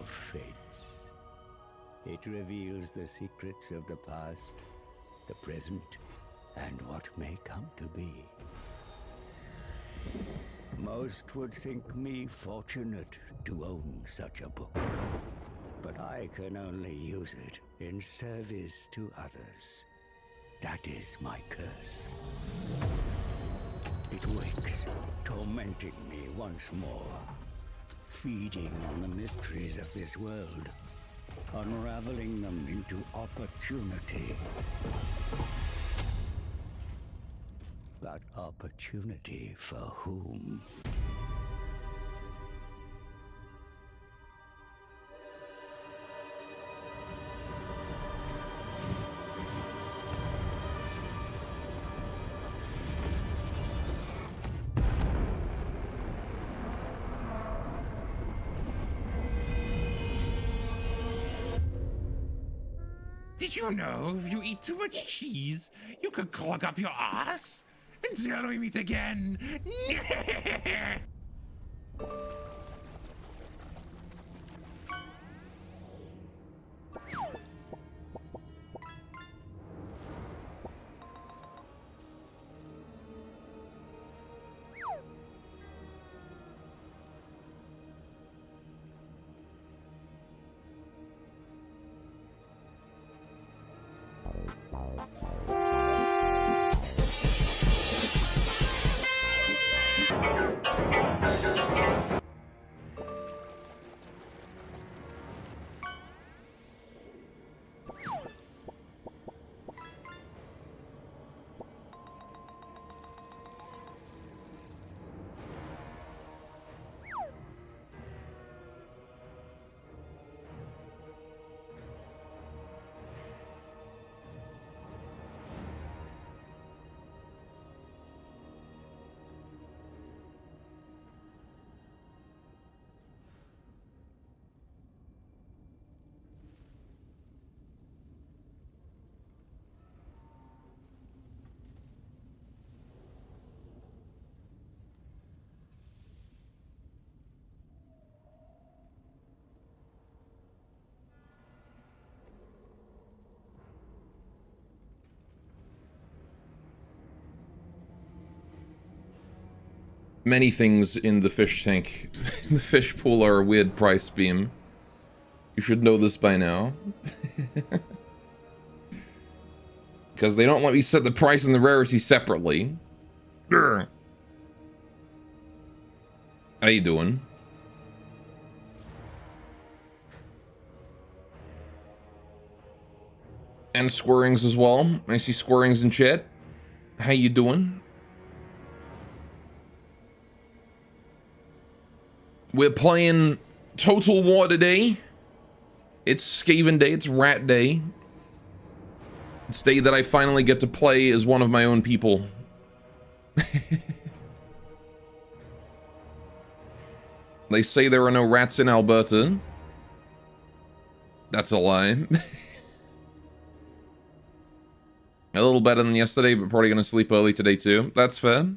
of Fates. It reveals the secrets of the past, the present, and what may come to be. Most would think me fortunate to own such a book, but I can only use it in service to others. That is my curse. It wakes, tormenting me once more, feeding on the mysteries of this world, unraveling them into opportunity. But opportunity for whom? Did you know if you eat too much cheese, you could clog up your ass? Until we meet again. Many things in the fish tank, the fish pool, are a weird price beam. You should know this by now. Because they don't let me set the price and the rarity separately. Grr. How you doing? And Squirrings as well. I see Squirrings in chat. How you doing? We're playing Total War today. It's Skaven Day, it's Rat Day. It's day that I finally get to play as one of my own people. They say there are no rats in Alberta. That's a lie. A little better than yesterday, but probably gonna sleep early today too. That's fair.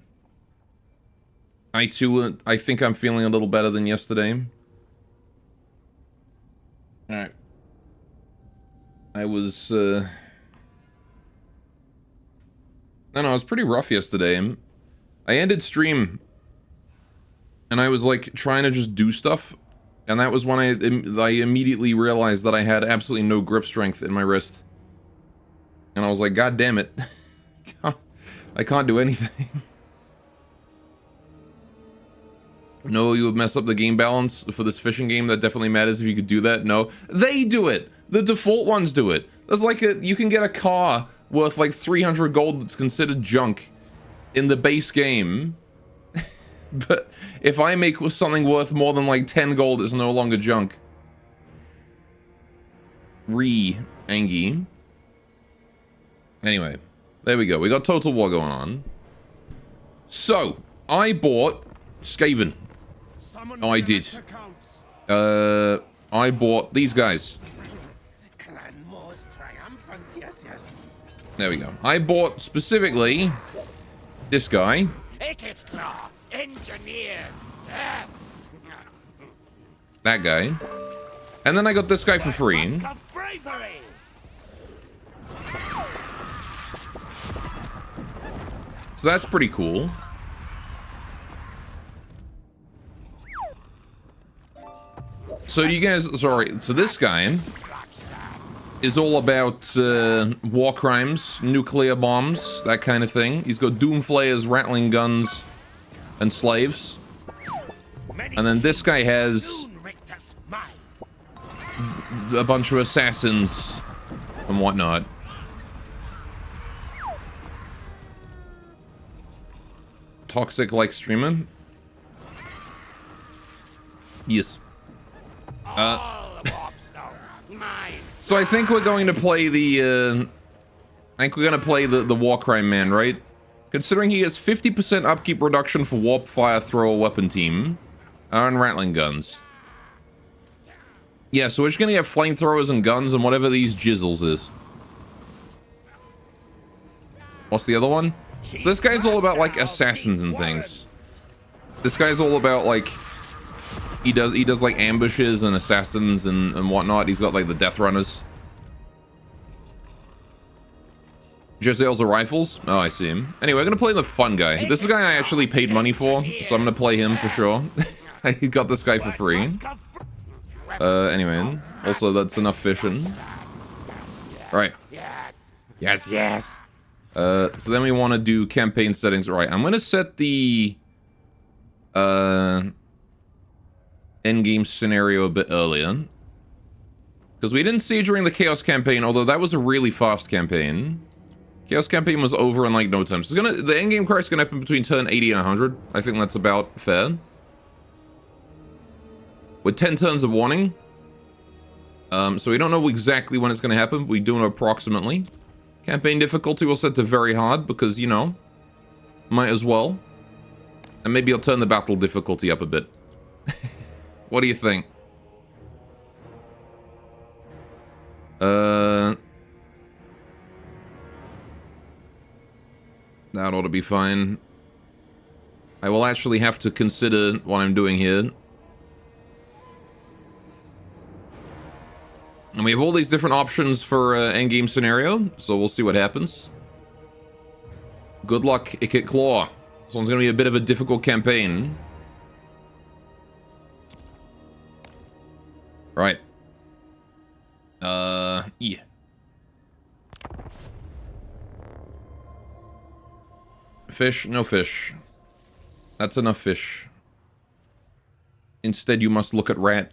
I too, I think I'm feeling a little better than yesterday. Alright. I was, I don't know, it was pretty rough yesterday. I ended stream, and I was like trying to just do stuff, and that was when I immediately realized that I had absolutely no grip strength in my wrist. And I was like, God damn it. I can't do anything. No, you would mess up the game balance for this fishing game. That definitely matters if you could do that. No, they do it. The default ones do it. There's like you can get a car worth like 300 gold that's considered junk in the base game. But if I make something worth more than like 10 gold, it's no longer junk. Angie. Anyway, there we go. We got Total War going on. So, I bought Skaven. Oh, I did. I bought these guys. There we go. I bought specifically this guy. That guy. And then I got this guy for free. So that's pretty cool. So you guys, sorry, so this guy is all about war crimes, nuclear bombs, that kind of thing. He's got doomflayers, rattling guns, and slaves. And then this guy has a bunch of assassins and whatnot. Toxic like streamer? Yes. So I think we're going to play the the war crime man, right? Considering he has 50% upkeep reduction for warp fire thrower weapon team and rattling guns. Yeah, so we're just gonna have flamethrowers and guns and whatever these jizzles is. What's the other one? So this guy's all about like assassins and things. This guy's all about like he does like ambushes and assassins and whatnot. He's got like the death runners. Jezzael's are rifles. Oh, I see him. Anyway, we're gonna play the fun guy. This is a guy I actually paid money for, so I'm gonna play him for sure. I got this guy for free. Anyway, also that's enough fishing. Right. Yes, yes. So then we want to do campaign settings. All right, I'm gonna set the endgame scenario a bit earlier because we didn't see it during the Chaos campaign. Although that was a really fast campaign. Chaos campaign was over in like no time. So the endgame crash is gonna happen between turn 80 and 100. I think that's about fair. With 10 turns of warning. So we don't know exactly when it's gonna happen. We do know approximately. Campaign difficulty will set to very hard because, you know, might as well. And maybe I'll turn the battle difficulty up a bit. What do you think? That ought to be fine. I will actually have to consider what I'm doing here. And we have all these different options for endgame scenario, so we'll see what happens. Good luck, Ikit Claw. This one's going to be a bit of a difficult campaign. Right. Yeah. Fish? No fish. That's enough fish. Instead, you must look at rat.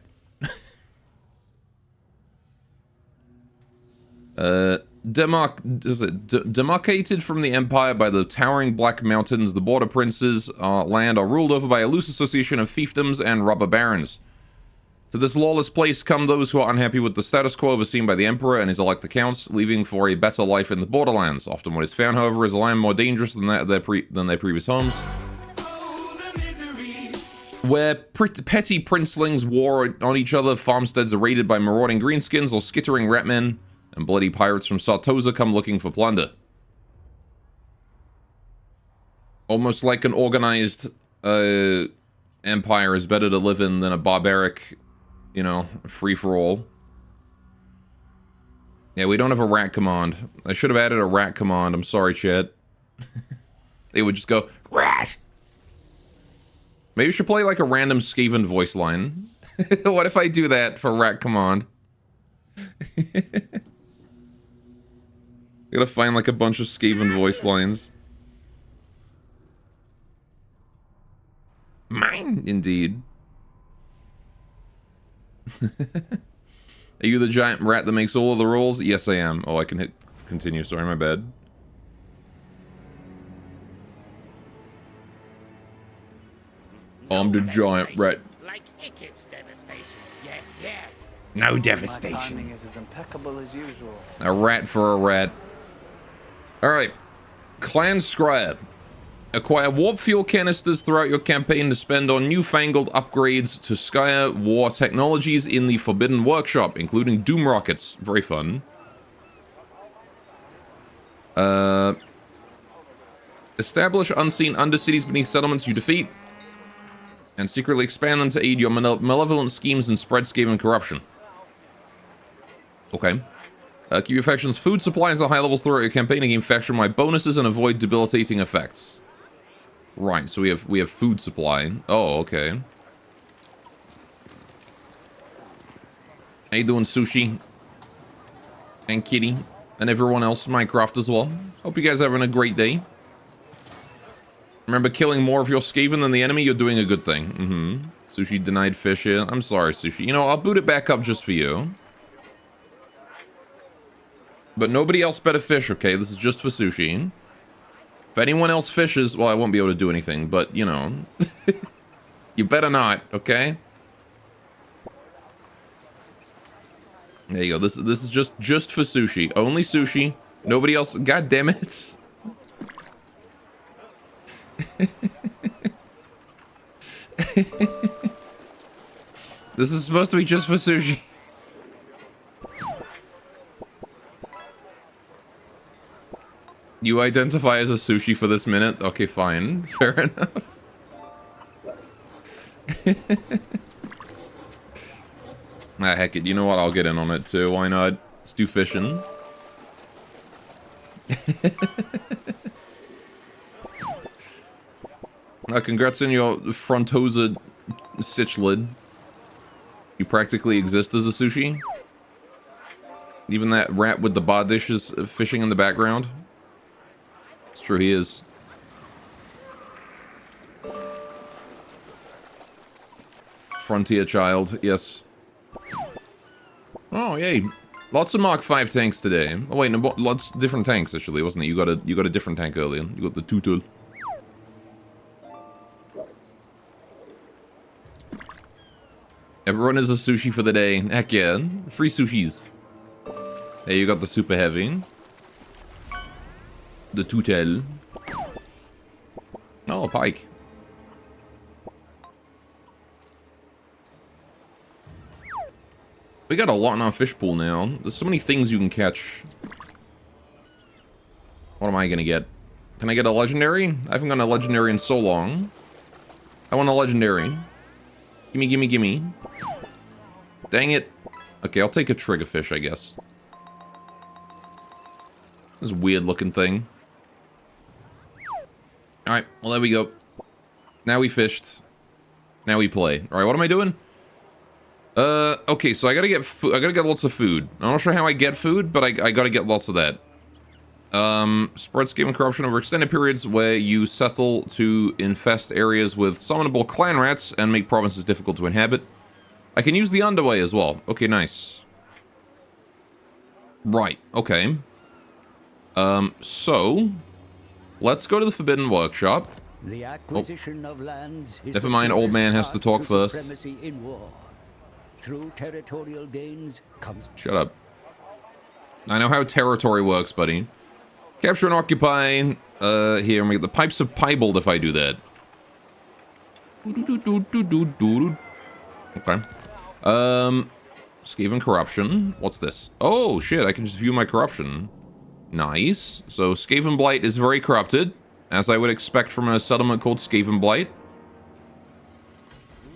Demarcated from the Empire by the towering Black Mountains, the Border Princes' land are ruled over by a loose association of fiefdoms and robber barons. To this lawless place come those who are unhappy with the status quo overseen by the Emperor and his elected counts, leaving for a better life in the borderlands. Often what is found, however, is a land more dangerous than their previous homes, where petty princelings war on each other, farmsteads are raided by marauding greenskins or skittering ratmen, and bloody pirates from Sartosa come looking for plunder. Almost like an organized empire is better to live in than a barbaric, you know, free-for-all. Yeah, we don't have a rat command. I should have added a rat command. I'm sorry, chat. They would just go, rat! Maybe we should play like a random Skaven voice line. What if I do that for rat command? Gotta find like a bunch of Skaven voice lines. Mine, indeed. Are you the giant rat that makes all of the rules? Yes, I am. Oh, I can hit continue. Sorry, my bad. I'm the giant rat. Like Ikit's devastation. Yes, yes. No devastation. My timing is as impeccable as usual. A rat for a rat. Alright. Clan Scribe. Acquire warp fuel canisters throughout your campaign to spend on newfangled upgrades to Skya war technologies in the Forbidden Workshop, including Doom Rockets. Very fun. Establish unseen undercities beneath settlements you defeat, and secretly expand them to aid your malevolent schemes and spread Skaven corruption. Okay. Keep your faction's food supplies at high levels throughout your campaign and gain faction-wide bonuses and avoid debilitating effects. Right, so we have food supply. Oh, okay. How you doing, Sushi? And Kitty? And everyone else in Minecraft as well. Hope you guys are having a great day. Remember, killing more of your Skaven than the enemy, you're doing a good thing. Sushi denied fish here. I'm sorry, Sushi. You know, I'll boot it back up just for you. But nobody else better fish, okay? This is just for Sushi. If anyone else fishes, well, I won't be able to do anything, but, you know. You better not, okay? There you go. This is just for Sushi. Only Sushi. Nobody else. God damn it. This is supposed to be just for Sushi. You identify as a Sushi for this minute? Okay, fine. Fair enough. Ah, heck it. You know what? I'll get in on it too. Why not? Let's do fishing. Congrats on your Frontosa Sitchlid. You practically exist as a Sushi. Even that rat with the bodish is fishing in the background. It's true, he is. Frontier child, yes. Oh, yay. Lots of Mark 5 tanks today. Oh wait, no, lots of different tanks actually, wasn't it? You got a different tank earlier. You got the Tutul. Everyone is a Sushi for the day. Heck yeah. Free sushis. Hey, you got the super heavy. The Tutel. Oh, a pike. We got a lot in our fish pool now. There's so many things you can catch. What am I gonna get? Can I get a legendary? I haven't gotten a legendary in so long. I want a legendary. Gimme, gimme, gimme. Dang it. Okay, I'll take a triggerfish, I guess. This weird looking thing. Alright, well there we go. Now we fished. Now we play. Alright, what am I doing? Okay, so I gotta get food. I gotta get lots of food. I'm not sure how I get food, but I gotta get lots of that. Spread scheme and corruption over extended periods where you settle to infest areas with summonable clan rats and make provinces difficult to inhabit. I can use the underway as well. Okay, nice. Right, okay. So let's go to the Forbidden Workshop. The acquisition of lands is Never mind, old man has to talk first. Supremacy in war. Through territorial gains comes... Shut up. I know how territory works, buddy. Capture and occupy. Here, we get the Pipes of Piebald if I do that. Okay. Skaven corruption. What's this? Oh, shit, I can just view my corruption. Nice. So, Skaven Blight is very corrupted, as I would expect from a settlement called Skaven Blight.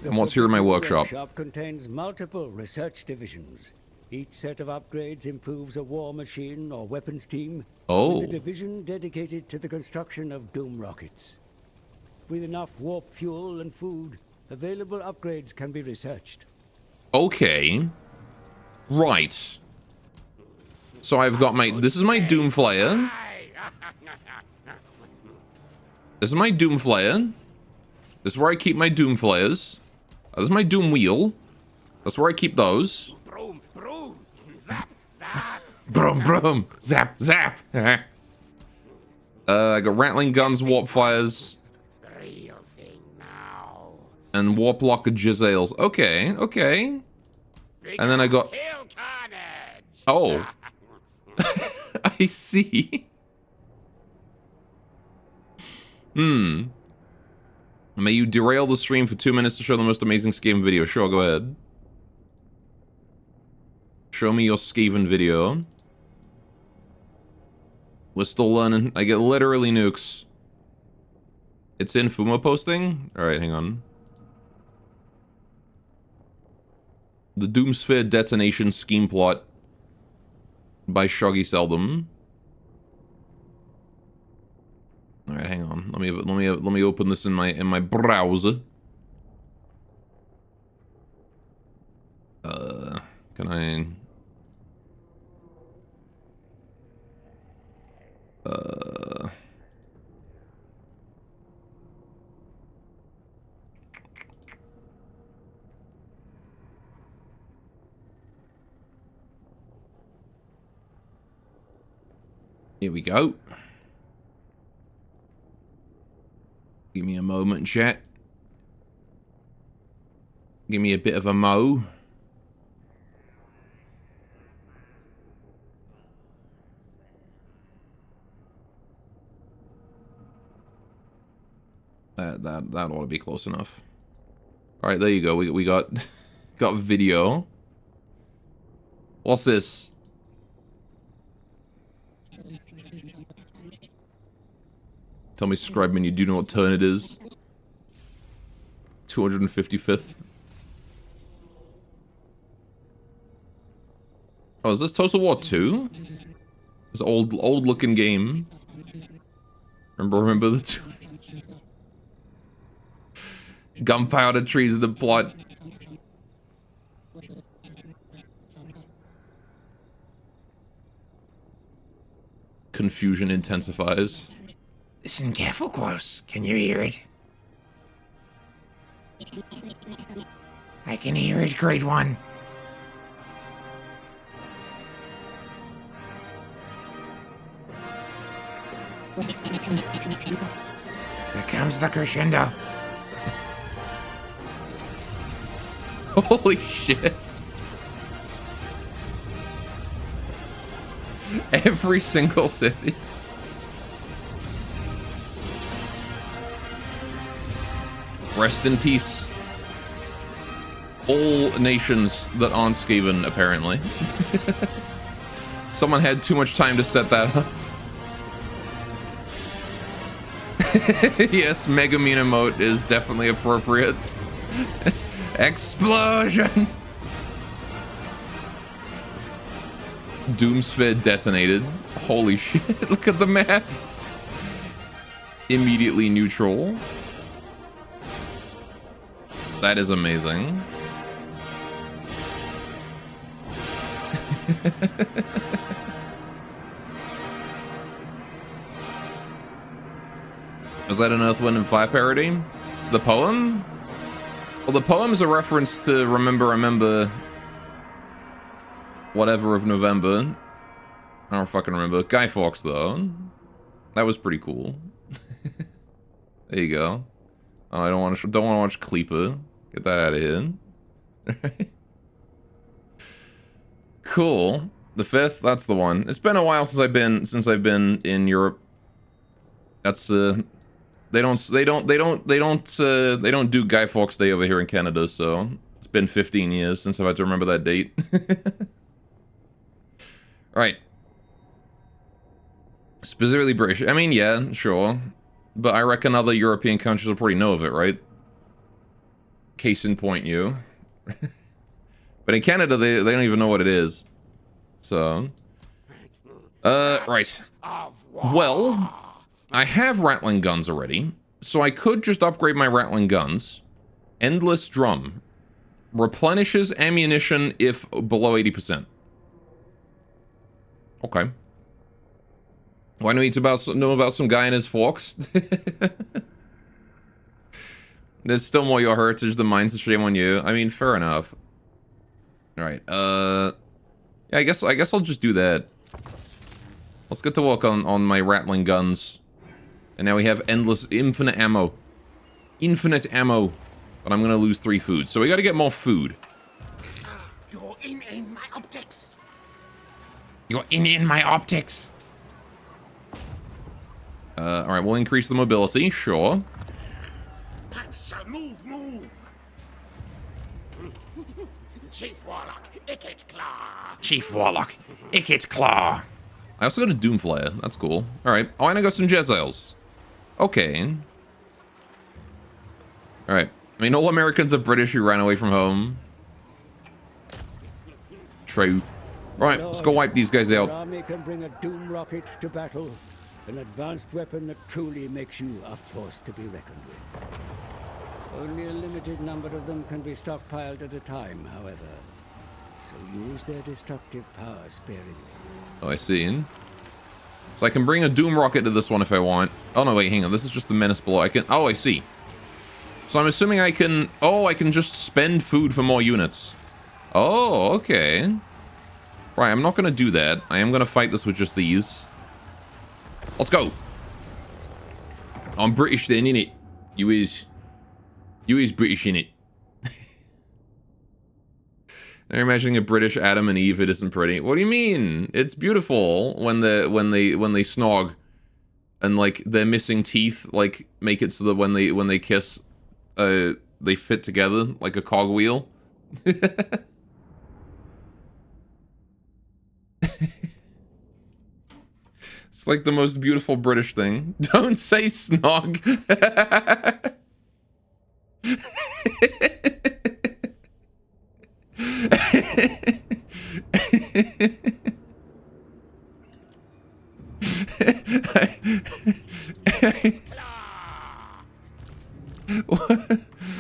And what's here in my workshop? The workshop contains multiple research divisions. Each set of upgrades improves a war machine or weapons team. Oh. With a division dedicated to the construction of doom rockets. With enough warp fuel and food, available upgrades can be researched. Okay. Right. So I've got my... This is my Doom Flyer. This is my Doom Flyer. This is where I keep my Doom Flayers. This is my Doom Wheel. That's where I keep those. Broom, broom, zap, zap. Brum, brum, zap, zap. I got Rattling Guns, Warp Fires. Real thing now. And Warp Lock Jizales. Okay, okay. And then I got... Kill carnage. Oh. I see. May you derail the stream for 2 minutes to show the most amazing Skaven video. Sure, go ahead. Show me your Skaven video. We're still learning. I get literally nukes. It's in Fumo posting? Alright, hang on. The Doomsphere detonation scheme plot. by Shoggy Seldom. All right, hang on. Let me open this in my browser. Can I? Here we go. Give me a moment, chat. Give me a bit of a mo. That ought to be close enough. All right, there you go. We got got video. What's this? Tell me, Scribeman, you do know what turn it is. 255th. Oh, is this Total War 2? This old looking game. Remember the two. Gunpowder trees the plot. Confusion intensifies. Listen careful, close. Can you hear it? I can hear it, Grade 1. Here comes the crescendo. Holy shit. Every single city. Rest in peace. All nations that aren't Skaven, apparently. Someone had too much time to set that up. Yes, Mega Mean emote is definitely appropriate. Explosion! Doomsphere detonated. Holy shit, look at the map. Immediately neutral. That is amazing. Was that an Earth, Wind, and Fire parody? The poem? Well, the poem's a reference to Remember, whatever of November. I don't fucking remember. Guy Fawkes, though. That was pretty cool. There you go. Oh, I don't want to watch Kleeper. Get that out of here. Cool. The 5th, that's the one. It's been a while since I've been in Europe. That's they don't do Guy Fawkes Day over here in Canada, so it's been 15 years since I've had to remember that date. Right. Specifically British. I mean, yeah, sure. But I reckon other European countries will probably know of it, right? Case in point, you. But in Canada, they don't even know what it is. So. Right. Well, I have rattling guns already. So I could just upgrade my rattling guns. Endless Drum. Replenishes ammunition if below 80%. Okay. Why do we need to know about some guy and his forks? There's still more your heritage than mine, so shame on you. I mean, fair enough. Alright, yeah, I guess I'll just do that. Let's get to work on my rattling guns. And now we have infinite ammo. Infinite ammo. But I'm gonna lose 3 food, so we gotta get more food. You're in my optics. You're in my optics. Alright, we'll increase the mobility, sure. Pax shall move. Chief Warlock, Ickit Claw. Chief Warlock, Ickit Claw. I also got a Doomflare. That's cool. Alright. Oh, and I got some Jezzails. Okay. Alright. I mean, all Americans are British who ran away from home. True. Right, let's go wipe these guys Your out. army can bring a doom rocket to battle, an advanced weapon that truly makes you a force to be reckoned with. Only a limited number of them can be stockpiled at a time, however. So use their destructive power sparingly. Oh, I see. So I can bring a doom rocket to this one if I want. Oh, no, wait, hang on. This is just the menace below. I can... Oh, I see. So I'm assuming I can... Oh, I can just spend food for more units. Oh, okay. Right, I'm not going to do that. I am going to fight this with just these. Let's go. I'm British then, innit? You is British, innit? They're imagining a British Adam and Eve. It isn't pretty. What do you mean? It's beautiful when they snog, and like their missing teeth like make it so that when they kiss, they fit together like a cogwheel. It's like the most beautiful British thing. Don't say snog.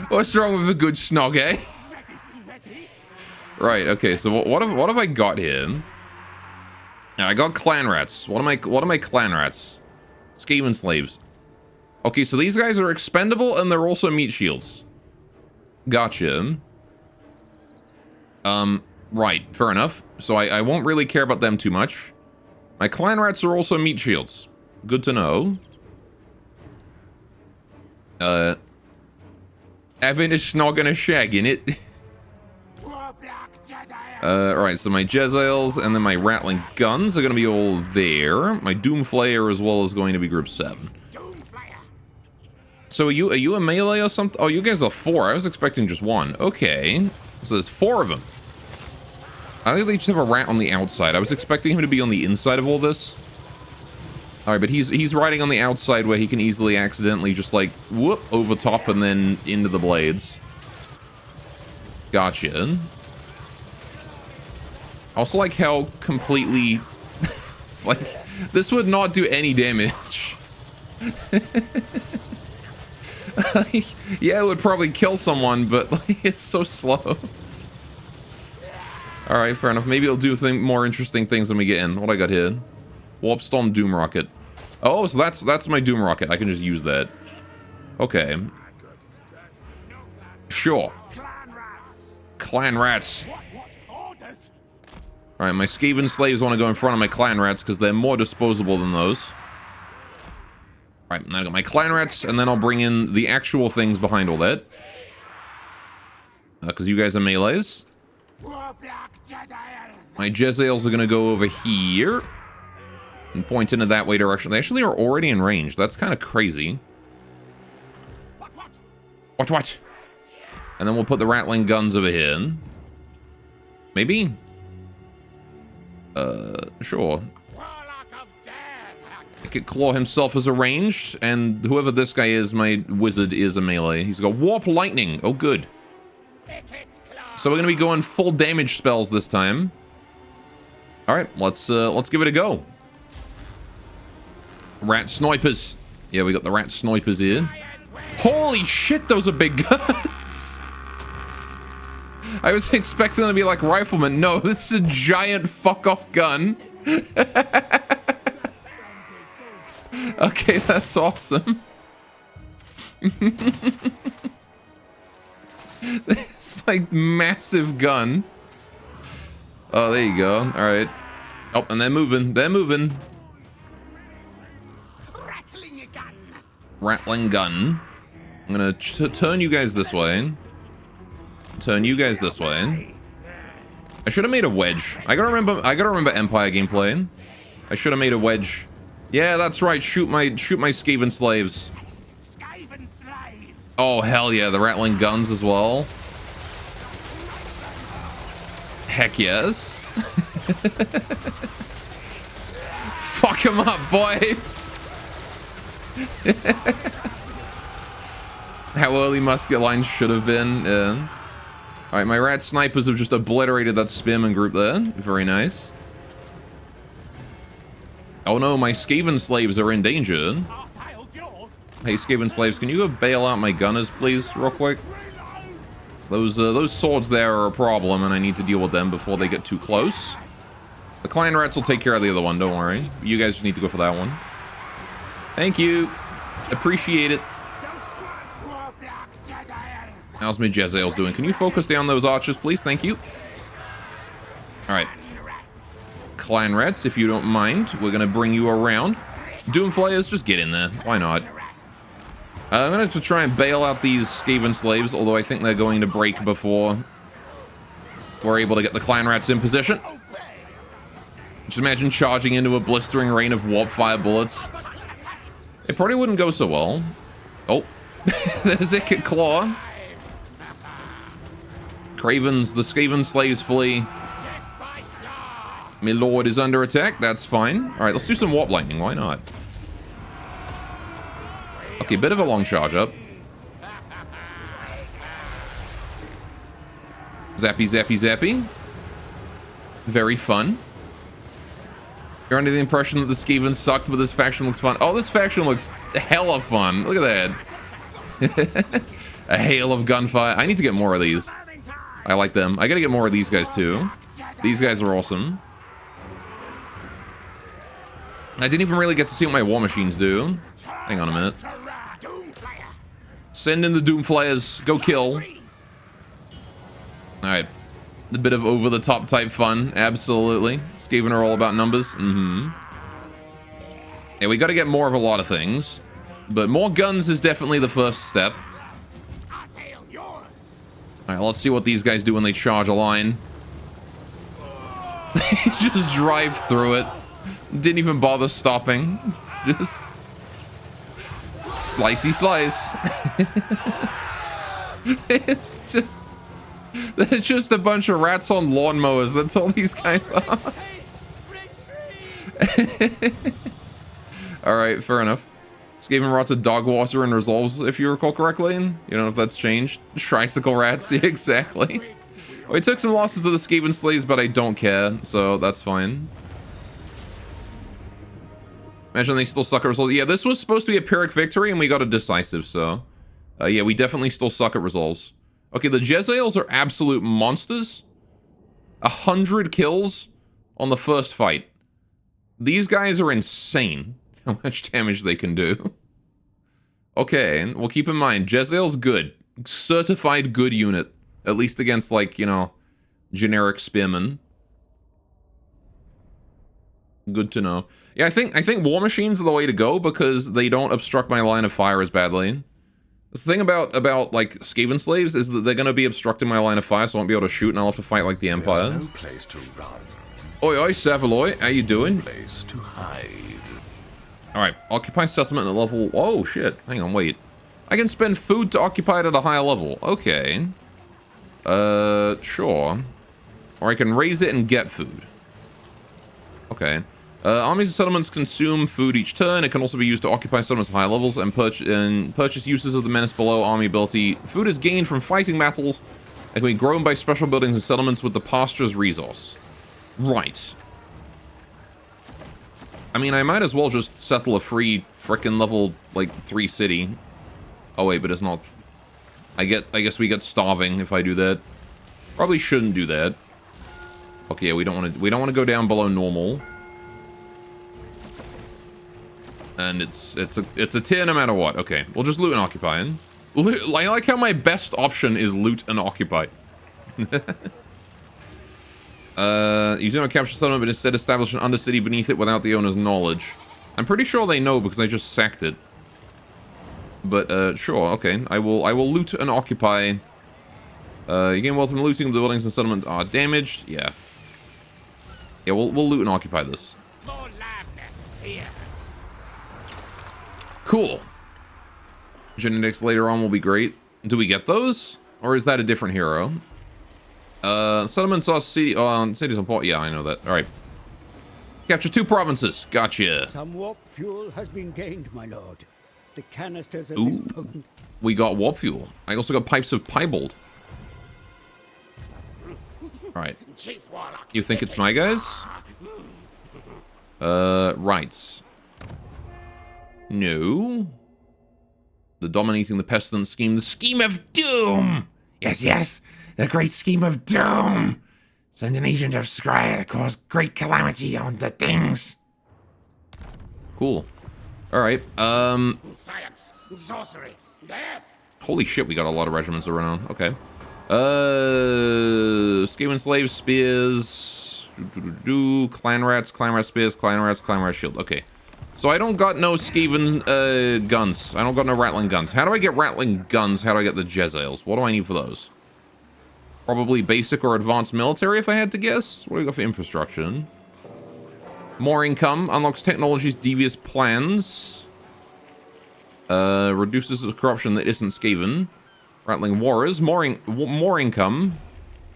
What's wrong with a good snog, eh? Right, okay, so what have I got here? Now, I got clan rats. What are my clan rats? Skaven slaves. Okay, so these guys are expendable and they're also meat shields. Gotcha. Right, fair enough. So I won't really care about them too much. My clan rats are also meat shields. Good to know. Evan is snogging a shag in it. Right, so my Jezzails and then my Rattling Guns are going to be all there. My Doomflayer as well is going to be group 7. So are you a melee or something? Oh, you guys are 4. I was expecting just 1. Okay. So there's 4 of them. I think they just have a rat on the outside. I was expecting him to be on the inside of all this. Alright, but he's riding on the outside where he can easily accidentally just like whoop over top and then into the blades. Gotcha. Also like how completely like this would not do any damage. Yeah, it would probably kill someone, but like, it's so slow. Alright, fair enough. Maybe it'll do more interesting things when we get in. What I got here? Warpstorm Doom Rocket. Oh, so that's my Doom Rocket. I can just use that. Okay. Sure. Clan rats. Alright, my Skaven slaves want to go in front of my clan rats because they're more disposable than those. Alright, now I got my clan rats, and then I'll bring in the actual things behind all that. Because you guys are melees. My Jezzails are going to go over here. And point into that way direction. They actually are already in range. That's kind of crazy. What? And then we'll put the Rattling Guns over here. Maybe? Sure. Claw himself is arranged, and whoever this guy is, my wizard is a melee. He's got Warp Lightning. Oh, good. So we're gonna be going full damage spells this time. All right, let's give it a go. Rat snipers. Yeah, we got the rat snipers here. Holy shit, those are big guns. I was expecting them to be like riflemen. No, this is a giant fuck-off gun. Okay, that's awesome. This like massive gun. Oh, there you go. All right. Oh, and they're moving. They're moving. Rattling gun. I'm gonna turn you guys this way. Turn you guys this way. I should have made a wedge. I gotta remember Empire gameplay. I should have made a wedge. Yeah, that's right. Shoot my Skaven slaves. Oh hell yeah, the Rattling Guns as well. Heck yes. Fuck him up, boys. How early musket lines should have been. Alright, my rat snipers have just obliterated that spearman group there. Very nice. Oh no, my Skaven slaves are in danger. Hey, Skaven slaves, can you go bail out my gunners, please, real quick? Those swords there are a problem, and I need to deal with them before they get too close. The clan rats will take care of the other one, don't worry. You guys just need to go for that one. Thank you. Appreciate it. How's my Jezzail's doing? Can you focus down those archers, please? Thank you. Alright. Clan rats, if you don't mind, we're going to bring you around. Doomflayers, just get in there. Why not? I'm going to have to try and bail out these Skaven slaves, although I think they're going to break before we're able to get the clan rats in position. Just imagine charging into a blistering rain of warp fire bullets. It probably wouldn't go so well. Oh, there's Ikit Claw. Cravens, the Skaven slaves flee. My lord is under attack. That's fine. All right, let's do some warp lightning. Why not? Okay, bit of a long charge up. Zappy, zappy, zappy. Very fun. You're under the impression that the Skaven sucked, but this faction looks fun. Oh, this faction looks hella fun. Look at that. A hail of gunfire. I need to get more of these. I like them. I gotta get more of these guys too. These guys are awesome. I didn't even really get to see what my war machines do. Hang on a minute. Send in the Doomflayers. Go kill. Alright. A bit of over-the-top type fun. Absolutely. Skaven are all about numbers. Yeah, we gotta get more of a lot of things. But more guns is definitely the first step. Alright, let's see what these guys do when they charge a line. They just drive through it. Didn't even bother stopping. Just slicey slice. It's just... They're just a bunch of rats on lawnmowers. That's all these guys are. Alright, fair enough. Skaven rots a dog water and resolves, if you recall correctly. You don't know if that's changed. Tricycle rats, yeah, exactly. Oh, we took some losses to the Skaven slaves, but I don't care, so that's fine. Imagine they still suck at resolves. Yeah, this was supposed to be a Pyrrhic victory, and we got a decisive, so... yeah, we definitely still suck at resolves. Okay, the Jezzails are absolute monsters. 100 kills on the first fight. These guys are insane. How much damage they can do. Okay, well, keep in mind, Jezzail's good. Certified good unit. At least against, like, you know, generic spearmen. Good to know. Yeah, I think war machines are the way to go because they don't obstruct my line of fire as badly. The thing about like Skaven slaves is that they're gonna be obstructing my line of fire, so I won't be able to shoot, and I'll have to fight like the Empire. There's no place to run. Oi, oi, Savaloy, how you doing? Place to hide. All right, occupy settlement at level. Oh shit! Hang on, wait. I can spend food to occupy it at a higher level. Okay. Sure. Or I can raise it and get food. Okay. Armies and settlements consume food each turn. It can also be used to occupy settlements at higher levels and purchase uses of the menace below army ability. Food is gained from fighting battles and can be grown by special buildings and settlements with the pastures resource. Right. I mean, I might as well just settle a free frickin' level, like, 3 city. Oh wait, but it's not... I guess we get starving if I do that. Probably shouldn't do that. Okay, yeah, we don't want to go down below normal. And it's a tier no matter what. Okay, we'll just loot and occupy. I like how my best option is loot and occupy. You do not capture settlement, but instead establish an undercity beneath it without the owner's knowledge. I'm pretty sure they know because I just sacked it. But sure, okay. I will loot and occupy. You gain wealth from looting of the buildings and settlements are damaged. Yeah. Yeah, we'll loot and occupy this. More lab nests here. Cool. Genetics later on will be great. Do we get those? Or is that a different hero? Settlements are cities on port. Yeah, I know that. All right. Capture 2 provinces. Gotcha. Some warp fuel has been gained, my lord. The canisters of Ooh. this potent... We got warp fuel. I also got pipes of piebald. Alright. Chief Warlock. You think it's my guys? Right. No. The dominating the pestilence scheme. The scheme of doom! Yes, yes. The great scheme of doom! Send an agent of Scryer to cause great calamity on the things. Cool. Alright, Science, sorcery, death. holy shit, we got a lot of regiments around. Okay. Skaven slaves, spears, clan rats, spears, clan rats, shield. Okay. So I don't got no Skaven, guns. I don't got no rattling guns. How do I get rattling guns? How do I get the Jezzails? What do I need for those? Probably basic or advanced military, if I had to guess. What do we got for infrastructure? More income. Unlocks technology's devious plans. Reduces the corruption that isn't Skaven. Rattling warriors. More income.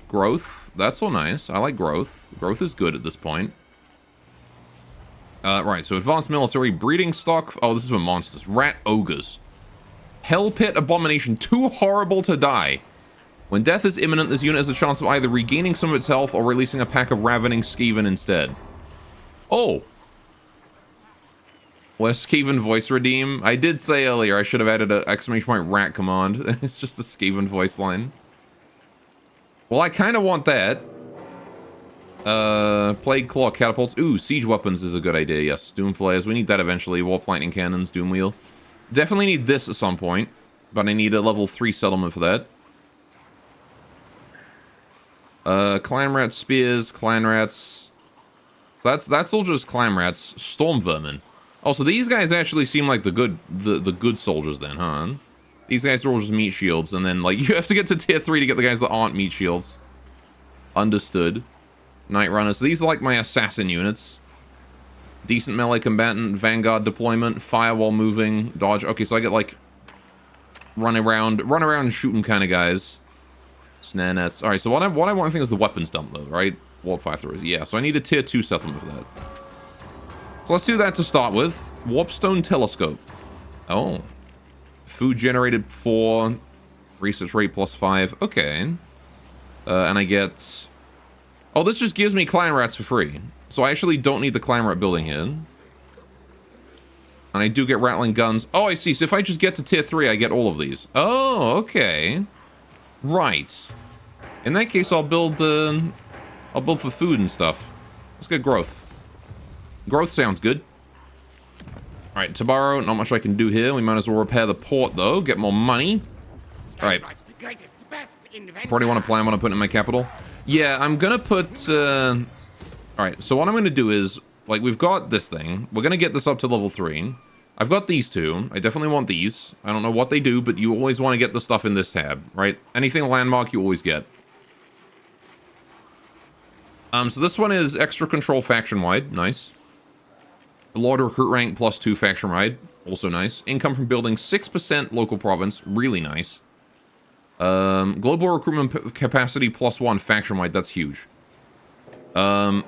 Growth. That's all nice. I like growth. Growth is good at this point. Right, so advanced military. Breeding stock. Oh, this is for monsters. Rat ogres. Hell pit abomination. Too horrible to die. When death is imminent, this unit has a chance of either regaining some of its health or releasing a pack of ravening Skaven instead. Oh. Where's Skaven voice redeem? I did say earlier I should have added an exclamation point rat command. It's just a Skaven voice line. Well, I kind of want that. Plague Claw catapults. Ooh, siege weapons is a good idea, yes. Doom flares, we need that eventually. Warp lightning cannons, Doom wheel. Definitely need this at some point, but I need a level 3 settlement for that. Clan rat spears, clan rats. That's all just clan rats. Storm vermin. Oh, so these guys actually seem like the good soldiers then, huh? These guys are all just meat shields, and then like you have to get to tier 3 to get the guys that aren't meat shields. Understood. Night runners. So these are like my assassin units. Decent melee combatant, vanguard deployment, firewall moving, dodge. Okay, so I get like run around and shoot 'em kind of guys. Snare nets. Alright, so what I want I think is the weapons dump though, right? Warp fire throwers. Yeah, so I need a tier 2 settlement for that. So let's do that to start with. Warpstone telescope. Oh. Food generated 4. Research rate +5. Okay. And I get... Oh, this just gives me clan rats for free. So I actually don't need the clan rat building here. And I do get rattling guns. Oh, I see. So if I just get to tier 3, I get all of these. Oh, okay. Right. In that case, I'll build for food and stuff. Let's get growth. Growth sounds good. Alright, Tabaro, not much I can do here. We might as well repair the port, though. Get more money. Alright. Already want to plan what I'm putting in my capital. Yeah, I'm gonna put... Alright, so what I'm gonna do is... Like, we've got this thing. We're gonna get this up to level 3. I've got these two. I definitely want these. I don't know what they do, but you always want to get the stuff in this tab, right? Anything landmark, you always get. So this one is extra control faction-wide. Nice. Lord recruit rank +2 faction-wide. Also nice. Income from building 6% local province. Really nice. Global recruitment capacity +1 faction-wide. That's huge. And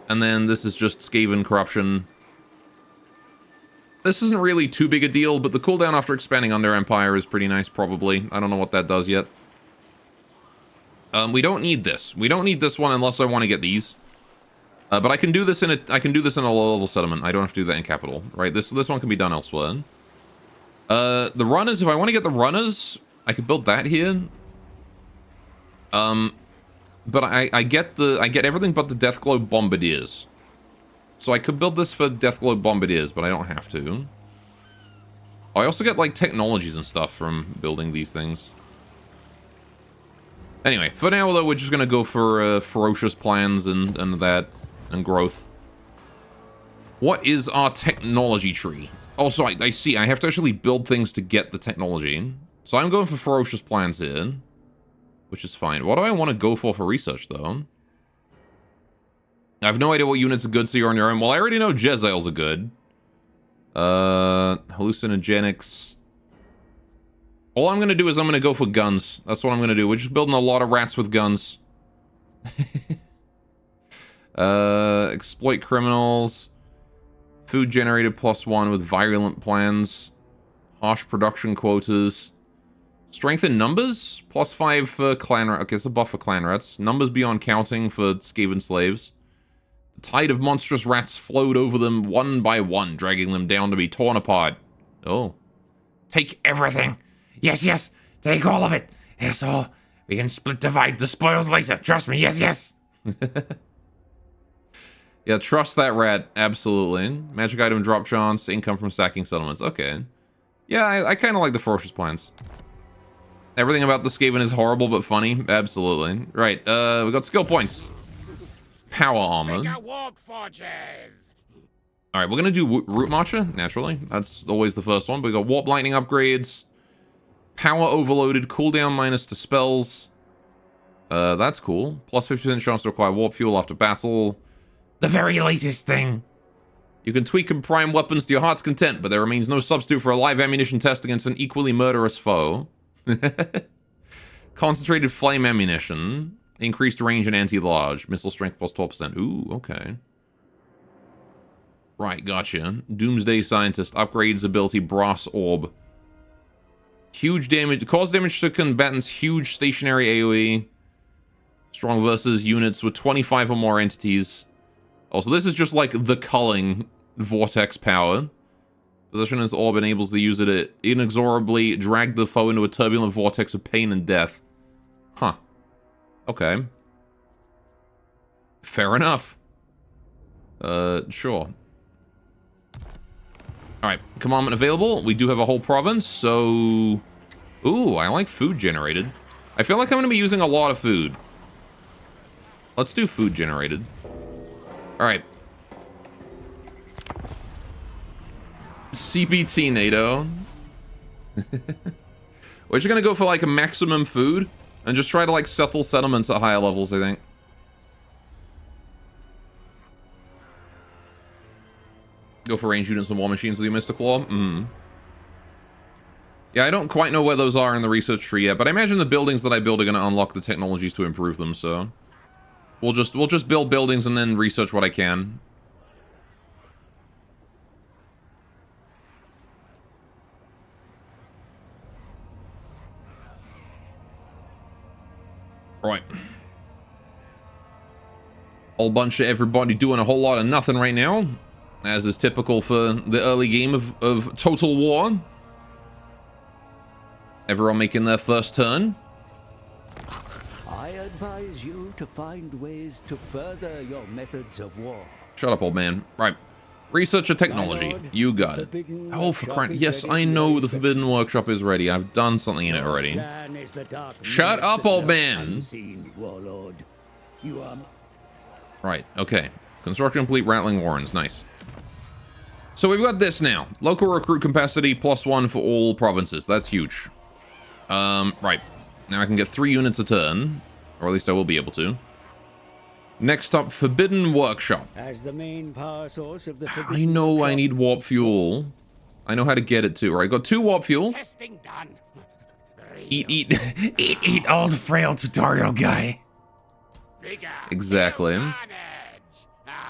then this is just Skaven corruption. This isn't really too big a deal, but the cooldown after expanding under Empire is pretty nice, probably. I don't know what that does yet. We don't need this. We don't need this one unless I want to get these. But I can do this in a low-level settlement. I don't have to do that in capital, right? This one can be done elsewhere. The runners, if I want to get the runners, I could build that here. But I get everything but the Deathglow Bombardiers. So I could build this for Deathglow Bombardiers, but I don't have to. I also get, like, technologies and stuff from building these things. Anyway, for now, though, we're just going to go for ferocious plans and that, and growth. What is our technology tree? Also, I see, I have to actually build things to get the technology. So I'm going for ferocious plans here, which is fine. What do I want to go for research, though? I have no idea what units are good, so you're on your own. Well, I already know Jezzails are good. Hallucinogenics. All I'm going to do is I'm going to go for guns. That's what I'm going to do. We're just building a lot of rats with guns. Exploit criminals. Food generated +1 with virulent plans. Harsh production quotas. Strength in numbers? +5 for clan rats. Okay, it's a buff for clan rats. Numbers beyond counting for Skaven slaves. The tide of monstrous rats flowed over them one by one, dragging them down to be torn apart. Oh. Take everything. Yes, yes. Take all of it. Yes, all. We can split divide the spoils later. Trust me. Yes, yes. Yeah, trust that rat. Absolutely. Magic item drop chance. Income from stacking settlements. Okay. Yeah, I kind of like the ferocious plans. Everything about the Skaven is horrible but funny. Absolutely. Right, we got skill points. Power armor. Warp forges. Alright, we're gonna do Root Marcher, naturally. That's always the first one. We got Warp Lightning upgrades. Power overloaded, cooldown minus to spells. That's cool. Plus 50% chance to acquire warp fuel after battle. The very latest thing. You can tweak and prime weapons to your heart's content, but there remains no substitute for a live ammunition test against an equally murderous foe. Concentrated flame ammunition. Increased range and anti-large. Missile strength plus 12%. Ooh, okay. Right, gotcha. Doomsday Scientist. Upgrades ability Brass Orb. Huge damage. Cause damage to combatants. Huge stationary AoE. Strong versus units with 25 or more entities. Also, this is just like the culling vortex power. Position as orb enables the user to inexorably drag the foe into a turbulent vortex of pain and death. Huh. Okay. Fair enough. Sure. Alright, commandment available. We do have a whole province, so... Ooh, I like food generated. I feel like I'm going to be using a lot of food. Let's do food generated. Alright. CBT NATO. We're just gonna go for like a maximum food and just try to like settle settlements at higher levels, I think. Go for range units and war machines with your Mr. Claw. Yeah, I don't quite know where those are in the research tree yet, but I imagine the buildings that I build are gonna unlock the technologies to improve them, so we'll just build buildings and then research what I can. Right. Whole bunch of everybody doing a whole lot of nothing right now, as is typical for the early game of Total War. Everyone making their first turn. I advise you to find ways to further your methods of war. Shut up, old man. Right. Research a technology. You got it. Oh, for crying... Yes, I know the Forbidden Workshop is ready. I've done something in it already. Shut up, old man! Right, okay. Construction complete, Rattling Warrens. Nice. So we've got this now. Local recruit capacity +1 for all provinces. That's huge. Right. Now I can get 3 units a turn. Or at least I will be able to. Next up, Forbidden Workshop. As the main power source of the I know I need warp fuel. I know how to get it too. Right, got 2 warp fuel. Testing done. Eat, old frail tutorial guy. Bigger. Exactly.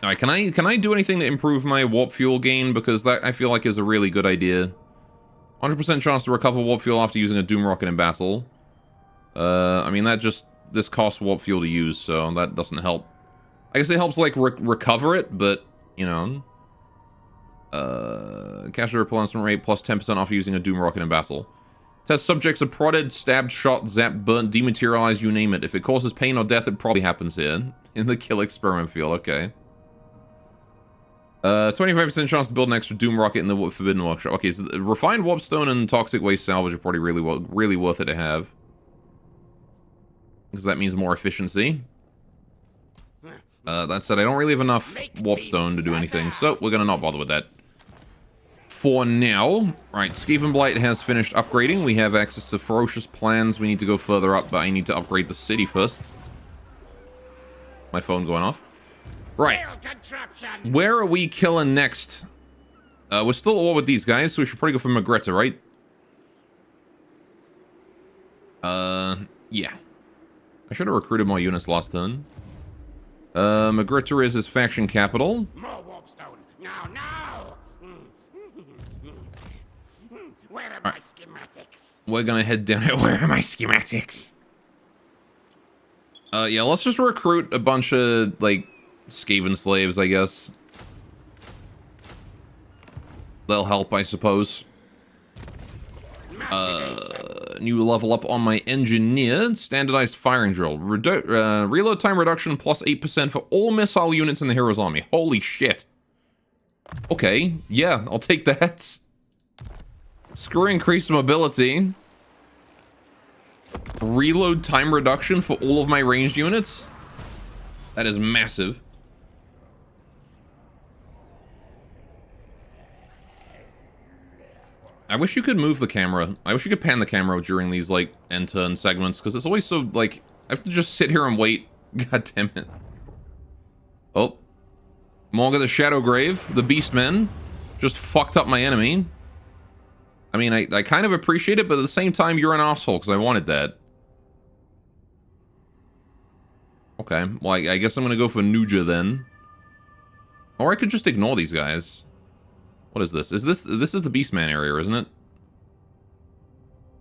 Alright, can I do anything to improve my warp fuel gain? Because that, I feel like, is a really good idea. 100% chance to recover warp fuel after using a Doom Rocket in battle. I mean, this costs warp fuel to use, so that doesn't help. I guess it helps, like, recover it, but, you know. Cash replenishment rate plus 10% off using a Doom Rocket in battle. Test subjects are prodded, stabbed, shot, zapped, burnt, dematerialized, you name it. If it causes pain or death, it probably happens here. In the kill experiment field, okay. 25% chance to build an extra Doom Rocket in the Forbidden Workshop. Okay, so the refined warpstone and toxic waste salvage are probably really worth it to have. Because that means more efficiency. That said, I don't really have enough warpstone to do anything, so we're gonna not bother with that. For now. Right, Skaven Blight has finished upgrading. We have access to ferocious plans. We need to go further up, but I need to upgrade the city first. My phone going off. Right. Where are we killing next? We're still at war with these guys, so we should probably go for Magreta, right? Yeah. I should have recruited more units last turn. Magreta is his faction capital. More warpstone. Now. Where are my schematics? We're gonna head down here. Where are my schematics? Yeah, let's just recruit a bunch of, like, Skaven slaves, I guess. They'll help, I suppose. New level up on my engineer. Standardized firing drill. Reload time reduction plus 8% for all missile units in the hero's army. Holy shit. Okay, yeah, I'll take that. Screw increased mobility. Reload time reduction for all of my ranged units. That is massive. I wish you could move the camera. I wish you could pan the camera during these, like, end turn segments, because it's always so, like, I have to just sit here and wait. God damn it. Oh. Morga the Shadowgrave, the Beastmen, just fucked up my enemy. I mean, I kind of appreciate it, but at the same time, you're an asshole, because I wanted that. Okay, well, I guess I'm going to go for Nuja then. Or I could just ignore these guys. What is this? This is the Beastman area, isn't it?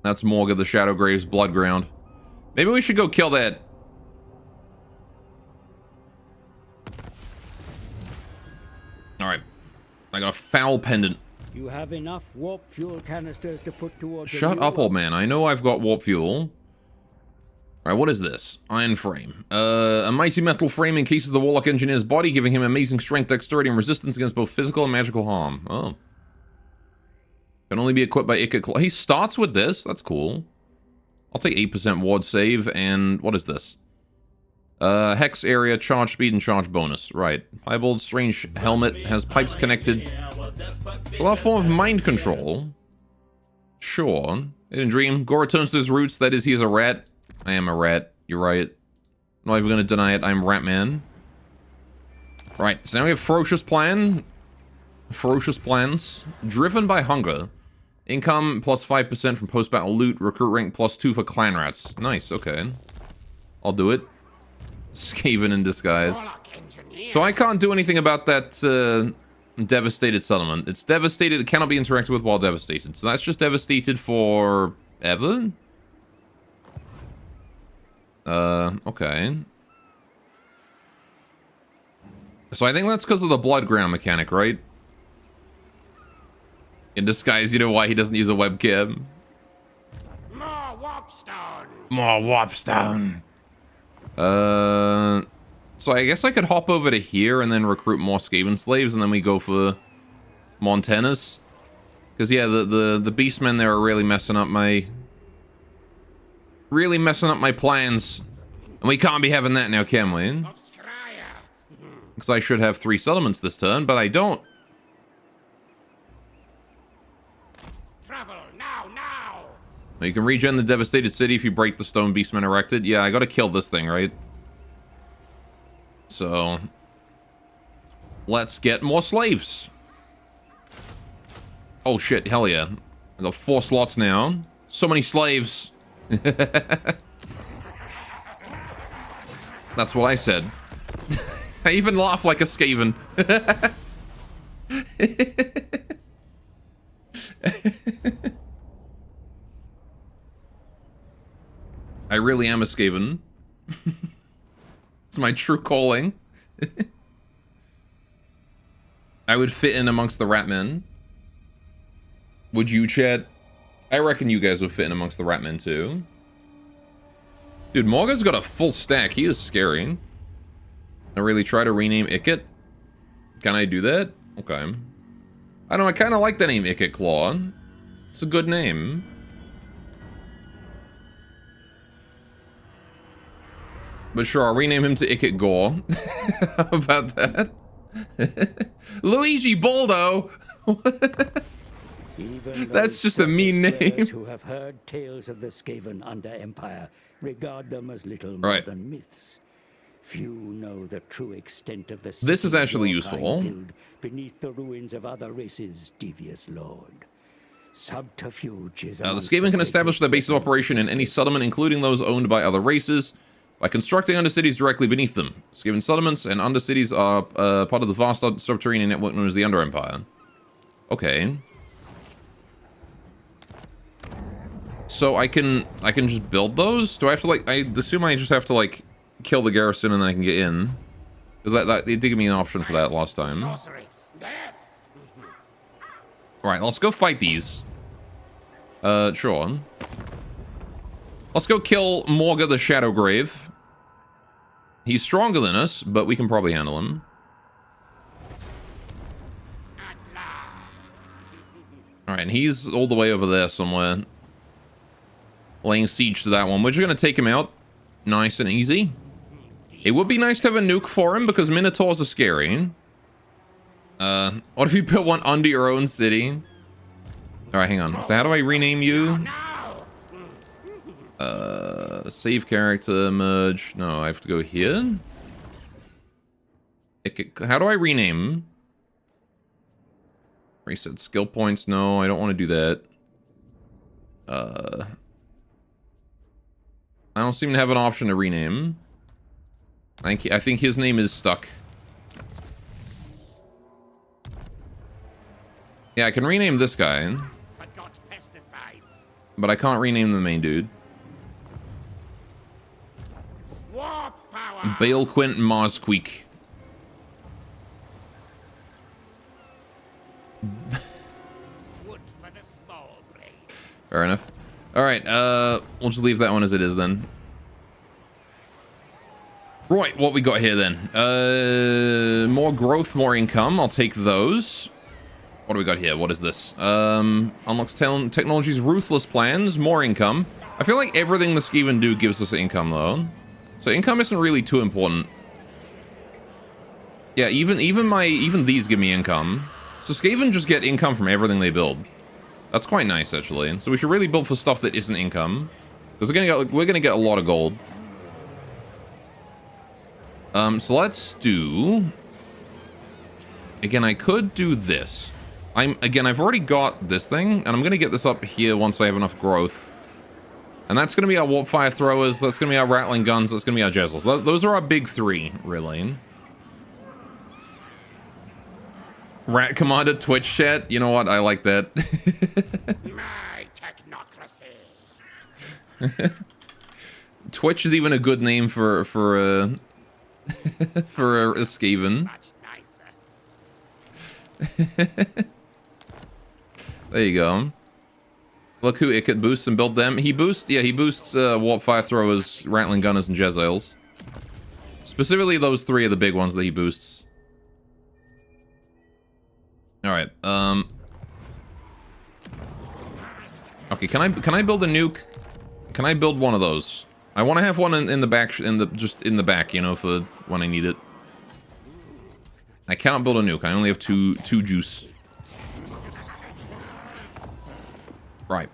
That's Morga the Shadowgrave's blood ground. Maybe we should go kill that. Alright. I got a foul pendant. You have enough warp fuel canisters to put towards Shut up, old man. I know I've got warp fuel. Alright, what is this? Iron frame. A mighty metal frame encases the Warlock Engineer's body, giving him amazing strength, dexterity, and resistance against both physical and magical harm. Oh. Can only be equipped by Ikka Claw. He starts with this. That's cool. I'll take 8% ward save, and what is this? Hex area, charge speed, and charge bonus. Right. Piebald's strange helmet has pipes connected. So that form of mind control. Sure. Hidden dream. Gora turns to his roots. That is, he is a rat. I am a rat. You're right. I'm not even going to deny it. I'm Ratman. Right. So now we have Ferocious Plan. Ferocious Plans. Driven by Hunger. Income plus 5% from post-battle loot. Recruit rank plus 2 for clan rats. Nice. Okay. I'll do it. Skaven in disguise. So I can't do anything about that devastated settlement. It's devastated. It cannot be interacted with while devastated. So that's just devastated for ever? Okay. So I think that's because of the blood ground mechanic, right? In disguise, you know why he doesn't use a webcam? More warpstone. More warpstone. So I guess I could hop over to here and then recruit more Skaven slaves, and then we go for Montanus. Because yeah, the Beastmen there are really messing up my plans. And we can't be having that now, can we? Because I should have 3 settlements this turn, but I don't. Travel now. You can regen the devastated city if you break the stone Beastmen erected. Yeah, I gotta kill this thing, right? So let's get more slaves. Oh shit, hell yeah. I got 4 slots now. So many slaves. That's what I said. I even laugh like a Skaven. I really am a Skaven. It's my true calling. I would fit in amongst the Ratmen. Would you, chat? I reckon you guys would fit in amongst the Ratmen too. Dude, Morga's got a full stack. He is scary. I really try to rename Ikit. Can I do that? Okay. I don't know, I kind of like the name Ikit Claw. It's a good name. But sure, I'll rename him to Ikit Gore. How about that? Luigi Boldo! That's just a mean name. Who have heard tales of the Skaven under Empire regard them as little more Right. than myths. Few know the true extent of the This is schemes actually your kind useful. build beneath the ruins of other races' devious lord. Subterfuge is The amongst Skaven can greatest establish their base of weapons operation in the any Skaven. settlement, including those owned by other races, by constructing undercities directly beneath them. Skaven settlements and undercities are part of the vast subterranean network known as the Under Empire. Okay. So I can just build those? Do I have to, like, I assume I just have to, like, kill the garrison and then I can get in? Because that they did give me an option for that last time. Alright, let's go fight these. Sure. Let's go kill Morga the Shadowgrave. He's stronger than us, but we can probably handle him. Alright, and he's all the way over there somewhere. Laying siege to that one. We're just going to take him out. Nice and easy. It would be nice to have a nuke for him, because Minotaurs are scary. What if you put one under your own city? Alright, hang on. So how do I rename you? Save character, merge. No, I have to go here. How do I rename? Reset skill points. No, I don't want to do that. I don't seem to have an option to rename. I think his name is stuck. Yeah, I can rename this guy. But I can't rename the main dude. Bale Quint Marsqueak. Fair enough. Alright, we'll just leave that one as it is then. Right, what we got here then? More growth, more income. I'll take those. What do we got here? What is this? Unlocks technology's ruthless plans, more income. I feel like everything the Skaven do gives us income though. So income isn't really too important. Yeah, even these give me income. So Skaven just get income from everything they build. That's quite nice actually. So we should really build for stuff that isn't income. Because we're gonna get a lot of gold. So let's do... Again, I could do this. I've already got this thing, and I'm gonna get this up here once I have enough growth. And that's gonna be our warp fire throwers, that's gonna be our rattling guns, that's gonna be our jazzles. Those are our big three, really. Rat Commander Twitch chat, you know what? I like that. My technocracy. Twitch is even a good name for a Skaven. Much nicer. There you go. Look who it could boost and build them. He boosts warp fire throwers, rattling gunners, and Jezzails. Specifically, those three are the big ones that he boosts. All right. Okay. Can I build a nuke? Can I build one of those? I want to have one in the back, just in the back, you know, for when I need it. I cannot build a nuke. I only have two juice. Right.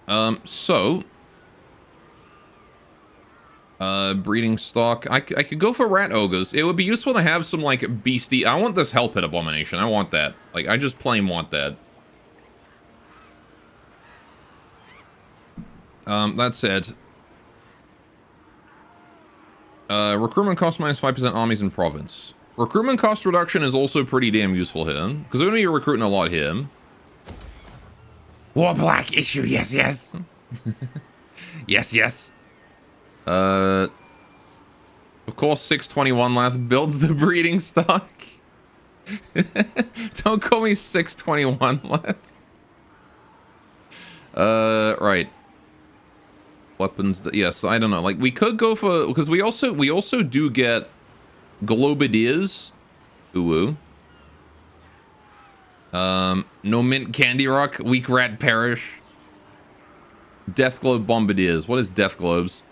Breeding stock. I could go for rat ogres. It would be useful to have some, like, beastie. I want this hell pit abomination. I want that. Like, I just plain want that. That said, recruitment cost minus 5% armies in province. Recruitment cost reduction is also pretty damn useful here, because we're going to be recruiting a lot here. War black issue, yes, yes. Yes, yes. Of course, 621 Lath builds the breeding stock. Don't call me 621 Lath. Right. Weapons. Yes, I don't know. Like, we could go for, because we also do get Globideers. Ooh. No mint candy rock. Weak rat perish. Death globe bombardiers. What is death globes?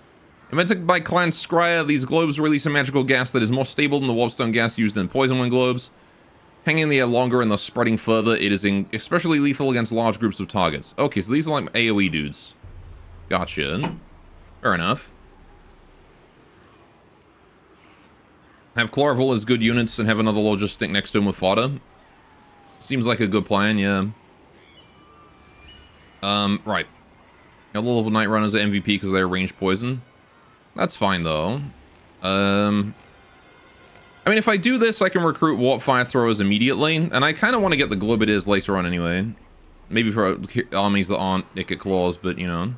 Invented by Clan Scryer, these globes release a magical gas that is more stable than the warpstone gas used in poison wind globes. Hanging in the air longer and thus spreading further, it is especially lethal against large groups of targets. Okay, so these are like AoE dudes. Gotcha. Fair enough. Have Chlorovol as good units and have another logistic next to him with fodder. Seems like a good plan, yeah. Right. A little level Night Runners are MVP because they're ranged poison. That's fine, though. I mean, if I do this, I can recruit Warp Fire Throwers immediately, and I kind of want to get the Globideers later on anyway. Maybe for armies that aren't Icket Claws, but, you know.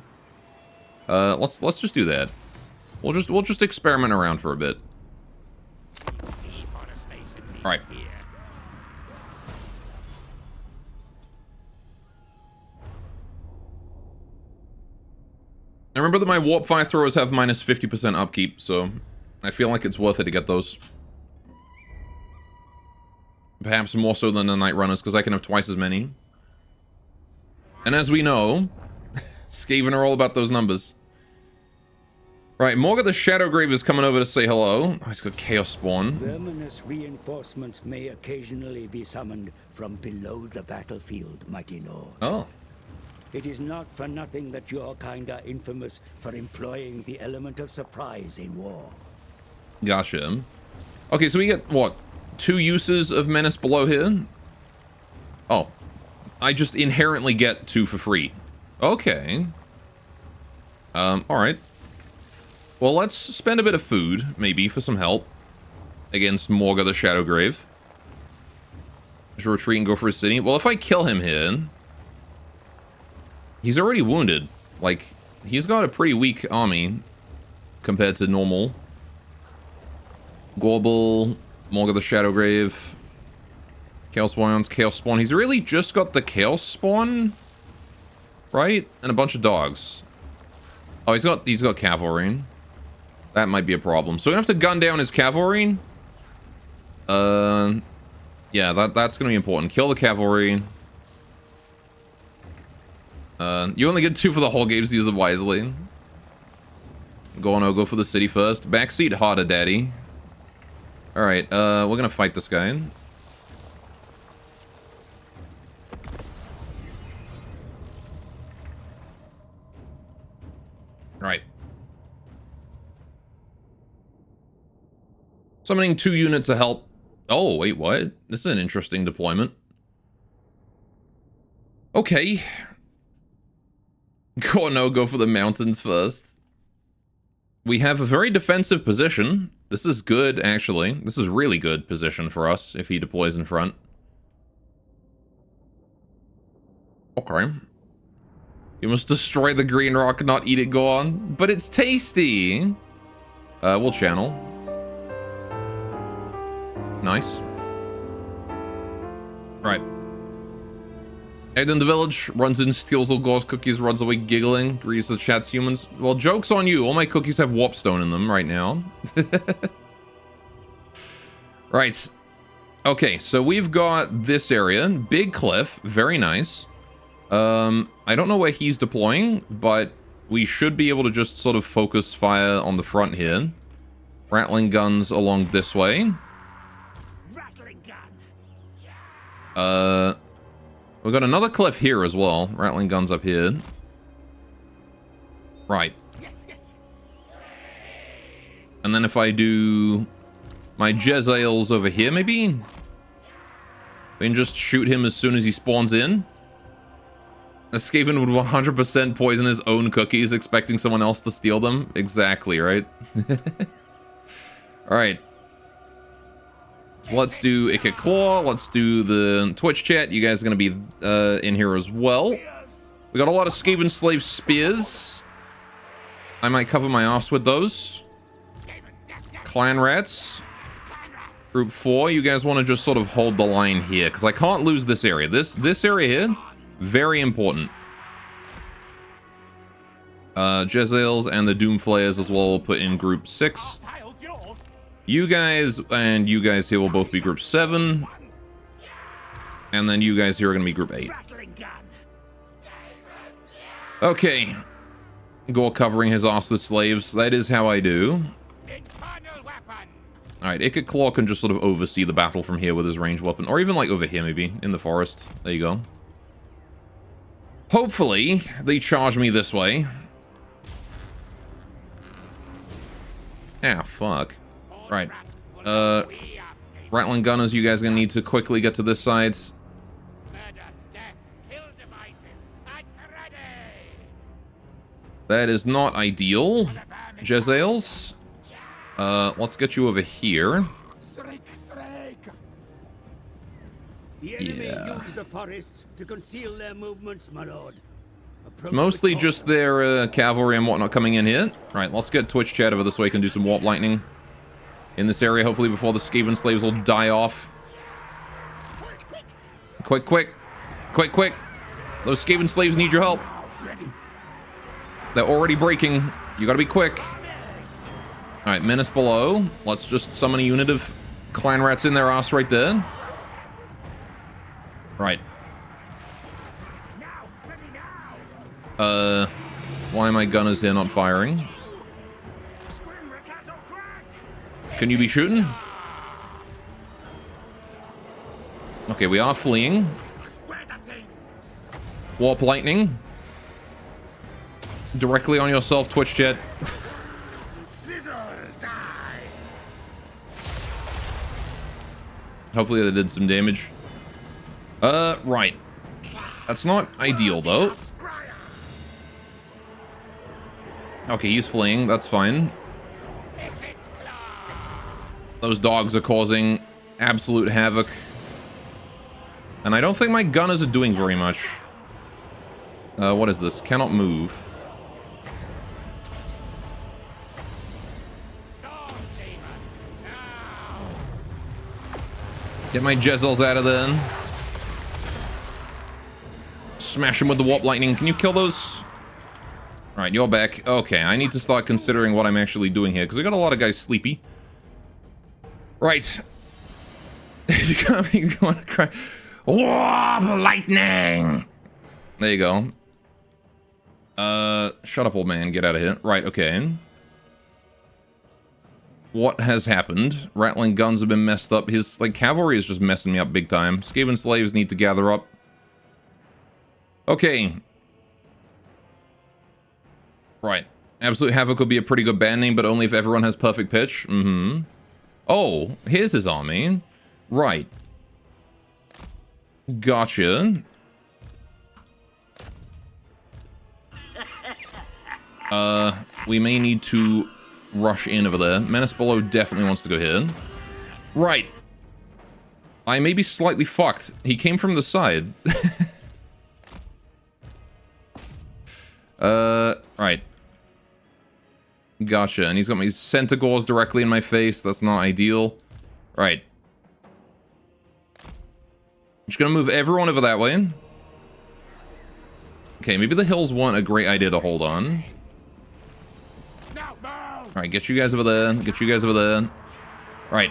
Let's just do that. We'll just experiment around for a bit. All right. I remember that my warp fire throwers have minus 50% upkeep, so I feel like it's worth it to get those. Perhaps more so than the Night Runners, because I can have twice as many. And as we know, Skaven are all about those numbers. Right, Morga the Shadowgrave is coming over to say hello. Oh, he's got Chaos Spawn. Verminous reinforcements may occasionally be summoned from below the battlefield, mighty lord. Oh. It is not for nothing that your kind are infamous for employing the element of surprise in war. Gotcha. Okay, so we get, what, 2 uses of Menace below here? Oh. I just inherently get 2 for free. Okay. Alright. Well, let's spend a bit of food, maybe, for some help. Against Morga the Shadowgrave. Should retreat and go for his city. Well, if I kill him here... He's already wounded. Like, he's got a pretty weak army compared to normal. Gorble, Morga the Shadowgrave, Chaos Spawn's Chaos Spawn. He's really just got the Chaos Spawn, right? And a bunch of dogs. Oh, he's got cavalry. That might be a problem. So we have to gun down his cavalry. Yeah, that's gonna be important. Kill the cavalry. You only get 2 for the whole game, so use it wisely. Go for the city first. Backseat harder, daddy. Alright, we're gonna fight this guy. Right. Summoning 2 units of help. Oh, wait, what? This is an interesting deployment. Okay. Go for the mountains first. We have a very defensive position. This is good, actually. This is really good position for us if he deploys in front. Okay. You must destroy the green rock, not eat it, go on. But it's tasty. We'll channel. Nice. Right. Egg in the village, runs in, steals all Gore's cookies, runs away giggling, greets the chat's humans. Well, joke's on you. All my cookies have warpstone in them right now. Right. Okay, so we've got this area. Big cliff. Very nice. I don't know where he's deploying, but we should be able to just sort of focus fire on the front here. Rattling guns along this way. Rattling gun. We've got another cliff here as well. Rattling guns up here. Right. And then if I do my Jezzails over here, maybe? We can just shoot him as soon as he spawns in. A Skaven would 100% poison his own cookies, expecting someone else to steal them. Exactly, right? Alright. So let's do Ikit Claw. Let's do the Twitch chat. You guys are going to be in here as well. We got a lot of Skaven Slave Spears. I might cover my ass with those. Clan Rats. Group 4. You guys want to just sort of hold the line here, because I can't lose this area. This area here, very important. Jezzails and the Doomflayers as well put in Group 6. You guys and you guys here will both be Group 7. And then you guys here are going to be Group 8. Okay. Gore covering his ass with slaves. That is how I do. Alright, Ikit Claw can just sort of oversee the battle from here with his ranged weapon. Or even like over here maybe, in the forest. There you go. Hopefully, they charge me this way. Ah, fuck. Right. Rattling gunners, you guys are gonna need to quickly get to this side. That is not ideal. Jezzails. Let's get you over here. The enemy Yeah. use the forests to conceal their movements, my lord. A approach Mostly with just caution. their cavalry and whatnot coming in here. Right, let's get Twitch chat over this way. Can do some warp lightning in this area, hopefully before the Skaven slaves will die off. Quick, quick. Quick, quick. Those Skaven slaves need your help. They're already breaking. You gotta be quick. Alright, menace below. Let's just summon a unit of clan rats in their ass right there. Right. Why are my gunners here not firing? Can you be shooting? Okay, we are fleeing. Warp lightning. Directly on yourself, Twitch chat. Hopefully that did some damage. Right. That's not ideal, though. Okay, he's fleeing. That's fine. Those dogs are causing absolute havoc. And I don't think my gunners are doing very much. What is this? Cannot move. Get my Jezels out of there. Smash him with the warp lightning. Can you kill those? Alright, you're back. Okay, I need to start considering what I'm actually doing here, because we got a lot of guys sleepy. Right. You can't make me want to cry. Warp lightning! There you go. Shut up, old man. Get out of here. Right, okay. What has happened? Rattling guns have been messed up. His, like, cavalry is just messing me up big time. Skaven slaves need to gather up. Okay. Right. Absolute Havoc would be a pretty good band name, but only if everyone has perfect pitch. Mm-hmm. Oh, here's his army. Right. Gotcha. We may need to rush in over there. Menace Below definitely wants to go here. Right. I may be slightly fucked. He came from the side. Right. Gotcha. And he's got my Centigores directly in my face. That's not ideal. Right. Just gonna move everyone over that way. Okay, maybe the hills weren't a great idea to hold on. Alright, get you guys over there. Get you guys over there. Right.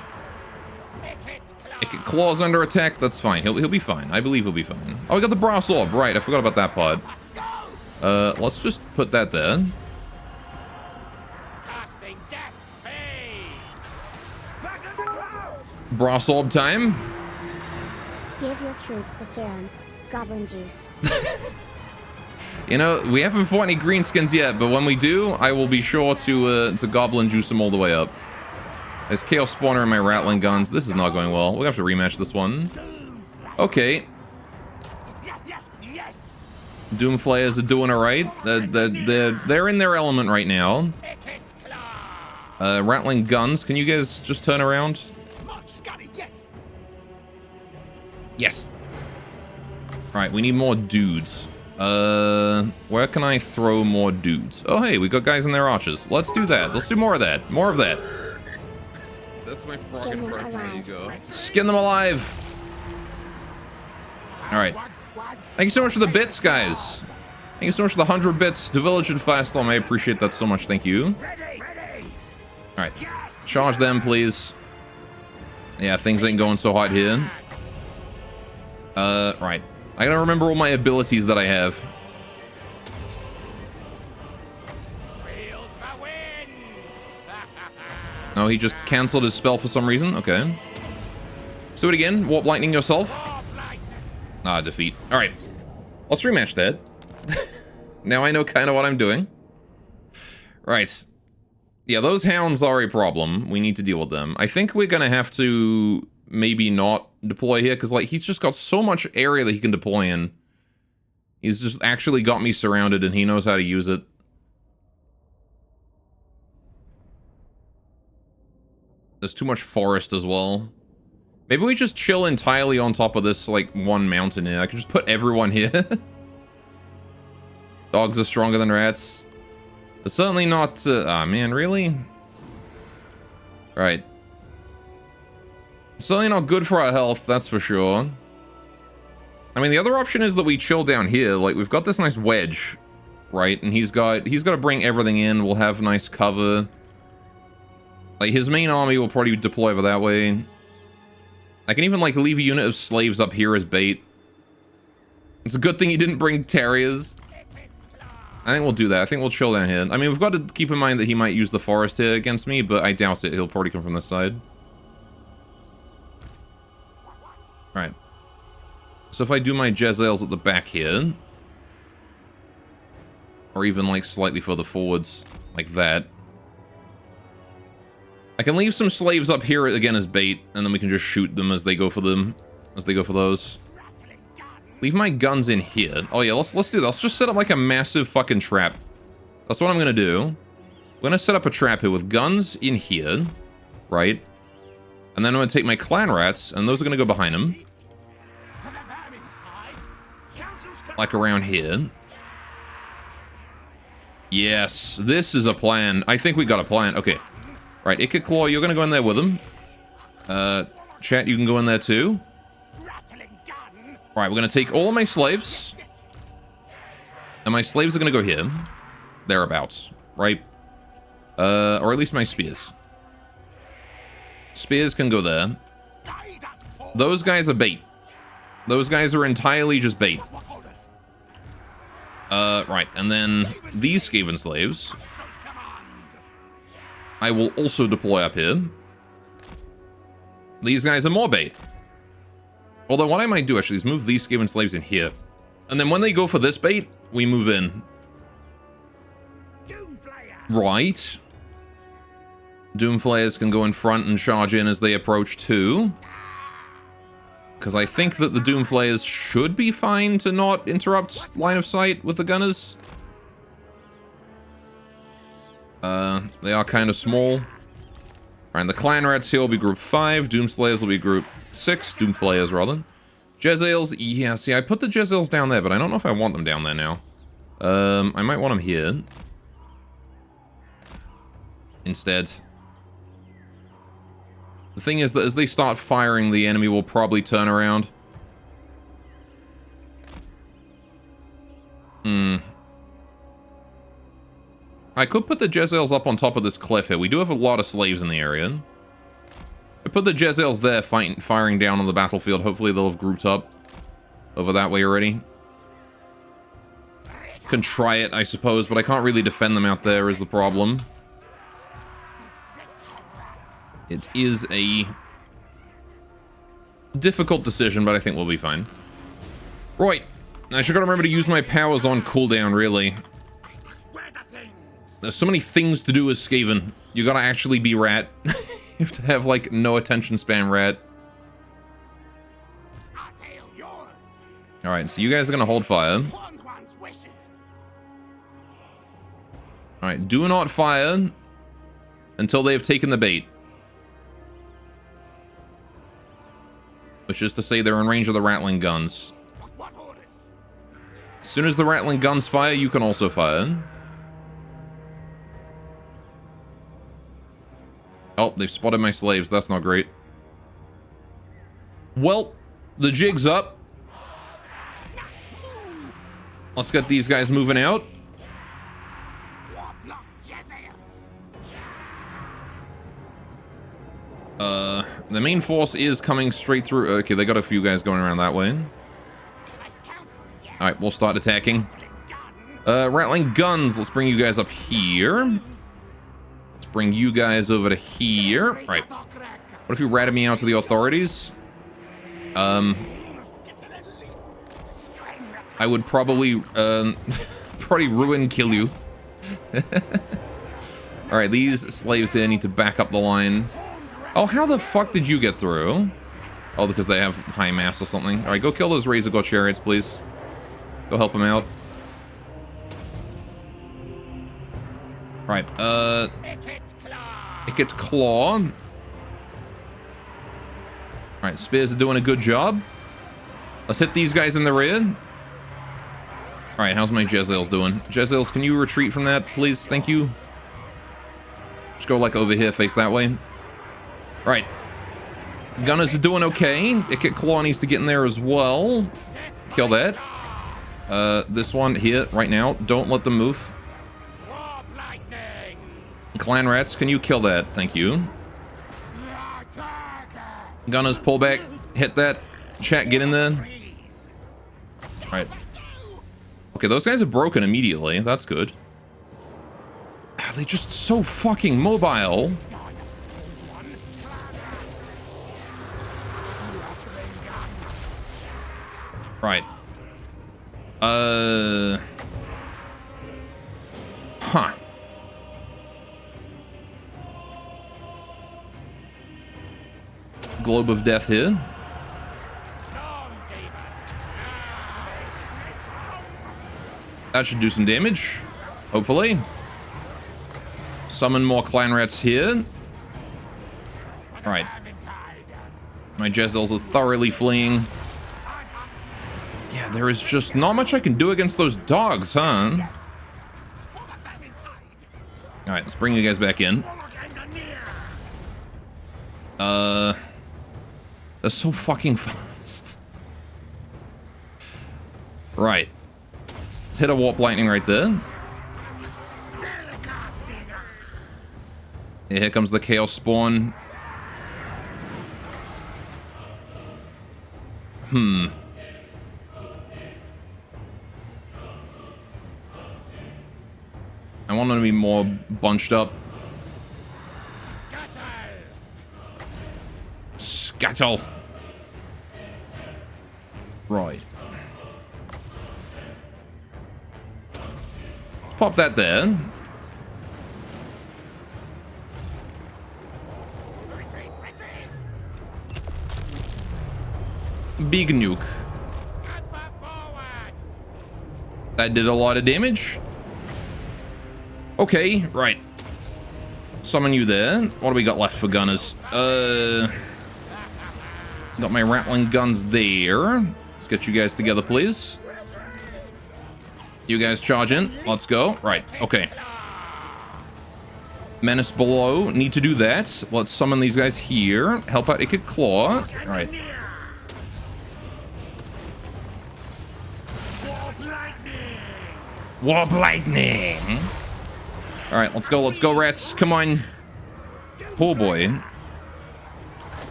Claw's under attack. That's fine. He'll be fine. I believe he'll be fine. Oh, we got the brass orb. Right, I forgot about that part. Let's just put that there. Brass orb time. Give your troops the serum. Goblin juice. You know, we haven't fought any greenskins yet, but when we do, I will be sure to goblin juice them all the way up. There's Chaos Spawner and my Rattling Guns. This is not going well. We'll have to rematch this one. Okay. Doom Flayers are doing alright. They're in their element right now. Rattling Guns, can you guys just turn around? Yes. Alright, we need more dudes. Where can I throw more dudes? Oh, hey, we got guys in their archers. Let's do that. Let's do more of that. More of that. That's my frog impression. There you go. Skin them alive. Alright. Thank you so much for the bits, guys. Thank you so much for the 100 bits to Village and Firestorm. I appreciate that so much. Thank you. Alright. Charge them, please. Yeah, things ain't going so hot here. Right. I gotta remember all my abilities that I have. No, he just cancelled his spell for some reason. Okay. Let's do it again. Warp Lightning yourself. Ah, defeat. Alright. Let's rematch that. Now I know kind of what I'm doing. Right. Yeah, those hounds are a problem. We need to deal with them. I think we're gonna have to maybe not deploy here, because, like, he's just got so much area that he can deploy in. He's just actually got me surrounded, and he knows how to use it. There's too much forest as well. Maybe we just chill entirely on top of this, like, one mountain here. I can just put everyone here. Dogs are stronger than rats. It's certainly not... ah, man, really? Right. Certainly not good for our health, that's for sure. I mean, the other option is that we chill down here. Like, we've got this nice wedge, right? And he's got to bring everything in. We'll have nice cover. Like, his main army will probably deploy over that way. I can even, like, leave a unit of slaves up here as bait. It's a good thing he didn't bring terriers. I think we'll do that. I think we'll chill down here. I mean, we've got to keep in mind that he might use the forest here against me, but I doubt it. He'll probably come from this side. Alright. So if I do my Jezzails at the back here, or even, like, slightly further forwards, like that, I can leave some slaves up here again as bait, and then we can just shoot them as they go for those. Leave my guns in here. Oh yeah, let's do that. Let's just set up like a massive fucking trap. That's what I'm gonna do. I'm gonna set up a trap here with guns in here, right? And then I'm gonna take my clan rats, and those are gonna go behind them. Like around here. Yes, this is a plan. I think we got a plan. Okay. Right, Icked Claw, you're gonna go in there with him. Chat, you can go in there too. Alright, we're gonna take all of my slaves. And my slaves are gonna go here. Thereabouts, right? Or at least my spears. Spears can go there. Those guys are bait. Those guys are entirely just bait. Right, and then these Skaven slaves I will also deploy up here. These guys are more bait. Although what I might do actually is move these Skaven slaves in here. And then when they go for this bait, we move in. Right. Doomflayers can go in front and charge in as they approach too. Because I think that the Doomflayers should be fine to not interrupt line of sight with the gunners. They are kind of small. Alright, the Clan Rats here will be group 5. Doomslayers will be group 6. Doomflayers, rather. Jezzails, yeah, see, I put the Jezzails down there, but I don't know if I want them down there now. I might want them here. Instead. The thing is that as they start firing, the enemy will probably turn around. I could put the Jezzails up on top of this cliff here. We do have a lot of slaves in the area. I put the Jezzails there firing down on the battlefield. Hopefully they'll have grouped up over that way already. Can try it, I suppose, but I can't really defend them out there is the problem. It is a difficult decision, but I think we'll be fine. Right. I should remember to use my powers on cooldown, really. There's so many things to do as Skaven. You gotta actually be rat. You have to have, like, no attention span rat. Alright, so you guys are gonna hold fire. Alright, do not fire until they have taken the bait. Which is to say they're in range of the rattling guns. As soon as the rattling guns fire, you can also fire. Oh, they've spotted my slaves. That's not great. Well, the jig's up. Let's get these guys moving out. The main force is coming straight through. Okay, they got a few guys going around that way. Alright, we'll start attacking. Rattling guns. Let's bring you guys up here. Let's bring you guys over to here. Right. What if you ratted me out to the authorities? I would probably, kill you. Alright, these slaves here need to back up the line. Oh, how the fuck did you get through? Oh, because they have high mass or something. Alright, go kill those Razor God chariots, please. Go help them out. Right, Icked Claw. Alright, spears are doing a good job. Let's hit these guys in the rear. Alright, how's my Jezzails doing? Jezzails, can you retreat from that, please? Thank you. Just go, like, over here, face that way. Right. Gunners are doing okay. Ikit Claw needs to get in there as well. Kill that. This one here, right now. Don't let them move. Clan Rats, can you kill that? Thank you. Gunners, pull back. Hit that. Chat, get in there. Right. Okay, those guys are broken immediately. That's good. They're just so fucking mobile. Right. Huh. Globe of Death here. That should do some damage. Hopefully. Summon more clan rats here. Alright. My Jezzails are thoroughly fleeing. Yeah, there is just not much I can do against those dogs, huh? Alright, let's bring you guys back in. They're so fucking fast. Right. Let's hit a warp lightning right there. Yeah, here comes the Chaos Spawn. I want them to be more bunched up. Scuttle. Right. Let's pop that there. Big nuke. That did a lot of damage. Okay, right. Summon you there. What do we got left for gunners? Got my rattling guns there. Let's get you guys together, please. You guys charge in. Let's go. Right, okay. Menace below. Need to do that. Let's summon these guys here. Help out Ikit Claw. All right. Warp lightning. All right, let's go, rats. Come on. Oh boy.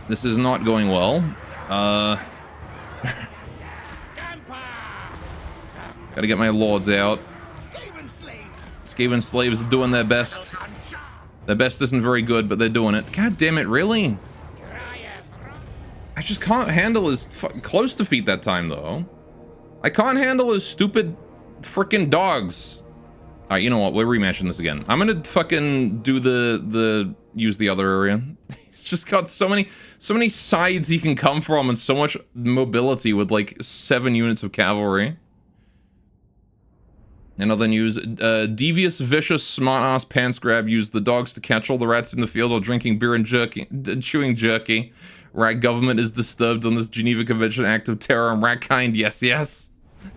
This is not going well. Gotta get my lords out. Skaven slaves are doing their best. Their best isn't very good, but they're doing it. God damn it, really? I just can't handle his close defeat that time, though. I can't handle his stupid freaking dogs. All right, you know what? We're rematching this again. I'm gonna fucking do use the other area. He's just got so many sides he can come from and so much mobility with like 7 units of cavalry. Another news, devious, vicious, smart-ass pants grab used the dogs to catch all the rats in the field while drinking beer and chewing jerky. Rat government is disturbed on this Geneva Convention act of terror and rat kind. Yes, yes.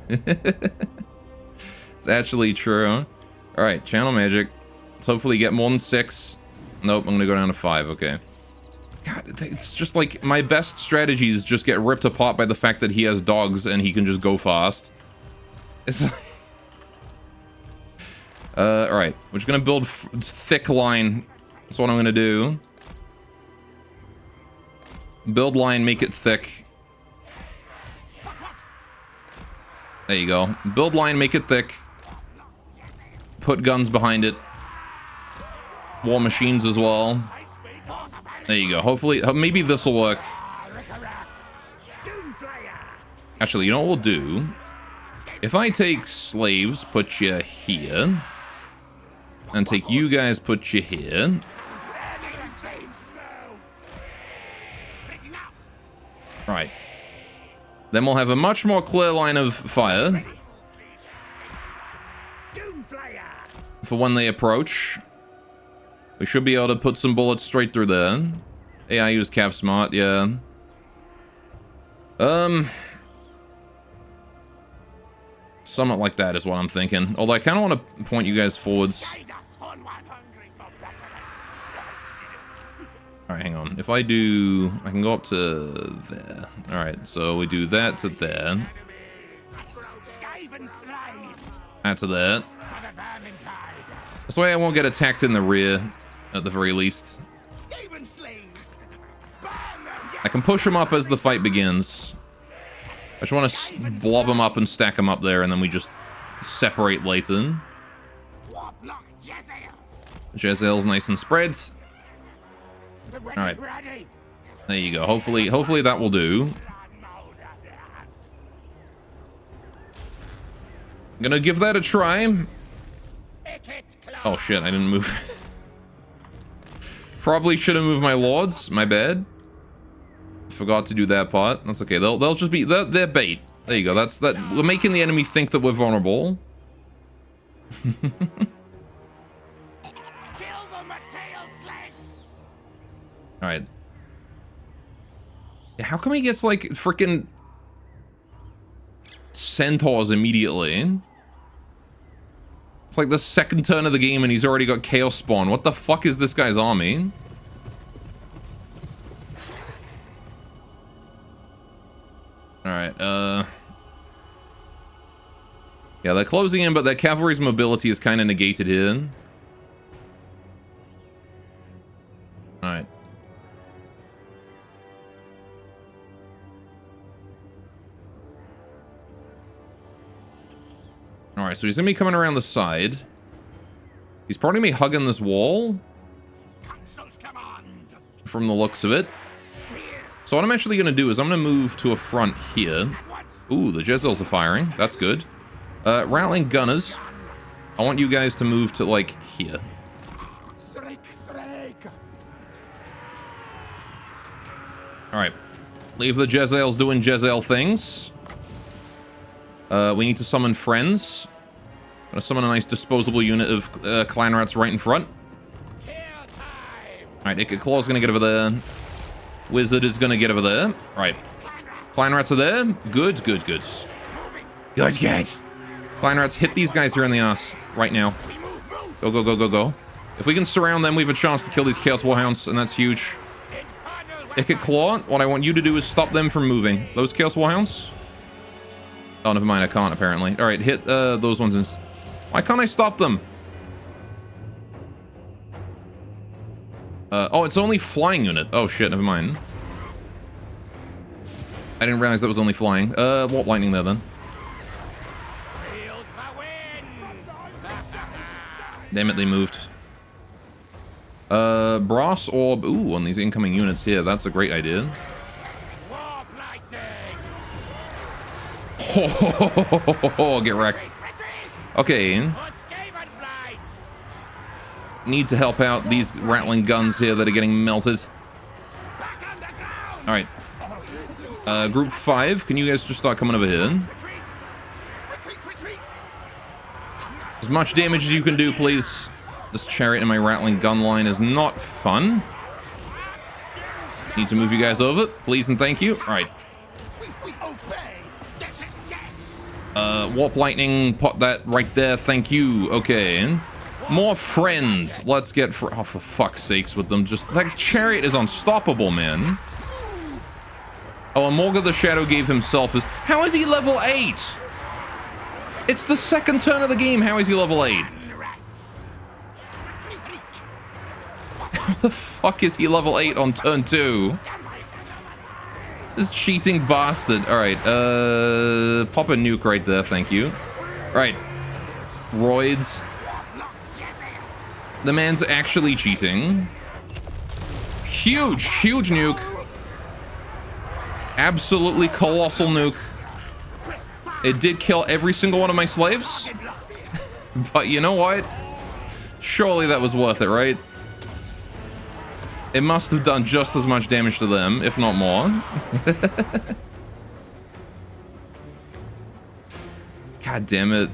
It's actually true. All right, channel magic. Let's hopefully get more than 6. Nope, I'm gonna go down to 5. Okay. God, it's just like my best strategies just get ripped apart by the fact that he has dogs and he can just go fast. It's like... all right, we're just gonna build thick line. That's what I'm gonna do. Build line, make it thick. There you go. Build line, make it thick. Put guns behind it. War machines as well. There you go. Hopefully, maybe this will work. Actually, you know what we'll do? If I take slaves, put you here. And take you guys, put you here. Right. Then we'll have a much more clear line of fire. For when they approach. We should be able to put some bullets straight through there. Hey, I use Cav Smart, yeah. Something like that is what I'm thinking. Although I kind of want to point you guys forwards. Alright, hang on. If I do... I can go up to there. Alright, so we do that to there. That to there. This way I won't get attacked in the rear, at the very least. I can push them up as the fight begins. I just want to blob them up and stack them up there, and then we just separate later. Jezzail's nice and spread. Alright. There you go. Hopefully that will do. I'm gonna give that a try. Oh shit, I didn't move. Probably should have moved my lords. My bad. Forgot to do that part. That's okay. They'll just be they're bait. There you go. That's that. We're making the enemy think that we're vulnerable. All right. Yeah, how come he gets like freaking centaurs immediately? It's like the second turn of the game and he's already got chaos spawn. What the fuck is this guy's army? Alright, yeah, they're closing in, but their cavalry's mobility is kind of negated here. Alright. Alright, so he's gonna be coming around the side. He's probably gonna be hugging this wall. From the looks of it. So what I'm actually gonna do is I'm gonna move to a front here. Ooh, the Jezzails are firing. That's good. Rattling gunners. I want you guys to move to, like, here. Alright. Leave the Jezzails doing Jezzail things. We need to summon friends. Gonna summon a nice disposable unit of clan rats right in front. Alright, Icket Claw's gonna get over there. Wizard is gonna get over there. Right. Clan rats are there. Good, good, good. Good, good. Clan rats, hit these guys here in the ass right now. Go, go, go, go, go. If we can surround them, we have a chance to kill these Chaos Warhounds, and that's huge. Icket Claw, what I want you to do is stop them from moving. Those Chaos Warhounds? Oh, never mind, I can't, apparently. Alright, hit those ones. Why can't I stop them? Oh, it's only flying unit. Oh, shit, never mind. I didn't realize that was only flying. Warp Lightning there, then. Damn it, they moved. Brass Orb. Ooh, on these incoming units here. That's a great idea. Oh, get wrecked. Okay. Need to help out these rattling guns here that are getting melted. Alright. Group 5, can you guys just start coming over here? As much damage as you can do, please. This chariot in my rattling gun line is not fun. Need to move you guys over, please and thank you. Alright. Warp Lightning, put that right there, thank you. Okay. More friends. Let's get oh, for fuck's sakes with them. Just that chariot is unstoppable, man. Oh, and Morga the Shadow gave himself his... How is he level 8? It's the second turn of the game. How is he level 8? How the fuck is he level 8 on turn 2? This cheating bastard. Alright, pop a nuke right there, thank you. Right. Roids. The man's actually cheating. Huge, huge nuke. Absolutely colossal nuke. It did kill every single one of my slaves. But you know what? Surely that was worth it, right? It must have done just as much damage to them, if not more. God damn it.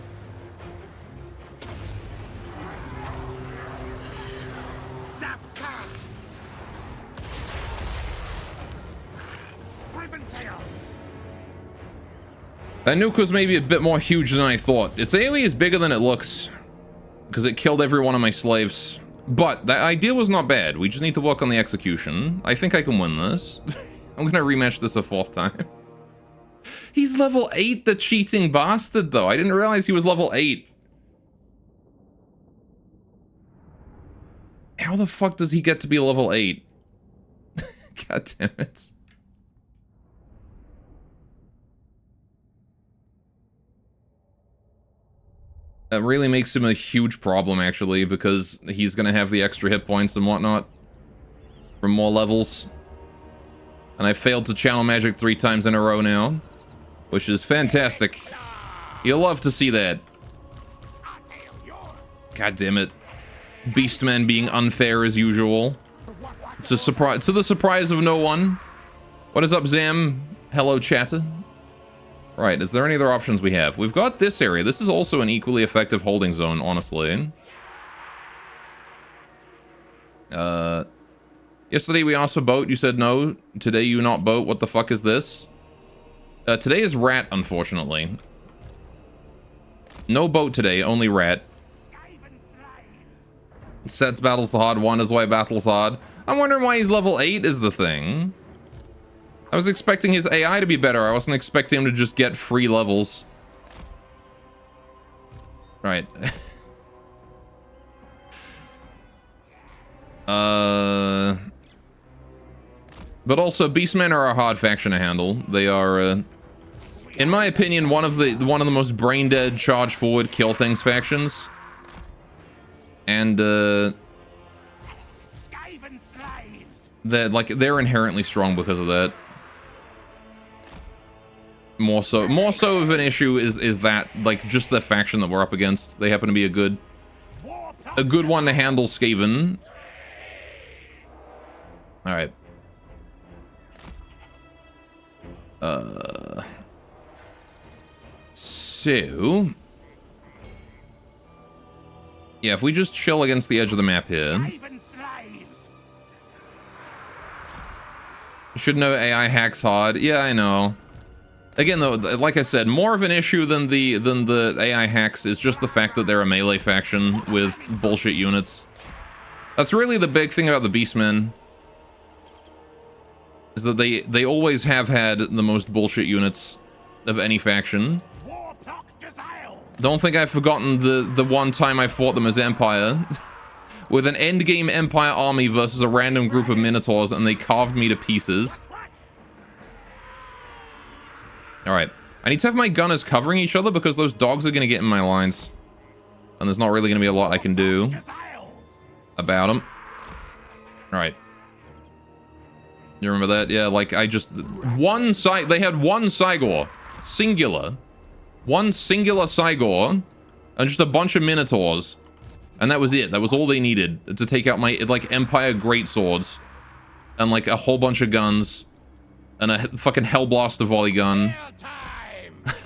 That nuke was maybe a bit more huge than I thought. It's really is bigger than it looks. Because it killed every one of my slaves. But that idea was not bad. We just need to work on the execution. I think I can win this. I'm gonna rematch this a 4th time. He's level 8, the cheating bastard, though. I didn't realize he was level 8. How the fuck does he get to be level 8? God damn it. That really makes him a huge problem, actually, because he's gonna have the extra hit points and whatnot from more levels. And I failed to channel magic 3 times in a row now, which is fantastic. You'll love to see that. God damn it. Beastmen being unfair as usual. To the surprise of no one. What is up, Zam? Hello, chatter. Right, is there any other options we have? We've got this area. This is also an equally effective holding zone, honestly. Yesterday we asked for boat. You said no. Today you not boat. What the fuck is this? Today is rat, unfortunately. No boat today, only rat. Sets battles hard, wonders why battles hard. I'm wondering why he's level 8 is the thing. I was expecting his AI to be better. I wasn't expecting him to just get free levels. Right. But also, Beastmen are a hard faction to handle. They are, in my opinion, one of the most brain-dead, charge-forward, kill-things factions. And, they're inherently strong because of that. More so of an issue is that, like, just the faction that we're up against. They happen to be a good one to handle Skaven. Alright. So... yeah, if we just chill against the edge of the map here... you should know AI hacks hard. Yeah, I know. Again, though, like I said, more of an issue than the AI hacks is just the fact that they're a melee faction with bullshit units. That's really the big thing about the Beastmen. Is that they always have had the most bullshit units of any faction. Don't think I've forgotten the one time I fought them as Empire. With an endgame Empire army versus a random group of Minotaurs, and they carved me to pieces. Alright. I need to have my gunners covering each other because those dogs are going to get in my lines. And there's not really going to be a lot I can do about them. Alright. You remember that? Yeah, like, I just... they had one Cygor. Singular. One singular Cygor. And just a bunch of Minotaurs. And that was it. That was all they needed to take out my, like, Empire greatswords. And, like, a whole bunch of guns. And a fucking Hellblaster volley gun.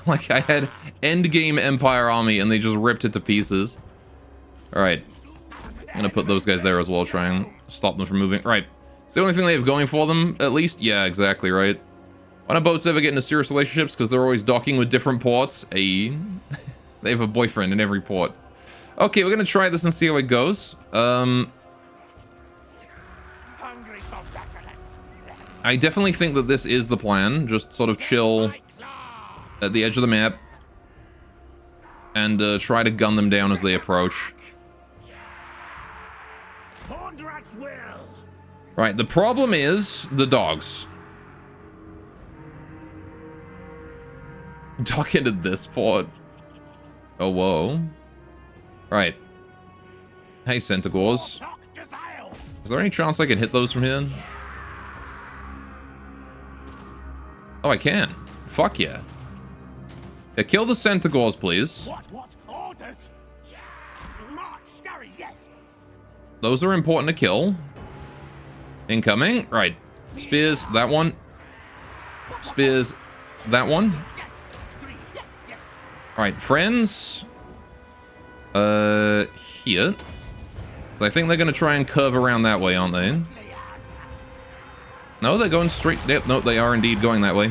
Like, I had endgame Empire army, and they just ripped it to pieces. Alright. I'm gonna put those guys there as well, try and stop them from moving. Right. It's the only thing they have going for them, at least? Yeah, exactly, right. Why don't boats ever get into serious relationships? Because they're always docking with different ports. Hey. They have a boyfriend in every port. Okay, we're gonna try this and see how it goes. I definitely think that this is the plan. Just sort of chill at the edge of the map. And try to gun them down as they approach. Right, the problem is the dogs. Dock into this port. Oh, whoa. Right. Hey, Centaurs. Is there any chance I can hit those from here? Oh, I can. Fuck yeah. Yeah, kill the Centaurs, please. Those are important to kill. Incoming. Right. Spears, that one. Spears, that one. Alright, friends. Here. I think they're going to try and curve around that way, aren't they? No, they're going straight. Yep, no, they are indeed going that way.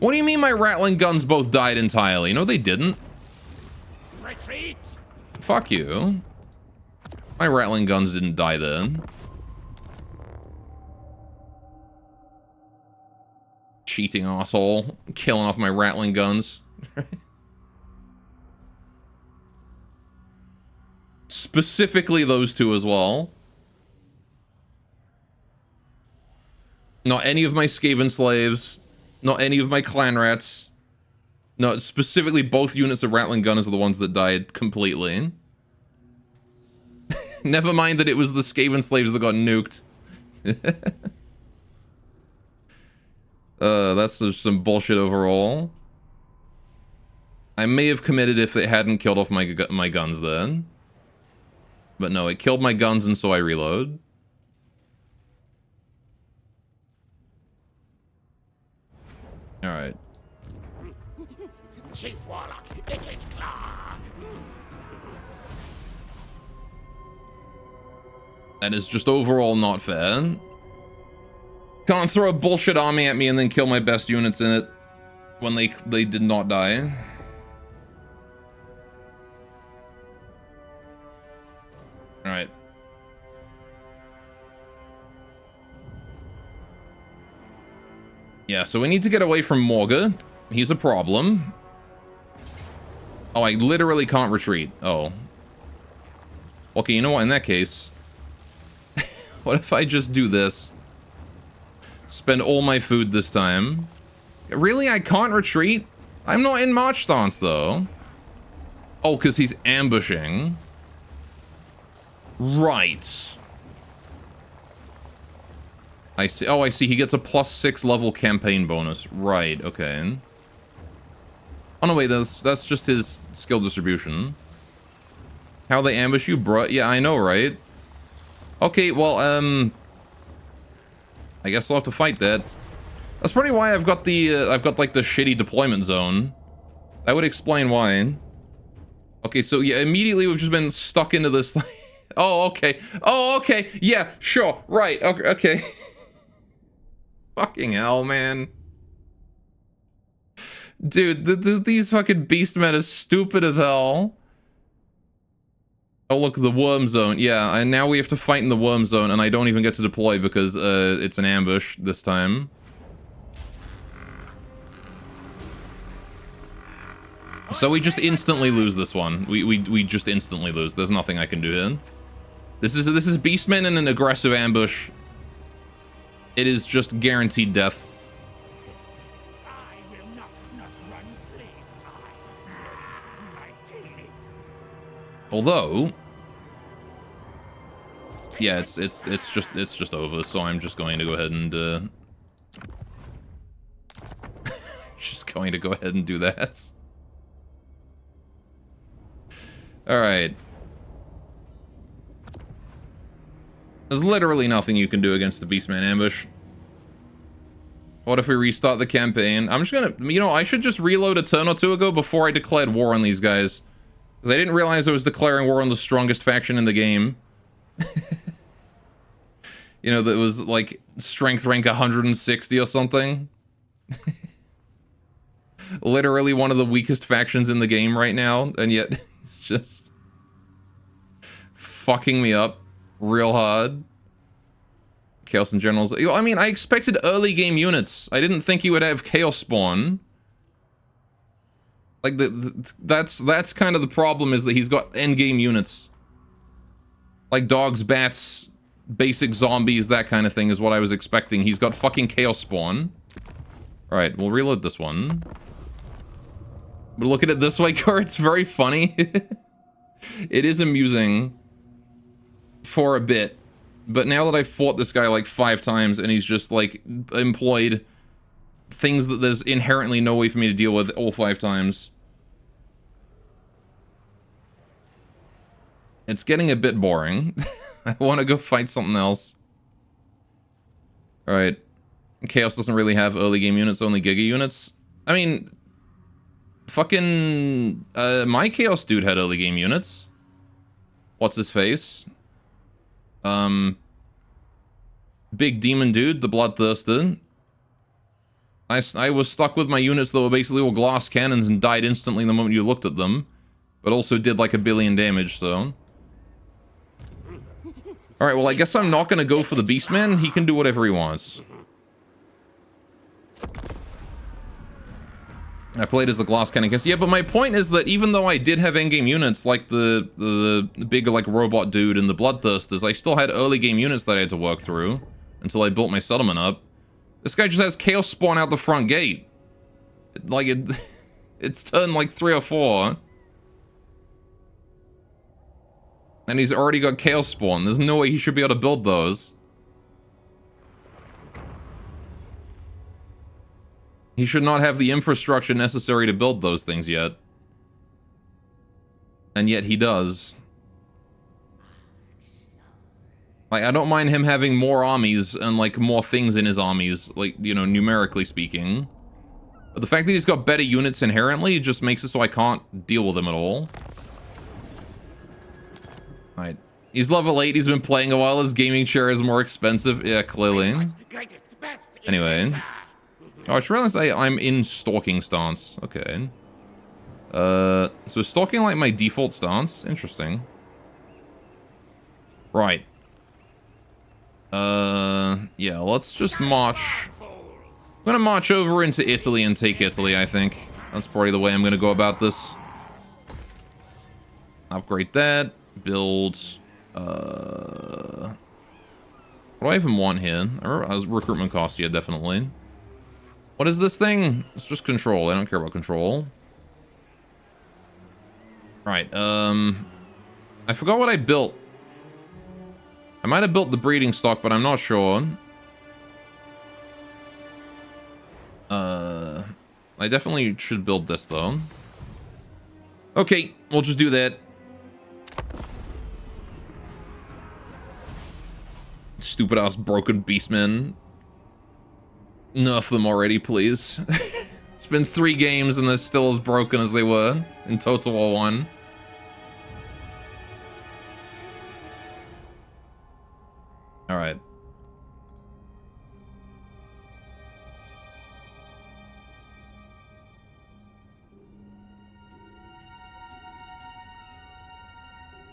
What do you mean my Rattling guns both died entirely? No, they didn't. Retreat! Fuck you. My Rattling guns didn't die then. Cheating asshole. Killing off my Rattling guns. Specifically those two as well. Not any of my Skaven slaves. Not any of my clan rats. No, specifically both units of Rattling gunners are the ones that died completely. Never mind that it was the Skaven slaves that got nuked. That's just some bullshit overall. I may have committed if it hadn't killed off my guns then. But no, it killed my guns and so I reload. Alright. Chief Warlock, Wicked Claw. That is just overall not fair. Can't throw a bullshit army at me and then kill my best units in it when they did not die. Alright. Yeah, so we need to get away from Morga. He's a problem. Oh, I literally can't retreat. Oh. Okay, you know what? In that case... what if I just do this? Spend all my food this time. Really? I can't retreat? I'm not in march stance, though. Oh, because he's ambushing. Right. I see. Oh, I see. He gets a +6 level campaign bonus. Right, okay. Oh, no, wait. That's just his skill distribution. How they ambush you, bruh? Yeah, I know, right? Okay, well, I guess I'll have to fight that. That's probably why I've got the, like, the shitty deployment zone. That would explain why. Okay, so, yeah, immediately we've just been stuck into this... oh, okay. Oh, okay. Yeah, sure. Right. Okay. Fucking hell, man. Dude, these fucking beast men are stupid as hell. Oh, look, the worm zone. Yeah, and now we have to fight in the worm zone, and I don't even get to deploy because it's an ambush this time. So we just instantly lose this one. We just instantly lose. There's nothing I can do here. This is Beastmen in an aggressive ambush. It is just guaranteed death. Although, yeah, it's just over. So I'm just going to go ahead and just going to go ahead and do that. All right. There's literally nothing you can do against the Beastman ambush. What if we restart the campaign? I'm just gonna, you know, I should just reload a turn or two ago before I declared war on these guys. Because I didn't realize I was declaring war on the strongest faction in the game. You know, that was like strength rank 160 or something. Literally one of the weakest factions in the game right now, and yet it's just fucking me up real hard. Chaos and Generals. I mean, I expected early game units. I didn't think he would have Chaos Spawn. Like, that's kind of the problem, is that he's got end game units. Like dogs, bats, basic zombies, that kind of thing is what I was expecting. He's got fucking Chaos Spawn. Alright, we'll reload this one. But look at it this way, Kurt. It's very funny. It is amusing for a bit. But now that I've fought this guy like 5 times and he's just like employed things that there's inherently no way for me to deal with all 5 times, it's getting a bit boring. I want to go fight something else. Alright. Chaos doesn't really have early game units, only Giga units. I mean, fucking my Chaos dude had early game units. What's his face? Big demon dude, the Bloodthirster. I was stuck with my units that were basically all glass cannons and died instantly the moment you looked at them. But also did like 1 billion damage, so... Alright, well I guess I'm not gonna go for the Beastman. He can do whatever he wants. I played as the glass cannon cast. Yeah, but my point is that even though I did have endgame units like the big like robot dude and the bloodthirsters, I still had early game units that I had to work through until I built my settlement up. This guy just has chaos spawn out the front gate. Like it's turn like 3 or 4. And he's already got chaos spawn. There's no way he should be able to build those. He should not have the infrastructure necessary to build those things yet. And yet he does. Like, I don't mind him having more armies and, like, more things in his armies, like, you know, numerically speaking. But the fact that he's got better units inherently just makes it so I can't deal with him at all. Alright. He's level 8, he's been playing a while, his gaming chair is more expensive. Yeah, clearly. Anyway. Oh, I just realized I'm in stalking stance. Okay. So stalking like my default stance? Interesting. Right. Yeah, let's just march. I'm gonna march over into Italy and take Italy, I think. That's probably the way I'm gonna go about this. Upgrade that. Build, what do I even want here? Recruitment cost, yeah, definitely. What is this thing? It's just control. I don't care about control. Right, I forgot what I built. I might have built the breeding stock, but I'm not sure. I definitely should build this, though. Okay, we'll just do that. Stupid ass broken beastmen. Nerf them already, please. It's been 3 games and they're still as broken as they were in Total War 1. Alright.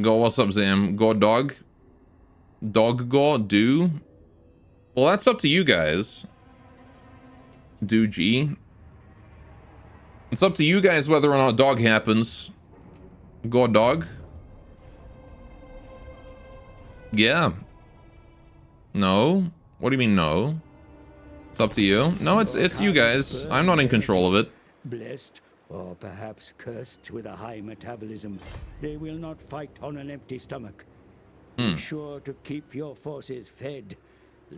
Go, what's up, Zam? Go, dog? Dog go? Do? Well, that's up to you guys. Do G. It's up to you guys whether or not dog happens. Go, dog? Yeah. No? What do you mean no? It's up to you. No, it's you guys. I'm not in control of it. Blessed, or perhaps cursed with a high metabolism, they will not fight on an empty stomach. Be sure to keep your forces fed.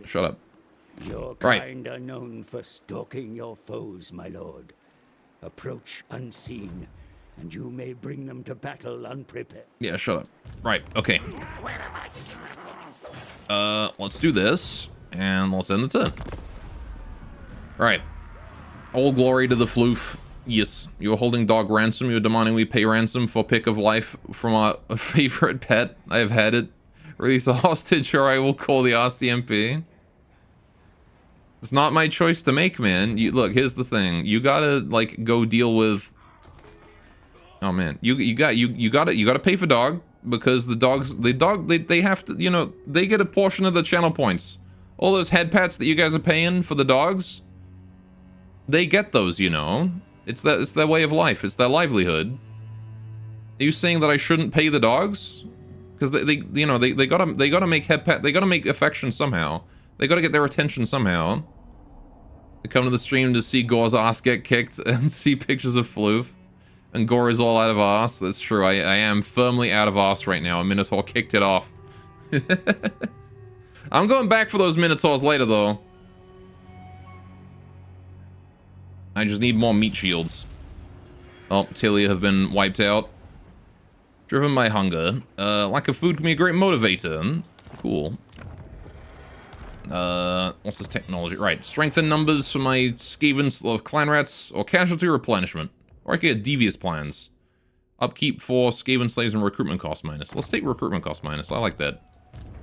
Shut up. Your kind are known for stalking your foes, my lord. Approach unseen, and you may bring them to battle unprepared. Yeah, shut up. Right, okay. Where are my schematics? Let's do this, and let's end the turn. Right. All glory to the floof. Yes, you are holding dog ransom. You are demanding we pay ransom for pick of life from our favorite pet. I have had it. Release a hostage or I will call the RCMP. It's not my choice to make, man. Look, here's the thing. You gotta, like, go deal with... Oh, man. You gotta pay for dog, because the dogs... They have to, you know, they get a portion of the channel points. All those head pats that you guys are paying for the dogs, they get those, you know. It's their way of life. It's their livelihood. Are you saying that I shouldn't pay the dogs? Because they gotta make head pat... They gotta make affection somehow. They gotta get their attention somehow. They come to the stream to see Gore's ass get kicked and see pictures of Floof. And Gore is all out of ass. That's true. I am firmly out of ass right now. A Minotaur kicked it off. I'm going back for those Minotaurs later, though. I just need more meat shields. Oh, Tilia have been wiped out. Driven by hunger. Lack of food can be a great motivator. Cool. What's this technology? Right, strengthen numbers for my Skavens of clan rats, or casualty replenishment. Or I could get devious plans. Upkeep for Skaven slaves and recruitment cost minus. Let's take recruitment cost minus. I like that.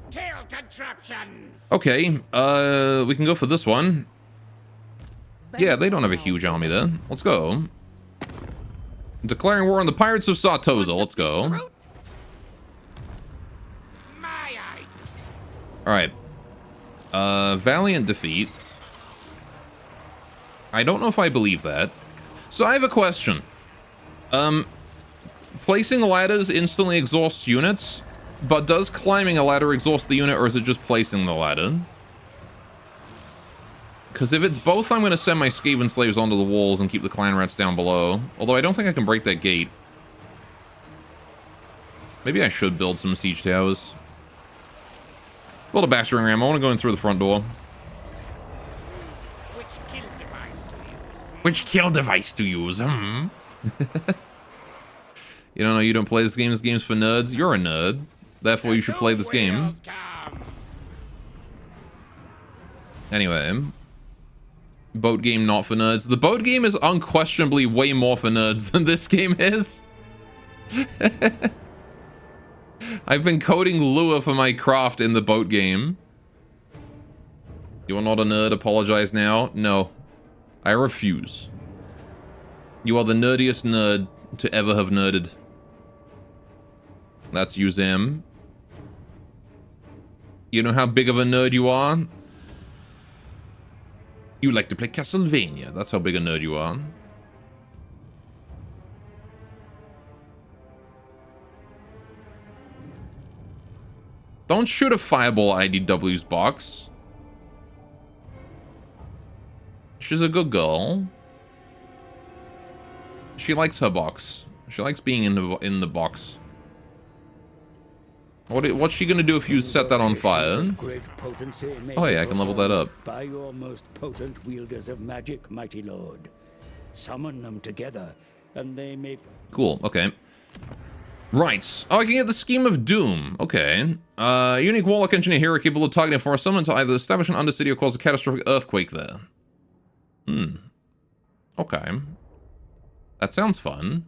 Kill contraptions. Okay, we can go for this one. Yeah, they don't have a huge army there. Let's go. Declaring war on the pirates of Sartosa. Let's go. Alright. Valiant defeat. I don't know if I believe that. So I have a question. Placing ladders instantly exhausts units, but does climbing a ladder exhaust the unit, or is it just placing the ladder? Because if it's both, I'm going to send my Skaven slaves onto the walls and keep the clan rats down below. Although I don't think I can break that gate. Maybe I should build some siege towers. Build a battering ram. I want to go in through the front door. Which kill device to use? Hmm. You don't know you don't play this game. This game's for nerds. You're a nerd. Therefore, you should play this game. Anyway. Boat game not for nerds. The boat game is unquestionably way more for nerds than this game is. I've been coding lure for my craft in the boat game. You are not a nerd. Apologize now. No. I refuse. You are the nerdiest nerd to ever have nerded. That's you, Zam. You know how big of a nerd you are? You like to play Castlevania. That's how big a nerd you are. Don't shoot a fireball IDW's box. She's a good girl. She likes her box. She likes being in the box. What's she gonna do if you set that on fire? Oh yeah, I can level that up. By your most potent wielders of magic, mighty lord. Summon them together, and they may... Cool, okay. Right. Oh, I can get the Scheme of Doom. Okay. Unique warlock engineer hero capable of targeting a forest summon to either establish an undercity or cause a catastrophic earthquake there. Okay. That sounds fun.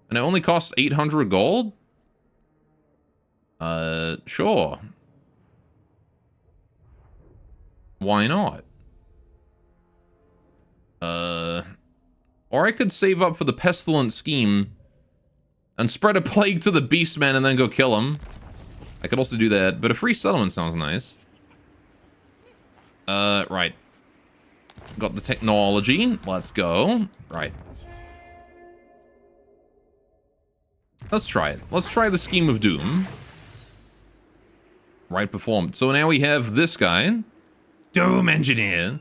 And it only costs 800 gold? Sure. Why not? Or I could save up for the pestilent scheme and spread a plague to the beastmen and then go kill them. I could also do that, but a free settlement sounds nice. Right. Got the technology. Let's go. Right. Let's try it. Let's try the Scheme of Doom. Right performed. So now we have this guy. Doom Engineer.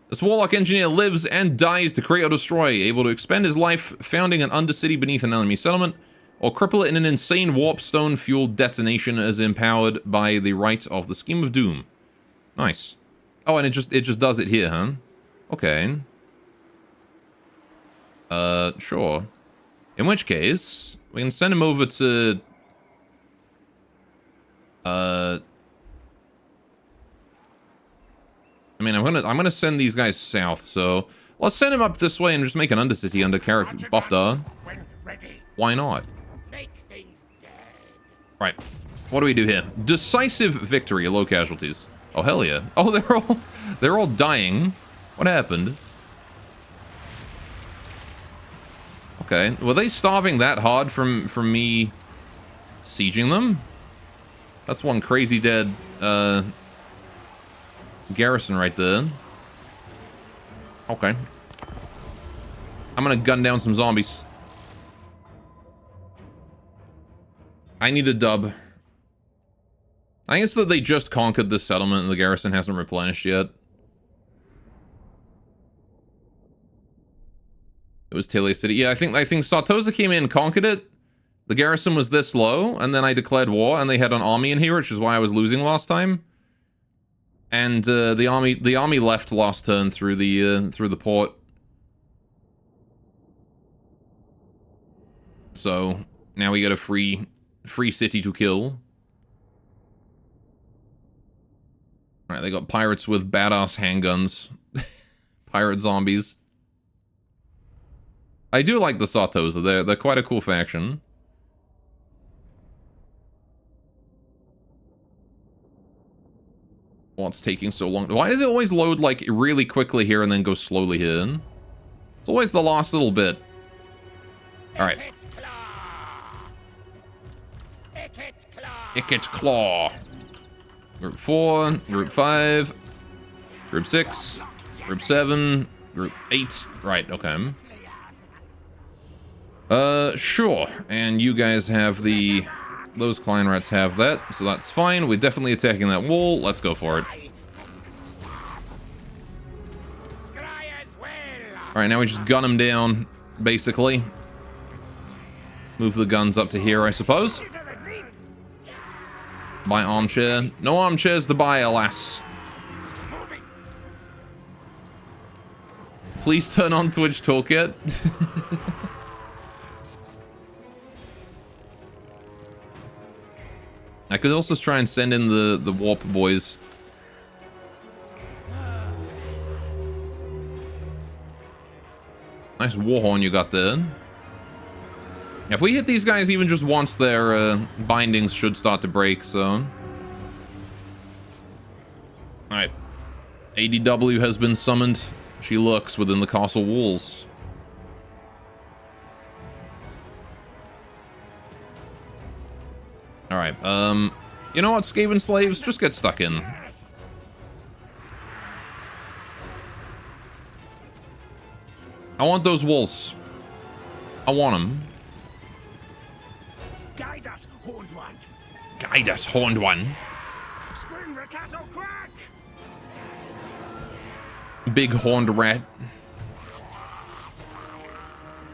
This warlock engineer lives and dies to create or destroy, able to expend his life founding an undercity beneath an enemy settlement, or cripple it in an insane warp stone-fueled detonation as empowered by the right of the Scheme of Doom. Nice. Oh, and it just does it here, huh? Okay. Sure. In which case, we can send him over to... I mean, I'm gonna send these guys south, so let's send him up this way and just make an undercity under Buffdar. Why not? Make things dead. Right. What do we do here? Decisive victory, low casualties. Oh hell yeah. Oh, they're all dying. What happened? Okay. Were they starving that hard from me sieging them? That's one crazy dead garrison right there. Okay. I'm gonna gun down some zombies. I need a dub. I guess that they just conquered this settlement and the garrison hasn't replenished yet. It was Tele City. Yeah, I think Sartosa came in, conquered it. The garrison was this low, and then I declared war, and they had an army in here, which is why I was losing last time. And the army left last turn through the port. So now we get a free city to kill. All right, they got pirates with badass handguns, pirate zombies. I do like the Sartosa. They're quite a cool faction. What's taking so long? Why does it always load like really quickly here and then go slowly here? It's always the last little bit. All right. Icket Claw. Group 4, Group 5, Group 6, Group 7, Group 8. Right, okay. Sure. And you guys have the... Those Klein Rats have that, so that's fine. We're definitely attacking that wall. Let's go for it. Alright, now we just gun them down, basically. Move the guns up to here, I suppose. Buy armchair. No armchairs to buy, alas. Please turn on Twitch Toolkit. I could also try and send in the warp boys. Nice warhorn you got there. If we hit these guys even just once, their bindings should start to break, so... Alright. ADW has been summoned. She lurks within the castle walls. Alright, you know what, Skaven slaves? Just get stuck in. I want those walls. I want them. Guide us, Horned One. Guide us, Horned One. Scream Riccato crack! Big horned rat.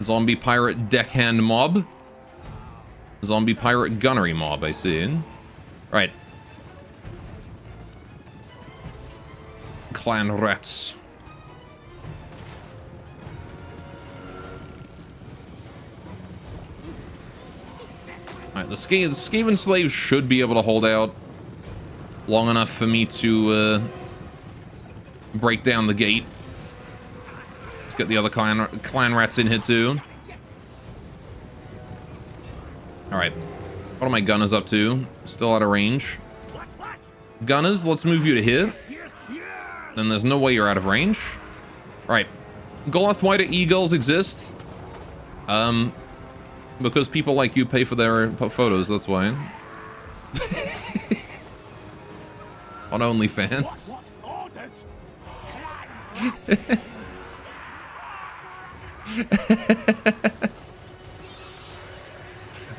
Zombie pirate deckhand mob. Zombie pirate gunnery mob, I see. Right. Clan rats. Alright, the Skaven slaves should be able to hold out long enough for me to break down the gate. Let's get the other clan rats in here too. Alright. What are my gunners up to? Still out of range. Gunners, let's move you to here. Then there's no way you're out of range. Alright. Goliath Whiter Eagles exist. Because people like you pay for their photos, that's why. On OnlyFans.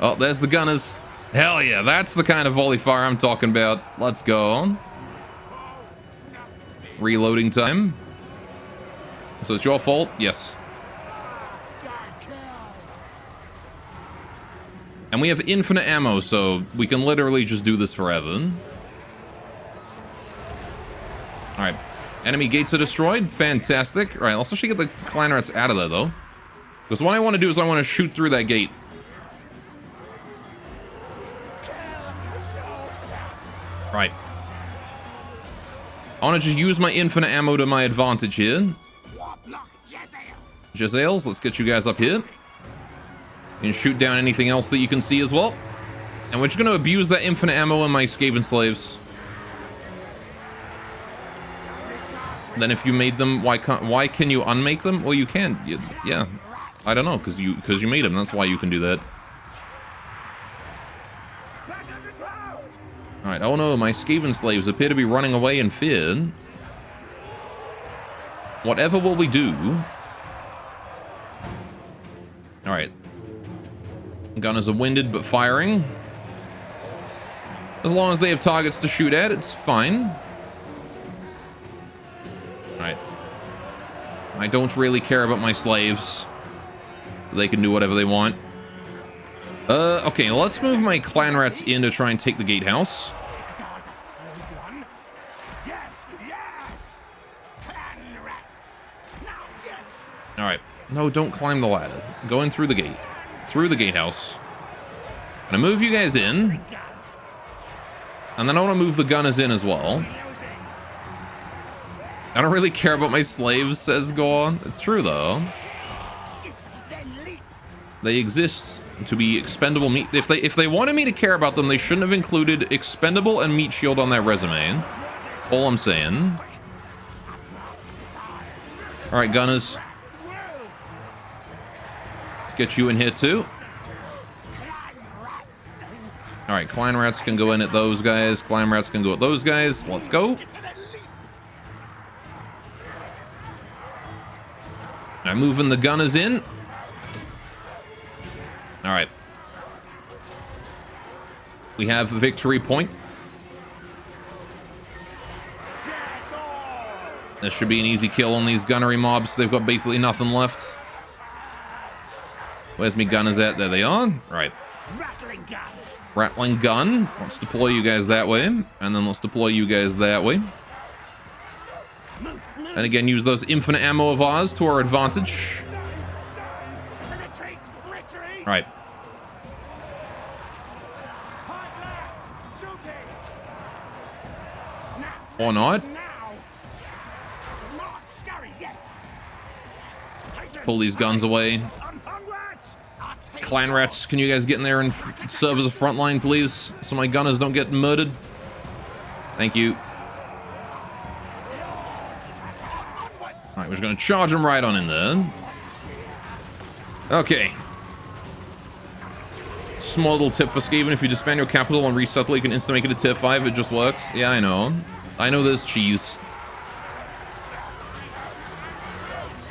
Oh, there's the gunners. Hell yeah, that's the kind of volley fire I'm talking about. Let's go. Reloading time. So it's your fault? Yes. And we have infinite ammo, so we can literally just do this forever. Alright. Enemy gates are destroyed. Fantastic. Alright, let's actually get the clan rats out of there, though. Because what I want to do is I want to shoot through that gate. Right. I want to just use my infinite ammo to my advantage here. Jezzails, let's get you guys up here. You can shoot down anything else that you can see as well. And we're just going to abuse that infinite ammo on my Skaven slaves. Then if you made them, why can you unmake them? Well, you can. Yeah. I don't know, because you made them. That's why you can do that. Alright, oh no, my Skaven slaves appear to be running away in fear. Whatever will we do? Alright. Gunners are winded but firing. As long as they have targets to shoot at, it's fine. Alright. I don't really care about my slaves. They can do whatever they want. Okay, let's move my clan rats in to try and take the gatehouse. Alright. No, don't climb the ladder. Go in through the gate. Through the gatehouse. I'm gonna move you guys in. And then I want to move the gunners in as well. I don't really care about my slaves, says Gorn. It's true, though. They exist to be expendable meat. If they wanted me to care about them, they shouldn't have included expendable and meat shield on their resume. All I'm saying. Alright, gunners. Let's get you in here too. Alright, clan rats can go in at those guys. Clan rats can go at those guys. Let's go. I'm moving the gunners in. Alright. We have a victory point. This should be an easy kill on these gunnery mobs. They've got basically nothing left. Where's me gunners at? There they are. Right. Rattling gun. Let's deploy you guys that way. And then let's deploy you guys that way. And again, use those infinite ammo of ours to our advantage. Right. Or not. Pull these guns away. Clan rats, can you guys get in there and serve as a front line, please? So my gunners don't get murdered. Thank you. Alright, we're just gonna charge them right on in there. Okay. Small little tip for Skaven: if you disband your capital and resettle, you can instantly make it a tier 5. It just works. Yeah, I know. I know there's cheese.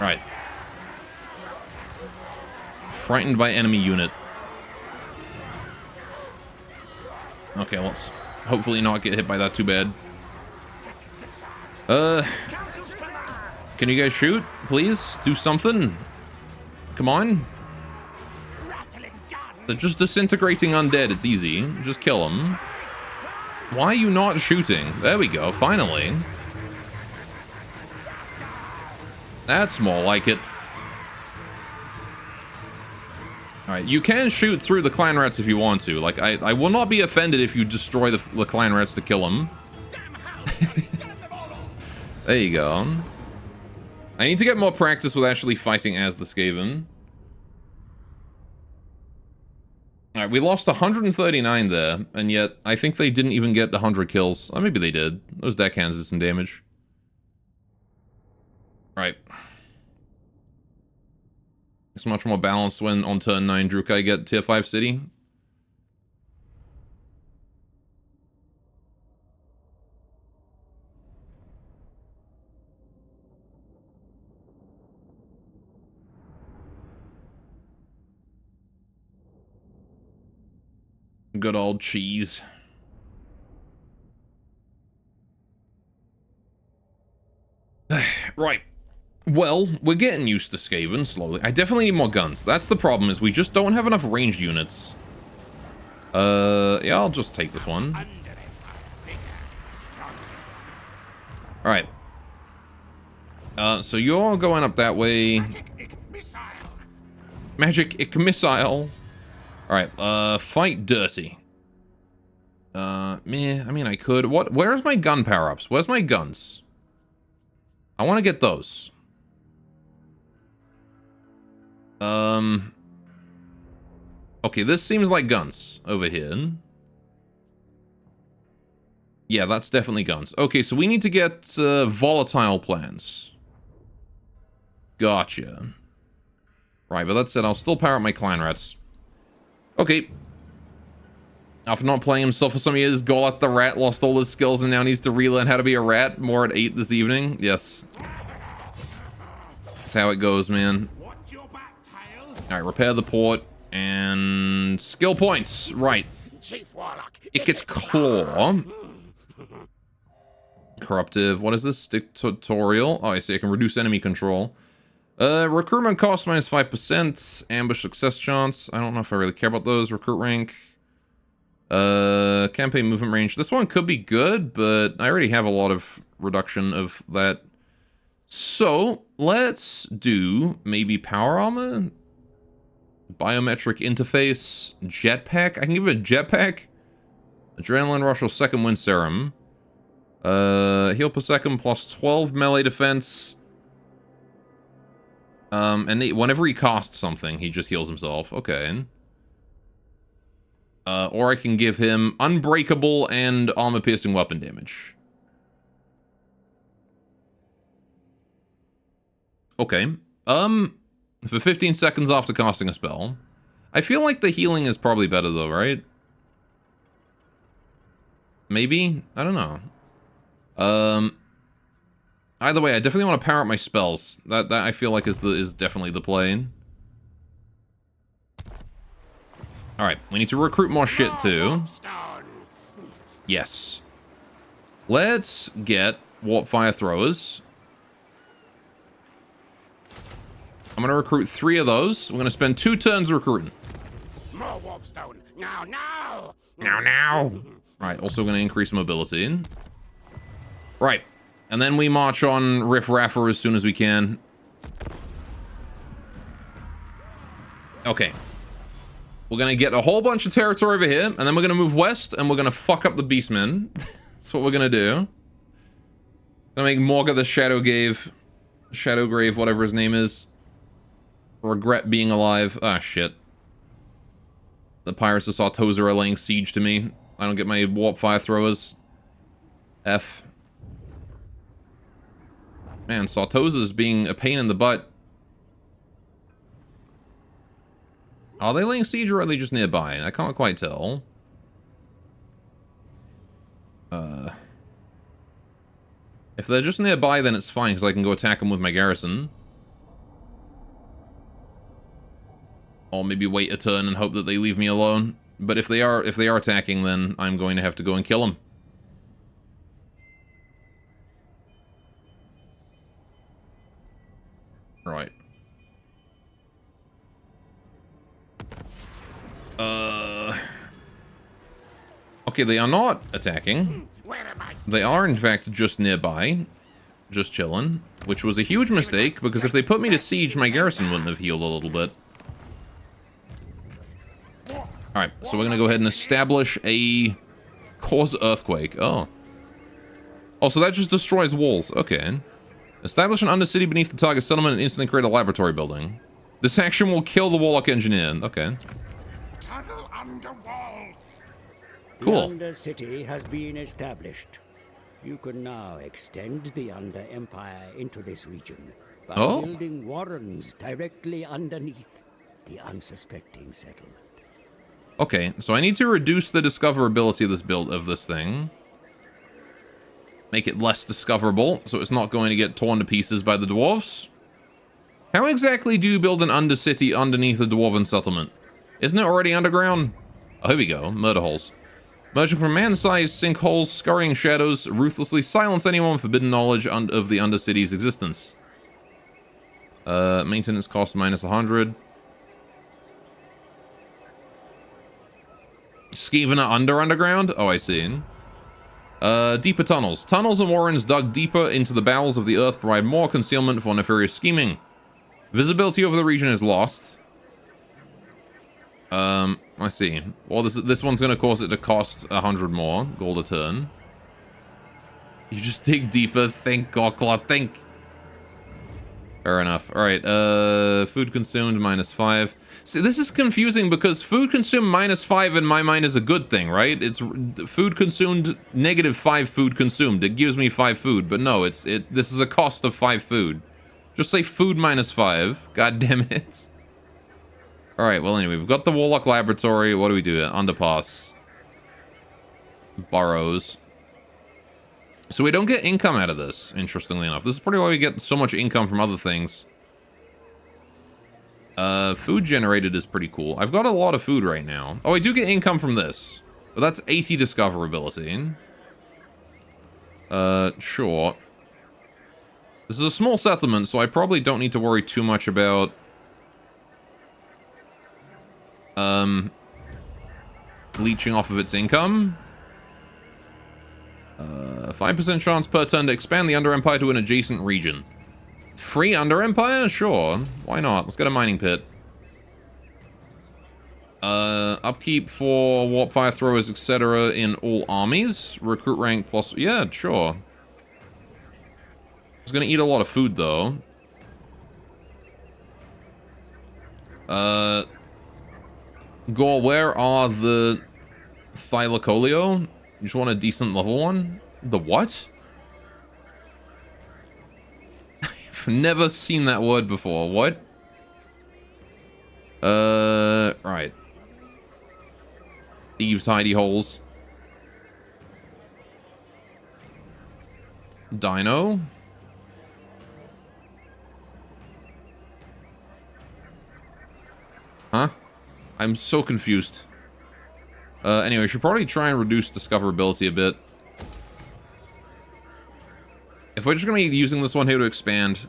Right. Frightened by enemy unit. Okay, let's hopefully not get hit by that too bad. Can you guys shoot? Please? Do something? Come on. They're just disintegrating undead. It's easy. Just kill them. Why are you not shooting? There we go. Finally. That's more like it. Alright, you can shoot through the clan rats if you want to. Like, I will not be offended if you destroy the clan rats to kill them. There you go. I need to get more practice with actually fighting as the Skaven. Alright, we lost 139 there, and yet I think they didn't even get 100 kills. Or maybe they did. Those deckhands did some damage. Right. It's much more balanced when on turn 9 Drukai get tier 5 city. Good old cheese. Right. Well, we're getting used to Skaven slowly. I definitely need more guns. That's the problem, is we just don't have enough ranged units. Yeah, I'll just take this one. Alright. So you're going up that way. Magic missile. Alright, fight dirty. Meh, I mean, I could. Where's my gun power-ups? Where's my guns? I want to get those. Okay, this seems like guns over here. Yeah, that's definitely guns. Okay, so we need to get volatile plans. Gotcha. Right, but that said, I'll still power up my clan rats. Okay. After not playing himself for some years, Golat the rat lost all his skills and now needs to relearn how to be a rat. More at 8 this evening. Yes. That's how it goes, man. Alright, repair the port. And skill points. Right. It gets claw. Corruptive. What is this? Dictatorial. Oh, I see. I can reduce enemy control. Recruitment cost minus 5%. Ambush success chance. I don't know if I really care about those. Recruit rank. Campaign movement range. This one could be good, but I already have a lot of reduction of that. So, let's do maybe power armor. Biometric interface. Jetpack. I can give it a jetpack. Adrenaline rush or second wind serum. Heal per second plus 12 melee defense. And whenever he casts something, he just heals himself. Okay. Or I can give him unbreakable and armor-piercing weapon damage. Okay. For 15 seconds after casting a spell. I feel like the healing is probably better though, right? Maybe? I don't know. Either way, I definitely want to power up my spells. That I feel like is definitely the play. Alright, we need to recruit more shit too. Yes. Let's get warp fire throwers. I'm gonna recruit 3 of those. We're gonna spend 2 turns recruiting. More warpstone. Now, now. Now, now. Alright, also gonna increase mobility. Right. And then we march on Riff Raffer as soon as we can. Okay. We're gonna get a whole bunch of territory over here, and then we're gonna move west, and we're gonna fuck up the Beastmen. That's what we're gonna do. Gonna make Morga the Shadowgrave, whatever his name is. Regret being alive. Ah, shit. The Pirates of Sartosa are laying siege to me. I don't get my warp fire throwers. F. Man, Sartosa's being a pain in the butt. Are they laying siege or are they just nearby? I can't quite tell. If they're just nearby, then it's fine, because I can go attack them with my garrison. Or maybe wait a turn and hope that they leave me alone. But if they are attacking, then I'm going to have to go and kill them. Right. Okay, they are not attacking. They are, in fact, just nearby. Just chilling. Which was a huge mistake, because if they put me to siege, my garrison wouldn't have healed a little bit. Alright, so we're gonna go ahead and establish a cause earthquake. Oh. Oh, so that just destroys walls. Okay. Establish an undercity beneath the target settlement and instantly create a laboratory building. This action will kill the Warlock Engineer. Okay. Tunnel under wall. Cool. The Undercity has been established. You can now extend the Under Empire into this region by building warrens directly underneath the unsuspecting settlement. Okay, so I need to reduce the discoverability of this build of this thing. Make it less discoverable, so it's not going to get torn to pieces by the dwarves. How exactly do you build an undercity underneath the dwarven settlement? Isn't it already underground? Oh, here we go. Murder holes. Emerging from man-sized sinkholes, scurrying shadows, ruthlessly silence anyone with forbidden knowledge of the undercity's existence. Maintenance cost minus 100. Skeevener underground? Oh, I see. Deeper tunnels. Tunnels and warrens dug deeper into the bowels of the earth provide more concealment for nefarious scheming. Visibility over the region is lost. I see. Well, this one's going to cause it to cost 100 more gold a turn. You just dig deeper. Think, Gokla, think. Fair enough. Alright, food consumed, -5. See, this is confusing because food consumed -5 in my mind is a good thing, right? It's food consumed, -5 food consumed. It gives me 5 food, but no, this is a cost of 5 food. Just say food -5. God damn it. Alright, well anyway, we've got the Warlock Laboratory. What do we do? Underpass. Burrows. So we don't get income out of this, interestingly enough. This is probably why we get so much income from other things. Food generated is pretty cool. I've got a lot of food right now. Oh, I do get income from this. But that's 80 discoverability. Sure. This is a small settlement, so I probably don't need to worry too much about... leeching off of its income. 5% chance per turn to expand the Under Empire to an adjacent region. Free Under Empire? Sure. Why not? Let's get a mining pit. Upkeep for warp fire throwers, etc. in all armies. Recruit rank plus... Yeah, sure. It's gonna eat a lot of food, though. Gore, where are the Thylacolio? You just want a decent level one? The what? never seen that word before. What? Right. Thieves' hidey holes. Dino. Huh? I'm so confused. Anyway, we should probably try and reduce discoverability a bit. If we're just gonna be using this one here to expand.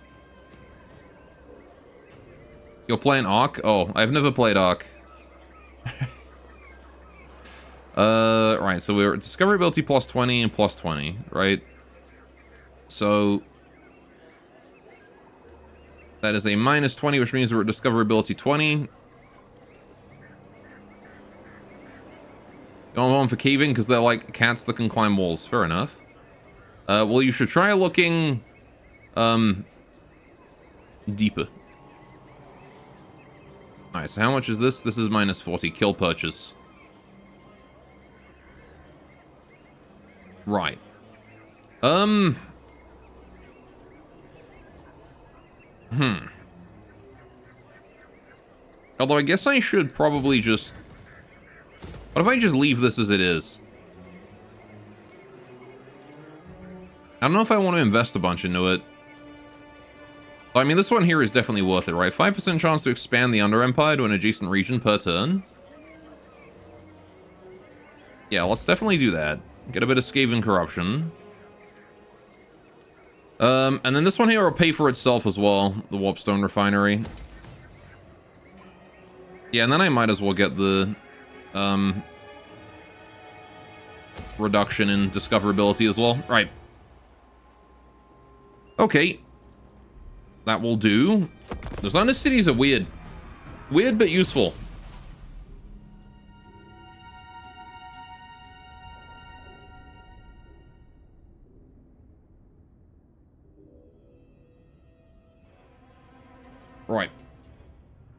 You're playing Ark? Oh, I've never played Ark. Right, so we're at discoverability plus 20 and plus 20, right? So that is a minus 20, which means we're at discoverability 20. Going on for caving because they're like cats that can climb walls. Fair enough. Well, you should try looking deeper. Alright, so how much is this? This is minus 40. Kill purchase. Right. Although I guess I should probably just... What if I just leave this as it is? I don't know if I want to invest a bunch into it. I mean, this one here is definitely worth it, right? 5% chance to expand the Under Empire to an adjacent region per turn. Yeah, let's definitely do that. Get a bit of Skaven corruption. And then this one here will pay for itself as well, the Warpstone Refinery. Yeah, and then I might as well get the reduction in discoverability as well. Right. Okay. That will do. Those Undercities are weird. Weird but useful. Right.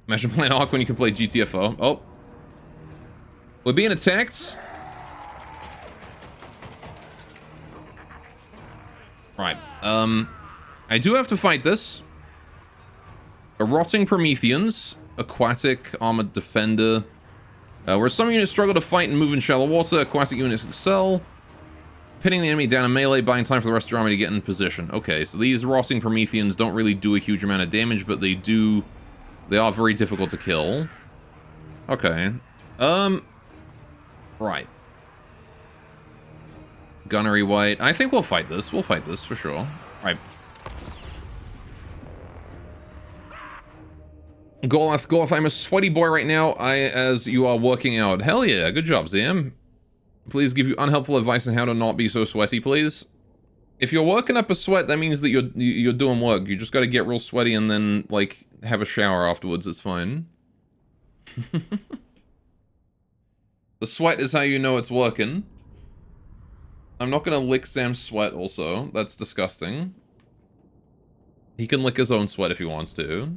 Imagine playing Ark when you can play GTFO. Oh. We're being attacked. Right. I do have to fight this. A Rotting Prometheans. Aquatic Armored Defender. Where some units struggle to fight and move in shallow water, aquatic units excel. Pinning the enemy down in melee, buying time for the rest of your army to get in position. Okay, so these Rotting Prometheans don't really do a huge amount of damage, but they do... They are very difficult to kill. Okay. Right. Gunnery White. I think we'll fight this. We'll fight this, for sure. Right. Goloth, I'm a sweaty boy right now, as you are working out. Hell yeah, good job, Zam. Please give you unhelpful advice on how to not be so sweaty, please. If you're working up a sweat, that means that you're doing work. You just gotta get real sweaty and then, like, have a shower afterwards. It's fine. The sweat is how you know it's working. I'm not gonna lick Sam's sweat also. That's disgusting. He can lick his own sweat if he wants to.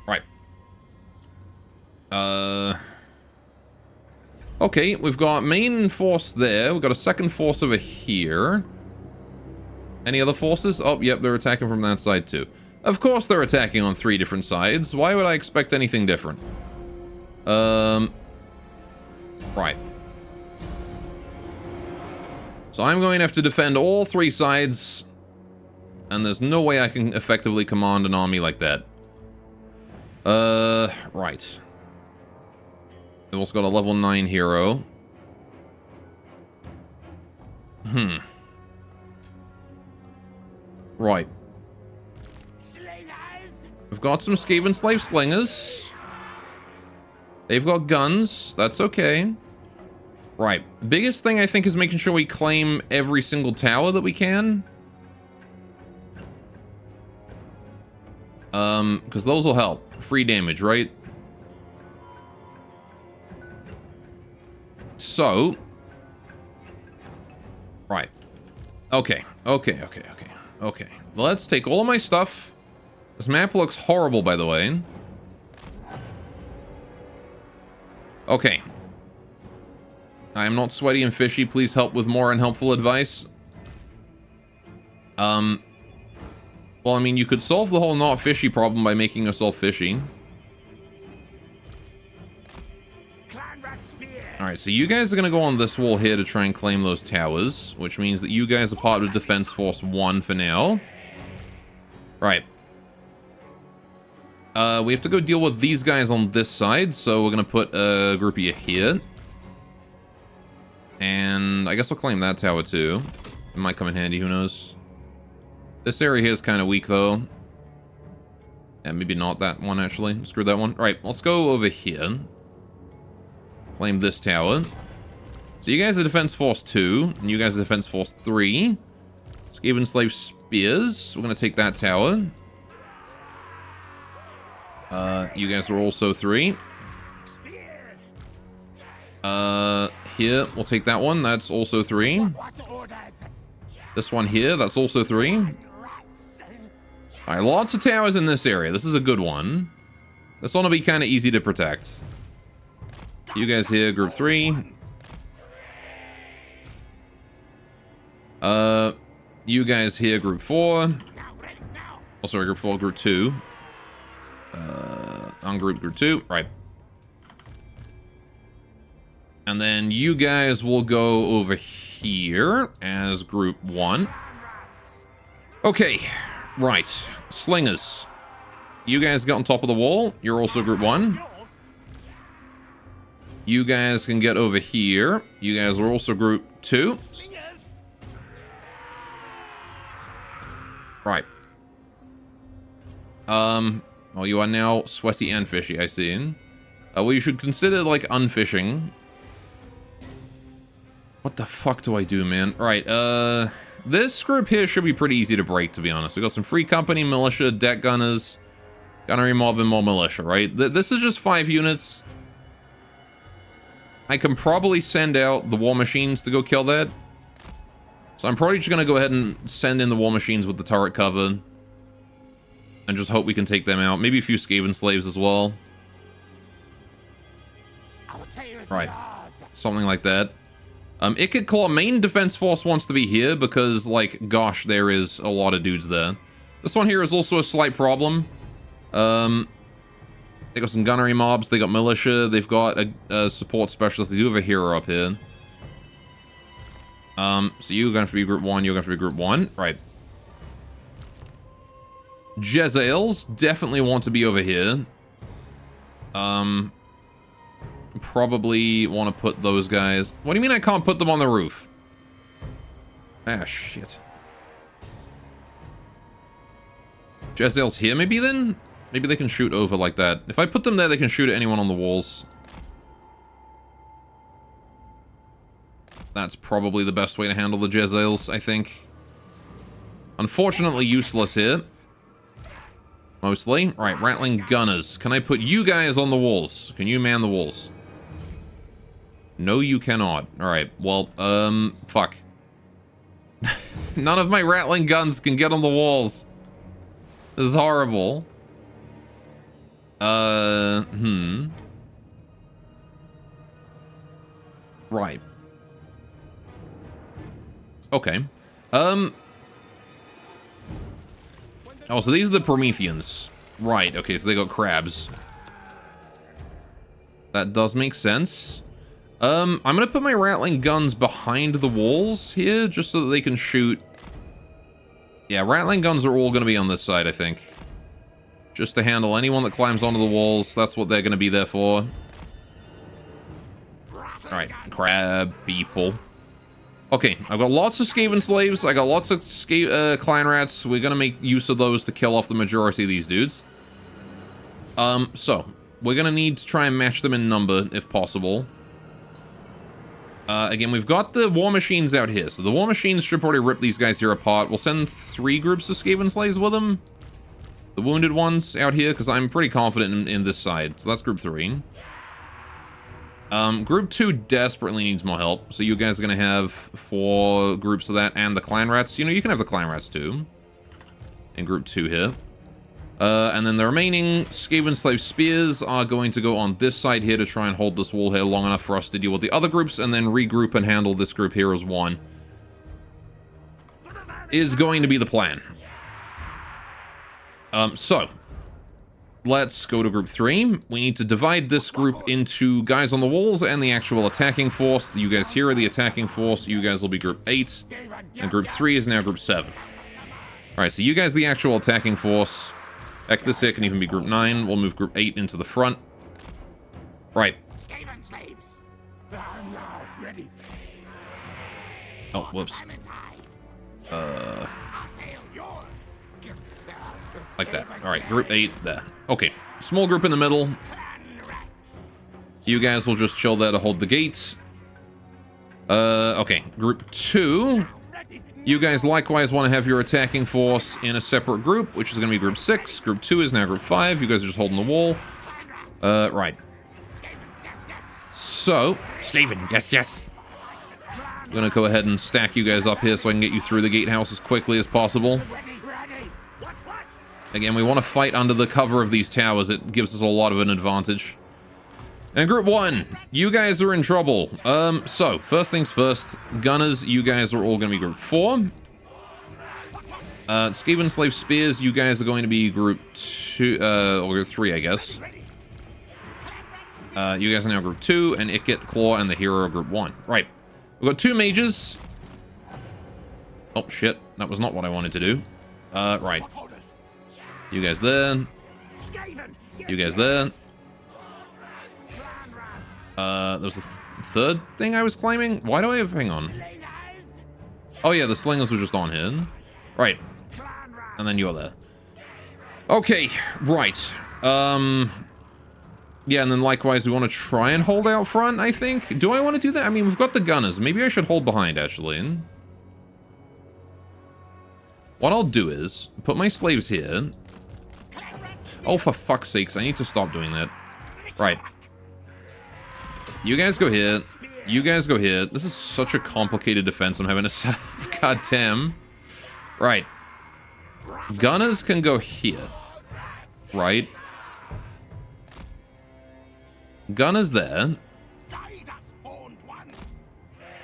Right. Okay, we've got main force there. We've got a second force over here. Any other forces? Oh, yep, they're attacking from that side too. Of course they're attacking on 3 different sides. Why would I expect anything different? Right. So I'm going to have to defend all 3 sides. And there's no way I can effectively command an army like that. Right. We've also got a level 9 hero. Right. We've got some Skaven Slave Slingers. They've got guns. That's okay. Right. The biggest thing, I think, is making sure we claim every single tower that we can. Because those will help. Free damage, right? So. Right. Okay. Okay. Let's take all of my stuff. This map looks horrible, by the way. Okay. I am not sweaty and fishy. Please help with more unhelpful advice. Well, I mean, you could solve the whole not fishy problem by making yourself fishy. Alright, so you guys are going to go on this wall here to try and claim those towers, which means that you guys are part of Defense Force 1 for now. Right. We have to go deal with these guys on this side, so we're going to put a group of you here. And I guess we'll claim that tower too. It might come in handy, who knows. This area here is kind of weak, though. Yeah, maybe not that one, actually. Screw that one. All right, let's go over here. Claim this tower. So you guys are Defense Force 2, and you guys are Defense Force 3. Skaven Slave Spears. We're going to take that tower. You guys are also 3. Here, we'll take that one. That's also 3. This one here, that's also 3. Alright, lots of towers in this area. This is a good one. This one will be kind of easy to protect. You guys here, group 3. You guys here, group 4. Oh, sorry, group 4, group 2. On group 2. Right. And then you guys will go over here as group 1. Okay. Right. Slingers. You guys get on top of the wall. You're also group 1. You guys can get over here. You guys are also group 2. Right. Well, you are now sweaty and fishy, I see. Well, you should consider, like, unfishing. What the fuck do I do, man? Right, this group here should be pretty easy to break, to be honest. We got some free company, militia, deck gunners, gunnery mob, and more militia, right? This is just 5 units. I can probably send out the war machines to go kill that. So I'm probably just going to go ahead and send in the war machines with the turret cover. And just hope we can take them out. Maybe a few Skaven slaves as well. Right. Something like that. Ikit Claw, main defense force wants to be here because, like, gosh, there is a lot of dudes there. This one here is also a slight problem. They got some gunnery mobs, they got militia, they've got a support specialist, they do have a hero up here. So you're going to have to be group 1, you're going to have to be group 1. Right. Jezzails definitely want to be over here. Probably want to put those guys... What do you mean I can't put them on the roof? Ah, shit. Jezzails here maybe then? Maybe they can shoot over like that. If I put them there, they can shoot at anyone on the walls. That's probably the best way to handle the Jezzails, I think. Unfortunately useless here. Mostly. Right, rattling gunners. Can I put you guys on the walls? Can you man the walls? No, you cannot. Alright, well, fuck. None of my rattling guns can get on the walls. This is horrible. Right. Okay. Oh, so these are the Prometheans. Right, okay, so they got crabs. That does make sense. I'm gonna put my rattling guns behind the walls here, just so that they can shoot. Yeah, rattling guns are all gonna be on this side, I think. Just to handle anyone that climbs onto the walls, that's what they're gonna be there for. Alright, crab people. Okay, I've got lots of Skaven slaves, I got lots of clan rats. We're gonna make use of those to kill off the majority of these dudes. So, we're gonna need to try and match them in number, if possible. Again, we've got the war machines out here, so the war machines should probably rip these guys here apart. We'll send 3 groups of Skaven slaves with them. The wounded ones out here, because I'm pretty confident in this side. So that's group 3. Group 2 desperately needs more help, so you guys are going to have 4 groups of that, and the clan rats. You know, you can have the clan rats too. In group 2 here. And then the remaining Skaven Slave Spears are going to go on this side here to try and hold this wall here long enough for us to deal with the other groups, and then regroup and handle this group here as one. Is going to be the plan. So, let's go to group 3. We need to divide this group into guys on the walls and the actual attacking force. You guys here are the attacking force. You guys will be group 8. And group 3 is now group 7. Alright, so you guys the actual attacking force. Heck, this here can even be group 9. We'll move group 8 into the front. Right. Skaven slaves. I'm now ready. Oh, whoops. Like that. Alright, group 8 there. Okay, small group in the middle. You guys will just chill there to hold the gate. Okay, group 2. You guys likewise want to have your attacking force in a separate group, which is going to be group 6. Group 2 is now group 5. You guys are just holding the wall. Right. So, Skaven, yes, yes. I'm going to go ahead and stack you guys up here so I can get you through the gatehouse as quickly as possible. Again, we want to fight under the cover of these towers. It gives us a lot of an advantage. And group 1, you guys are in trouble. So, first things first, gunners, you guys are all going to be group 4. Skaven Slave Spears, you guys are going to be group 2, or group 3, I guess. You guys are now group 2, and Ikit, Claw, and the Hero are group 1. Right. We've got 2 mages. Oh, shit. That was not what I wanted to do. Right. You guys there. You guys there. There was a third thing I was claiming. Why do I have... Hang on. Oh, yeah, the slingers were just on here. Right. And then you're there. Okay, right. Yeah, and then likewise, we want to try and hold out front, I think. Do I want to do that? I mean, we've got the gunners. Maybe I should hold behind, actually. What I'll do is put my slaves here. Oh, for fuck's sakes, I need to stop doing that. Right. You guys go here. You guys go here. This is such a complicated defense I'm having to set up. God damn. Right. Gunners can go here. Right. Gunners there.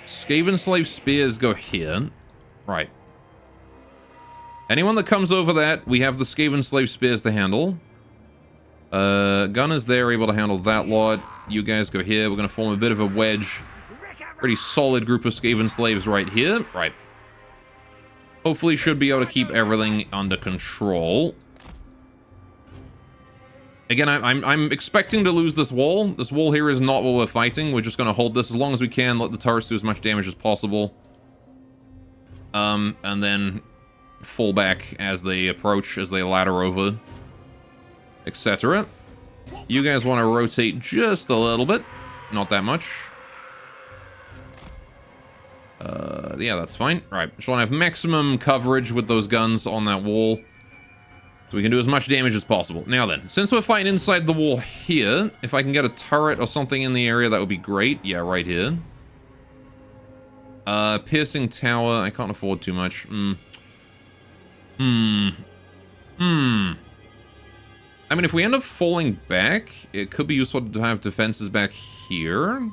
Skaven Slave Spears go here. Right. Anyone that comes over that, we have the Skaven Slave Spears to handle. Gunners there, able to handle that lot. You guys go here. We're going to form a bit of a wedge. Pretty solid group of Skaven Slaves right here. Right. Hopefully should be able to keep everything under control. Again, I'm expecting to lose this wall. This wall here is not what we're fighting. We're just going to hold this as long as we can. Let the turrets do as much damage as possible. And then fall back as they approach, as they ladder over, etc. You guys want to rotate just a little bit. Not that much. Yeah, that's fine. All right, just want to have maximum coverage with those guns on that wall, so we can do as much damage as possible. Now then, since we're fighting inside the wall here, if I can get a turret or something in the area, that would be great. Yeah, right here. Piercing tower. I can't afford too much. I mean, if we end up falling back, it could be useful to have defenses back here.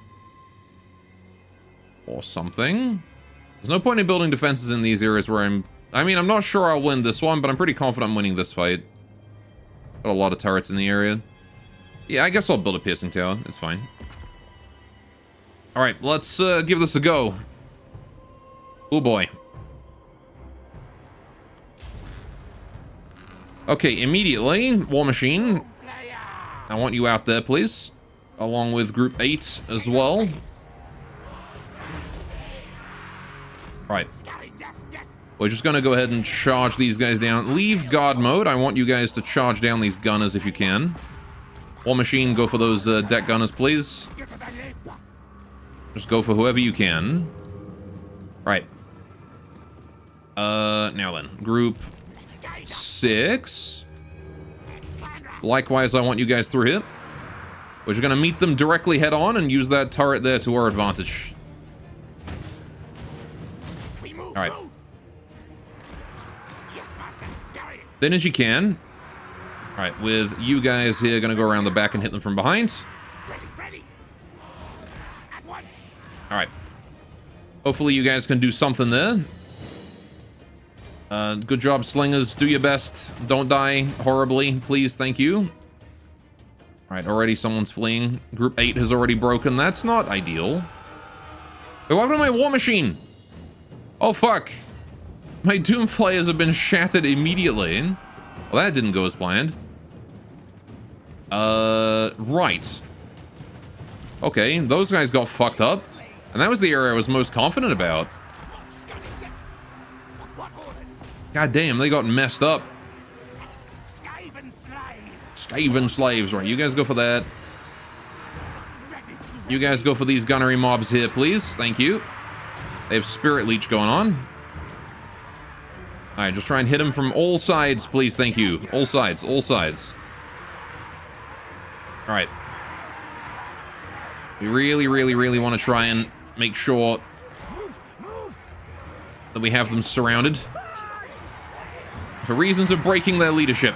Or something. There's no point in building defenses in these areas where I'm not sure I'll win this one, but I'm pretty confident I'm winning this fight. Got a lot of turrets in the area. Yeah, I guess I'll build a piercing tower. It's fine. Alright, let's give this a go. Oh boy. Okay, immediately, War Machine. I want you out there, please. Along with Group 8 as well. Right. We're just going to go ahead and charge these guys down. Leave guard mode. I want you guys to charge down these gunners if you can. War Machine, go for those deck gunners, please. Just go for whoever you can. Right. Now then. Group 6. Likewise, I want you guys through here. We're just going to meet them directly head on and use that turret there to our advantage. Alright. Then as you can. Alright, with you guys here, gonna go around the back and hit them from behind. Ready, ready. At once. Alright. Hopefully you guys can do something there. Good job, slingers. Do your best. Don't die horribly, please. Thank you. Alright, already someone's fleeing. Group 8 has already broken. That's not ideal. Hey, what happened to my war machine? Oh, fuck. My Doom Flayers have been shattered immediately. Well, that didn't go as planned. Right. Okay, those guys got fucked up. And that was the area I was most confident about. God damn, they got messed up. Skaven slaves. Skaven slaves. Right, you guys go for that. You guys go for these gunnery mobs here, please. Thank you. They have Spirit Leech going on. Alright, just try and hit them from all sides, please. Thank you. All sides, all sides. Alright. We really, really, really want to try and make sure that we have them surrounded. For reasons of breaking their leadership.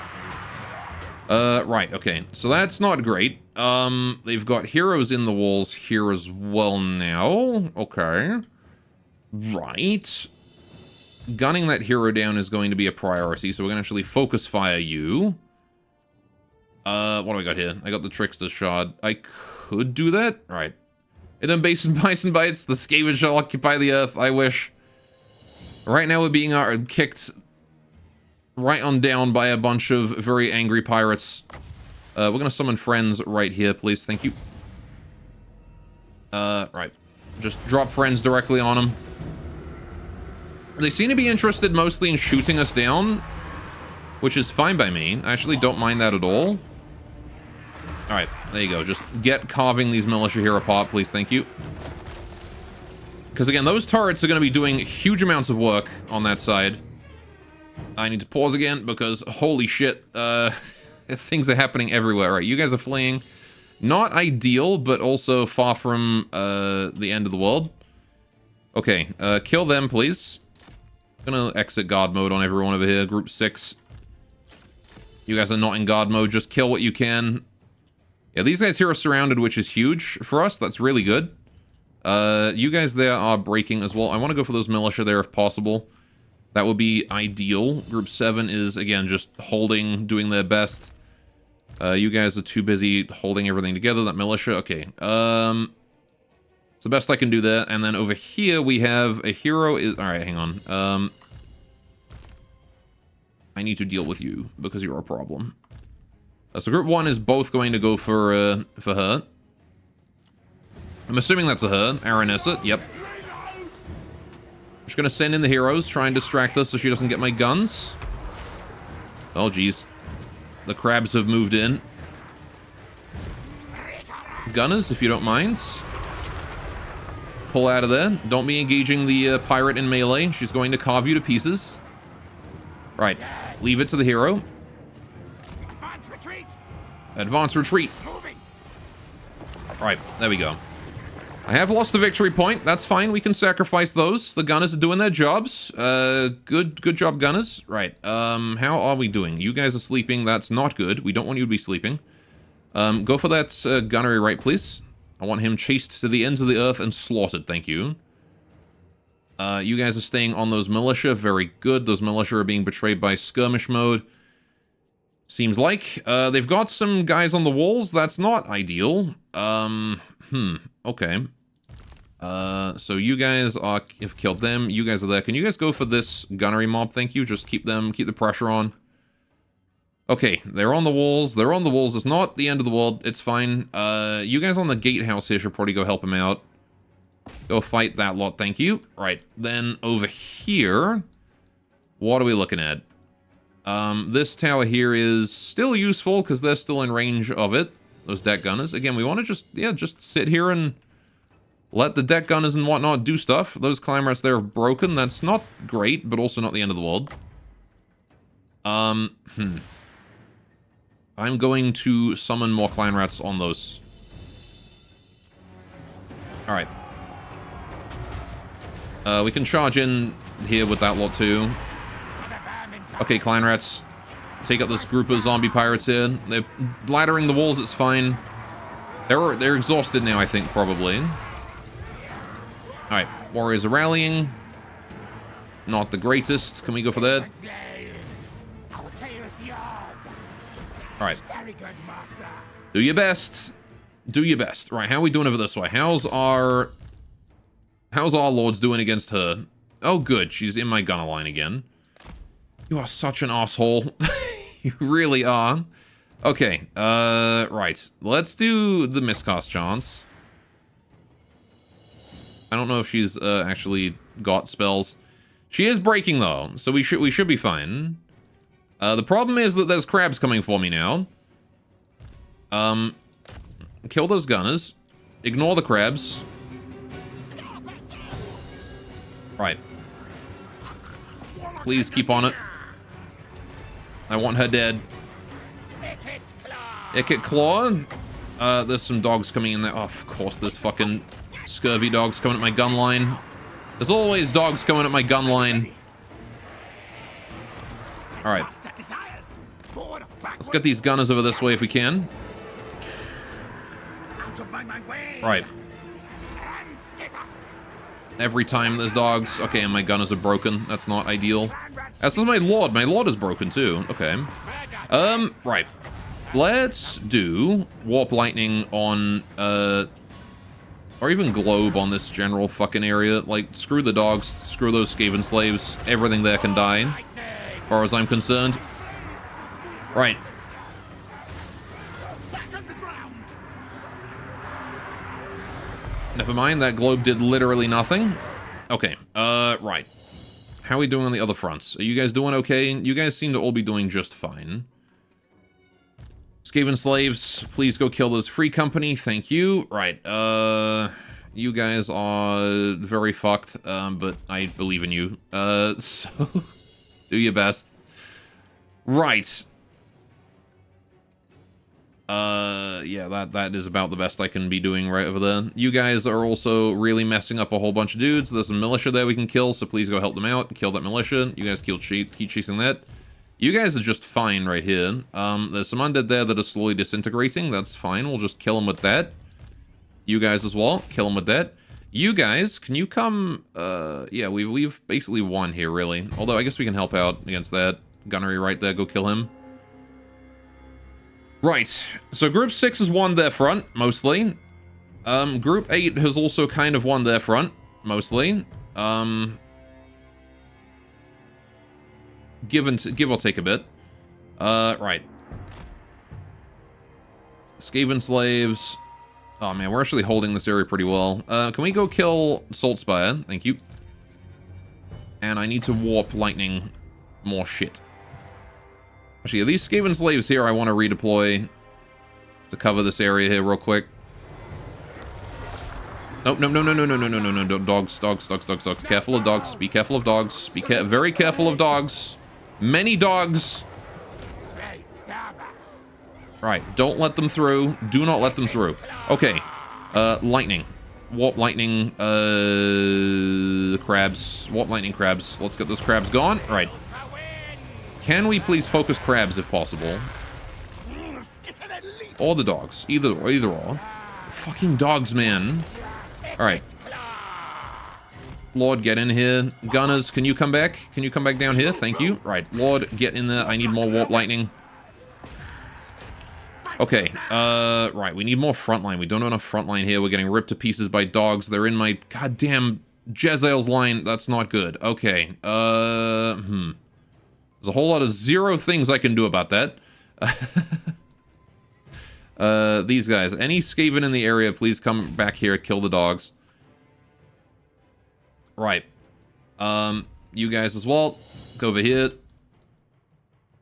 Right, okay. So that's not great. They've got heroes in the walls here as well now. Okay. Right. Gunning that hero down is going to be a priority, so we're going to actually focus fire you. What do I got here? I got the Trickster Shard. I could do that? Right. And then Bison Bites, the Skaven shall occupy the earth. I wish. Right now we're being kicked right on down by a bunch of very angry pirates. We're going to summon friends right here, please. Thank you. Right. Just drop friends directly on them. They seem to be interested mostly in shooting us down, which is fine by me. I actually don't mind that at all. Alright, there you go. Just get carving these militia here apart, please. Thank you. Because, again, those turrets are going to be doing huge amounts of work on that side. I need to pause again because, holy shit, things are happening everywhere. Right, you guys are fleeing. Not ideal, but also far from the end of the world. Okay, kill them, please. Gonna exit guard mode on everyone over here. Group 6. You guys are not in guard mode. Just kill what you can. Yeah, these guys here are surrounded, which is huge for us. That's really good. You guys there are breaking as well. I want to go for those militia there if possible. That would be ideal. Group 7 is, again, just holding, doing their best. You guys are too busy holding everything together. That militia, okay. It's the best I can do there. And then over here we have a hero. Alright, hang on. I need to deal with you because you're a problem. So group 1 is both going to go for her. I'm assuming that's a her. Aranessa, yep. Just gonna send in the heroes, try and distract us so she doesn't get my guns. Oh, geez. The crabs have moved in. Gunners, if you don't mind. Pull out of there. Don't be engaging the pirate in melee. She's going to carve you to pieces. Right. Leave it to the hero. Advance retreat. Advance retreat. Moving. Right. There we go. I have lost the victory point. That's fine. We can sacrifice those. The gunners are doing their jobs. Good job, gunners. Right. How are we doing? You guys are sleeping. That's not good. We don't want you to be sleeping. Go for that gunnery right, please. I want him chased to the ends of the earth and slaughtered. Thank you. You guys are staying on those militia. Very good. Those militia are being betrayed by skirmish mode. Seems like. They've got some guys on the walls. That's not ideal. Okay. So you guys have killed them. You guys are there. Can you guys go for this gunnery mob? Thank you. Just keep the pressure on. Okay, they're on the walls. They're on the walls. It's not the end of the world. It's fine. You guys on the gatehouse here should probably go help him out. Go fight that lot. Thank you. Right. Then over here, what are we looking at? This tower here is still useful because they're still in range of it. Those deck gunners. Again, we want to just sit here and let the deck gunners and whatnot do stuff. Those climb rats there are broken. That's not great, but also not the end of the world. I'm going to summon more clan rats on those. Alright. We can charge in here with that lot too. Okay, clan rats. take out this group of zombie pirates here. They're bladdering the walls, it's fine. They're exhausted now, I think, probably. Alright, warriors are rallying. Not the greatest. Can we go for that? Alright. Do your best. Do your best. Right, how are we doing over this way? How's our lords doing against her? Oh, good. She's in my gunner line again. You are such an asshole. You really are. Okay, right. Let's do the miscast chance. I don't know if she's actually got spells. She is breaking though, so we should be fine. The problem is that there's crabs coming for me now. Kill those gunners. Ignore the crabs. Right. Please keep on it. I want her dead. Icket Claw. There's some dogs coming in there. Oh, of course, there's fucking scurvy dogs coming at my gun line. There's always dogs coming at my gun line. Alright. Let's get these gunners over this way if we can. Right. Every time there's dogs. Okay, and my gunners are broken. That's not ideal. As is my lord. My lord is broken too. Okay. Right. Let's do Warp Lightning on, or even Globe on this general fucking area. Like, screw the dogs, screw those Skaven slaves. Everything there can die, as far as I'm concerned. Right. Never mind, that globe did literally nothing. Okay, right. How are we doing on the other fronts? Are you guys doing okay? You guys seem to all be doing just fine. Skaven slaves, please go kill those free company. Thank you. Right, you guys are very fucked, but I believe in you. So, do your best. Right. Yeah, that is about the best I can be doing right over there. You guys are also really messing up a whole bunch of dudes. There's a militia there we can kill, so please go help them out. Kill that militia. You guys keep chasing that. You guys are just fine right here. There's some undead there that are slowly disintegrating. That's fine. We'll just kill them with that. You guys as well. Kill them with that. You guys, can you come... yeah, we've basically won here, really. Although, I guess we can help out against that. Gunnery right there. Go kill him. Right, so Group 6 has won their front, mostly. Group 8 has also kind of won their front, mostly. Give or take a bit. Right. Skaven slaves. Oh man, we're actually holding this area pretty well. Can we go kill Saltspire? Thank you. And I need to warp lightning more shit. Actually, these Skaven slaves here I want to redeploy to cover this area here real quick. Nope, no, dogs. Careful of dogs. Be careful of dogs. Very careful of dogs. Many dogs. Right, don't let them through. Do not let them through. Okay, lightning. Warp lightning, crabs. Warp lightning crabs. Let's get those crabs gone. Right. Can we please focus crabs if possible? Or the dogs. Either or. Fucking dogs, man. Alright. Lord, get in here. Gunners, can you come back? Can you come back down here? Thank you. Right. Lord, get in there. I need more warp lightning. Okay. Right. We need more frontline. We don't have enough frontline here. We're getting ripped to pieces by dogs. They're in my goddamn Jezzail's line. That's not good. Okay. There's a whole lot of zero things I can do about that. These guys. Any Skaven in the area, please come back here, kill the dogs. Right. You guys as well. Go over here. I'm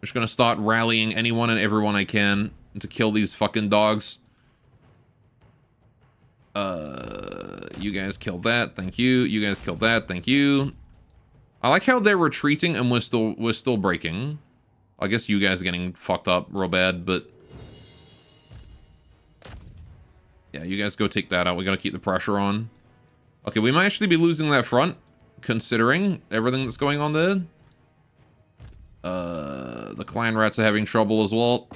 just gonna start rallying anyone and everyone I can to kill these fucking dogs. You guys killed that. Thank you. You guys killed that. Thank you. I like how they're retreating and we're still breaking. I guess you guys are getting fucked up real bad, but yeah, you guys go take that out. We gotta keep the pressure on. Okay, we might actually be losing that front, considering everything that's going on there. The clan rats are having trouble as well.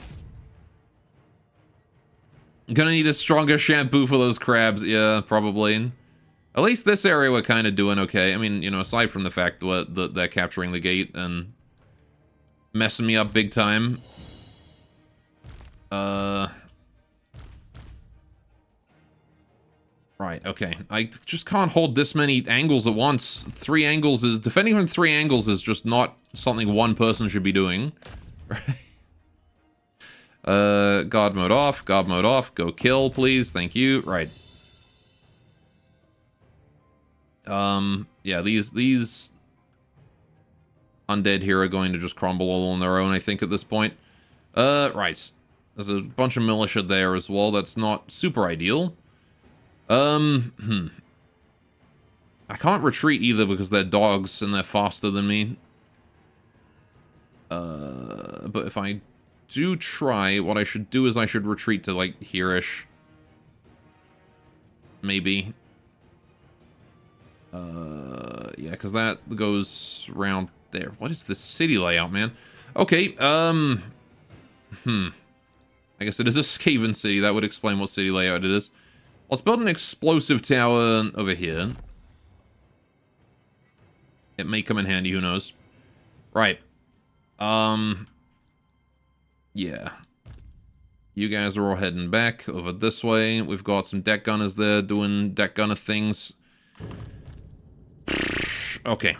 Gonna need a stronger shampoo for those crabs. Yeah, probably. At least this area we're kind of doing okay. I mean, you know, aside from the fact that they're capturing the gate and messing me up big time. Right, okay. I just can't hold this many angles at once. Defending from 3 angles is just not something one person should be doing. God mode off, go kill, please, thank you. Right. Yeah, these undead here are going to just crumble all on their own, I think, at this point. Right. There's a bunch of militia there as well. That's not super ideal. I can't retreat either because they're dogs and they're faster than me. But if I do try, what I should do is I should retreat to, like, here-ish. Maybe. Yeah, because that goes around there. What is this city layout, man? Okay, I guess it is a Skaven city. That would explain what city layout it is. Let's build an explosive tower over here. It may come in handy, who knows. Right. Yeah. You guys are all heading back over this way. We've got some deck gunners there doing deck gunner things. Okay.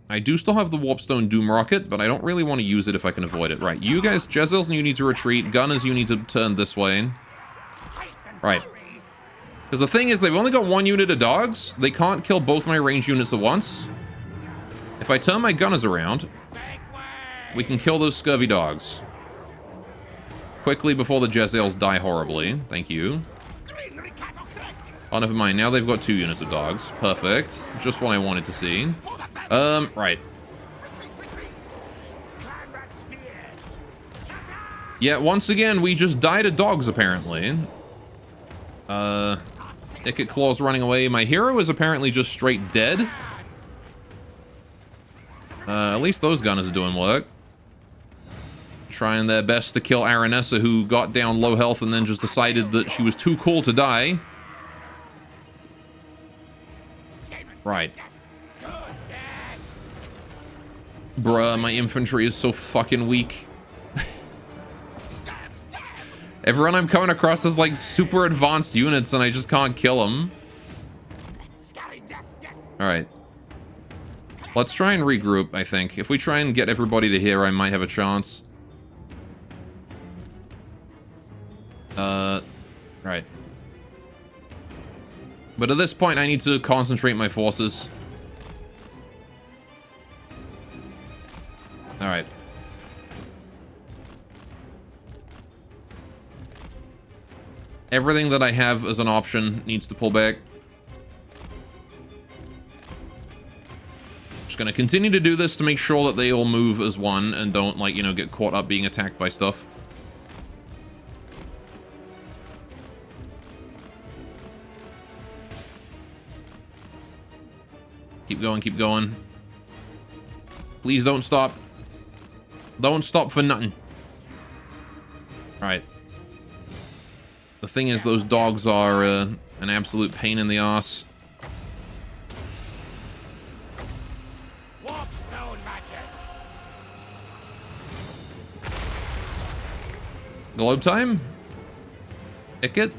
I do still have the Warpstone Doom Rocket, but I don't really want to use it if I can avoid it. Right, you guys, Jezels, you need to retreat. Gunners, you need to turn this way. Right. Because the thing is, they've only got 1 unit of dogs. They can't kill both my ranged units at once. If I turn my gunners around, we can kill those scurvy dogs. Quickly before the Jezels die horribly. Thank you. Oh, never mind. Now they've got 2 units of dogs. Perfect. Just what I wanted to see. Right. Yeah, once again, we just died of dogs, apparently. Icket Claw's running away. My hero is apparently just straight dead. At least those gunners are doing work. Trying their best to kill Aranessa, who got down low health and then just decided that she was too cool to die. Right. Bruh, my infantry is so fucking weak. Everyone I'm coming across is like super advanced units and I just can't kill them. Alright. Let's try and regroup, I think. If we try and get everybody to here, I might have a chance. Right. But at this point, I need to concentrate my forces. Alright. Everything that I have as an option needs to pull back. Just gonna continue to do this to make sure that they all move as one and don't, like, you know, get caught up being attacked by stuff. Keep going, keep going. Please don't stop. Don't stop for nothing. Alright. The thing is, those dogs are an absolute pain in the ass. Warpstone magic. Globe time? Icket?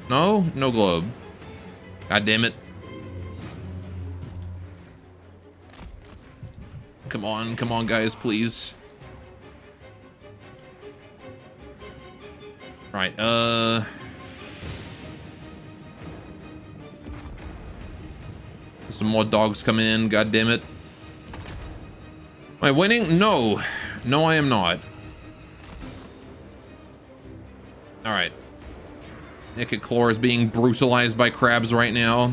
No? No globe. God damn it. Come on, guys, please. Right, some more dogs come in, god damn it. Am I winning? No. No, I am not. Alright. Icket Claw is being brutalized by crabs right now.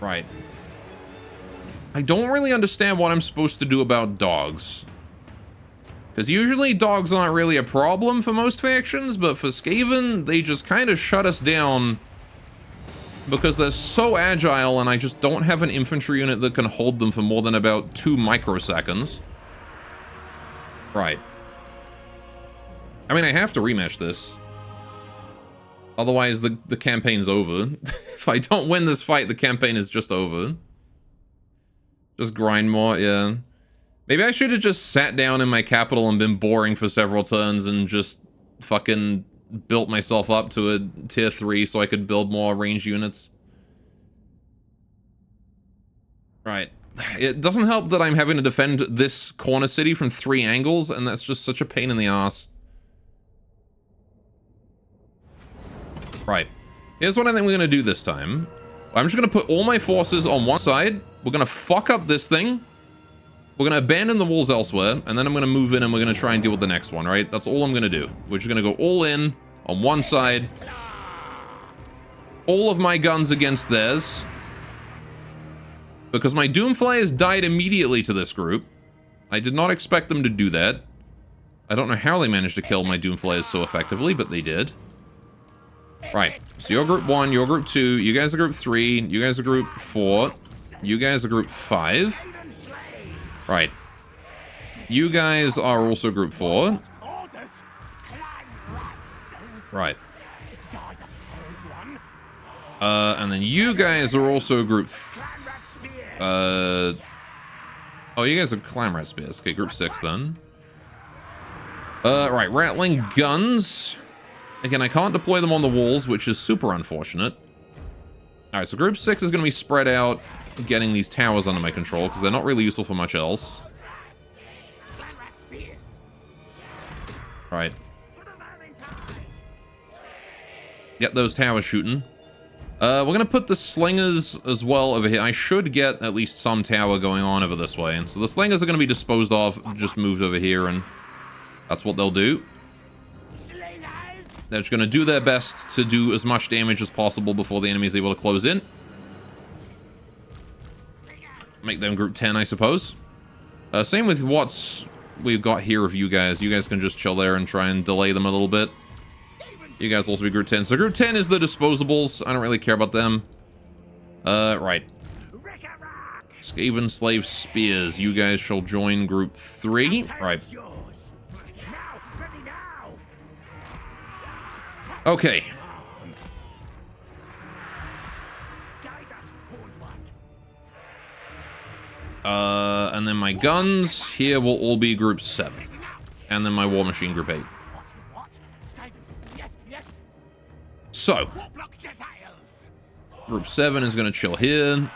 Right. I don't really understand what I'm supposed to do about dogs. Because usually dogs aren't really a problem for most factions, but for Skaven, they just kind of shut us down because they're so agile and I just don't have an infantry unit that can hold them for more than about 2 microseconds. Right. I mean, I have to rematch this. Otherwise, the campaign's over. If I don't win this fight, the campaign is just over. Just grind more, yeah. Maybe I should have just sat down in my capital and been boring for several turns and just fucking built myself up to a tier 3 so I could build more range units. Right. It doesn't help that I'm having to defend this corner city from 3 angles, and that's just such a pain in the ass. Right. Here's what I think we're going to do this time. I'm just going to put all my forces on one side. We're going to fuck up this thing. We're going to abandon the walls elsewhere, and then I'm going to move in and we're going to try and deal with the next one, right? That's all I'm going to do. We're just going to go all in on one side. All of my guns against theirs. Because my Doomflayers died immediately to this group. I did not expect them to do that. I don't know how they managed to kill my Doomflayers so effectively, but they did. Right, so you're group 1, you're group 2, you guys are group 3, you guys are group 4, you guys are group 5. Right. You guys are also group 4. Right. And then you guys are also group... oh, you guys are Clan Rat Spears. Okay, group 6 then. Right, Rattling Guns. Again, I can't deploy them on the walls, which is super unfortunate. Alright, so group 6 is going to be spread out, getting these towers under my control, because they're not really useful for much else. Right. Get those towers shooting. We're going to put the slingers as well over here. I should get at least some tower going on over this way. And so the slingers are going to be disposed of, just moved over here, and that's what they'll do. They're just going to do their best to do as much damage as possible before the enemy is able to close in. Make them group 10, I suppose. Same with what's we've got here of you guys. You guys can just chill there and try and delay them a little bit. You guys will also be group 10. So group 10 is the disposables. I don't really care about them. Right. Skaven Slave Spears. You guys shall join group 3. Right. Okay. And then my guns here will all be group 7. And then my War Machine group 8. So, group 7 is going to chill here.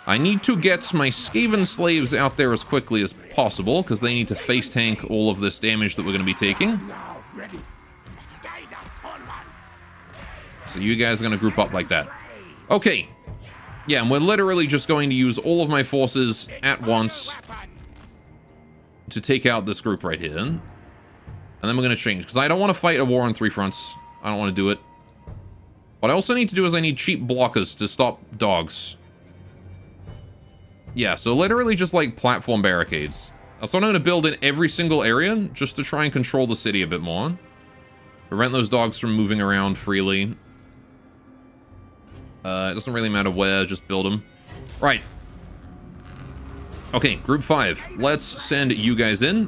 I need to get my Skaven Slaves out there as quickly as possible, because they need to face tank all of this damage that we're going to be taking. So you guys are going to group up like that. Okay. Yeah, and we're literally just going to use all of my forces at once to take out this group right here. And then we're going to change, because I don't want to fight a war on 3 fronts. I don't want to do it. What I also need to do is I need cheap blockers to stop dogs. Yeah, so literally just like platform barricades. That's what I'm going to build in every single area, just to try and control the city a bit more. Prevent those dogs from moving around freely. It doesn't really matter where, just build them. Right. Okay, group 5. Let's send you guys in.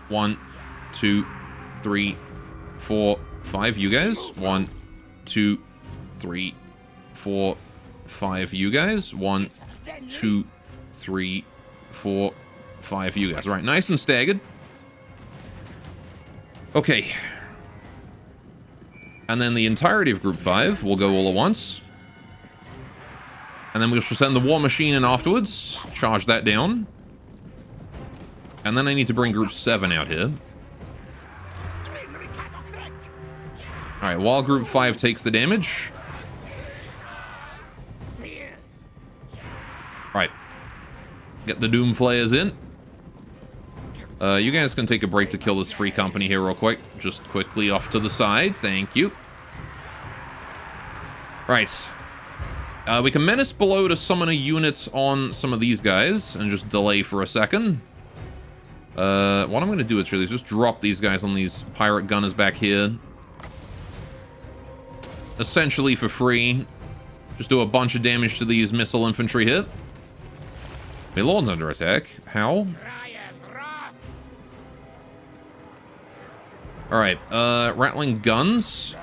1, 2, 3, 4, 5. You guys. 1, 2, 3, 4, 5. You guys. 1, 2, 3, 4, 5. You guys. Right, nice and staggered. Okay. And then the entirety of group 5 will go all at once. And then we shall send the War Machine in afterwards. Charge that down. And then I need to bring group 7 out here. Alright, while group 5 takes the damage. Right. Get the Doomflayers in. You guys can take a break to kill this free company here real quick. Just quickly off to the side. Thank you. Right. We can menace below to summon a unit on some of these guys and just delay for a second. What I'm going to do is really just drop these guys on these pirate gunners back here. essentially for free. Just do a bunch of damage to these missile infantry here. My lord's under attack. How? Alright, rattling guns.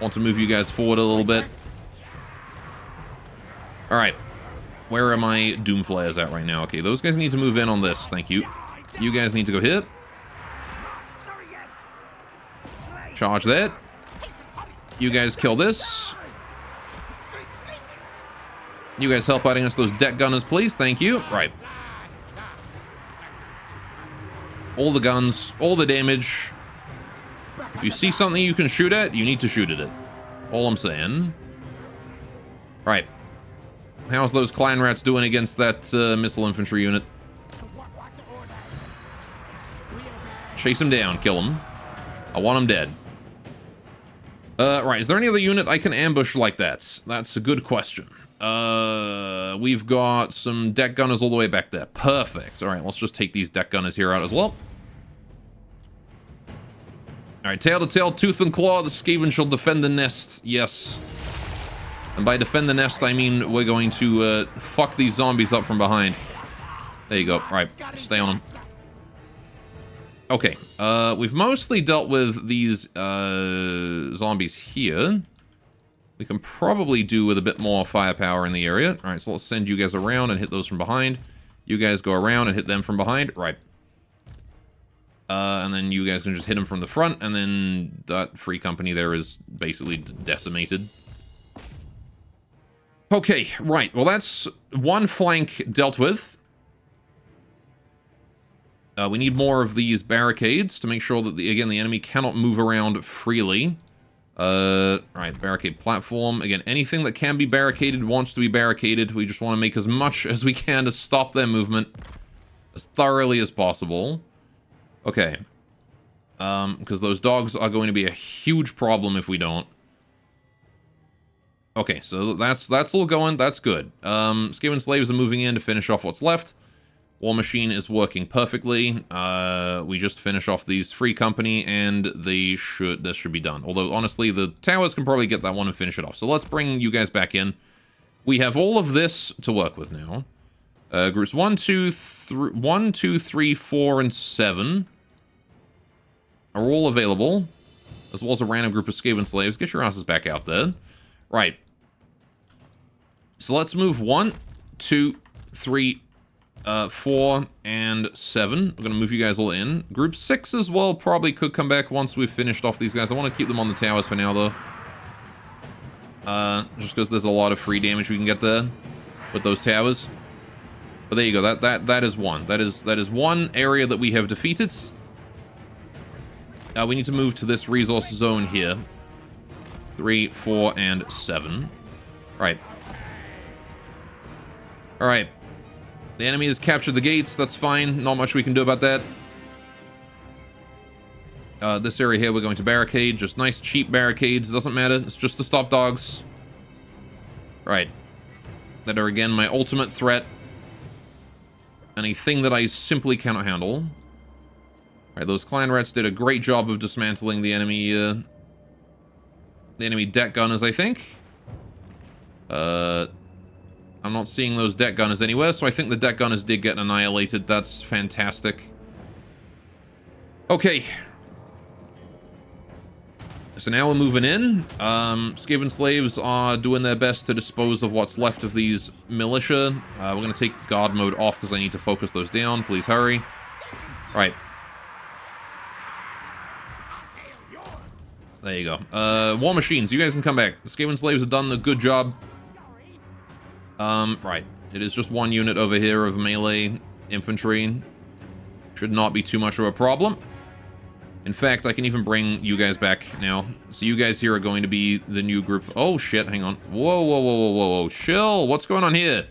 Want to move you guys forward a little bit. Alright. Where are my doom flares at right now? Okay, those guys need to move in on this. Thank you. You guys need to go hit. Charge that. You guys kill this. You guys help out against those deck gunners, please. Thank you. Right. All the guns, all the damage. If you see something you can shoot at, you need to shoot at it. All I'm saying. Right. How's those clan rats doing against that missile infantry unit? Chase him down. Kill him. I want him dead. Right. Is there any other unit I can ambush like that? That's a good question. We've got some deck gunners all the way back there. Perfect. All right, let's just take these deck gunners here out as well. All right, tail to tail, tooth and claw, the Skaven shall defend the nest. Yes. And by defend the nest, I mean we're going to fuck these zombies up from behind. There you go. All right, stay on them. Okay, we've mostly dealt with these zombies here. We can probably do with a bit more firepower in the area. All right, so let's send you guys around and hit those from behind. You guys go around and hit them from behind. Right. And then you guys can just hit them from the front, and then that free company there is basically decimated. Okay, right. Well, that's one flank dealt with. We need more of these barricades to make sure that, again, the enemy cannot move around freely. Right, barricade platform. Again, anything that can be barricaded wants to be barricaded. We just want to make as much as we can to stop their movement as thoroughly as possible. Okay. Because those dogs are going to be a huge problem if we don't. Okay, so that's all going. That's good. Skaven slaves are moving in to finish off what's left. War Machine is working perfectly. We just finish off these free company, and this should be done. Although, honestly, the towers can probably get that one and finish it off. So let's bring you guys back in. We have all of this to work with now. Groups 1, 2, 3, 4, and 7 are all available, as well as a random group of Skaven slaves. Get your asses back out there. Right. So let's move 1, 2, 3, 4, and 7. We're going to move you guys all in. Group 6 as well probably could come back once we've finished off these guys. I want to keep them on the towers for now, though. Just because there's a lot of free damage we can get there with those towers. But there you go. That is one. That is one area that we have defeated. We need to move to this resource zone here. 3, 4, and 7. Right. Alright. The enemy has captured the gates. That's fine. Not much we can do about that. This area here we're going to barricade. Just nice, cheap barricades. Doesn't matter. It's just to stop dogs. Right. That are, again, my ultimate threat. And a thing that I simply cannot handle. Right, those clan rats did a great job of dismantling the enemy deck gunners, I think. I'm not seeing those deck gunners anywhere, so I think the deck gunners did get annihilated. That's fantastic. Okay. So now we're moving in. Skaven slaves are doing their best to dispose of what's left of these militia. We're going to take guard mode off because I need to focus those down. Please hurry. Right. There you go. War Machines, you guys can come back. The Skaven slaves have done a good job. Right. It is just one unit over here of melee infantry. Should not be too much of a problem. In fact, I can even bring you guys back now. So you guys here are going to be the new group. Oh, shit. Hang on. Whoa, whoa, whoa, whoa, whoa, whoa. Chill. What's going on here?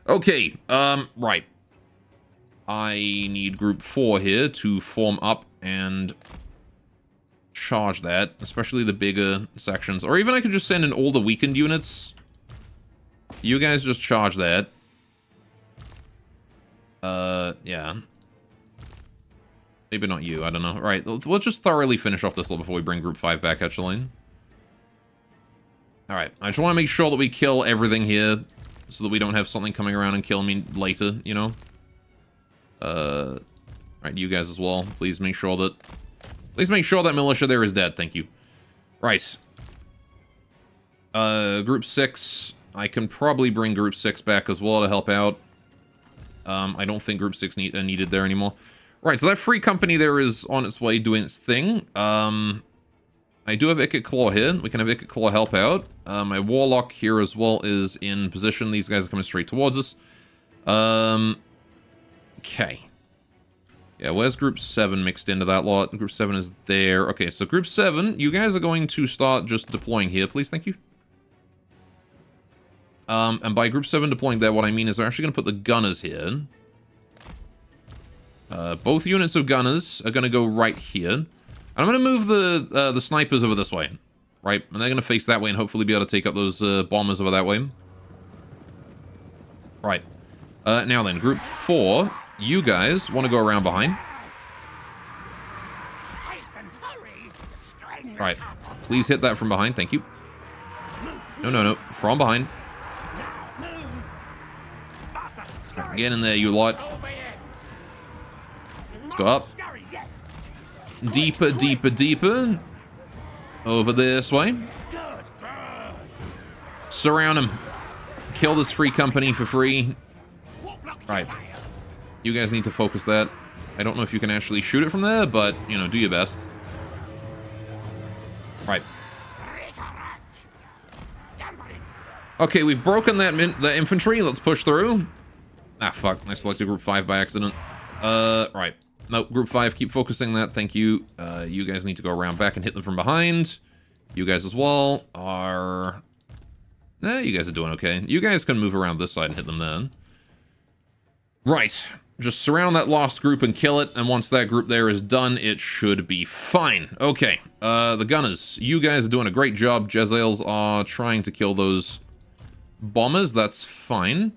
Okay. Right. I need group 4 here to form up and charge that, especially the bigger sections. Or even I could just send in all the weakened units. You guys just charge that. Yeah. Maybe not you, I don't know. Right, we'll just thoroughly finish off this level before we bring group 5 back, actually. Alright, I just want to make sure that we kill everything here, so that we don't have something coming around and kill me later, you know? Right, you guys as well. Please make sure that militia there is dead, thank you. Right. Group 6. I can probably bring Group 6 back as well to help out. I don't think Group 6 needed there anymore. Right, so that free company there is on its way doing its thing. I do have Ikit Claw here. We can have Ikit Claw help out. My Warlock here as well is in position. These guys are coming straight towards us. Okay. Yeah, where's Group 7 mixed into that lot? Group 7 is there. Okay, so Group 7, you guys are going to start just deploying here, please. Thank you. And by Group 7 deploying there, what I mean is they're actually going to put the gunners here. Both units of gunners are going to go right here. And I'm going to move the snipers over this way. Right? And they're going to face that way and hopefully be able to take up those bombers over that way. Right. Now then, Group 4, you guys want to go around behind. Right. Please hit that from behind. Thank you. No. From behind. Right, get in there, you lot. Let's go up. Deeper, deeper, deeper. Over this way. Surround him. Kill this free company for free. Right. You guys need to focus that. I don't know if you can actually shoot it from there, but, you know, do your best. Right. Okay, we've broken the infantry. Let's push through. Ah, fuck. I selected Group 5 by accident. Right. Nope, Group 5, keep focusing that. Thank you. You guys need to go around back and hit them from behind. You guys as well are... Nah, you guys are doing okay. You guys can move around this side and hit them then. Right. Just surround that lost group and kill it, and once that group there is done, it should be fine. Okay, the gunners. You guys are doing a great job. Jezzails are trying to kill those bombers. That's fine.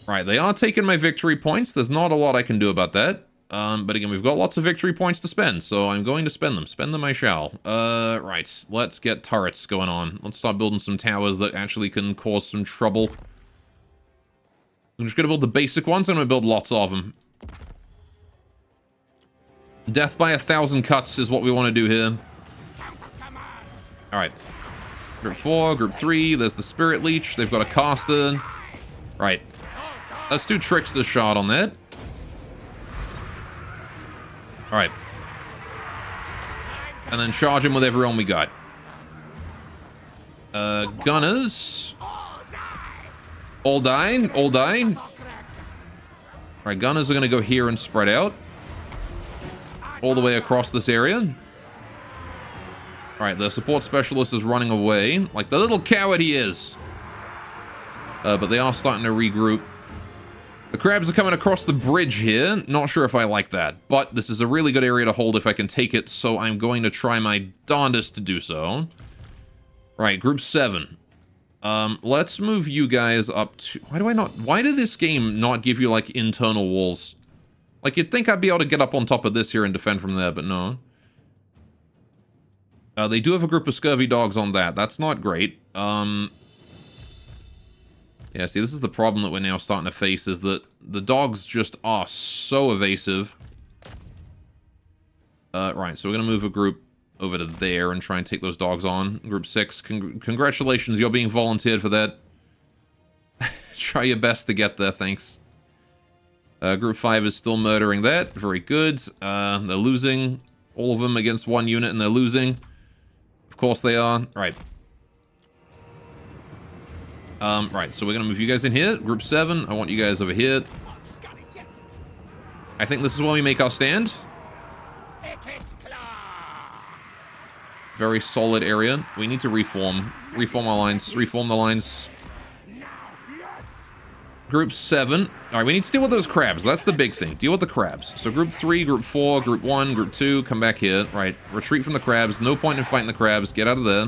Right, they are taking my victory points. There's not a lot I can do about that. But again, we've got lots of victory points to spend, so I'm going to spend them. Spend them I shall. Right, let's get turrets going on. Let's start building some towers that actually can cause some trouble. I'm just going to build the basic ones, and I'm going to build lots of them. Death by 1,000 cuts is what we want to do here. Alright. Group 4, Group 3, there's the Spirit Leech. They've got a caster. Right. Let's do Trickster shot on that. Alright. And then charge him with everyone we got. Gunners. All die. All die. Alright, gunners are going to go here and spread out. All the way across this area. Alright, the support specialist is running away. Like the little coward he is. But they are starting to regroup. The crabs are coming across the bridge here. Not sure if I like that. But this is a really good area to hold if I can take it. So I'm going to try my darndest to do so. Right, Group 7. Let's move you guys up to... Why did this game not give you, like, internal walls? Like, you'd think I'd be able to get up on top of this here and defend from there, but no. They do have a group of scurvy dogs on that. That's not great. Yeah, see, this is the problem that we're now starting to face, is that the dogs just are so evasive. Right, so we're going to move a group over to there and try and take those dogs on. Group 6, congratulations, you're being volunteered for that. Try your best to get there, thanks. Group 5 is still murdering that. Very good. They're losing. All of them against one unit, and they're losing. Of course they are. Right. Right, so we're going to move you guys in here. Group 7, I want you guys over here. I think this is where we make our stand. Very solid area. We need to reform. Reform our lines. Reform the lines. Group 7. Alright, we need to deal with those crabs. That's the big thing. Deal with the crabs. So Group 3, Group 4, Group 1, Group 2, come back here. Right, retreat from the crabs. No point in fighting the crabs. Get out of there.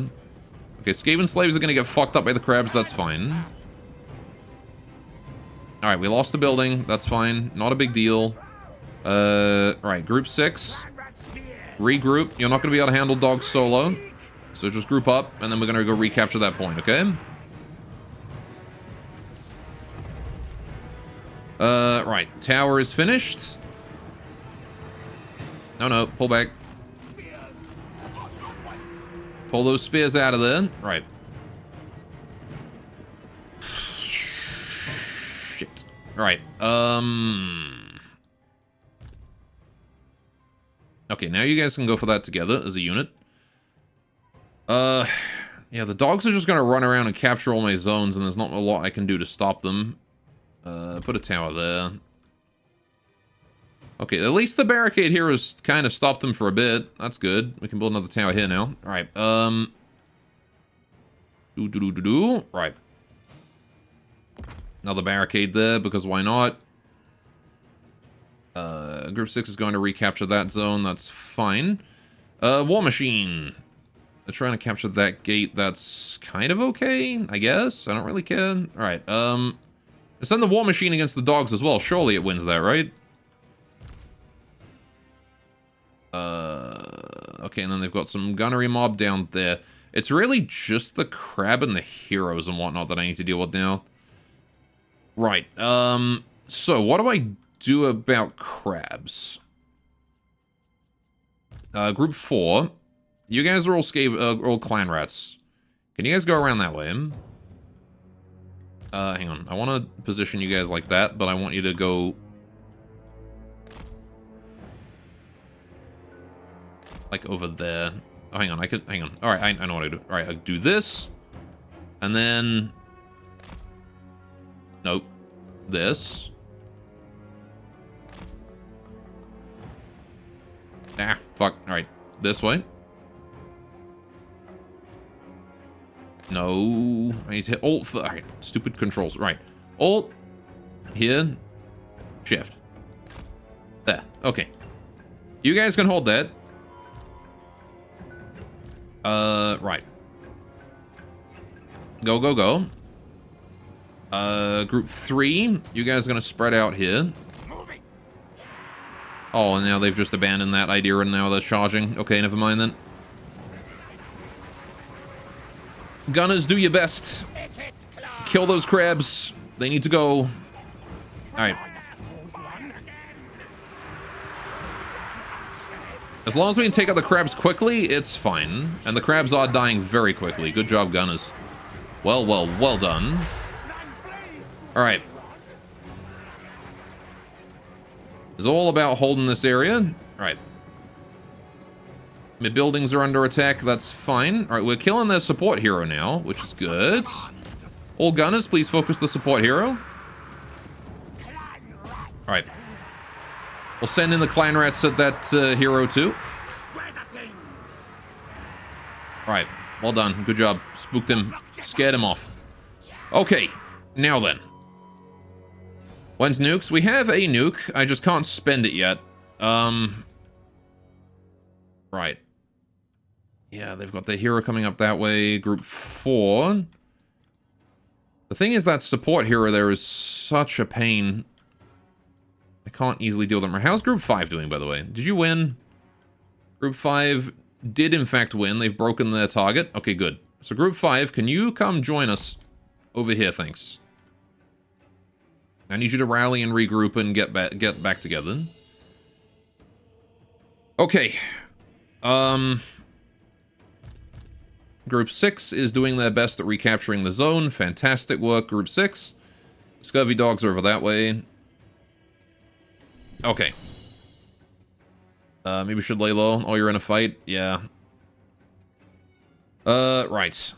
Okay, Skaven slaves are going to get fucked up by the crabs. That's fine. Alright, we lost the building. That's fine. Not a big deal. Alright, Group 6. Regroup. You're not going to be able to handle dogs solo. So just group up, and then we're gonna go recapture that point, okay? Right. Tower is finished. No, pull back. Pull those spears out of there. Right. Shit. Right. Okay, now you guys can go for that together as a unit. Yeah, the dogs are just gonna run around and capture all my zones, and there's not a lot I can do to stop them. Put a tower there. Okay, at least the barricade here has kind of stopped them for a bit. That's good. We can build another tower here now. Alright, Right. Another barricade there, because why not? Group 6 is going to recapture that zone. That's fine. War Machine. They're trying to capture that gate. That's kind of okay, I guess. I don't really care. Alright, send the War Machine against the dogs as well. Surely it wins that, right? Okay, and then they've got some gunnery mob down there. It's really just the crab and the heroes and whatnot that I need to deal with now. Right, so what do I do about crabs? Group 4. You guys are all clan rats. Can you guys go around that way? Hang on. I want to position you guys like that, but I want you to go... like over there. Oh, hang on. Hang on. Alright, I know what I do. Alright, I do this. And then... nope. This. Ah, fuck. Alright. This way. No. I need to hit Alt. Alright. Stupid controls. Right. Alt. Here. Shift. There. Okay. You guys can hold that. Right. Go, go, go. Group 3. You guys are gonna spread out here. Oh, and now they've just abandoned that idea and now they're charging. Okay, never mind then. Gunners, do your best. Kill those crabs. They need to go. Alright. As long as we can take out the crabs quickly, it's fine. And the crabs are dying very quickly. Good job, Gunners. Well done. Alright. It's all about holding this area. Alright. My buildings are under attack. That's fine. Alright, we're killing their support hero now, which is good. All Gunners, please focus the support hero. Alright. We'll send in the clan rats at that hero too. Alright, well done. Good job. Spooked him. Scared him off. Okay, now then. When's nukes? We have a nuke. I just can't spend it yet. Right. Yeah, they've got their hero coming up that way. Group 4. The thing is that support hero there is such a pain. I can't easily deal with them. How's Group 5 doing, by the way? Did you win? Group 5 did, in fact, win. They've broken their target. Okay, good. So, Group 5, can you come join us over here? Thanks. I need you to rally and regroup and get back together. Okay. Group 6 is doing their best at recapturing the zone. Fantastic work, Group 6. Scurvy dogs are over that way. Okay. Maybe we should lay low. Oh, you're in a fight? Yeah. Right.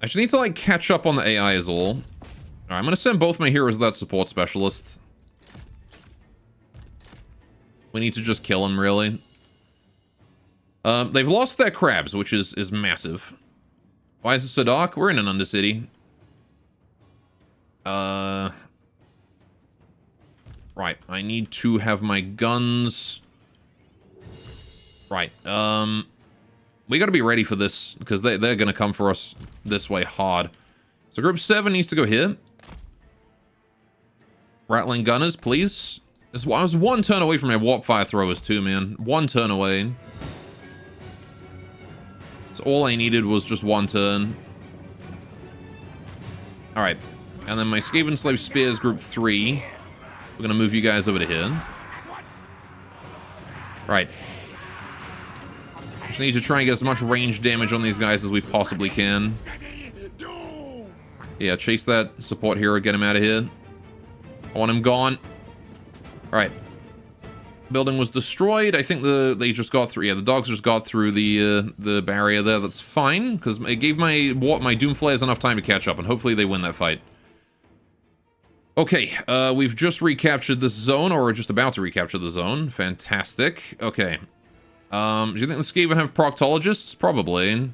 I should need to, like, catch up on the AI is all. Alright, I'm gonna send both my heroes to that support specialist. We need to just kill him, really. They've lost their crabs, which is massive. Why is it so dark? We're in an undercity. Right, I need to have my guns... Right, we gotta be ready for this, because they're gonna come for us this way hard. So Group 7 needs to go here. Rattling Gunners, please. I was one turn away from my Warp Fire Throwers too, man. One turn away. So all I needed was just one turn. Alright. And then my Skaven Slave Spears group 3. We're going to move you guys over to here. Right. Just need to try and get as much range damage on these guys as we possibly can. Yeah, chase that support hero, get him out of here. I want him gone. Alright. Building was destroyed. I think they just got through. Yeah, the dogs just got through the barrier there. That's fine, because it gave my Doom Flayers enough time to catch up, and hopefully they win that fight. Okay, we've just recaptured this zone, or we're just about to recapture the zone. Fantastic. Okay. Do you think the Skaven have proctologists? Probably.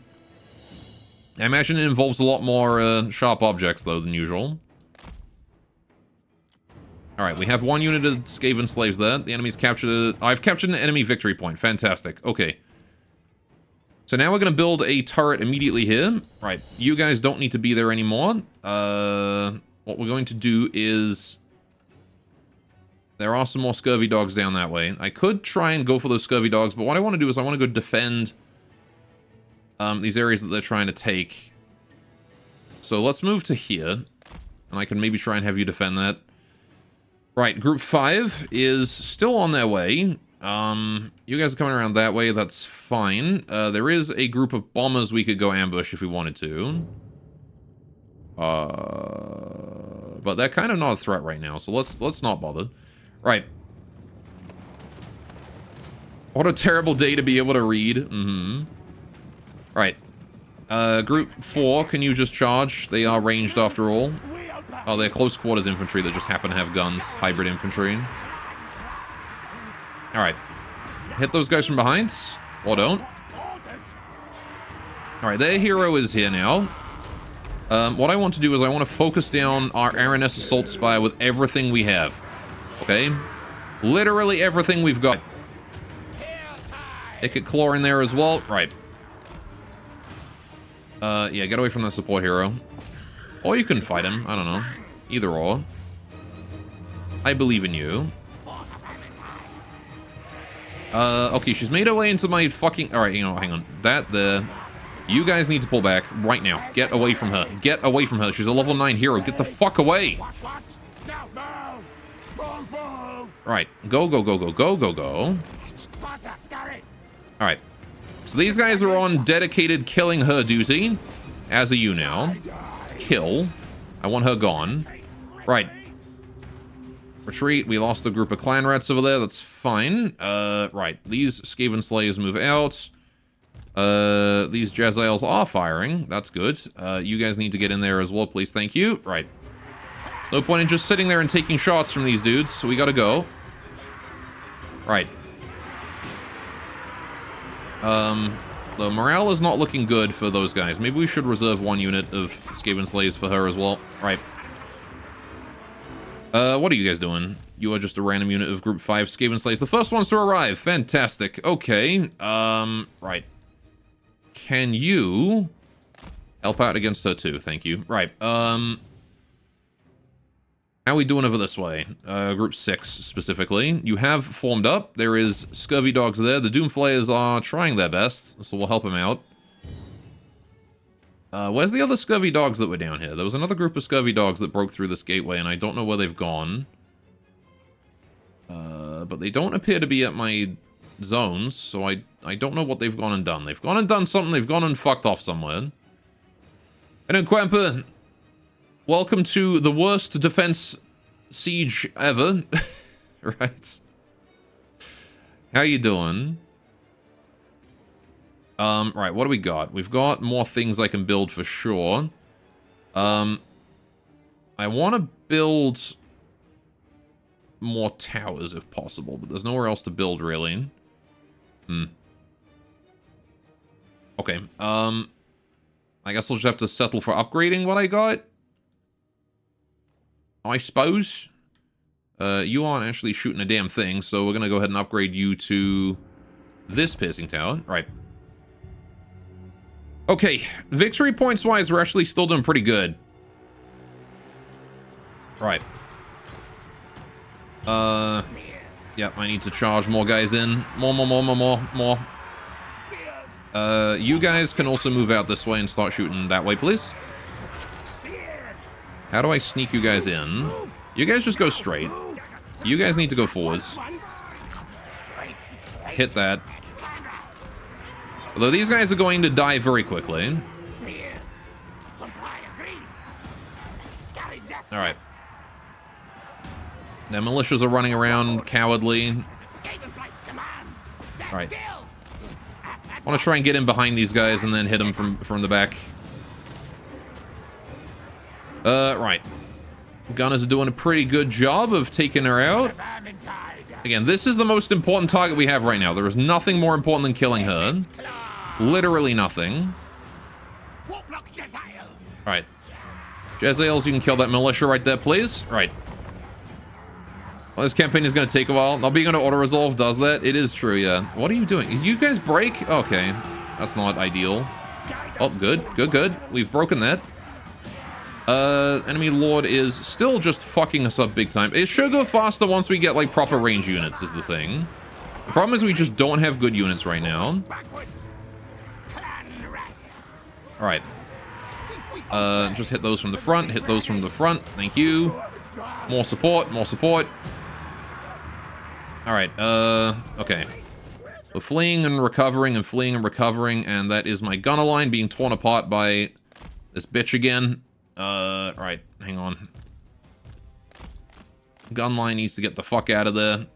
I imagine it involves a lot more sharp objects, though, than usual. Alright, we have one unit of Skaven slaves there. The enemy's captured... I've captured an enemy victory point. Fantastic. Okay. So now we're going to build a turret immediately here. Right, you guys don't need to be there anymore. What we're going to do is... There are some more scurvy dogs down that way. I could try and go for those scurvy dogs, but what I want to do is I want to go defend... these areas that they're trying to take. So let's move to here. And I can maybe try and have you defend that. Right, group 5 is still on their way. You guys are coming around that way, that's fine. There is a group of bombers we could go ambush if we wanted to. But they're kind of not a threat right now, so let's not bother. Right. What a terrible day to be able to read. Mm-hmm. Right. Group 4, can you just charge? They are ranged after all. Oh, they're close quarters infantry that just happen to have guns. Hybrid infantry. Alright. Hit those guys from behind. Or don't. Alright, their hero is here now. What I want to do is I want to focus down our Araness Assault Spire with everything we have. Okay? Literally everything we've got. Icket Claw in there as well. Right. Yeah, get away from the support hero. Or you can fight him. I don't know. Either or. I believe in you. Okay, she's made her way into my fucking... Alright, you know, hang on. That there... You guys need to pull back right now. Get away from her. Get away from her. She's a level 9 hero. Get the fuck away. Right. Go, go, go, go, go, go, go. Alright. So these guys are on dedicated killing her duty. As are you now. Kill. I want her gone. Right. Retreat. We lost a group of clan rats over there. That's fine. Right. These Skaven Slayers move out. These Jezzails are firing. That's good. You guys need to get in there as well, please. Thank you. Right. No point in just sitting there and taking shots from these dudes, so we gotta go. Right. The morale is not looking good for those guys. Maybe we should reserve one unit of Skaven Slays for her as well. Right. What are you guys doing? You are just a random unit of Group 5 Skaven Slays. The first ones to arrive. Fantastic. Okay. Right. Can you help out against her too? Thank you. Right. How are we doing over this way? Group 6, specifically. You have formed up. There is Scurvy Dogs there. The Doom Flayers are trying their best, so we'll help them out. Where's the other Scurvy Dogs that were down here? There was another group of Scurvy Dogs that broke through this gateway, and I don't know where they've gone. But they don't appear to be at my zones, so I don't know what they've gone and done. They've gone and done something. They've gone and fucked off somewhere. And Quamper, welcome to the worst defense siege ever. Right. How you doing? Right, what do we got? We've got more things I can build for sure. I want to build more towers if possible, but there's nowhere else to build, really. Okay, I guess I'll just have to settle for upgrading what I got. I suppose. You aren't actually shooting a damn thing, so we're gonna go ahead and upgrade you to this piercing tower. Right. Okay, victory points-wise, we're actually still doing pretty good. Right. Yep, I need to charge more guys in. More. You guys can also move out this way and start shooting that way, please. How do I sneak you guys in? You guys just go straight. You guys need to go forwards. Hit that. Although these guys are going to die very quickly. Alright. Now militias are running around cowardly. Alright. I want to try and get in behind these guys and then hit them from the back. Right. Gunners are doing a pretty good job of taking her out. Again, this is the most important target we have right now. There is nothing more important than killing her. Literally nothing. Alright. Jezzails, you can kill that militia right there, please. Right. Well, this campaign is going to take a while. Not being able to auto-resolve does that. It is true, yeah. What are you doing? You guys break? Okay. That's not ideal. Oh, good. Good, good. We've broken that. Enemy Lord is still just fucking us up big time. It should go faster once we get, like, proper range units is the thing. The problem is we just don't have good units right now. Alright. Just hit those from the front. Hit those from the front. Thank you. More support. More support. Alright, okay. We're fleeing and recovering and fleeing and recovering, and that is my gunner line being torn apart by this bitch again. Right, hang on. Gun line needs to get the fuck out of there.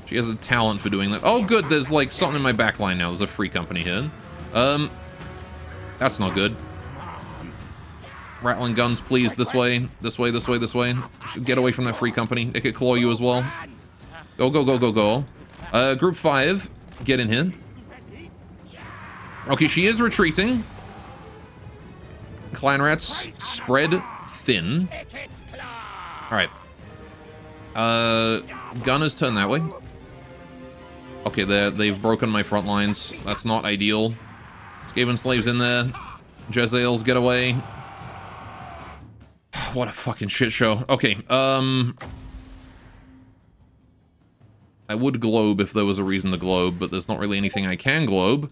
She has a talent for doing that. Oh, good, there's like something in my back line now. There's a free company here. That's not good. Rattling guns, please. This way. This way, this way, this way. Get away from that free company. It could claw you as well. Go, go, go, go, go. Group 5. Get in here. Okay, she is retreating. Clan rats, spread thin. Alright. Gunners turn that way. Okay, they've broken my front lines. That's not ideal. Skaven slaves in there. Jezzails, get away. What a fucking shit show. Okay, I would globe if there was a reason to globe, but there's not really anything I can globe.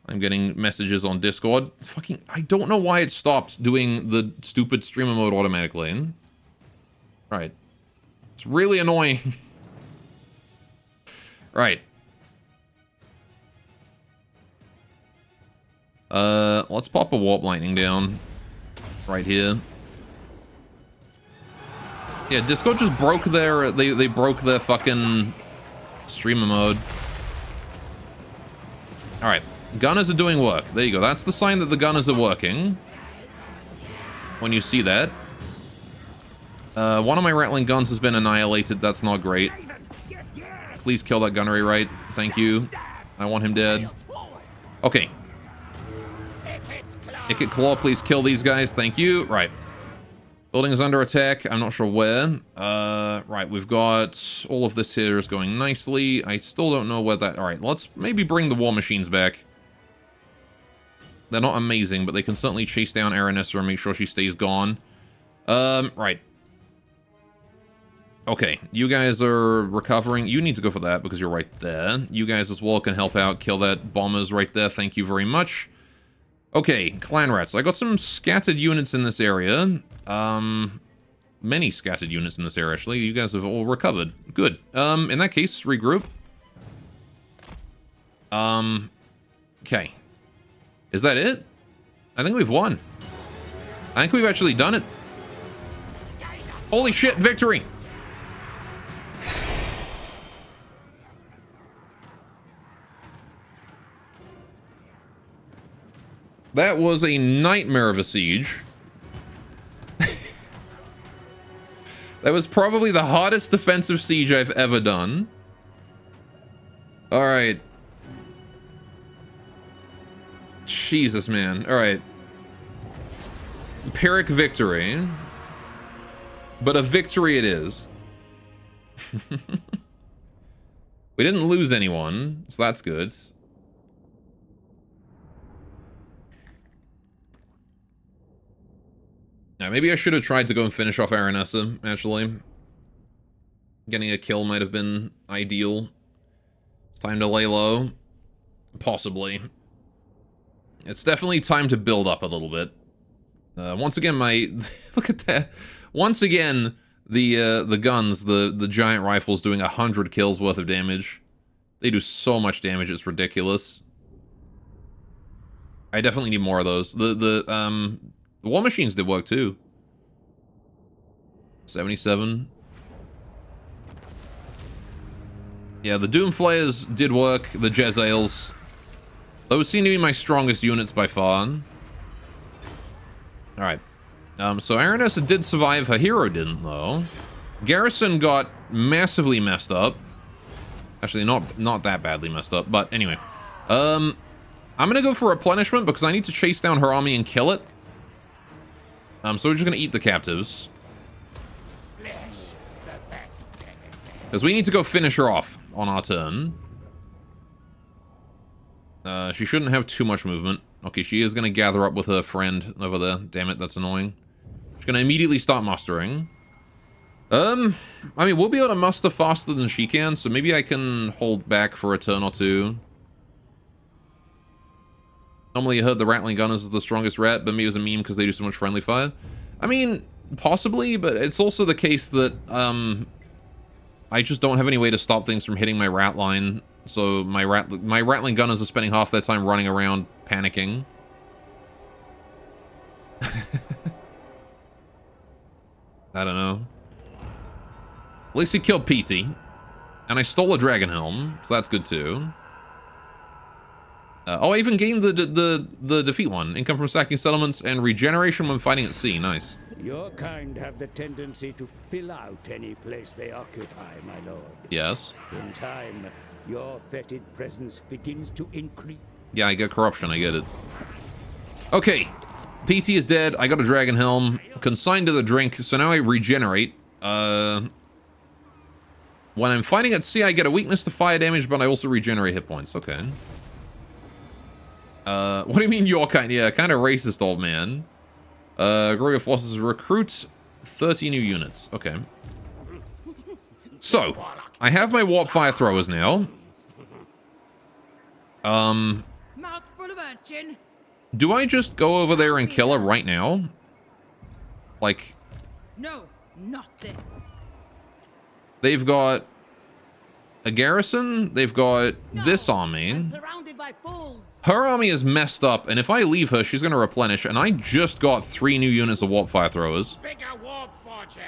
I'm getting messages on Discord. It's fucking... I don't know why it stopped doing the stupid streamer mode automatically. Right. It's really annoying. Right. Let's pop a warp lightning down. Right here. Yeah, Discord just broke their... They broke their fucking streamer mode. Alright. Gunners are doing work. There you go. That's the sign that the gunners are working. When you see that. One of my rattling guns has been annihilated. That's not great. Please kill that gunnery right. Thank you. I want him dead. Okay. Ikit Claw, please kill these guys. Thank you. Right. Building is under attack. I'm not sure where. Right, we've got... All of this here is going nicely. I still don't know where that... Alright, let's maybe bring the war machines back. They're not amazing, but they can certainly chase down Aranessa and make sure she stays gone. Right. Okay, you guys are recovering. You need to go for that because you're right there. You guys as well can help out. Kill that bombers right there. Thank you very much. Okay, clan rats. I got some scattered units in this area. Many scattered units in this area, actually. You guys have all recovered. Good. In that case, regroup. Okay. Is that it? I think we've won. I think we've actually done it. Holy shit, victory! That was a nightmare of a siege. That was probably the hottest defensive siege I've ever done. Alright. Jesus, man. Alright. Pyrrhic victory. But a victory it is. We didn't lose anyone, so that's good. Now, maybe I should have tried to go and finish off Aranessa, actually. Getting a kill might have been ideal. It's time to lay low. Possibly. It's definitely time to build up a little bit. Once again, my... Look at that. Once again, the guns, the giant rifles doing 100 kills worth of damage. They do so much damage, it's ridiculous. I definitely need more of those. The war machines did work too. 77. Yeah, the Doomflayers did work. The Jezzails. Those seem to be my strongest units by far. Alright. So Aranessa did survive. Her hero didn't, though. Garrison got massively messed up. Actually, not that badly messed up. But anyway. I'm going to go for replenishment because I need to chase down her army and kill it. So we're just going to eat the captives. Because we need to go finish her off on our turn. She shouldn't have too much movement. Okay, she is going to gather up with her friend over there. Damn it, that's annoying. She's going to immediately start mustering. I mean, we'll be able to muster faster than she can, so maybe I can hold back for a turn or two. Normally you heard the Rattling Gunners is the strongest rat, but maybe it was a meme because they do so much friendly fire. I mean, possibly, but it's also the case that, I just don't have any way to stop things from hitting my rat line. So my Rattling Gunners are spending half their time running around panicking. I don't know. At least he killed Petey. And I stole a Dragon Helm, so that's good too. Oh, I even gained the defeat one. Income from sacking settlements and regeneration when fighting at sea. Nice. Your kind have the tendency to fill out any place they occupy, my lord. Yes. In time, your fetid presence begins to increase. Yeah, I get corruption, I get it. Okay. PT is dead, I got a Dragon Helm, consigned to the drink, so now I regenerate. When I'm fighting at sea, I get a weakness to fire damage, but I also regenerate hit points. Okay. What do you mean your kind? Yeah, kind of racist, old man. Gloria forces recruit 30 new units. Okay. So, I have my warp fire throwers now. Mouth full of urchin. Do I just go over there and kill her right now? Like... No, not this. They've got a garrison. They've got this army. Surrounded by fools. Her army is messed up, and if I leave her, she's going to replenish, and I just got 3 new units of warp fire throwers. Bigger warp forges.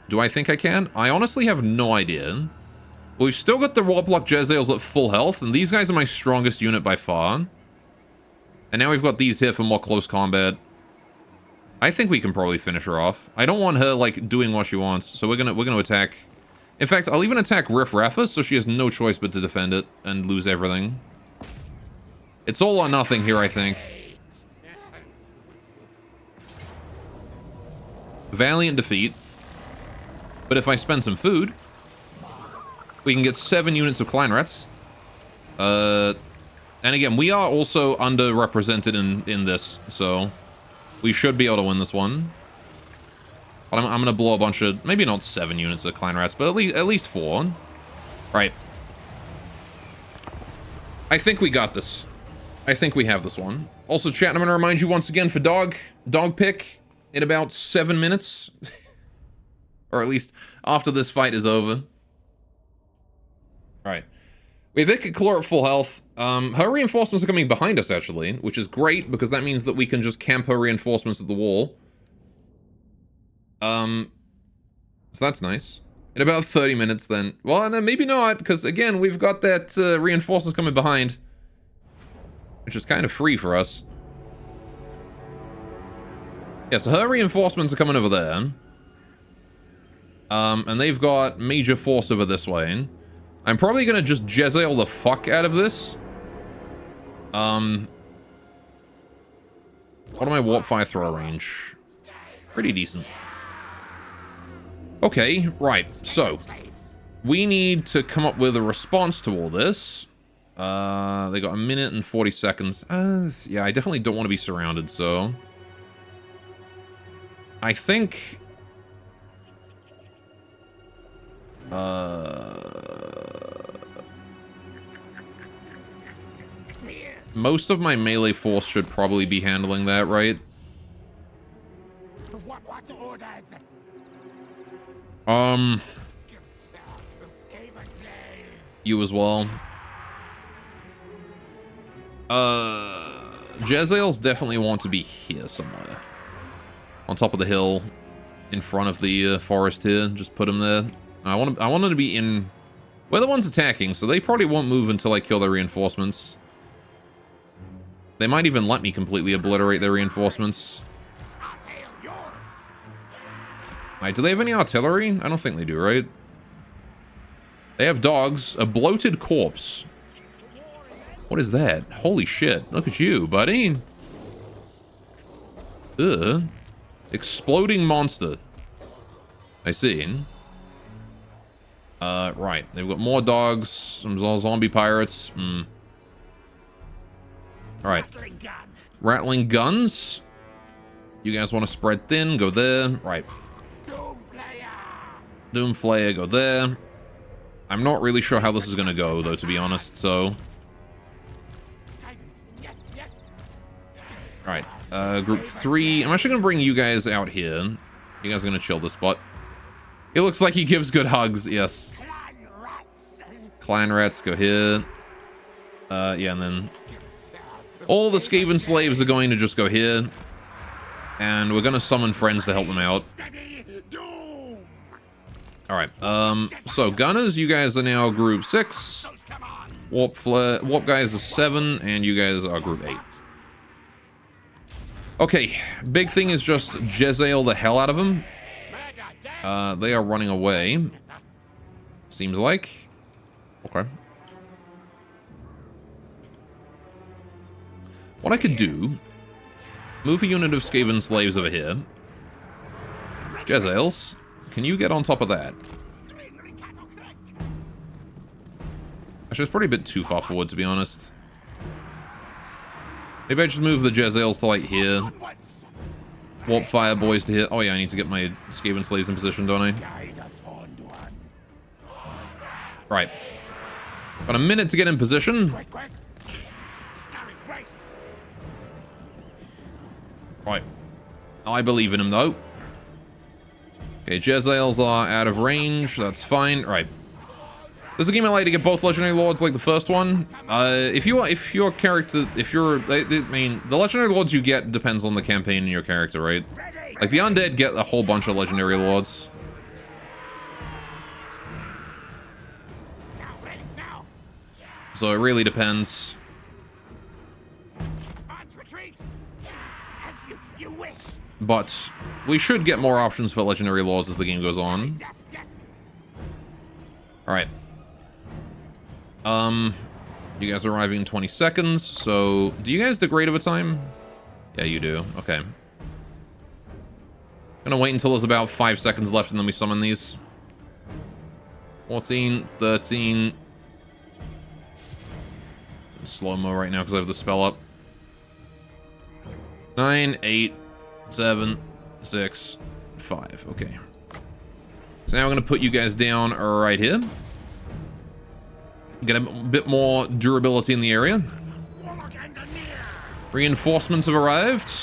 Do I think I can? I honestly have no idea. We've still got the Warplock Jezzails at full health, and these guys are my strongest unit by far. And now we've got these here for more close combat. I think we can probably finish her off. I don't want her, like, doing what she wants, so we're gonna attack. In fact, I'll even attack Riff Raffus, so she has no choice but to defend it and lose everything. It's all or nothing here, I think. Valiant defeat. But if I spend some food, we can get 7 units of Kleinrats. And again, we are also underrepresented in this, so we should be able to win this one. But I'm gonna blow a bunch of, maybe not 7 units of Kleinrats, but at least 4. Right. I think we got this. I think we have this one. Also, chat, I'm gonna remind you once again for dog pick in about 7 minutes. Or at least after this fight is over. Alright. We have Ikka at full health. Her reinforcements are coming behind us, actually, which is great, because that means that we can just camp her reinforcements at the wall. So that's nice. In about 30 minutes, then. Well, no, maybe not, because, again, we've got that reinforcements coming behind. Which is kind of free for us. Yeah, so her reinforcements are coming over there. And they've got major force over this way. I'm probably gonna just Jezzail the fuck out of this. What are my warp fire throw range? Pretty decent. Okay, right, so we need to come up with a response to all this. They got 1 minute and 40 seconds. Yeah, I definitely don't want to be surrounded, so I think most of my melee force should probably be handling that, right? What orders? Skaven slaves. You as well. Jezzails definitely want to be here somewhere. On top of the hill, in front of the forest here. Just put them there. I want them to be in... We're the ones attacking, so they probably won't move until I kill their reinforcements. They might even let me completely obliterate their reinforcements. Alright, do they have any artillery? I don't think they do, right? They have dogs. A bloated corpse. What is that? Holy shit. Look at you, buddy. Ugh. Exploding monster. I see. Right. They've got more dogs. Some zombie pirates. Alright. Rattling guns. You guys want to spread thin? Go there. Right. Doomflayer, go there. I'm not really sure how this is going to go, though, to be honest, so... Alright, group 3. I'm actually going to bring you guys out here. You guys are going to chill this spot. It looks like he gives good hugs, yes. Clan rats, go here. Yeah, and then... All the Skaven slaves are going to just go here. And we're going to summon friends to help them out. Alright, so Gunners, you guys are now group 6. Warp guys are 7, and you guys are group 8. Okay, big thing is just Jezzail the hell out of them. They are running away. Seems like. Okay. What I could do... Move a unit of Skaven slaves over here. Jezzails, can you get on top of that? Actually, it's probably a bit too far forward, to be honest. Maybe I just move the Jezzails to, like, here. Warp Fire Boys to here. Oh, yeah, I need to get my Skaven slaves in position, don't I? Right. Got a minute to get in position. Right. I believe in him, though. Okay, Jezzails are out of range. That's fine. Right. This is a game I like to get both Legendary Lords like the first one. If your character... I mean, the Legendary Lords you get depends on the campaign and your character, right? Like, the Undead get a whole bunch of Legendary Lords. So it really depends. But we should get more options for Legendary Lords as the game goes on. Alright. You guys are arriving in 20 seconds, so... Do you guys degrade over time? Yeah, you do. Okay. Gonna wait until there's about 5 seconds left and then we summon these. 14, 13... Slow-mo right now because I have the spell up. 9, 8... 7, 6, 5. Okay. So now we're going to put you guys down right here. Get a bit more durability in the area. Reinforcements have arrived.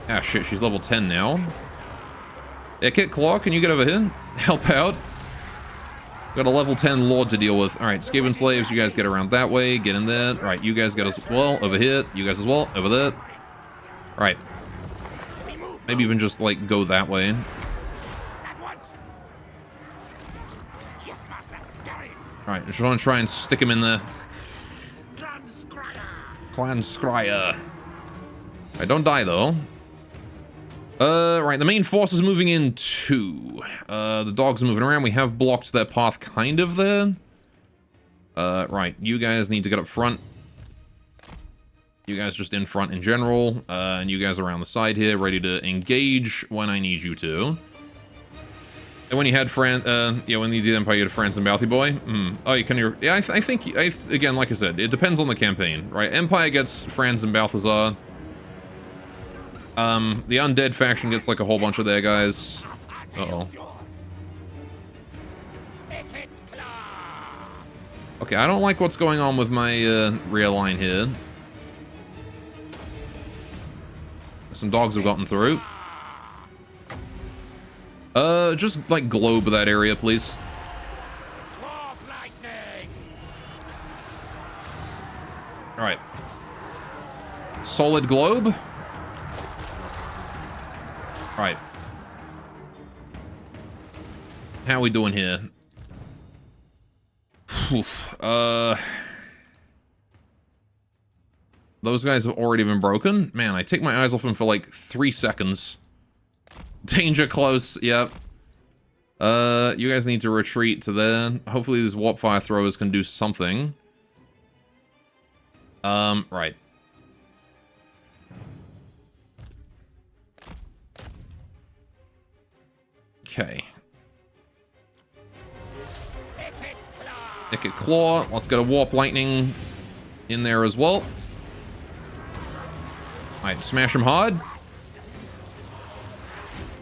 Ah, shit. She's level 10 now. Yeah, Kit Claw, can you get over here? Help out. Got a level 10 Lord to deal with. Alright, Skaven Slaves, you guys get around that way. Get in there. Alright, you guys get as well. Over here. You guys as well. Over there. Right. Maybe even just, like, go that way. Alright, just want to try and stick him in there. Clan Scryer. Alright, don't die, though. Right, the main force is moving in too. The dogs are moving around. We have blocked their path kind of there. Right, you guys need to get up front. You guys just in front in general, and you guys around the side here, ready to engage when I need you to. And when you had yeah, when you did Empire, you had France and Bounty Boy. Oh, you can. Yeah, I think. Again, like I said, it depends on the campaign, right? Empire gets Franz and Balthazar. The Undead faction gets like a whole bunch of their guys. Uh-oh. Okay, I don't like what's going on with my rear line here. Some dogs have gotten through. Just like globe that area, please. All right. Solid globe. All right. How are we doing here? Oof. Those guys have already been broken. Man, I take my eyes off them for like 3 seconds. Danger close. Yep. You guys need to retreat to there. Hopefully these warp fire throwers can do something. Right. Okay. Nicket Claw. Let's get a Warp Lightning in there as well. Alright, smash him hard.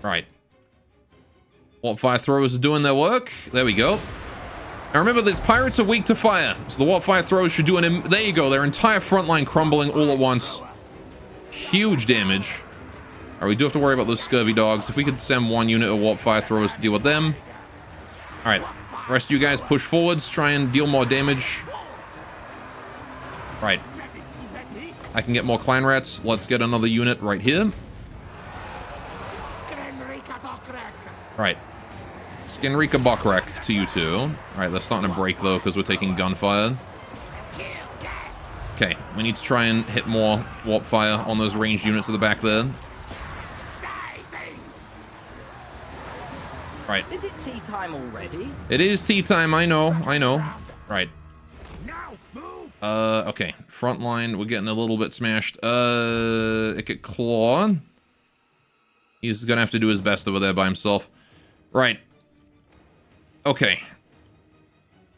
Right. Warp Fire Throwers are doing their work. There we go. Now remember, these pirates are weak to fire, so the Warp Fire Throwers should do an... There you go, their entire front line crumbling all at once. Huge damage. Alright, we do have to worry about those scurvy dogs. If we could send one unit of Warp Fire Throwers to deal with them. Alright. The rest of you guys push forwards, try and deal more damage. Right. I can get more clan rats. Let's get another unit right here. Right. Skinrika Buckrek to you two. Alright, they're starting to break though because we're taking gunfire. Okay, we need to try and hit more warp fire on those ranged units at the back there. Right. Is it tea time already? It is tea time, I know. Right. Okay. Front line, we're getting a little bit smashed. Nicket Claw. He's gonna have to do his best over there by himself. Right. Okay.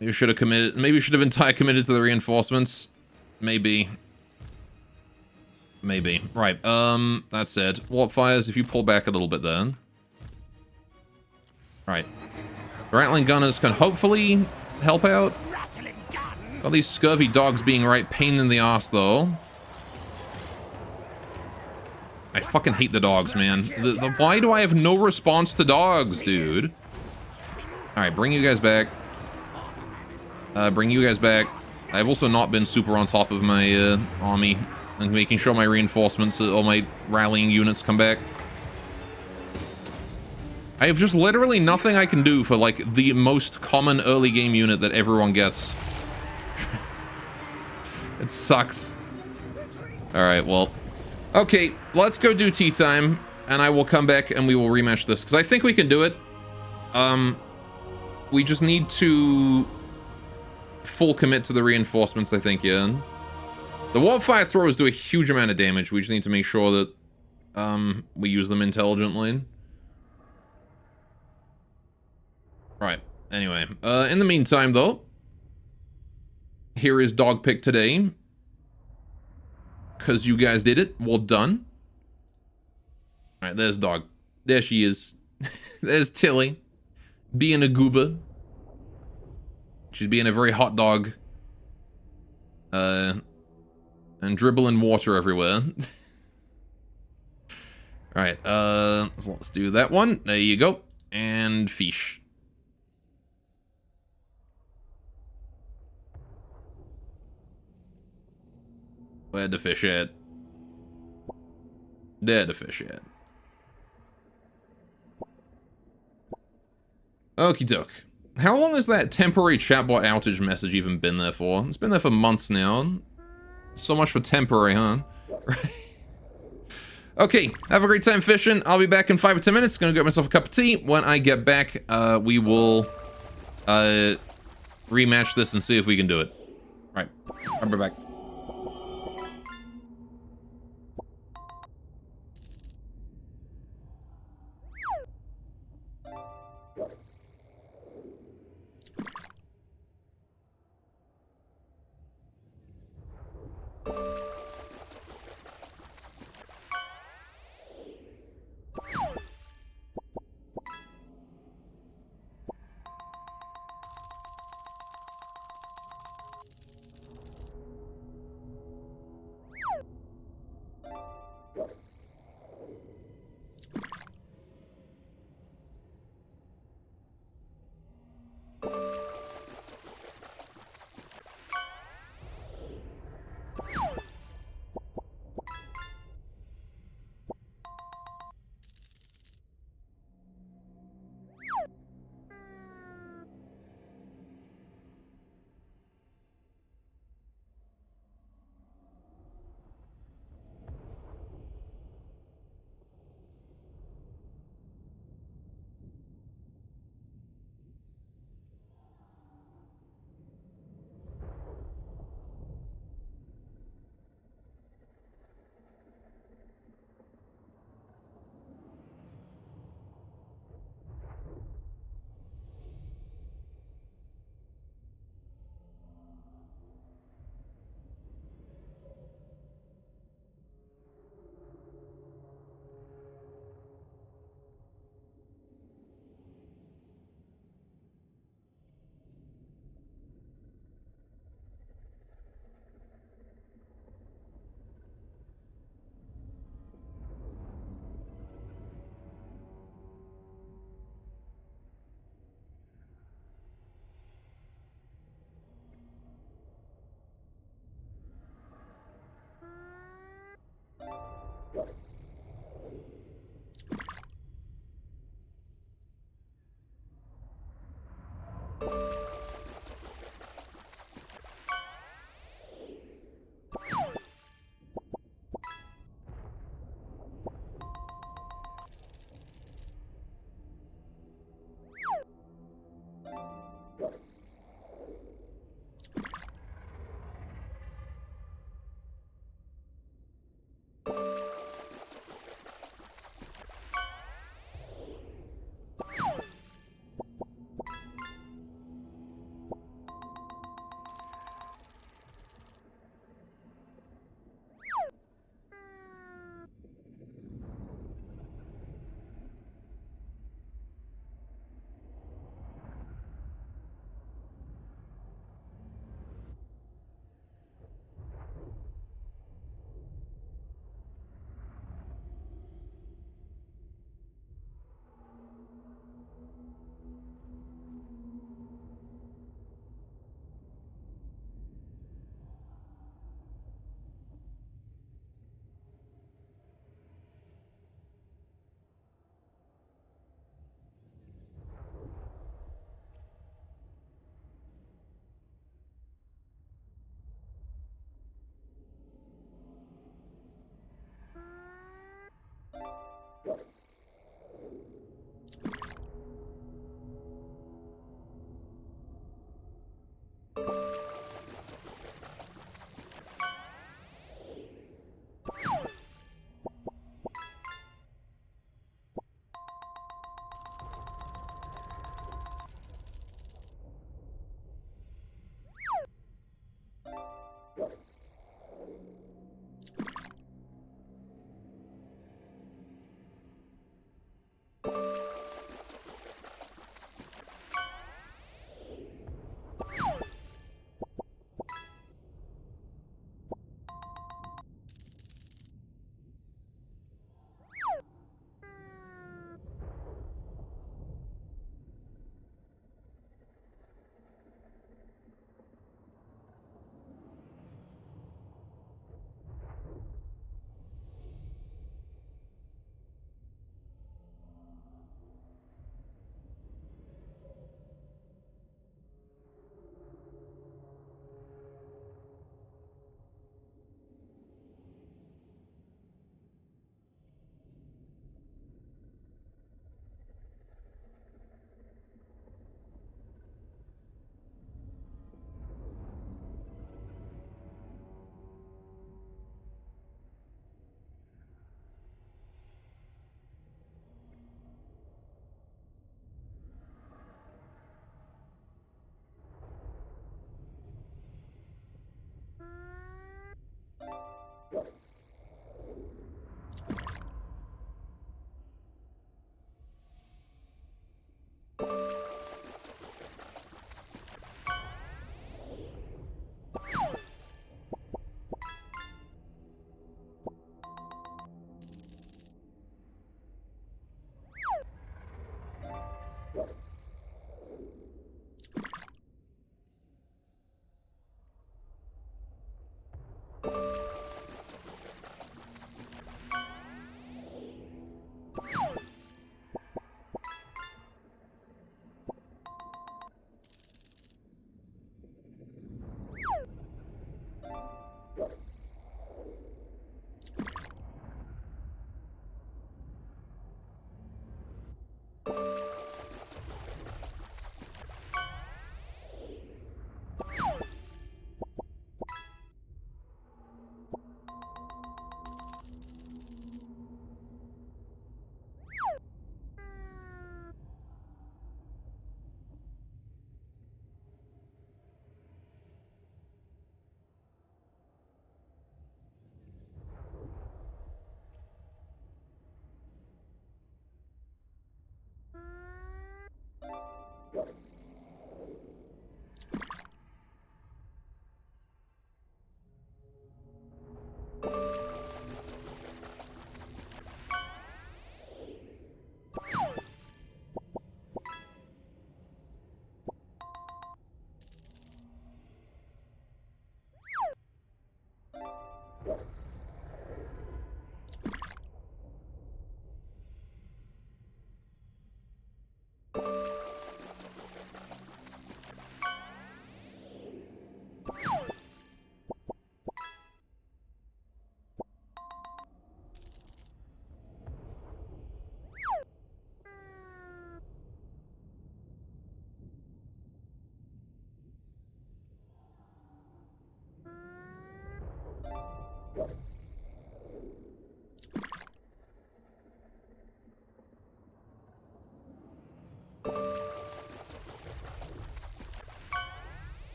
Maybe we should have committed. Maybe we should have been committed to the reinforcements. Maybe. Right. That said, warp fires. If you pull back a little bit, then. Right. The rattling gunners can hopefully help out. Got these scurvy dogs being right pain in the ass, though. I fucking hate the dogs, man. Why do I have no response to dogs, dude? Alright, bring you guys back. Bring you guys back. I've also not been super on top of my army and making sure my reinforcements, all my rallying units come back. I have just literally nothing I can do for, like, the most common early game unit that everyone gets. It sucks. Alright, well. Okay, let's go do tea time, and I will come back and we will rematch this, because I think we can do it. We just need to full commit to the reinforcements, I think, yeah. The warp fire throwers do a huge amount of damage. We just need to make sure that we use them intelligently. Right. Anyway, in the meantime, though, here is dog pick today. Because you guys did it. Well done. Alright, there's dog. There she is. There's Tilly. Being a goober. She's being a very hot dog. And dribbling water everywhere. Alright, let's do that one. There you go. And fish. Where the fish at? There the fish at. Okie doke. How long has that temporary chatbot outage message even been there for? It's been there for months now. So much for temporary, huh? Okay, have a great time fishing. I'll be back in 5 or 10 minutes. Gonna get myself a cup of tea. When I get back, we will rematch this and see if we can do it. All right, I'll be back.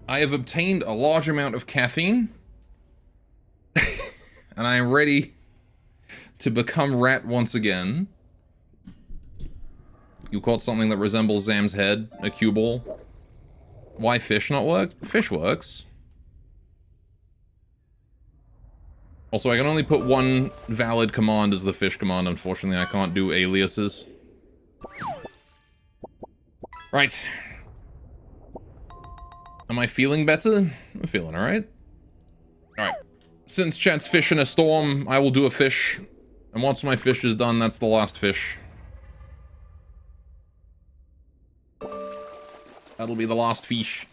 I have obtained a large amount of caffeine, and I am ready to become rat once again. You caught something that resembles Zam's head, a cue ball. Why fish not work? Fish works. Also, I can only put one valid command as the fish command. Unfortunately, I can't do aliases. Right. Am I feeling better? I'm feeling alright. Alright. Since chat's fish in a storm, I will do a fish. And once my fish is done, that's the last fish. That'll be the last fish.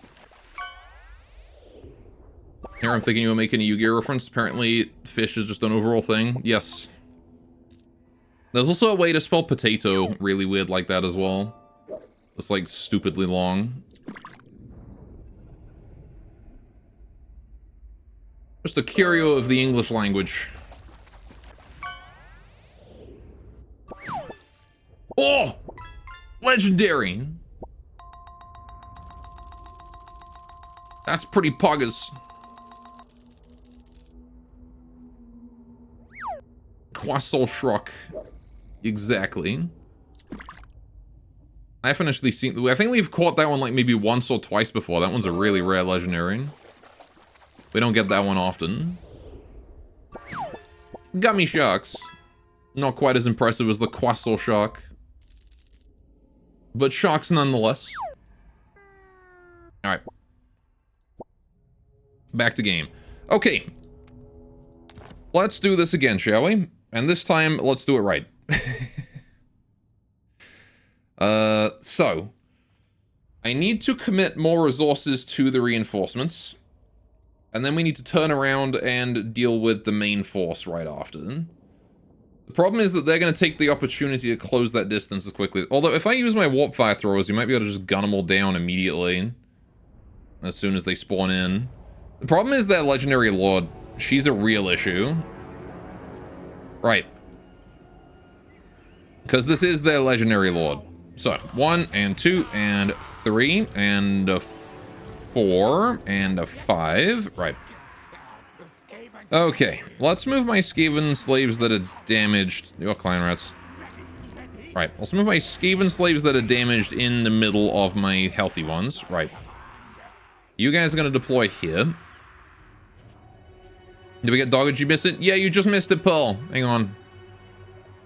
Here I'm thinking you were making a Yu-Gi-Oh reference. Apparently, fish is just an overall thing. Yes. There's also a way to spell potato really weird like that as well. It's like stupidly long. Just a curio of the English language. Oh! Legendary! That's pretty poggers. Croissant Shrock. Exactly. I haven't actually seen... I think we've caught that one like maybe once or twice before. That one's a really rare legendary. We don't get that one often. Gummy Sharks. Not quite as impressive as the Croissant Shark. But sharks nonetheless. Alright. Back to game. Okay. Let's do this again, shall we? And this time, let's do it right. So. I need to commit more resources to the reinforcements. And then we need to turn around and deal with the main force right after. The problem is that they're going to take the opportunity to close that distance as quickly. Although, if I use my warp fire throwers, you might be able to just gun them all down immediately. As soon as they spawn in. The problem is that Legendary Lord, she's a real issue. Right. Because this is their Legendary Lord. So, 1, and 2, and 3, and a 4, and a 5. Right. Okay, let's move my Skaven slaves that are damaged. Your clan rats. Right, let's move my Skaven slaves that are damaged in the middle of my healthy ones. Right. You guys are going to deploy here. Did we get Doggo? Did you miss it? Yeah, you just missed it, Pearl. Hang on.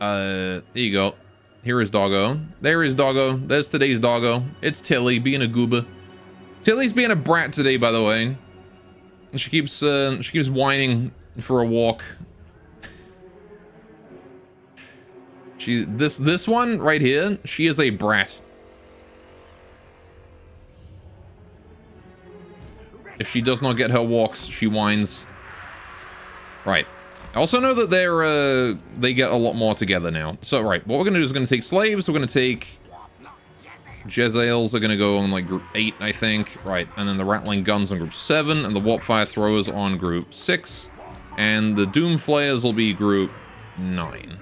There you go. Here is Doggo. There is Doggo. There's today's Doggo. It's Tilly being a goober. Tilly's being a brat today, by the way. She keeps whining for a walk. This one right here, she is a brat. If she does not get her walks, she whines. Right. I also know that they get a lot more together now. So, right, what we're going to do is we're going to take slaves. We're going to take... Jezzails are going to go on, like, group 8, I think. Right, and then the rattling guns on group 7. And the warp fire throwers on group 6. And the doom flayers will be group 9.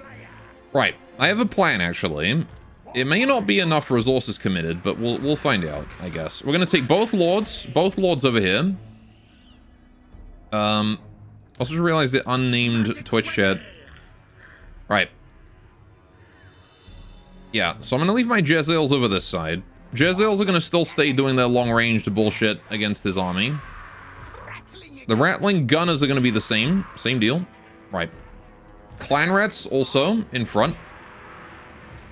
Right, I have a plan, actually. It may not be enough resources committed, but we'll find out, I guess. We're going to take both lords over here. Also just realized the unnamed Twitch chat. Right. Yeah, so I'm going to leave my Jezzails over this side. Jezzails are going to still stay doing their long-ranged bullshit against his army. The Rattling Gunners are going to be the same. Same deal. Right. Clan Rats also in front.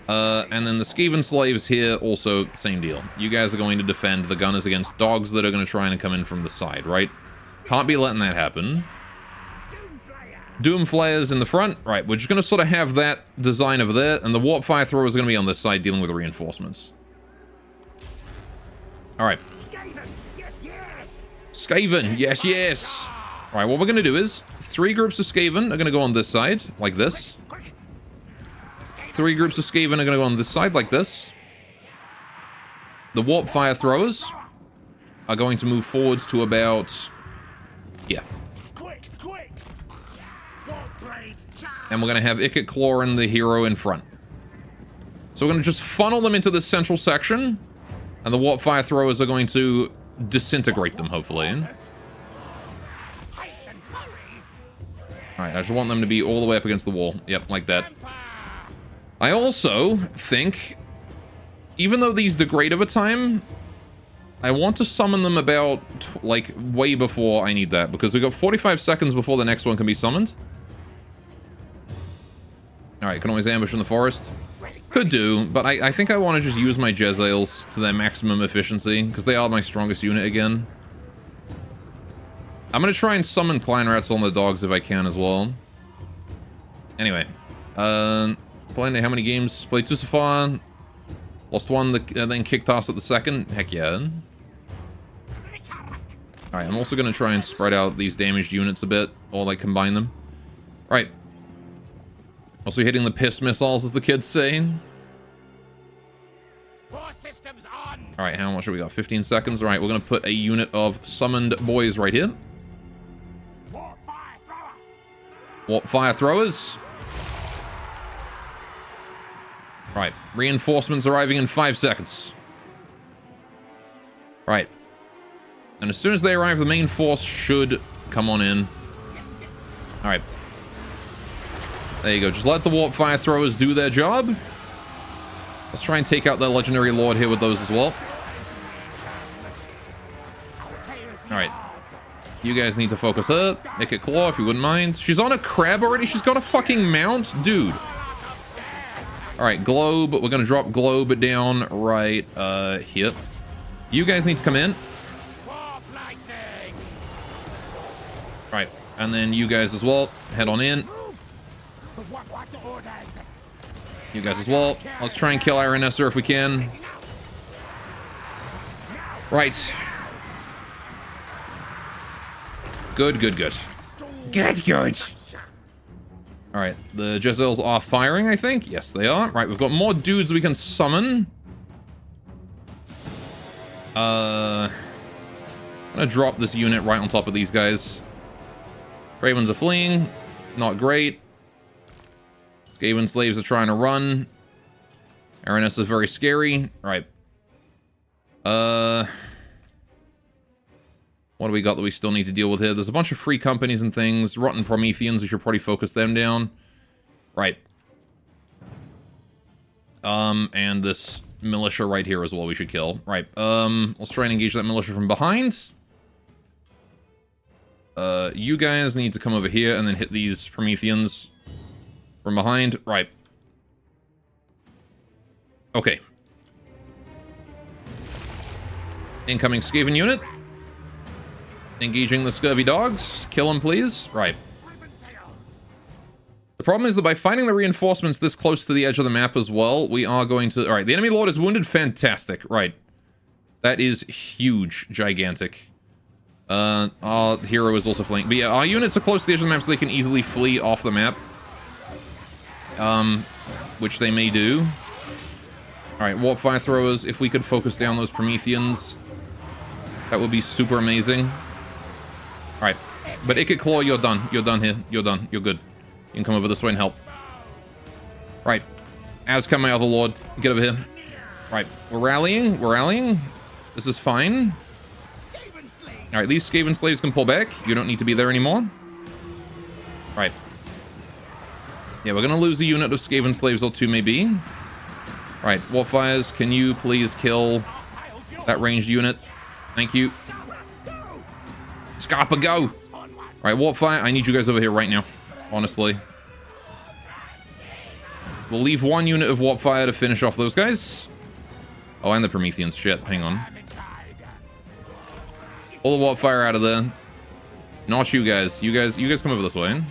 And then the Skaven Slaves here also same deal. You guys are going to defend the Gunners against dogs that are going to try and come in from the side, right? Can't be letting that happen. Doom Flares in the front. Right, we're just going to sort of have that design over there, and the Warp Fire Thrower is going to be on this side dealing with the reinforcements. Alright. Skaven! Yes, yes! Skaven! Yes, yes! Alright, what we're going to do is 3 groups of Skaven are going to go on this side, like this. 3 groups of Skaven are going to go on this side, like this. The Warp Fire Throwers are going to move forwards to about... yeah. Quick, quick! Warp blades, charge! And we're going to have Ikit Claw and the hero in front. So we're going to just funnel them into this central section, and the Warp Fire Throwers are going to disintegrate them, hopefully. Alright, I just want them to be all the way up against the wall. Yep, like that. I also think, even though these degrade over time, I want to summon them about, like, way before I need that, because we've got 45 seconds before the next one can be summoned. Alright, can always ambush in the forest. Could do, but I think I want to just use my Jezzails to their maximum efficiency, because they are my strongest unit again. I'm going to try and summon Klein Rats on the dogs if I can as well. Anyway. Playing how many games? Played 2 so far. Lost 1, then kicked ass at the 2nd. Heck yeah. Alright, I'm also going to try and spread out these damaged units a bit, or like combine them. Alright. Also hitting the piss missiles, as the kids say. Alright, how much have we got? 15 seconds. Alright, we're going to put a unit of summoned boys right here. Warp Fire Throwers. Right, reinforcements arriving in 5 seconds. Right. And as soon as they arrive, the main force should come on in. Alright. There you go. Just let the Warp Fire Throwers do their job. Let's try and take out the Legendary Lord here with those as well. Alright. You guys need to focus her. Make it Claw if you wouldn't mind. She's on a crab already? She's got a fucking mount? Dude. Alright, Globe. We're going to drop Globe down right here. You guys need to come in. Right. And then you guys as well. Head on in. You guys as well. Let's try and kill Iron Esser if we can. Right. Good, good, good. Good, good. Alright, the Jezzails are firing, I think. Yes, they are. Right, we've got more dudes we can summon. I'm gonna drop this unit right on top of these guys. Ravens are fleeing. Not great. Skaven slaves are trying to run. Araness is very scary. Alright. What do we got that we still need to deal with here? There's a bunch of free companies and things. Rotten Prometheans, we should probably focus them down. Right. And this militia right here as well we should kill. Right. Let's try and engage that militia from behind. You guys need to come over here and then hit these Prometheans from behind. Right. Okay. Incoming Skaven unit. Engaging the scurvy dogs. Kill them, please. Right. The problem is that by finding the reinforcements this close to the edge of the map as well, we are going to... Alright, the enemy lord is wounded. Fantastic. Right. That is huge. Gigantic. Our hero is also fleeing. But yeah, our units are close to the edge of the map so they can easily flee off the map. Which they may do. Alright, Warp Fire Throwers. If we could focus down those Prometheans, that would be super amazing. Alright. But Ikit Claw, you're done. You're done here. You're done. You're good. You can come over this way and help. Right. As can my other lord. Get over here. Right. We're rallying. We're rallying. This is fine. Alright, these Skaven slaves can pull back. You don't need to be there anymore. Right. Yeah, we're going to lose a unit of Skaven slaves or two, maybe. Right. Warp Fires, can you please kill that ranged unit? Thank you. Scarpa, go! Alright, Warp Fire, I need you guys over here right now. Honestly. We'll leave one unit of Warp Fire to finish off those guys. Oh, and the Prometheans. Shit, hang on. Pull the Warp Fire out of there. Not you guys. You guys come over this way.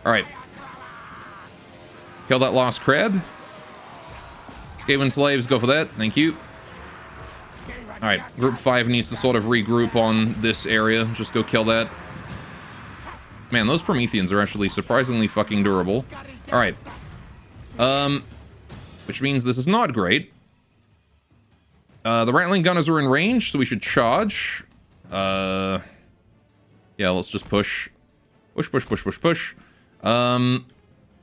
Alright. Kill that last crab. Skaven slaves, go for that. Thank you. Alright, group 5 needs to sort of regroup on this area. Just go kill that. Man, those Prometheans are actually surprisingly fucking durable. Alright. Which means this is not great. The Rattling Gunners are in range, so we should charge. Yeah, let's just push. Push, push, push, push, push.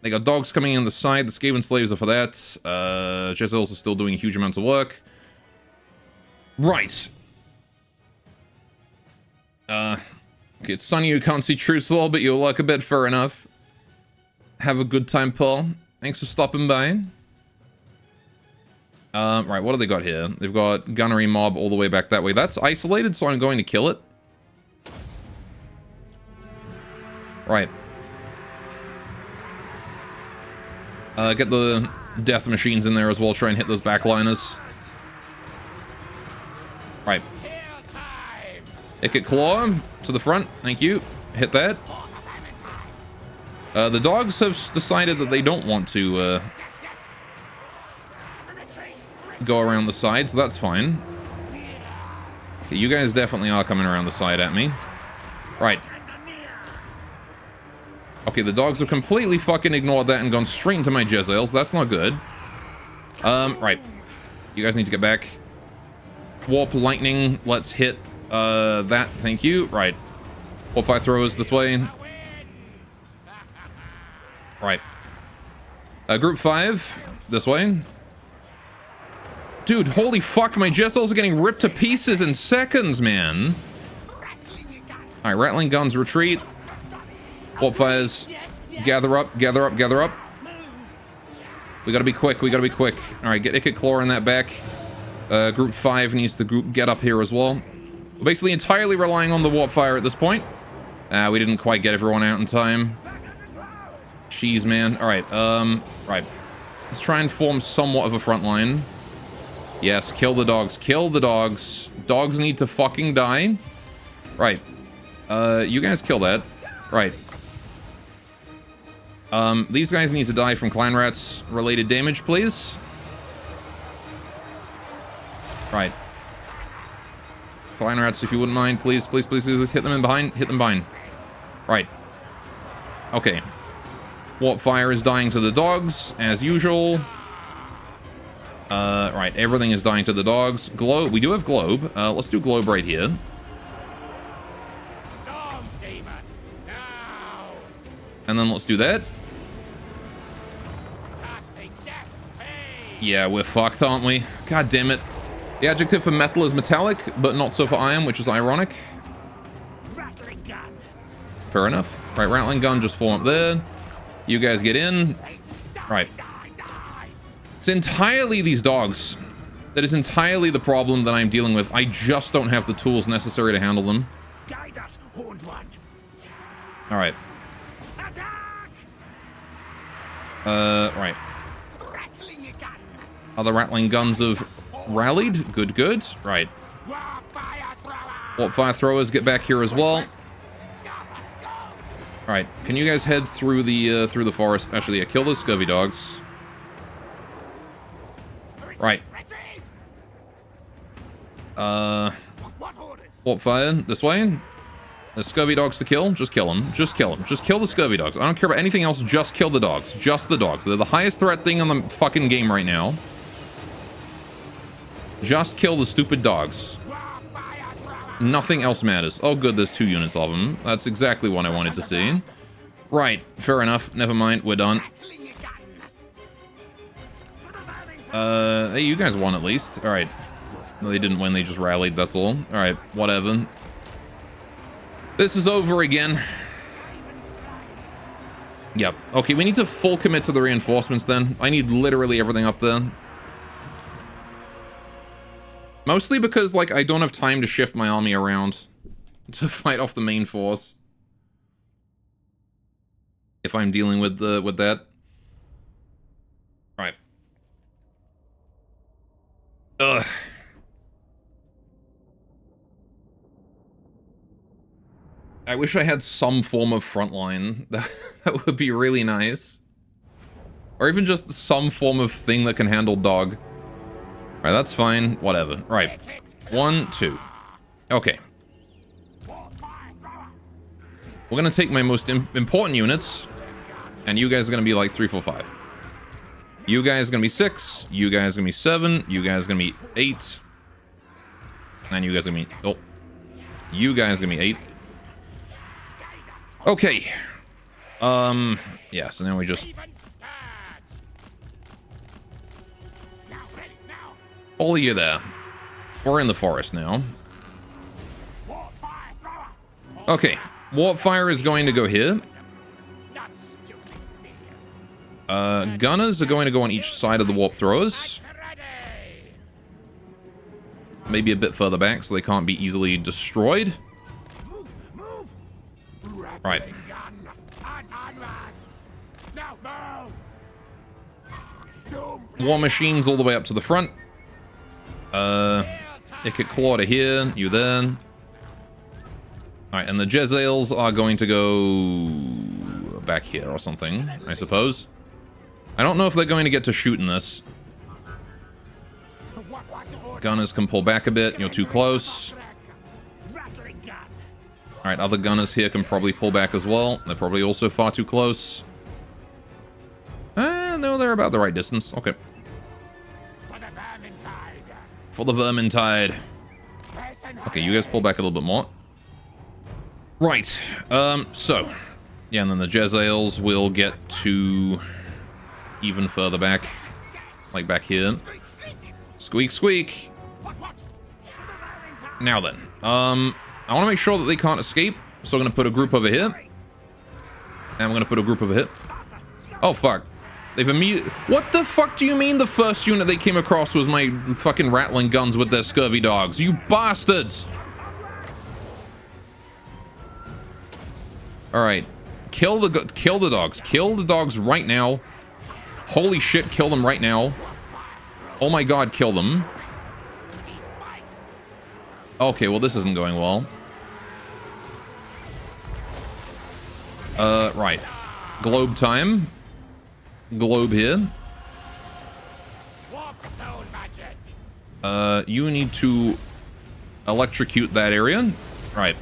They got dogs coming in the side. The Skaven slaves are for that. Jezebels are still doing huge amounts of work. Right. Okay, it's sunny, you can't see troops at all, but you'll work a bit, fair enough. Have a good time, Paul. Thanks for stopping by. Right, what do they got here? They've got gunnery mob all the way back that way. That's isolated, so I'm going to kill it. Right. Get the death machines in there as well. Try and hit those backliners. Right. Icket Claw to the front. Thank you. Hit that. The dogs have decided that they don't want to go around the side, so that's fine. Okay, you guys definitely are coming around the side at me. Right. Okay, the dogs have completely fucking ignored that and gone straight into my Jezzails. That's not good. Right. You guys need to get back. Warp lightning. Let's hit that. Thank you. Right. Warp fire throwers this way. Right. Group 5 this way. Dude, holy fuck, my Jezzails are getting ripped to pieces in seconds, man. Alright, Rattling Guns retreat. Warp fires. Gather up, gather up, gather up. We gotta be quick, we gotta be quick. Alright, get Icket Claw in that back. Group 5 needs to get up here as well. We're basically entirely relying on the warp fire at this point. We didn't quite get everyone out in time. Jeez, man. Alright, right. Let's try and form somewhat of a front line. Yes, kill the dogs. Kill the dogs. Dogs need to fucking die. Right. You guys kill that. Right. These guys need to die from clan rats related damage, please. Right. Clan rats, if you wouldn't mind, please, please, please, please, hit them in behind. Hit them behind. Right. Okay. Warp fire is dying to the dogs, as usual. Right, everything is dying to the dogs. Globe, we do have globe. Let's do globe right here. Storm demon, now! And then let's do that. Casting death, hey! Yeah, we're fucked, aren't we? God damn it. The adjective for metal is metallic, but not so for iron, which is ironic. Rattling gun. Fair enough. Right, Rattling Gun, just form up there. You guys get in. Right. It's entirely these dogs. That is entirely the problem that I'm dealing with. I just don't have the tools necessary to handle them. Guide us, horned one. Alright. Attack! Right. Rattling your gun. Other Rattling Guns have rallied. Good, good. Right. Warp fire thrower. Warp fire throwers get back here as well. Alright, can you guys head through the forest? Actually, yeah, kill those scurvy dogs. Right. Warp fire this way. The scurvy dogs to kill. Just kill them. Just kill them. Just kill the scurvy dogs. I don't care about anything else. Just kill the dogs. Just the dogs. They're the highest threat thing on the fucking game right now. Just kill the stupid dogs. Nothing else matters. Oh, good. There's 2 units of them. That's exactly what I wanted to see. Right. Fair enough. Never mind. We're done. Hey, you guys won at least. Alright. No, they didn't win, they just rallied, that's all. Alright, whatever. This is over again. Yep. Okay, we need to full commit to the reinforcements then. I need literally everything up there. Mostly because, like, I don't have time to shift my army around to fight off the main force. If I'm dealing with that. Right. Ugh. I wish I had some form of front line. That would be really nice. Or even just some form of thing that can handle dog. Alright, that's fine. Whatever. Right. 1, 2. Okay. We're gonna take my most important units. And you guys are gonna be like 3, 4, 5. You guys are gonna be 6. You guys are gonna be 7. You guys are gonna be 8. And you guys are gonna be... Oh. You guys are gonna be 8. Okay. Yeah, so now we just... All of you there. We're in the forest now. Okay. Warp fire is going to go here. Gunners are going to go on each side of the warp throwers. Maybe a bit further back so they can't be easily destroyed. Right. War machines all the way up to the front. Icket Claw to here, you there. Alright, and the Jezzails are going to go back here or something, I suppose. I don't know if they're going to get to shooting this. Gunners can pull back a bit, you're too close. Alright, other gunners here can probably pull back as well. They're probably also far too close. No, they're about the right distance. Okay. For the Vermintide. Okay, you guys pull back a little bit more. Right. So. Yeah, and then the Jezzails will get to even further back. Like back here. Squeak, squeak. Now then. I want to make sure that they can't escape. So I'm going to put a group over here. And I'm going to put a group over here. Oh, fuck. They've immediately... What the fuck do you mean the first unit they came across was my fucking rattling guns with their scurvy dogs? You bastards! Alright. Kill the dogs. Kill the dogs right now. Holy shit, kill them right now. Oh my god, kill them. Okay, well this isn't going well. Right. Globe time. Globe here. You need to electrocute that area. Right.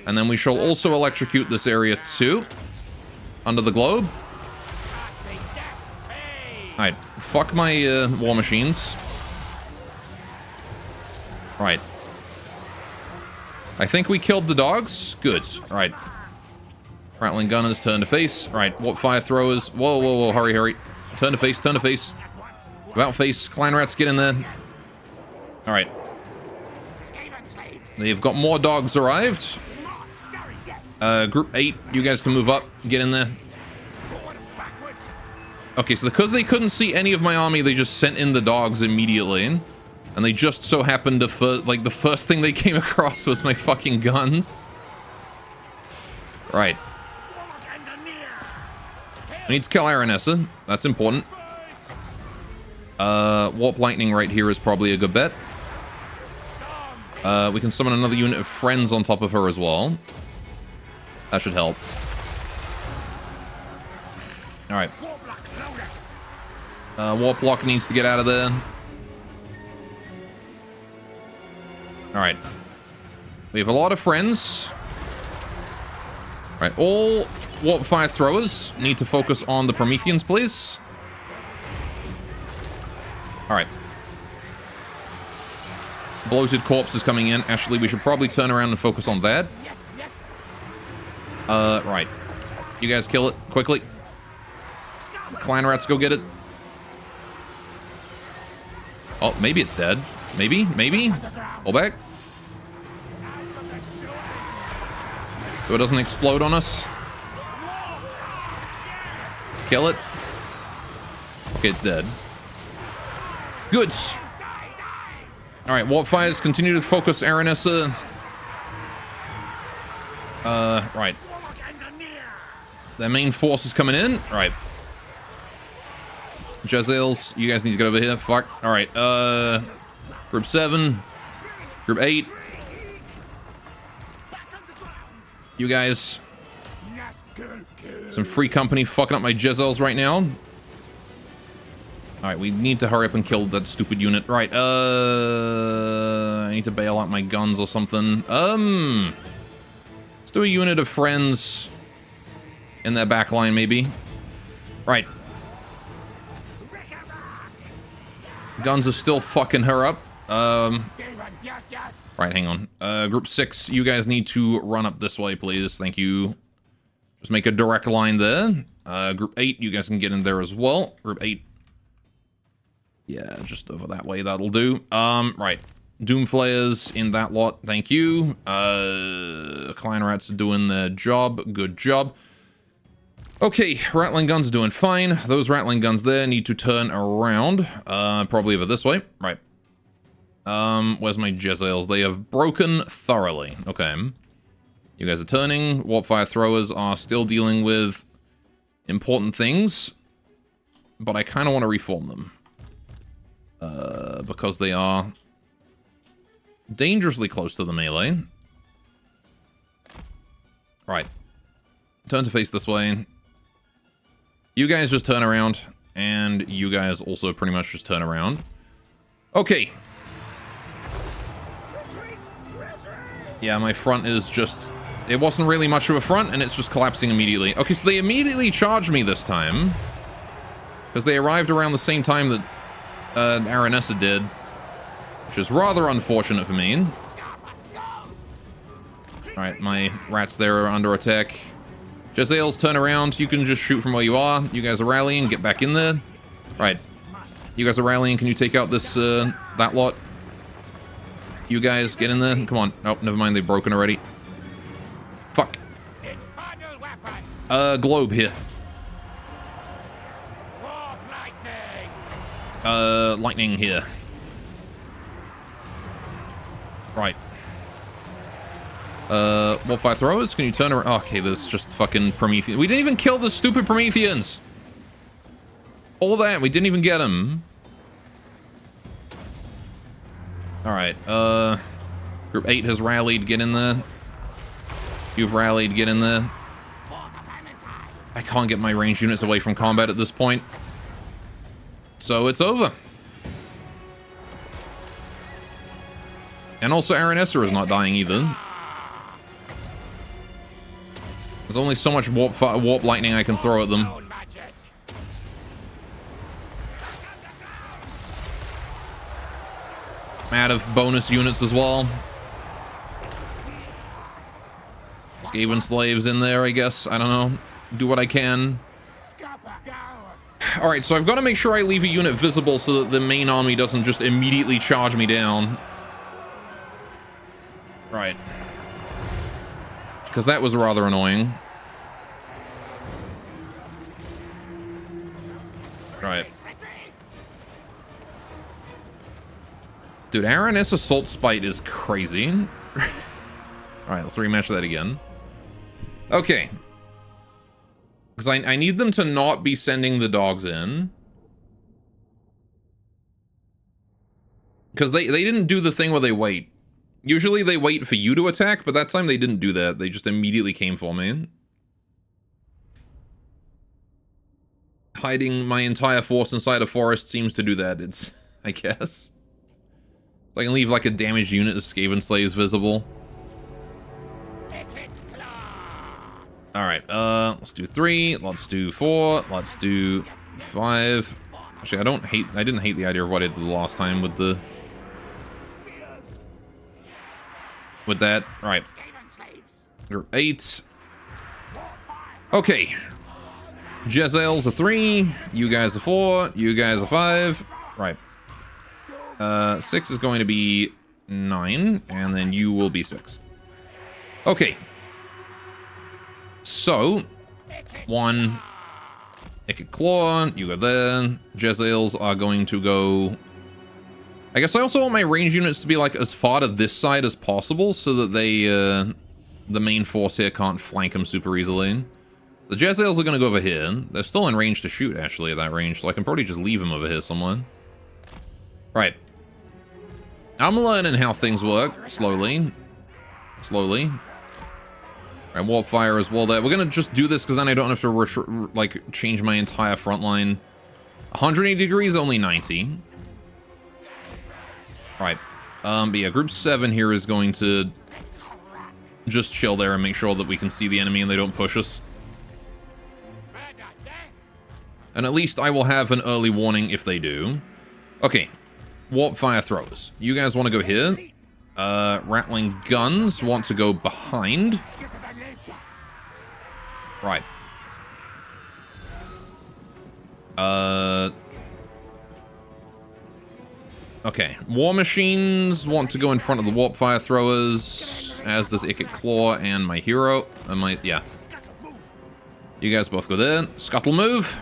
And then we shall also electrocute this area too. Under the globe. Alright. Fuck my war machines. Right. I think we killed the dogs. Good. Alright. Rattling gunners, turn to face. Alright, warp fire throwers. Whoa, whoa, whoa, hurry, hurry. Turn to face, turn to face. About face. Clan rats, get in there. Alright. They've got more dogs arrived. Group 8, you guys can move up. Get in there. Okay, so because they couldn't see any of my army, they just sent in the dogs immediately. And they just so happened to, like, the first thing they came across was my fucking guns. Right. I need to kill Aranessa. That's important. Warp Lightning right here is probably a good bet. We can summon another unit of friends on top of her as well. That should help. Alright. Warp Block needs to get out of there. Alright. We have a lot of friends. Alright, all Warp Fire throwers need to focus on the Prometheans, please. Alright. Bloated Corpse is coming in. Actually, we should probably turn around and focus on that. Right. You guys kill it quickly. Clan rats, go get it. Oh, maybe it's dead. Maybe, maybe. Pull back. So it doesn't explode on us. Kill it. Okay, it's dead. Good. Alright, warp fires continue to focus Aranessa. Right. Their main force is coming in. Alright. Jezzails, you guys need to get over here. Fuck. Alright, Group 7. Group 8. You guys. Some free company fucking up my Jezels right now. Alright, we need to hurry up and kill that stupid unit. Right, I need to bail out my guns or something. Let's do a unit of friends in that back line, maybe. Right. Guns are still fucking her up. Right, hang on. Group 6, you guys need to run up this way, please. Thank you. Just make a direct line there. Group 8, you guys can get in there as well. Group 8. Yeah, just over that way, that'll do. Right. Doom Flayers in that lot, thank you. Klein Rats are doing their job. Good job. Okay, Rattling Guns doing fine. Those Rattling Guns there need to turn around. Probably over this way. Right. Where's my Jezzails? They have broken thoroughly. Okay. You guys are turning. Warpfire Throwers are still dealing with important things. But I kind of want to reform them. Because they are dangerously close to the melee. Right. Turn to face this way. You guys just turn around. And you guys also pretty much just turn around. Okay. Yeah, my front is just... It wasn't really much of a front, and it's just collapsing immediately. Okay, so they immediately charged me this time. Because they arrived around the same time that Aranessa did. Which is rather unfortunate for me. Alright, my rats there are under attack. Jezzails, turn around. You can just shoot from where you are. You guys are rallying. Get back in there. Right. You guys are rallying. Can you take out this, that lot? You guys, get in there. Come on. Oh, never mind. They've broken already. Fuck. Globe here. Lightning here. Right. Warpfire Throwers, can you turn around? Oh, okay, there's just fucking Prometheans. We didn't even kill the stupid Prometheans! All that, we didn't even get them. Alright, Group 8 has rallied, get in there. You've rallied, get in there. I can't get my ranged units away from combat at this point. So it's over. And also Aranessa is not dying either. There's only so much warp lightning I can throw at them. I'm out of bonus units as well. Skaven slaves in there, I guess. I don't know. Do what I can. Alright, so I've got to make sure I leave a unit visible so that the main army doesn't just immediately charge me down. Right. Because that was rather annoying. Right. Dude, Araness Assault Spite is crazy. Alright, let's rematch that again. Okay. Because I need them to not be sending the dogs in. Because they didn't do the thing where they wait. Usually they wait for you to attack, but that time they didn't do that. They just immediately came for me. Hiding my entire force inside a forest seems to do that, it's... I guess. So I can leave like a damaged unit as Skaven Slaves visible. Alright, let's do 3, let's do 4, let's do 5. Actually, I didn't hate the idea of what I did the last time with the... With that. Alright. Group 8. Okay. Jezzails are 3, you guys are 4, you guys are 5. Right. 6 is going to be 9, and then you will be 6. Okay. So, 1 Icked Claw, you go there. Jezzails are going to go... I guess I also want my range units to be like as far to this side as possible so that they, the main force here can't flank them super easily. The Jezzails are going to go over here. They're still in range to shoot, actually, at that range, so I can probably just leave them over here somewhere. Right. I'm learning how things work, slowly. Slowly. Right, Alright, warp fire as well there. We're gonna just do this because then I don't have to like change my entire front line. 180 degrees, only 90. Alright. But yeah, group 7 here is going to just chill there and make sure that we can see the enemy and they don't push us. And at least I will have an early warning if they do. Okay. Warp fire throwers. You guys want to go here. Rattling guns want to go behind. Right. Okay. War machines want to go in front of the warp fire throwers, as does Ikit Claw and my hero. Yeah. You guys both go there. Scuttle move.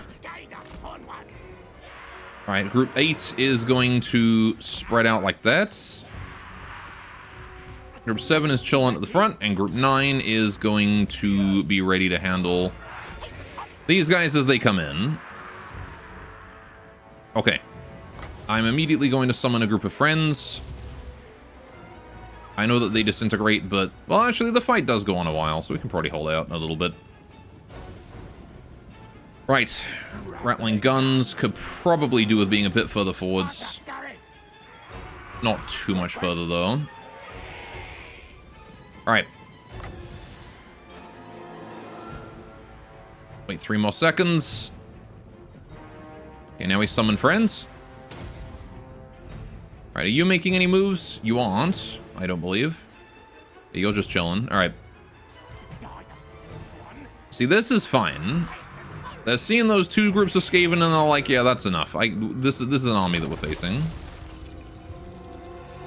Alright, group 8 is going to spread out like that. Group 7 is chilling at the front, and group 9 is going to be ready to handle these guys as they come in. Okay. I'm immediately going to summon a group of friends. I know that they disintegrate, but... Well, actually, the fight does go on a while, so we can probably hold out a little bit. Right. Rattling guns could probably do with being a bit further forwards. Not too much further, though. Alright. Wait 3 more seconds. Okay, now we summon friends. Alright, are you making any moves? You aren't, I don't believe. Yeah, you're just chilling. Alright. See, this is fine. They're seeing those 2 groups of Skaven and they're like, yeah, that's enough. This is an army that we're facing.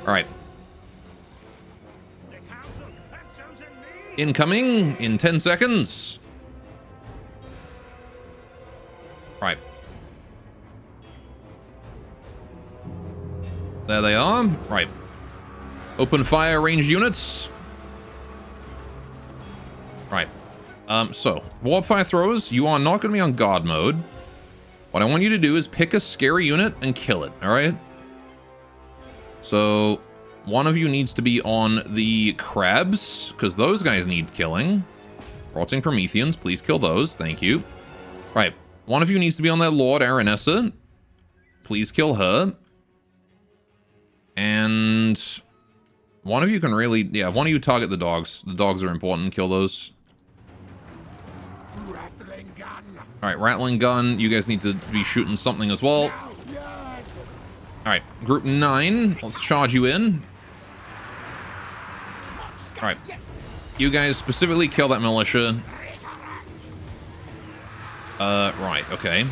Alright. Incoming in 10 seconds. Right. There they are. Right. Open fire ranged units. Right. So, warp fire throwers, you are not going to be on guard mode. What I want you to do is pick a scary unit and kill it, alright? So, one of you needs to be on the crabs, because those guys need killing. Rotting Prometheans, please kill those, thank you. Right, one of you needs to be on that Lord Aranessa. Please kill her. And one of you can really... Yeah, one of you target the dogs. The dogs are important, kill those. Alright, rattling gun. You guys need to be shooting something as well. Alright, group 9. Let's charge you in. Alright. You guys specifically kill that militia. Right, okay.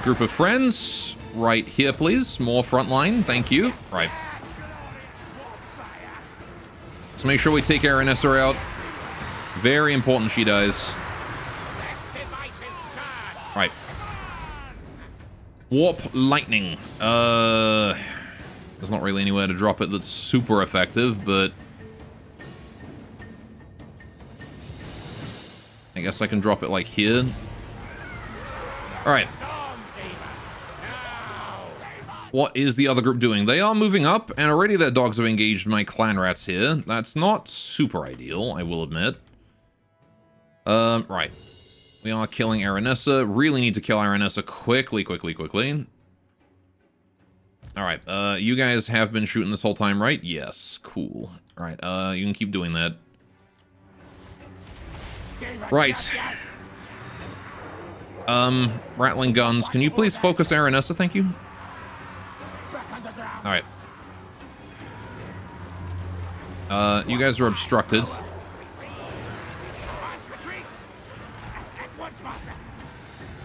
Group of friends. Right here, please. More frontline. Thank you. Right. Let's make sure we take Aranessa out. Very important she dies. Right. Warp lightning. There's not really anywhere to drop it that's super effective, but I guess I can drop it like here. Alright. What is the other group doing? They are moving up, and already their dogs have engaged my clan rats here. That's not super ideal, I will admit. Right. We are killing Aranessa. Really need to kill Aranessa quickly. Alright, you guys have been shooting this whole time, right? Yes, cool. Alright, you can keep doing that. Right. Rattling guns. Can you please focus Aranessa, thank you? Alright. You guys are obstructed.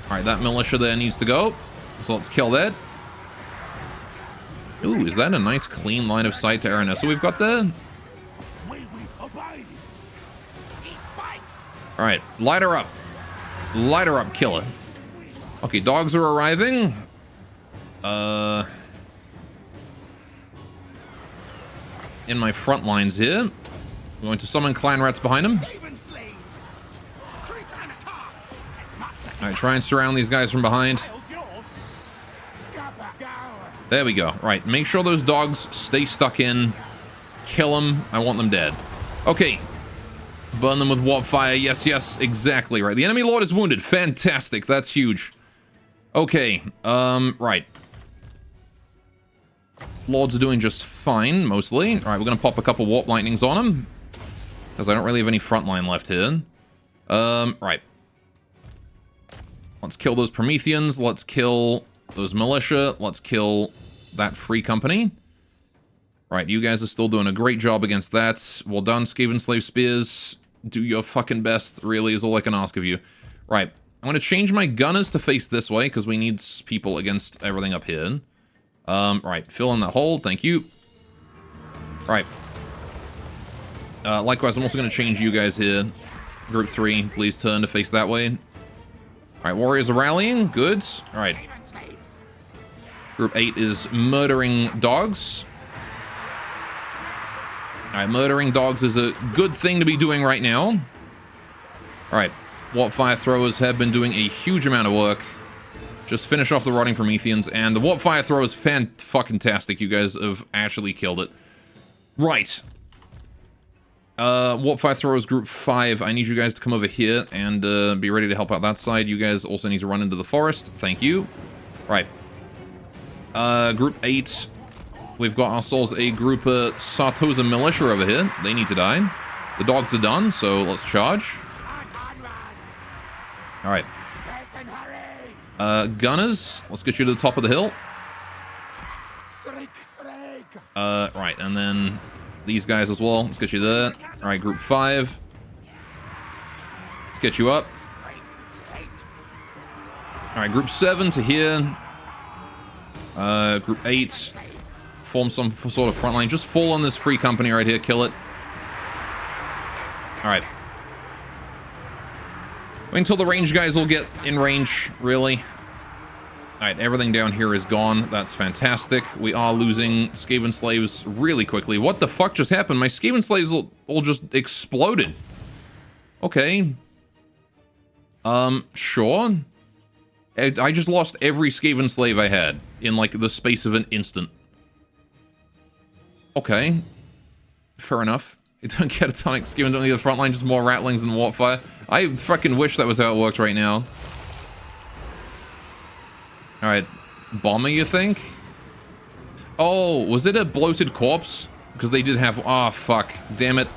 Alright, that militia there needs to go. So let's kill that. Ooh, is that a nice clean line of sight to Aranessa we've got there? Alright, light her up. Light her up, kill her. Okay, dogs are arriving. In my front lines here. I'm going to summon clan rats behind him. Alright, try and surround these guys from behind. There we go. Right, make sure those dogs stay stuck in. Kill them. I want them dead. Okay. Burn them with warp fire. Yes, yes, exactly right. The enemy lord is wounded. Fantastic. That's huge. Okay, right. Lords are doing just fine, mostly. All right, we're going to pop a couple warp lightnings on them. Because I don't really have any frontline left here. Right. Let's kill those Prometheans. Let's kill those militia. Let's kill that free company. Right, you guys are still doing a great job against that. Well done, Skaven Slave Spears. Do your fucking best, really, is all I can ask of you. Right, I'm going to change my gunners to face this way, because we need people against everything up here. Right, fill in that hole, thank you. Right. Likewise, I'm also going to change you guys here. Group 3, please turn to face that way. Alright, warriors are rallying, good. Alright. Group 8 is murdering dogs. Alright, murdering dogs is a good thing to be doing right now. Alright, warp fire throwers have been doing a huge amount of work. Just finish off the rotting Prometheans, and the warp fire thrower is fan-fucking-tastic. You guys have actually killed it. Right. Warp fire throwers group 5. I need you guys to come over here and be ready to help out that side. You guys also need to run into the forest. Thank you. Right. Group 8. We've got ourselves a group of Sartosa militia over here. They need to die. The dogs are done, so let's charge. Alright. Gunners, let's get you to the top of the hill. Right, and then these guys as well. Let's get you there. Alright, group 5. Let's get you up. Alright, group 7 to here. Group 8. Form some sort of front line. Just fall on this free company right here. Kill it. Alright. Wait until the range guys will get in range, really. Alright, everything down here is gone. That's fantastic. We are losing Skaven Slaves really quickly. What the fuck just happened? My Skaven Slaves all just exploded. Okay. Sure. I just lost every Skaven Slave I had in, like, the space of an instant. Okay. Fair enough. You don't get a tonic Skaven, don't need the front line, just more rattlings and warp fire. I fucking wish that was how it worked right now. Alright. Bomber, you think? Oh, was it a bloated corpse? Because they did have... Oh, fuck. Damn it.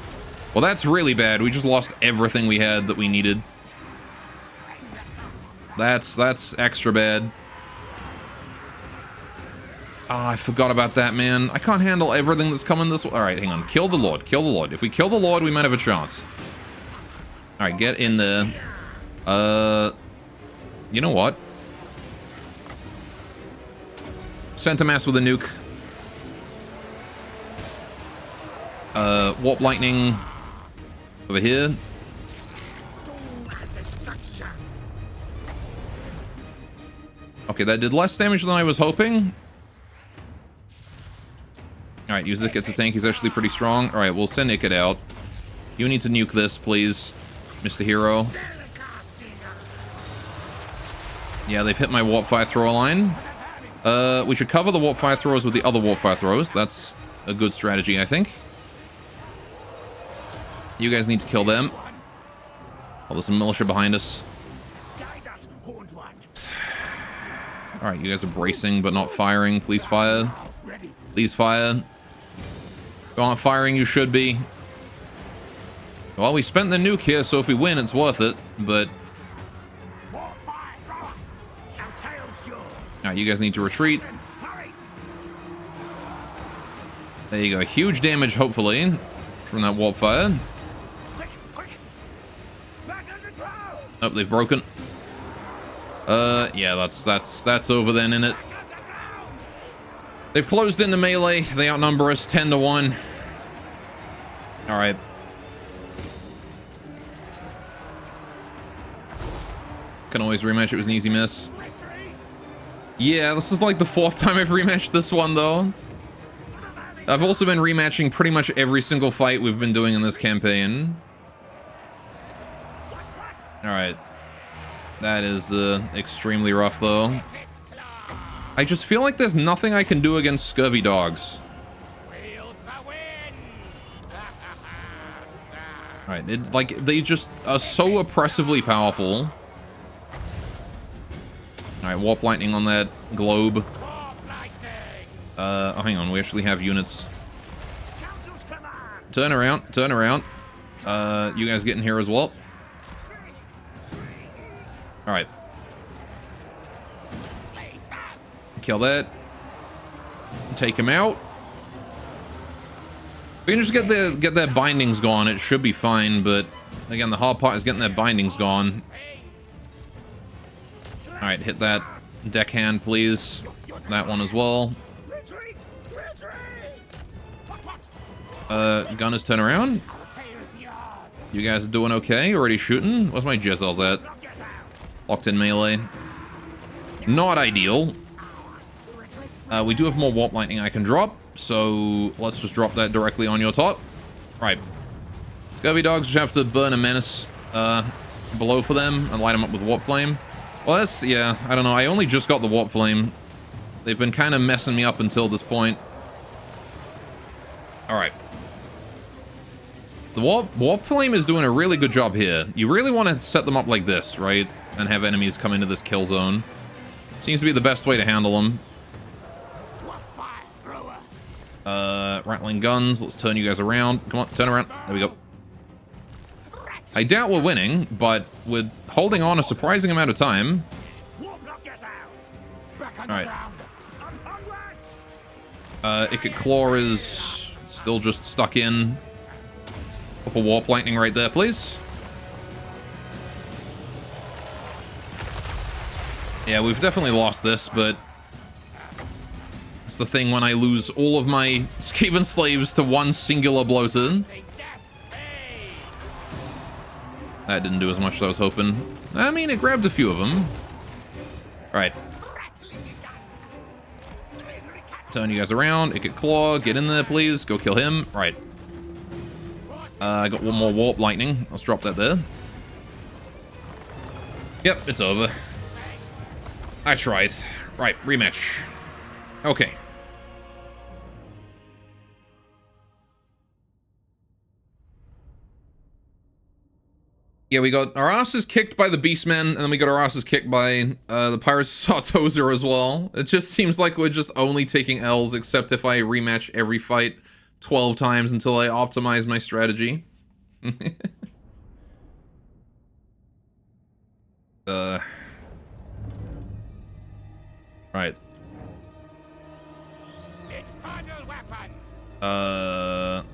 Well, that's really bad. We just lost everything we had that we needed. That's extra bad. Ah, I forgot about that, man. I can't handle everything that's coming this way. Alright, hang on. Kill the Lord. Kill the Lord. If we kill the Lord, we might have a chance. Alright, get in there. You know what? Center mass with a nuke. Warp lightning over here. Okay, that did less damage than I was hoping. Alright, use Ikit to tank. He's actually pretty strong. Alright, we'll send Ikit out. You need to nuke this, please, Mr. Hero. Yeah, they've hit my warp fire thrower line. We should cover the warp fire throwers with the other warp fire throwers. That's a good strategy, I think. You guys need to kill them. Oh, there's some militia behind us. Alright, you guys are bracing but not firing. Please fire. Please fire. Go on, firing, you should be. Well, we spent the nuke here, so if we win, it's worth it, but... Alright, you guys need to retreat. There you go. Huge damage, hopefully, from that warp fire. Oh, they've broken. Yeah, that's over then, innit? They've closed into melee. They outnumber us 10 to 1. Alright. Can always rematch. It was an easy miss. Yeah, this is like the 4th time I've rematched this one, though. I've also been rematching pretty much every single fight we've been doing in this campaign. Alright. That is extremely rough, though. I just feel like there's nothing I can do against scurvy dogs. Alright, like, they just are so oppressively powerful. Alright, warp lightning on that globe. Oh, hang on, we actually have units. Turn around, turn around. You guys get in here as well. Alright. Kill that. Take him out. We can just get their bindings gone. It should be fine, but again, the hard part is getting their bindings gone. All right, hit that deckhand, please. That one as well. Gunners, turn around. You guys are doing okay? Already shooting? Where's my Jezels at? Locked in melee. Not ideal. We do have more warp lightning I can drop, so let's just drop that directly on your top. Right. Scurvy dogs just have to burn a menace below for them and light them up with warp flame. Well, that's, yeah, I don't know. I only just got the warp flame. They've been kind of messing me up until this point. All right. The warp flame is doing a really good job here. You really want to set them up like this, right? And have enemies come into this kill zone. Seems to be the best way to handle them. Rattling guns. Let's turn you guys around. Come on, turn around. There we go. I doubt we're winning, but we're holding on a surprising amount of time. Alright. Ikit Claw is still just stuck in. Up a warp lightning right there, please. Yeah, we've definitely lost this, but it's the thing when I lose all of my Skaven slaves to one singular bloater. That didn't do as much as I was hoping. I mean, it grabbed a few of them. Alright. Turn you guys around. Ikit Claw, get in there, please. Go kill him. Right. I got one more warp lightning. Let's drop that there. Yep, it's over. I tried. Right, rematch. Okay. Yeah, we got our asses kicked by the Beastmen, and then we got our asses kicked by the Pirates of Sartosa as well. It just seems like we're just only taking L's, except if I rematch every fight 12 times until I optimize my strategy. Right.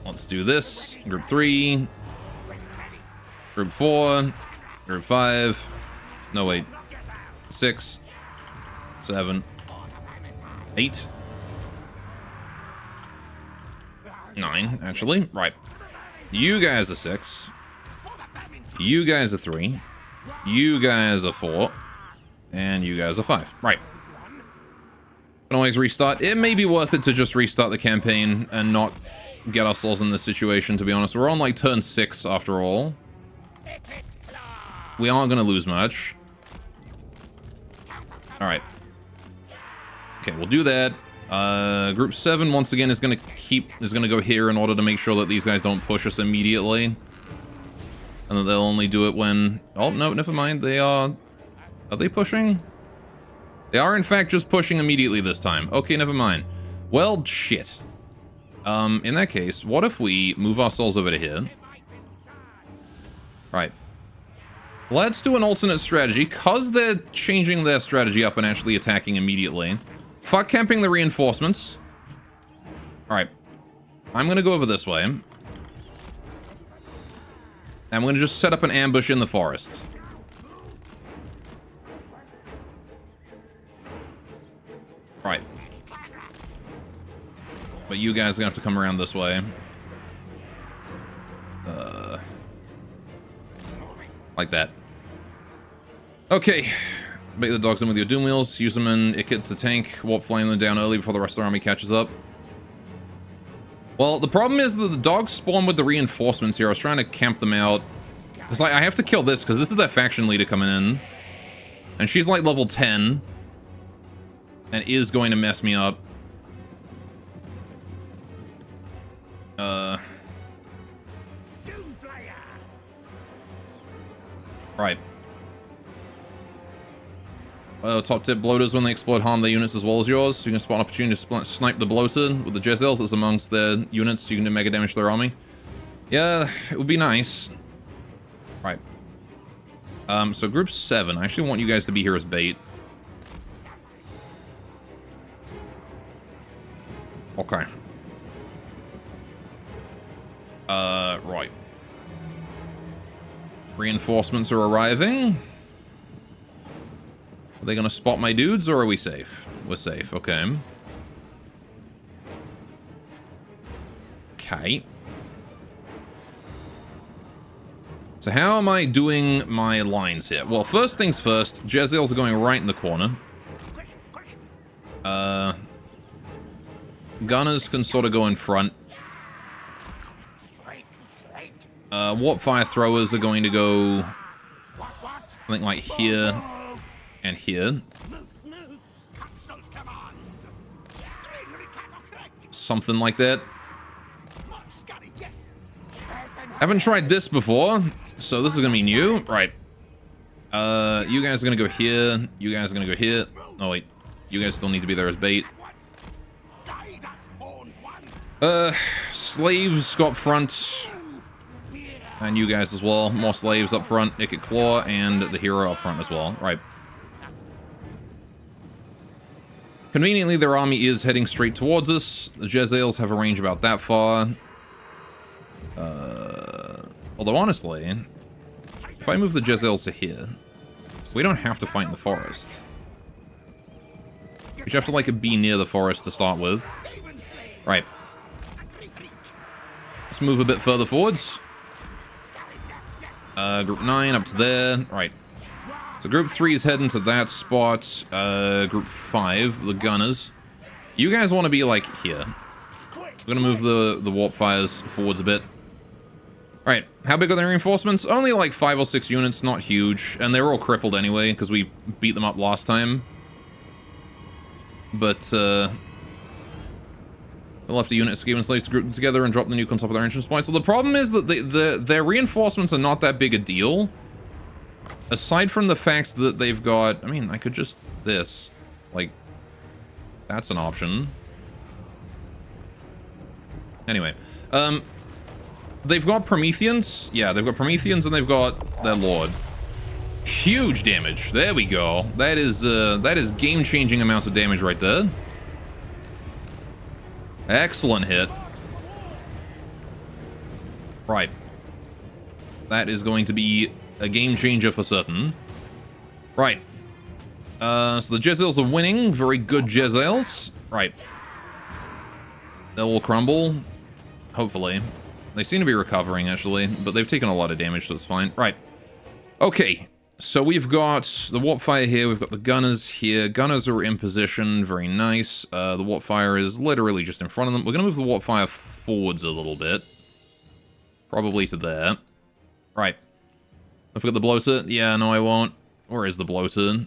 Let's do this. Group 3. Group 4. Group 5. No, wait. 6. 7. 8. 9, actually. Right. You guys are 6. You guys are 3. You guys are 4. And you guys are 5. Right. Can always restart. It may be worth it to just restart the campaign and not get ourselves in this situation, to be honest. We're on like turn 6 after all. We aren't going to lose much. Alright. Okay, we'll do that. Group 7 once again is going to go here in order to make sure that these guys don't push us immediately. And that they'll only do it when... Oh, no, never mind. They are they pushing? They are, in fact, just pushing immediately this time. Okay, never mind. Well, shit. In that case, what if we move ourselves over to here? Right. Let's do an alternate strategy, because they're changing their strategy up and actually attacking immediately. Fuck camping the reinforcements. Alright. I'm going to go over this way. And I'm going to just set up an ambush in the forest. Right. But you guys are going to have to come around this way. Like that. Okay. Bait the dogs in with your doom wheels. Use them in Ikit to tank. Warp flame them down early before the rest of the army catches up. Well, the problem is that the dogs spawn with the reinforcements here. I was trying to camp them out. It's like, I have to kill this, because this is that faction leader coming in. And she's like level 10. And is going to mess me up. Right. Top tip, bloaters, when they explode, harm their units as well as yours. You can spot an opportunity to snipe the bloater with the Jezels that's amongst their units, so you can do mega damage to their army. Yeah, it would be nice. Right. So group 7, I actually want you guys to be here as bait. Okay. Right. Reinforcements are arriving. Are they gonna spot my dudes, or are we safe? We're safe, okay. Okay. So how am I doing my lines here? Well, first things first, Jezreels are going right in the corner. Gunners can sort of go in front. Warp fire throwers are going to go, I think, like here and here. Something like that. Haven't tried this before, so this is gonna be new. Right. You guys are gonna go here. You guys are gonna go here. Oh wait, you guys still need to be there as bait. Slaves got front. And you guys as well. More slaves up front. Naked Claw and the hero up front as well. Right. Conveniently, their army is heading straight towards us. The Jezreels have a range about that far. Although, honestly, if I move the Jezreels to here, we don't have to fight in the forest. We just have to, like, be near the forest to start with. Right. Let's move a bit further forwards. Group 9 up to there. Right. So group 3 is heading to that spot. Group 5, the gunners. You guys want to be, like, here. We're going to move the warp fires forwards a bit. Right. How big are the reinforcements? Only, like, 5 or 6 units. Not huge. And they're all crippled anyway, because we beat them up last time. But, they'll have to unit escape and slaves to group them together and drop the nuke on top of their entrance point. So the problem is that their reinforcements are not that big a deal. Aside from the fact that they've got... I mean, I could just... this. Like, that's an option. Anyway. They've got Prometheans. Yeah, they've got Prometheans and they've got their Lord. Huge damage. There we go. That is game-changing amounts of damage right there. Excellent hit. Right. That is going to be a game changer for certain. Right. So the Jezreels are winning. Very good Jezreels. Right. They'll all crumble. Hopefully. They seem to be recovering, actually. But they've taken a lot of damage, so it's fine. Right. Okay. So we've got the warp fire here, we've got the gunners here. Gunners are in position, very nice. The warp fire is literally just in front of them. We're going to move the warp fire forwards a little bit. Probably to there. Right. I forgot the bloater. Yeah, no I won't. Where is the bloater?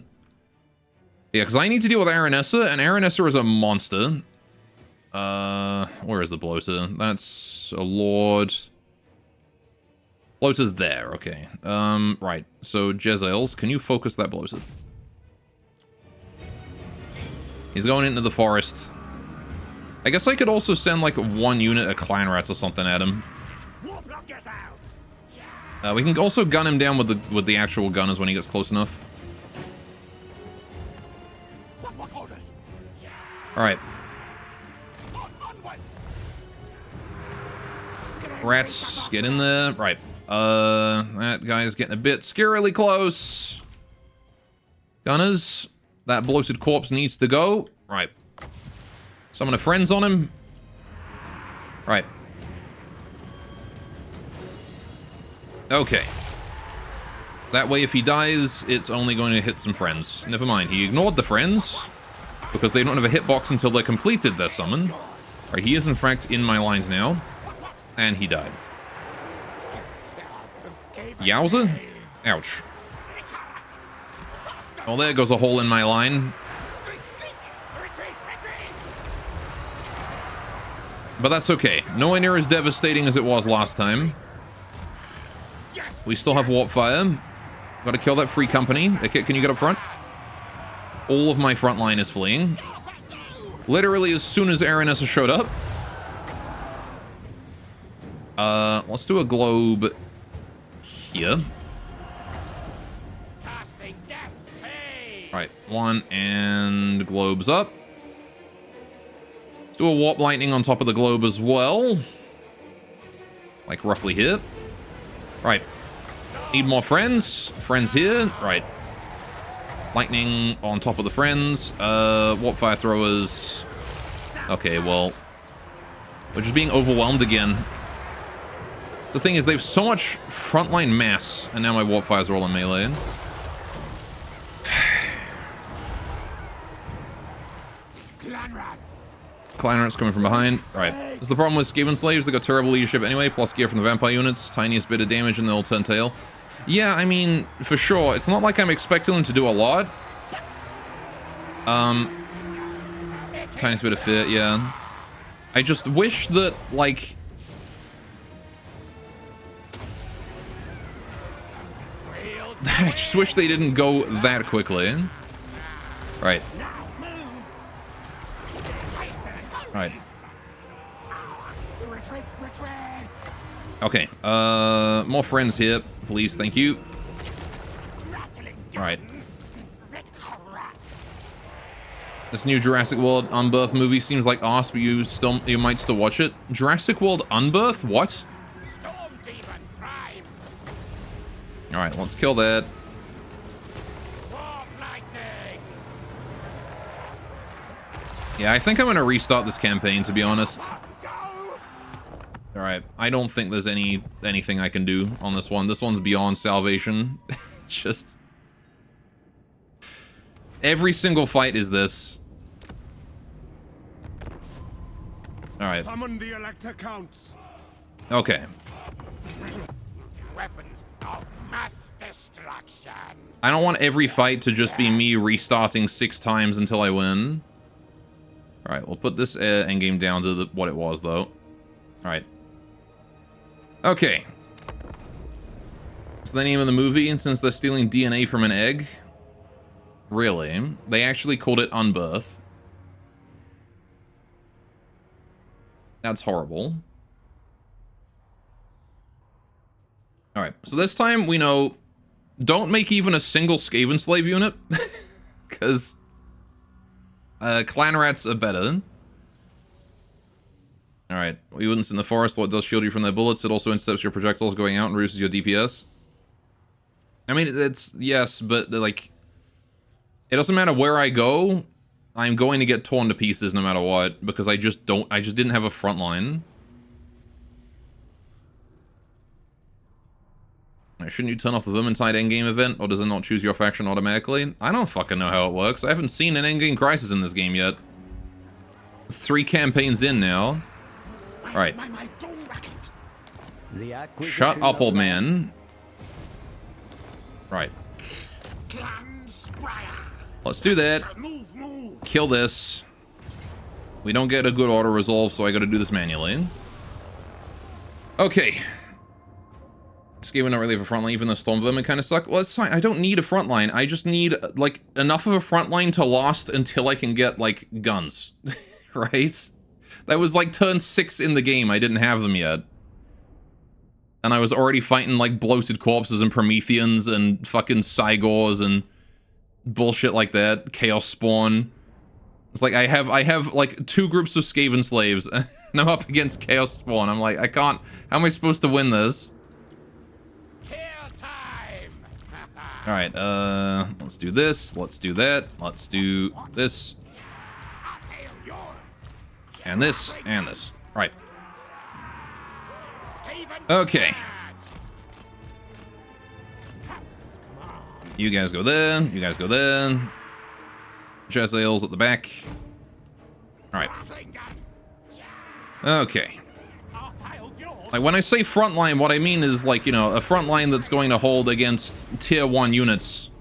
Yeah, because I need to deal with Aranessa, and Aranessa is a monster. Where is the bloater? That's a lord... Bloater's there, okay. Right. So, Jezreels, can you focus that bloater? He's going into the forest. I guess I could also send, like, one unit of clan rats or something at him. We can also gun him down with the actual gunners when he gets close enough. Alright. Rats, get in there. Right. That guy's getting a bit scarily close. Gunners, that bloated corpse needs to go. Right. Summon a friends on him. Right. Okay. That way, if he dies, it's only going to hit some friends. Never mind, he ignored the friends, because they don't have a hitbox until they completed their summon. Right, he is in fact in my lines now. And he died. Yowza? Ouch. Well, there goes a hole in my line. But that's okay. Nowhere near as devastating as it was last time. We still have warp fire. Gotta kill that free company. Okay, can you get up front? All of my front line is fleeing. Literally as soon as Aranessa showed up. Let's do a globe here. Right, one, and globes up. Let's do a warp lightning on top of the globe as well. Like roughly here. Right. Need more friends. Friends here. Right. Lightning on top of the friends. Warp fire throwers. Okay, well. We're just being overwhelmed again. The thing is, they have so much frontline mass, and now my warp fires are all in melee. Clan rats coming from behind. Right. This is the problem with Skaven slaves. They got terrible leadership anyway, plus gear from the vampire units. Tiniest bit of damage and they'll turn tail. Yeah, I mean, for sure. It's not like I'm expecting them to do a lot. Tiniest bit of fear, yeah. I just wish that, like... I just wish they didn't go that quickly. Right. Right. Okay, more friends here, please, thank you. Right. This new Jurassic World Unbirth movie seems like arse, but you might still watch it. Jurassic World Unbirth? What? Alright, let's kill that. Yeah, I think I'm gonna restart this campaign, to be honest. Alright, I don't think there's anything I can do on this one. This one's beyond salvation. Just... every single fight is this. Alright. Summon the Elector Counts. Okay. Weapons of mass destruction. I don't want every fight to just be me restarting 6 times until I win. Alright, we'll put this endgame down to what it was, though. Alright. Okay. It's the name of the movie, and since they're stealing DNA from an egg... really? They actually called it Unbirth. That's horrible. Alright, so this time we know... don't make even a single Skaven slave unit. Because... clan rats are better. Alright, units in the forest, what does shield you from their bullets? It also intercepts your projectiles going out and reduces your DPS. I mean, it's... yes, but, like... it doesn't matter where I go, I'm going to get torn to pieces no matter what, because I just didn't have a front line. Shouldn't you turn off the Vermintide endgame event, or does it not choose your faction automatically? I don't fucking know how it works. I haven't seen an endgame crisis in this game yet. 3 campaigns in now. Alright. Shut up, old man. Right. Let's do that. Kill this. We don't get a good auto resolve, so I gotta do this manually. Okay. This game would not really have a front line, even though Storm Vermin kind of suck. Well, it's fine. I don't need a front line. I just need, like, enough of a front line to last until I can get, like, guns. Right? That was, like, turn 6 in the game. I didn't have them yet. And I was already fighting, like, bloated corpses and Prometheans and fucking Cygors and bullshit like that. Chaos Spawn. It's like, I have, like, 2 groups of Skaven slaves, and I'm up against Chaos Spawn. I'm like, I can't... how am I supposed to win this? Alright, let's do this, let's do that, let's do this. And this, and this. Right. Okay. You guys go there, you guys go there. Jezzael's at the back. Alright. Okay. Like, when I say frontline, what I mean is, like, you know, a frontline that's going to hold against tier 1 units.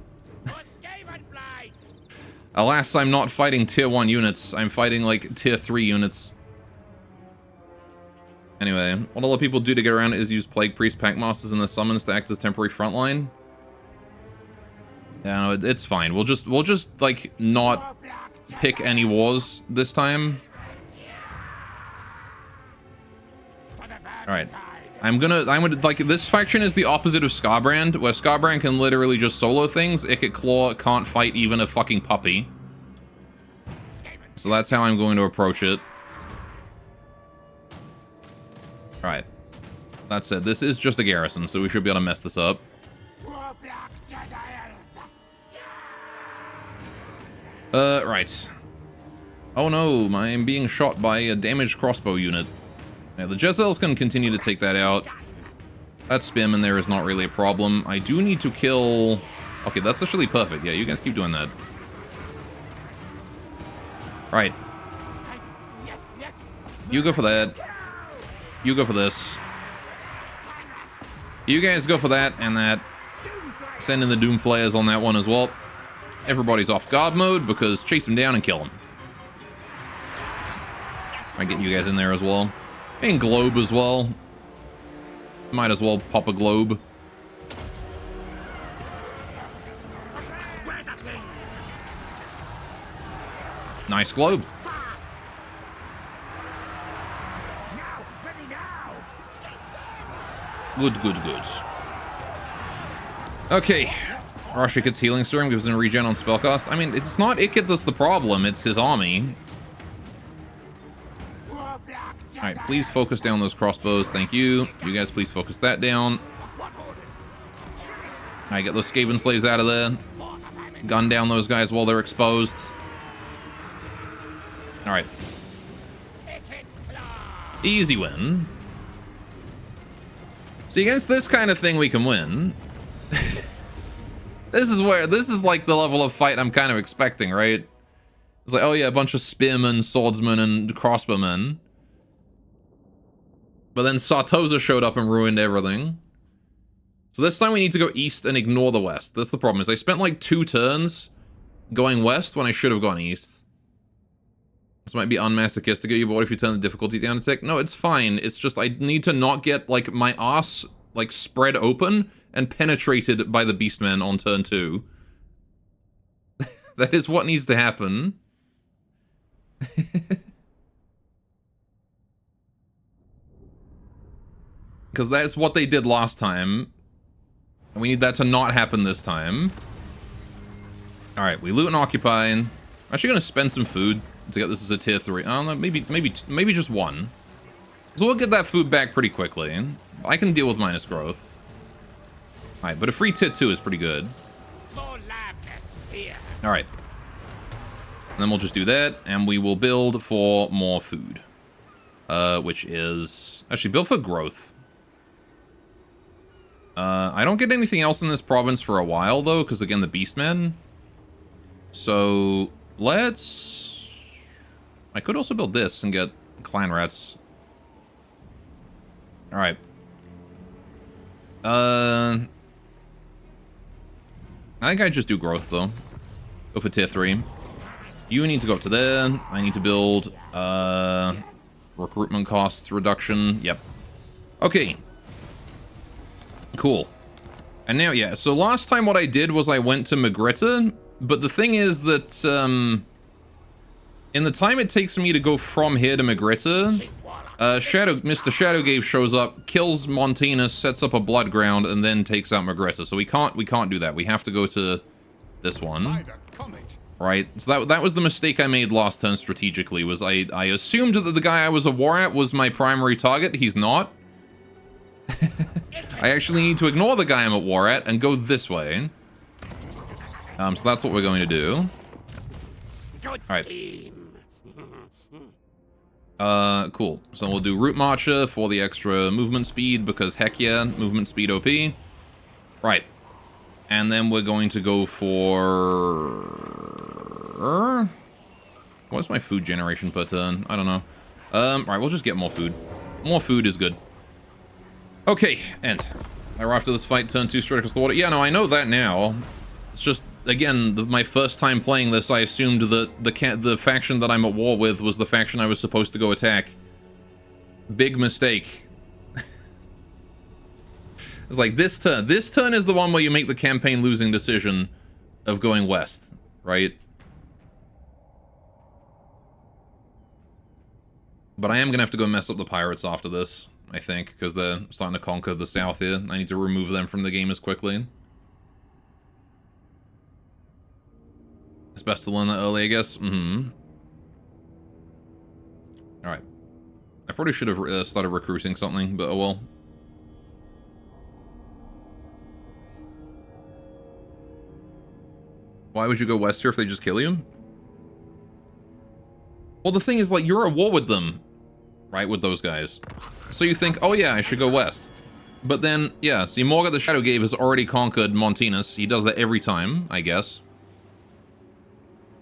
Alas, I'm not fighting tier 1 units. I'm fighting, like, tier 3 units. Anyway, what a lot of people do to get around it is use Plague Priest Packmasters and the summons to act as temporary frontline. Yeah, no, it's fine. We'll just like not pick any wars this time. All right. I'm gonna like, this faction is the opposite of Scarbrand, where Scarbrand can literally just solo things. Ikit Claw can't fight even a fucking puppy. So that's how I'm going to approach it. All right. That said, this is just a garrison, so we should be able to mess this up. Right. Oh no, I'm being shot by a damaged crossbow unit. Now, the Jezels can continue to take that out. That Spearman there is not really a problem. I do need to kill... Okay, that's actually perfect. Yeah, you guys keep doing that. Right. You go for that. You go for this. You guys go for that and that. Send in the Doom Flares on that one as well. Everybody's off guard mode because chase him down and kill him. I get you guys in there as well. And globe as well. Might as well pop a globe. Nice globe. Good, good, good. Okay. Rush Ikit's healing serum gives him regen on spellcast. I mean, it's not Ikit that's the problem, it's his army. Alright, please focus down those crossbows. Thank you. You guys please focus that down. Alright, get those Skaven slaves out of there. Gun down those guys while they're exposed. Alright. Easy win. See, against this kind of thing we can win. This is like the level of fight I'm kind of expecting, right? It's like, oh yeah, a bunch of spearmen, swordsmen, and crossbowmen. But then Sartosa showed up and ruined everything. So this time we need to go east and ignore the west. That's the problem, is I spent like 2 turns going west when I should have gone east. This might be unmasochistic of you, but what if you turn the difficulty down a tick? No, it's fine. It's just I need to not get like my ass like spread open and penetrated by the Beastmen on turn 2. That is what needs to happen. Because that's what they did last time. And we need that to not happen this time. Alright, we loot and occupy. I'm actually going to spend some food to get this as a tier 3. I don't know, maybe just 1. So we'll get that food back pretty quickly. I can deal with minus growth. Alright, but a free tier 2 is pretty good. Alright. And then we'll just do that, and we will build for more food. Which is... Actually, build for growth. I don't get anything else in this province for a while, though, because, again, the Beastmen. So, let's... I could also build this and get clan rats. Alright. I think I'd just do growth, though. Go for tier 3. You need to go up to there. I need to build, recruitment costs reduction. Yep. Okay. Cool. And now, yeah, so last time what I did was I went to Magritta, but the thing is that, in the time it takes me to go from here to Magritta, Mr. Shadowgave shows up, kills Montanus, sets up a blood ground, and then takes out Magritta. So we can't do that. We have to go to this one. Right? So that was the mistake I made last turn strategically, was I assumed that the guy I was a war at was my primary target. He's not. I actually need to ignore the guy I'm at war at and go this way. So that's what we're going to do. Alright. Cool. So we'll do Route Marcher for the extra movement speed, because heck yeah, movement speed OP. Right. And then we're going to go for... What's my food generation per turn? I don't know. Right, we'll just get more food. More food is good. Okay, and after this fight, turn 2 straight across the water. Yeah, no, I know that now. It's just, again, my first time playing this, I assumed that the faction that I'm at war with was the faction I was supposed to go attack. Big mistake. It's like this turn is the one where you make the campaign losing decision, of going west, right? But I am going to have to go mess up the pirates after this, I think, because they're starting to conquer the south here. I need to remove them from the game as quickly. It's best to learn that early, I guess. Mm-hmm. Alright. I probably should have started recruiting something, but oh well. Why would you go west here if they just kill you? Well, the thing is, like, you're at war with them, right, with those guys. So you think, oh yeah, I should go west. But then, yeah, see, Morga the Shadowgave has already conquered Montinus. He does that every time, I guess.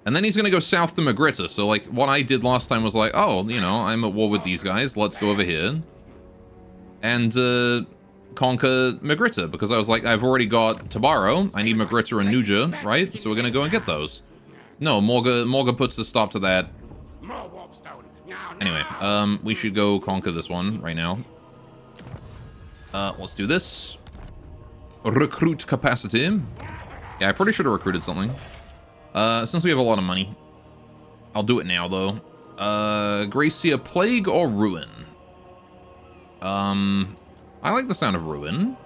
And then he's going to go south to Magritta. So, like, what I did last time was like, oh, you know, I'm at war with these guys. Let's go over here. And, conquer Magritta. Because I was like, I've already got Tabaro. I need Magritta and Nuja, right? So we're going to go and get those. No, Morga puts the stop to that. Anyway, we should go conquer this one right now. Let's do this. Recruit capacity. Yeah, I pretty should have recruited something. Since we have a lot of money. I'll do it now, though. Gracia, Plague or Ruin? I like the sound of Ruin.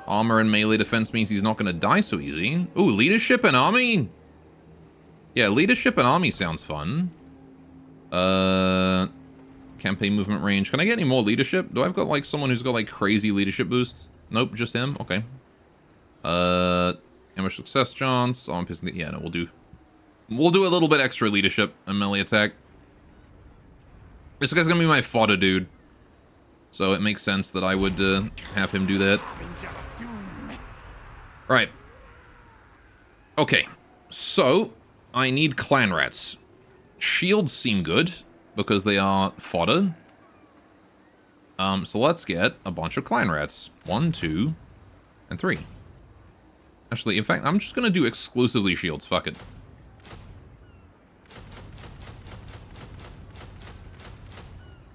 Armor and melee defense means he's not going to die so easy. Ooh, leadership and army? Yeah, leadership and army sounds fun. Campaign movement range. Can I get any more leadership? Do I've got, like, someone who's got, like, crazy leadership boost? Nope, just him? Okay. Ambush success chance. Oh, I'm pissing the... Yeah, no, we'll do a little bit extra leadership and melee attack. This guy's gonna be my fodder dude. So it makes sense that I would have him do that. Right. Okay. So, I need clan rats. Shields seem good, because they are fodder. So let's get a bunch of clan rats. 1, 2, and 3. Actually, in fact, I'm just going to do exclusively shields. Fuck it.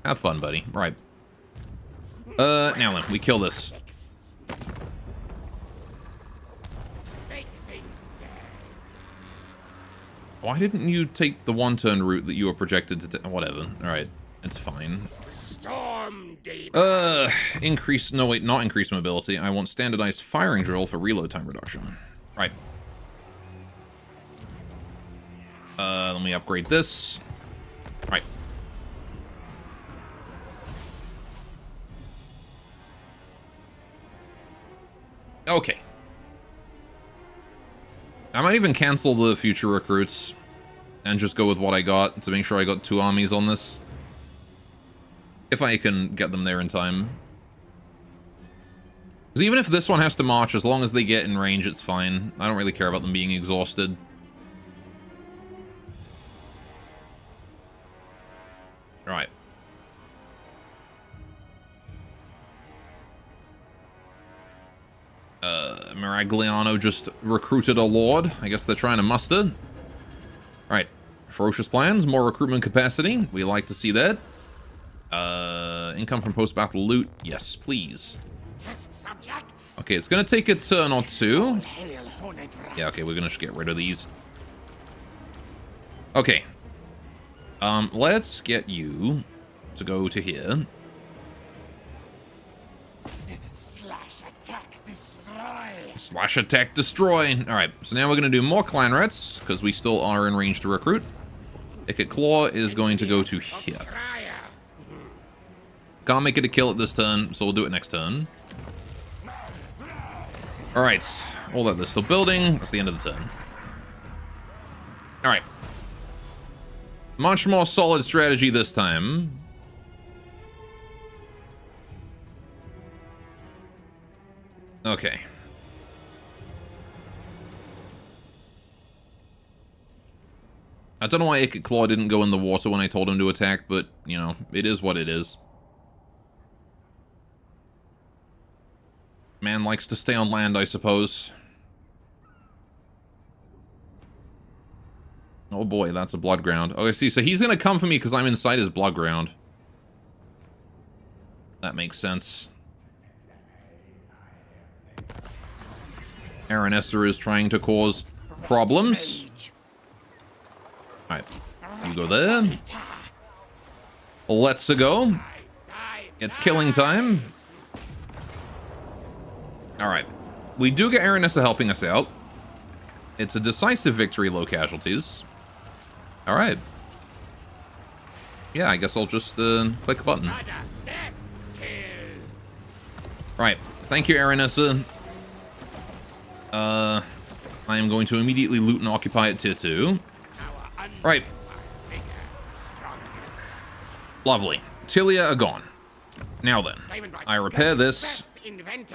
Have fun, buddy. Right. Now then, we kill this. Why didn't you take the one-turn route that you were projected to take? Whatever. Alright. It's fine. Increase... No, wait. Not increase mobility. I want standardized firing drill for reload time reduction. Right. Let me upgrade this. Right. Okay. I might even cancel the future recruits and just go with what I got to make sure I got 2 armies on this. If I can get them there in time. Because even if this one has to march, as long as they get in range, it's fine. I don't really care about them being exhausted. Alright. Miragliano just recruited a lord. I guess they're trying to muster. Alright. Ferocious plans, more recruitment capacity. We like to see that. Income from post-battle loot. Yes, please. Test subjects. Okay, it's gonna take a turn or 2. Yeah, okay, we're gonna just get rid of these. Okay. Let's get you to go to here. Slash attack destroy. Slash attack destroy. Alright, so now we're gonna do more clan rats, because we still are in range to recruit. Icket Claw is going to go to here. Can't make it a kill at this turn, so we'll do it next turn. Alright, all that they're still building. That's the end of the turn. Alright. Much more solid strategy this time. Okay. I don't know why Icket Claw didn't go in the water when I told him to attack, but, you know, it is what it is. Man likes to stay on land, I suppose. Oh boy, that's a blood ground. Oh, I see. So he's going to come for me because I'm inside his blood ground. That makes sense. Aranessa is trying to cause problems. Alright, you go there. Let's go. It's killing time. Alright. We do get Aranessa helping us out. It's a decisive victory, low casualties. Alright. Yeah, I guess I'll just click a button. Right. Thank you, Aranessa. I am going to immediately loot and occupy at tier 2. Right. Lovely. Tilia are gone. Now then, I repair this.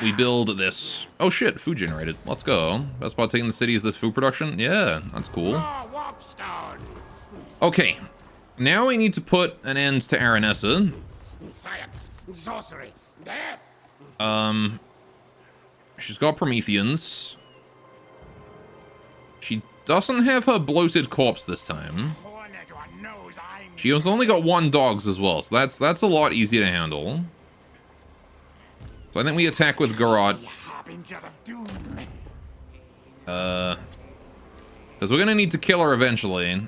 We build this. Oh shit, food generated. Let's go. Best part taking the city is this food production? Yeah, that's cool. Okay. Now we need to put an end to Aranessa. Science, sorcery, death. She's got Prometheans. She doesn't have her bloated corpse this time. She has only got 1 dogs as well, so that's a lot easier to handle. So I think we attack with Garrote. Because we're gonna need to kill her eventually.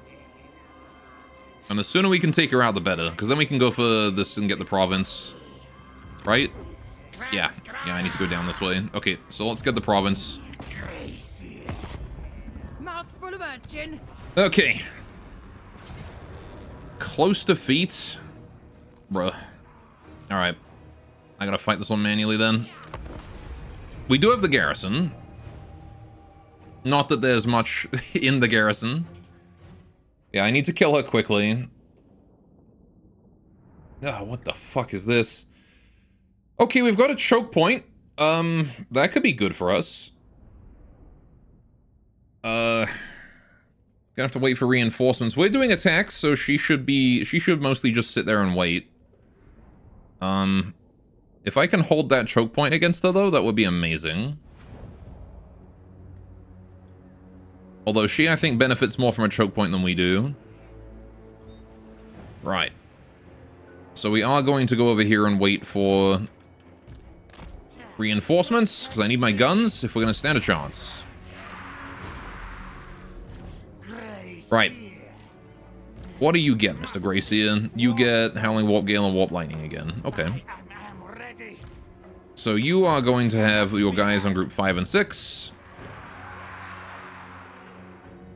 And the sooner we can take her out, the better. Because then we can go for this and get the province. Right? Yeah. Yeah, I need to go down this way. Okay, so let's get the province. Mouth full of urchin. Okay. Close defeat. Bruh. Alright. I gotta fight this one manually then. We do have the garrison. Not that there's much in the garrison. Yeah, I need to kill her quickly. Ah, what the fuck is this? Okay, we've got a choke point. That could be good for us. Gonna have to wait for reinforcements. We're doing attacks, so she should mostly just sit there and wait. If I can hold that choke point against her, though, that would be amazing. Although she, I think, benefits more from a choke point than we do. Right. So we are going to go over here and wait for reinforcements, because I need my guns if we're going to stand a chance. Right. What do you get, Mr. Gracia? You get Howling Warp Gale and Warp Lightning again. Okay. So you are going to have your guys on group 5 and 6.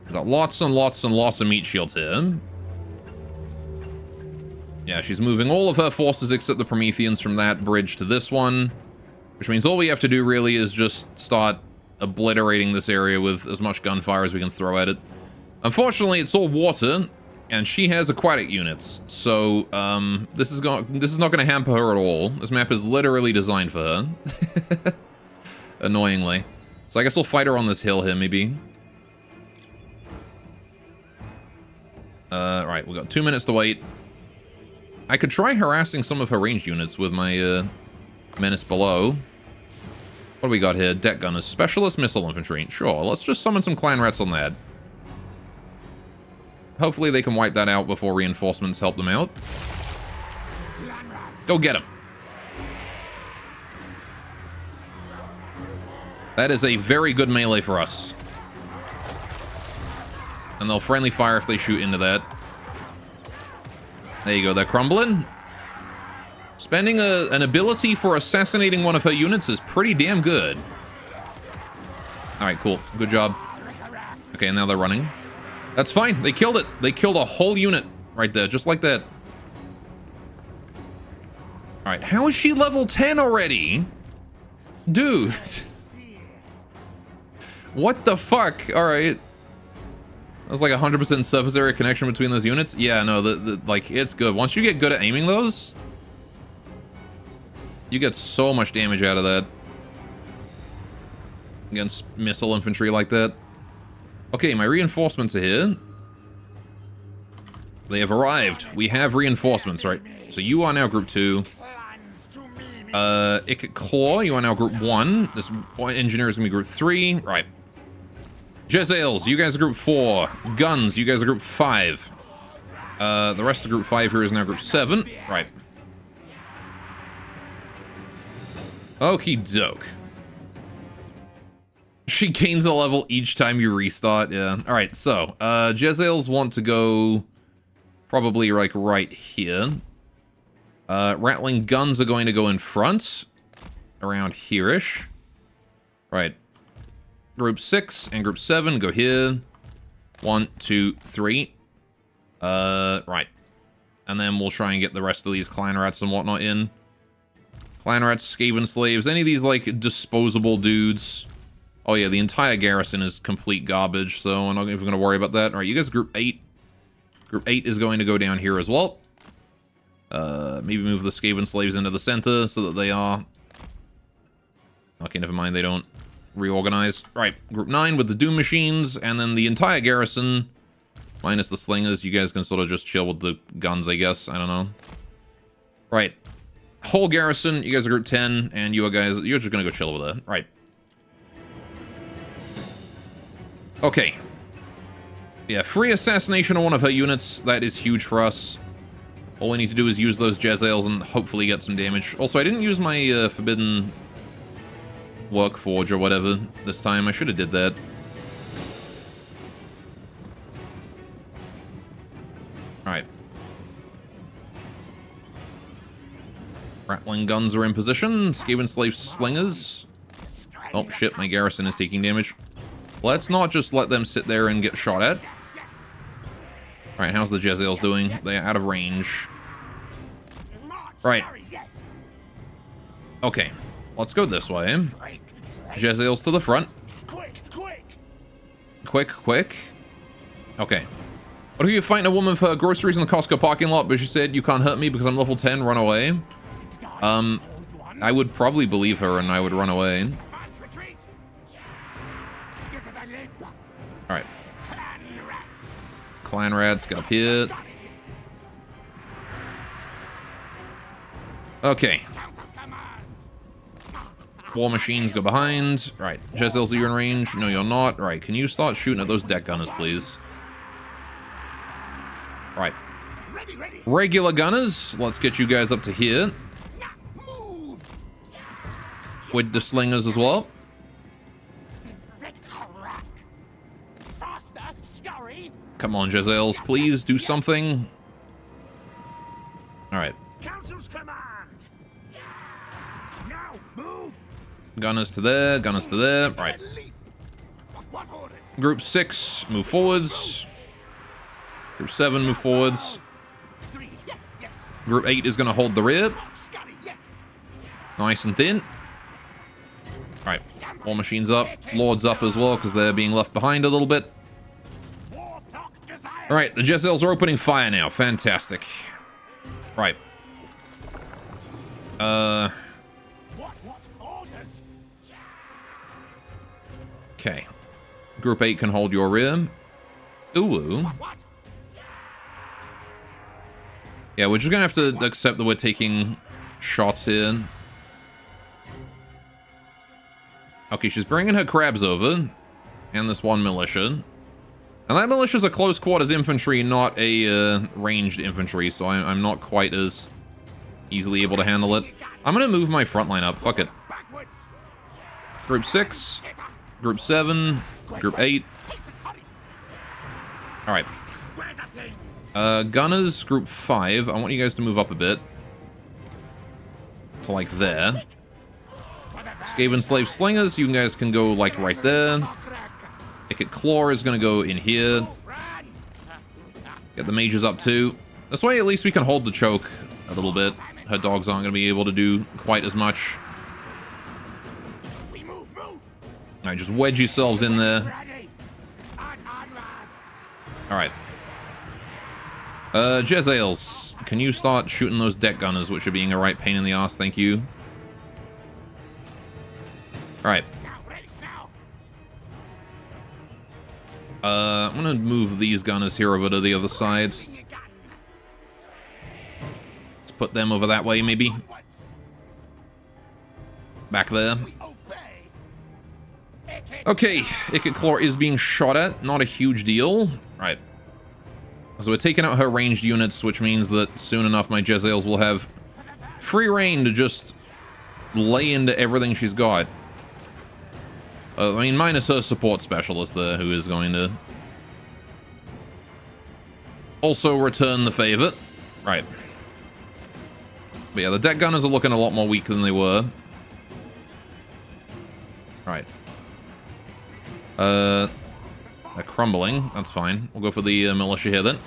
We've got lots and lots and lots of meat shields here. Yeah, she's moving all of her forces except the Prometheans from that bridge to this one. Which means all we have to do really is just start obliterating this area with as much gunfire as we can throw at it. Unfortunately, it's all water, and she has aquatic units. So, this is not going to hamper her at all. This map is literally designed for her. Annoyingly. So I guess we'll fight her on this hill here, maybe. Right, we've got 2 minutes to wait. I could try harassing some of her ranged units with my, menace below. What do we got here? Deck gunners. Specialist missile infantry. Sure, let's just summon some clan rats on that. Hopefully they can wipe that out before reinforcements help them out. Go get them. That is a very good melee for us. And they'll friendly fire if they shoot into that. There you go, they're crumbling. Spending an ability for assassinating one of her units is pretty damn good. Alright, cool. Good job. Okay, and now they're running. That's fine. They killed it. They killed a whole unit right there, just like that. Alright, how is she level 10 already? Dude. What the fuck? Alright. That's like 100% surface area connection between those units. Yeah, no, like, it's good. Once you get good at aiming those, you get so much damage out of that. Against missile infantry like that. Okay, my reinforcements are here. They have arrived. We have reinforcements, right? So you are now group 2. Ikit Claw, you are now group 1. This engineer is going to be group 3. Right. Jezzails, you guys are group 4. Guns, you guys are group 5. The rest of group 5 here is now group 7. Right. Okie doke. She gains a level each time you restart. Yeah. All right. So, Jezzails want to go probably like right here. Rattling guns are going to go in front, around here-ish. Right. Group 6 and Group 7 go here. 1, 2, 3. Right. And then we'll try and get the rest of these clan rats and whatnot in. Clan rats, Skaven slaves, any of these like disposable dudes. Oh yeah, the entire garrison is complete garbage, so I'm not even going to worry about that. All right, you guys, Group 8. Group 8 is going to go down here as well. Maybe move the Skaven slaves into the center so that they are... Okay, never mind, they don't reorganize. All right, Group 9 with the Doom Machines, and then the entire garrison, minus the Slingers. You guys can sort of just chill with the guns, I guess. I don't know. Right. Whole garrison, you guys are Group 10, and you guys, you're just going to go chill over there. Right. Okay. Yeah, free assassination on one of her units. That is huge for us. All we need to do is use those Jezzails and hopefully get some damage. Also, I didn't use my Forbidden Workforge or whatever this time. I should have did that. Alright. Rattling guns are in position. Skaven slave slingers. Oh, shit, my garrison is taking damage. Let's not just let them sit there and get shot at. Alright, how's the Jezzails doing? They're out of range. Right. Okay, let's go this way. Jezzails to the front. Quick. Okay. What if you're fighting a woman for groceries in the Costco parking lot, but she said, you can't hurt me because I'm level 10, run away? I would probably believe her and I would run away. Alright. Clan rats, get up here. Okay. War machines go behind. Right. Jezzails, are you in range? No, you're not. Right. Can you start shooting at those deck gunners, please? Right. Regular gunners. Let's get you guys up to here. With the slingers as well. Come on, Jezzails, please do something. Alright. Gunners to there, gunners to there. Right. Group 6, move forwards. Group 7, move forwards. Group 8 is going to hold the rear. Nice and thin. Alright. War machines up. Lords up as well, because they're being left behind a little bit. Alright, the Jezzails are opening fire now. Fantastic. Right. Okay. Group 8 can hold your rear. Ooh. Yeah, we're just gonna have to accept that we're taking shots here. Okay, she's bringing her crabs over. And this one militia. And that militia's a close quarters infantry, not a ranged infantry, so I'm not quite as easily able to handle it. I'm gonna move my front line up. Fuck it. Group 6. Group 7. Group 8. Alright. Gunners, Group 5. I want you guys to move up a bit. To, like, there. Skaven Slave Slingers, you guys can go, like, right there. Icket Claw is going to go in here. Get the mages up, too. This way, at least we can hold the choke a little bit. Her dogs aren't going to be able to do quite as much. Alright, just wedge yourselves in there. Alright. Jezzails, can you start shooting those deck gunners, which are being a right pain in the ass? Thank you. Alright. I'm gonna move these gunners here over to the other side. Let's put them over that way, maybe. Back there. Okay, Icket Claw is being shot at. Not a huge deal. Right. So we're taking out her ranged units, which means that soon enough my Jezzails will have free reign to just lay into everything she's got. I mean, minus her support specialist there, who is going to also return the favor. Right. But yeah, the deck gunners are looking a lot more weak than they were. Right. They're crumbling. That's fine. We'll go for the militia here then.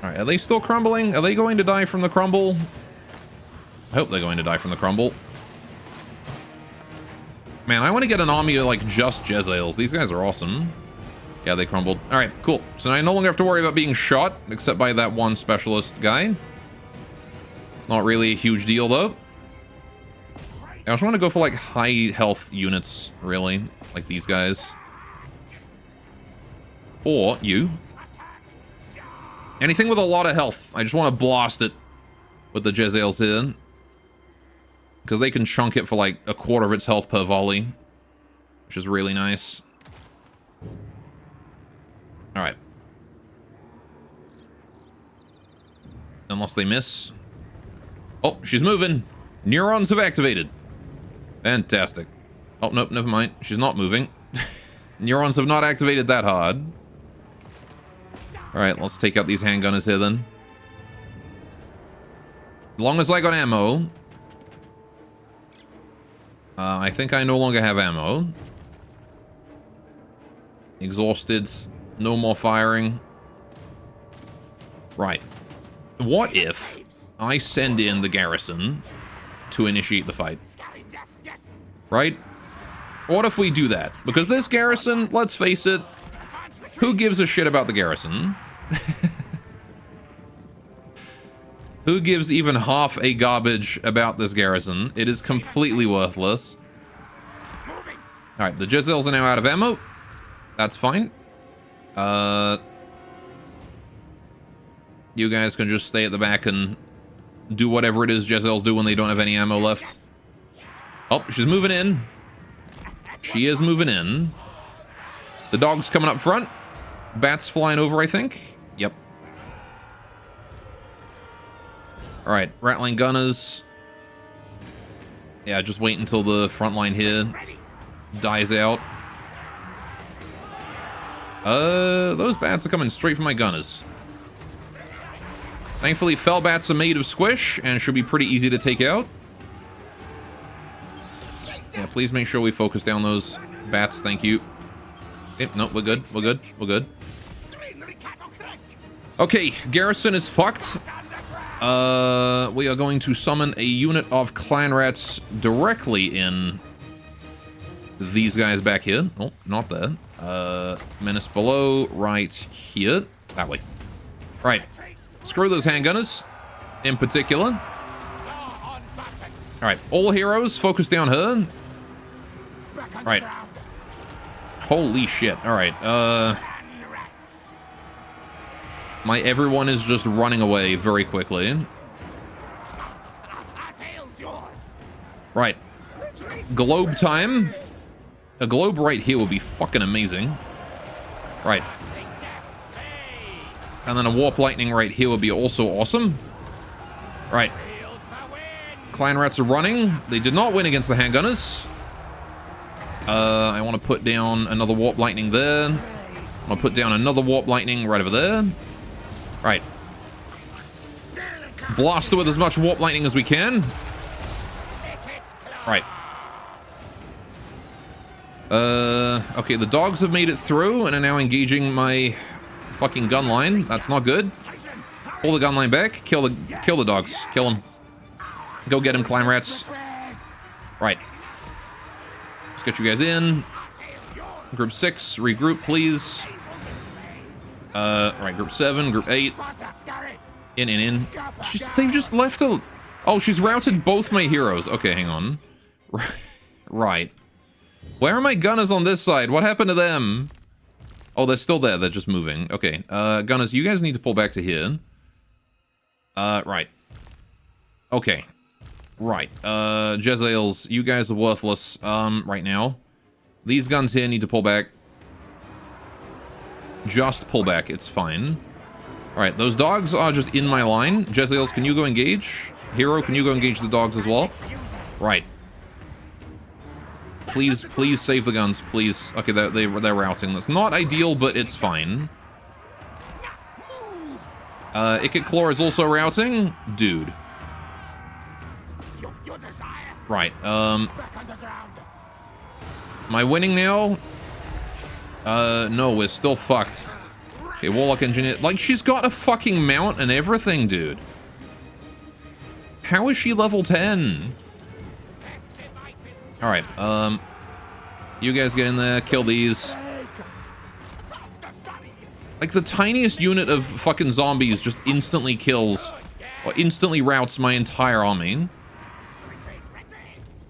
Alright, are they still crumbling? Are they going to die from the crumble? I hope they're going to die from the crumble. Man, I want to get an army of, like, just Jezzails. These guys are awesome. Yeah, they crumbled. Alright, cool. So now I no longer have to worry about being shot, except by that one specialist guy. Not really a huge deal, though. I just want to go for, like, high health units, really. Like these guys. Or you. Anything with a lot of health. I just want to blast it with the Jezzails here. Because they can chunk it for like a quarter of its health per volley. Which is really nice. Alright. Unless they miss. Oh, she's moving. Neurons have activated. Fantastic. Oh, nope, never mind. She's not moving. Neurons have not activated that hard. Alright, let's take out these handgunners here then. As long as I got ammo. I think I no longer have ammo. Exhausted. No more firing. Right. What if I send in the garrison to initiate the fight? Right? What if we do that? Because this garrison, let's face it, who gives a shit about the garrison? Who gives even half a garbage about this garrison? It is completely worthless. Alright, the Jezzails are now out of ammo. That's fine. You guys can just stay at the back and do whatever it is Jezzails do when they don't have any ammo left. Oh, she's moving in. She is moving in. The dog's coming up front. Bats flying over, I think. Yep. Alright, rattling gunners. Yeah, just wait until the front line here dies out. Those bats are coming straight from my gunners. Thankfully, fell bats are made of squish and should be pretty easy to take out. Yeah, please make sure we focus down those bats. Thank you. Okay, no, we're good. We're good. We're good. Okay, garrison is fucked. We are going to summon a unit of clan rats directly in these guys back here. Oh, not there. Menace below, right here. That way. Right. Screw those handgunners in particular. Alright, all heroes, focus down her. Right. Holy shit. Alright, my everyone is just running away very quickly. Right. Globe time. A globe right here would be fucking amazing. Right. And then a warp lightning right here would be also awesome. Right. Clan rats are running. They did not win against the handgunners. I want to put down another warp lightning there. I'll put down another warp lightning right over there. Right. Blast her with as much warp lightning as we can. Right. Okay, the dogs have made it through and are now engaging my fucking gun line. That's not good. Pull the gun line back. Kill the dogs. Kill them. Go get him, clan rats. Right. Let's get you guys in. Group 6, regroup, please. Right, group 7, group 8. In. They've just left a... Oh, she's routed both my heroes. Okay, hang on. Right. Where are my gunners on this side? What happened to them? Oh, they're still there. They're just moving. Okay, gunners, you guys need to pull back to here. Right. Okay. Right. Jezzails, you guys are worthless, right now. These guns here need to pull back. Just pull back. It's fine. Alright, those dogs are just in my line. Jezzails, can you go engage? Hero, can you go engage the dogs as well? Right. Please, please save the guns, please. Okay, they're routing. That's not ideal, but it's fine. Ikit Claw is also routing. Dude. Right, am I winning now? No, we're still fucked. Okay, Warlock Engineer. Like, she's got a fucking mount and everything, dude. How is she level 10? Alright, you guys get in there, kill these. Like, the tiniest unit of fucking zombies just instantly kills, or instantly routs my entire army.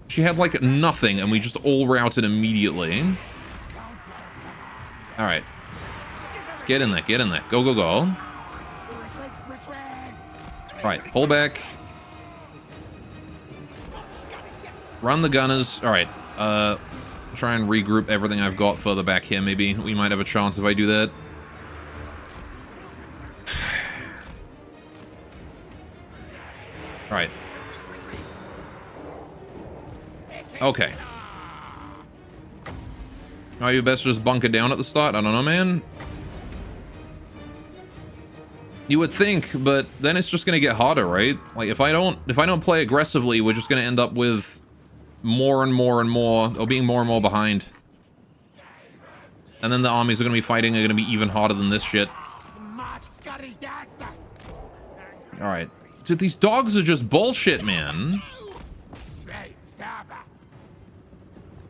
She had, like, nothing, and we just all routed immediately. Alright. Let's get in there, get in there. Go, go, go. Right, pull back. Run the gunners. Alright, try and regroup everything I've got further back here, maybe. We might have a chance if I do that. Alright. Okay. Oh, you best just bunker down at the start? I don't know, man. You would think, but then it's just gonna get harder, right? Like, if I don't play aggressively, we're just gonna end up with more and more and more, or being more and more behind. And then the armies are gonna be fighting are gonna be even harder than this shit. Alright. Dude, these dogs are just bullshit, man.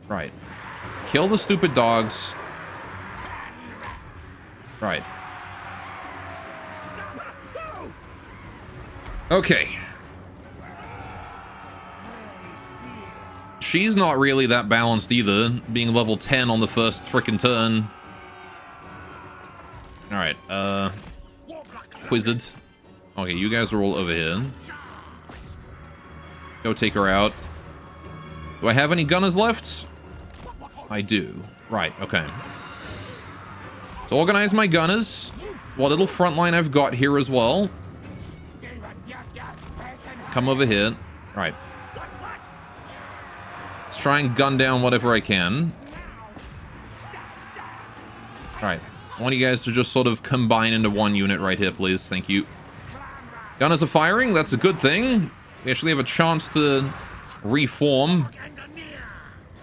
Right. Kill the stupid dogs. Right. Okay. She's not really that balanced either, being level 10 on the first frickin' turn. Alright, Wizard. Okay, you guys are all over here. Go take her out. Do I have any gunners left? I do. Right, okay. So organize my gunners. What little front line I've got here as well. Come over here. Right. Let's try and gun down whatever I can. Alright. I want you guys to just sort of combine into one unit right here, please. Thank you. Gunners are firing. That's a good thing. We actually have a chance to reform.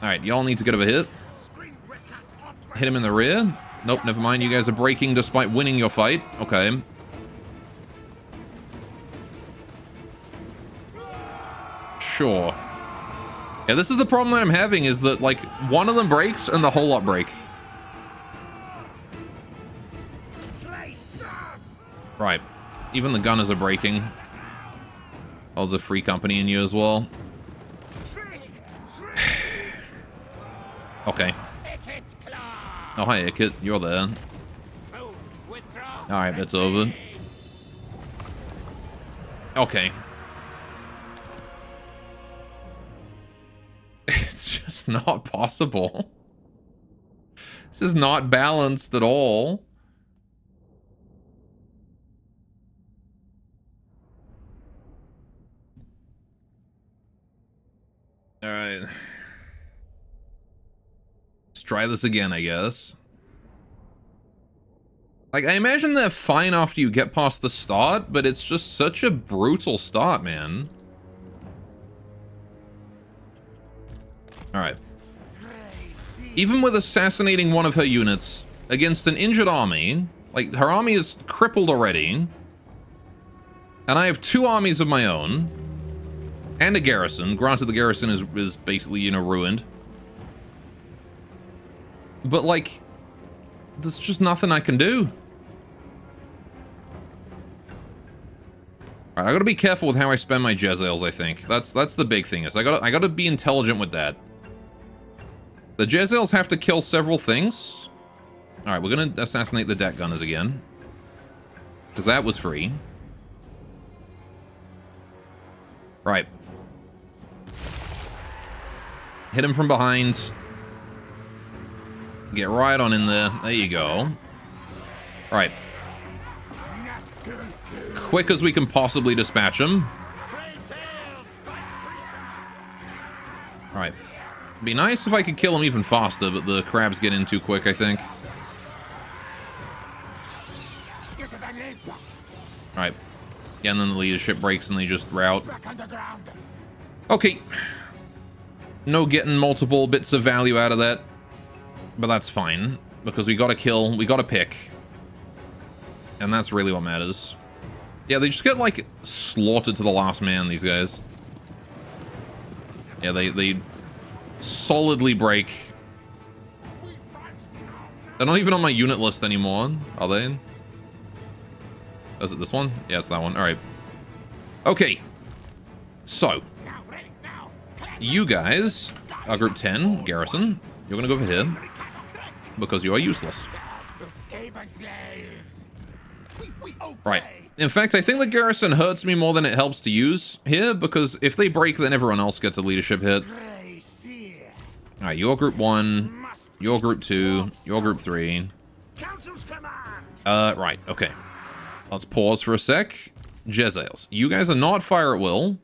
Alright, y'all need to get over here. Hit him in the rear. Nope, never mind. You guys are breaking despite winning your fight. Okay. Sure. Yeah, this is the problem that I'm having, is that, like, one of them breaks and the whole lot break. Right. Even the gunners are breaking. Oh, there's a free company in you as well. Okay. Oh, hi, Ikit. You're there. Alright, that's over. Okay. It's just not possible. This is not balanced at all. Alright. Let's try this again, I guess. Like, I imagine they're fine after you get past the start, but it's just such a brutal start, man. Alright. Even with assassinating one of her units against an injured army, like, her army is crippled already, and I have 2 armies of my own, and a garrison. Granted, the garrison is basically, you know, ruined. But, like, there's just nothing I can do. Alright, I gotta be careful with how I spend my Jezzails, I think. That's the big thing, is I gotta be intelligent with that. The Jezzails have to kill several things. Alright, we're gonna assassinate the deck gunners again. Because that was free. Right. Hit him from behind. Get right on in there. There you go. Alright. Quick as we can possibly dispatch him. Alright. Be nice if I could kill him even faster, but the crabs get in too quick, I think. Alright. Yeah, and then the leadership breaks and they just rout. Okay. No getting multiple bits of value out of that. But that's fine. Because we gotta kill, we gotta pick. And that's really what matters. Yeah, they just get, like, slaughtered to the last man, these guys. Yeah, they solidly break. They're not even on my unit list anymore, are they? Is it this one? Yeah, it's that one. Alright. Okay. So. You guys are group 10, Garrison. You're gonna go over here. Because you are useless. Right. In fact, I think the Garrison hurts me more than it helps to use here, because if they break, then everyone else gets a leadership hit. Alright, you're group 1, you're group 2, you're group 3. Right, okay. Let's pause for a sec. Jezzails, you guys are not fire at will.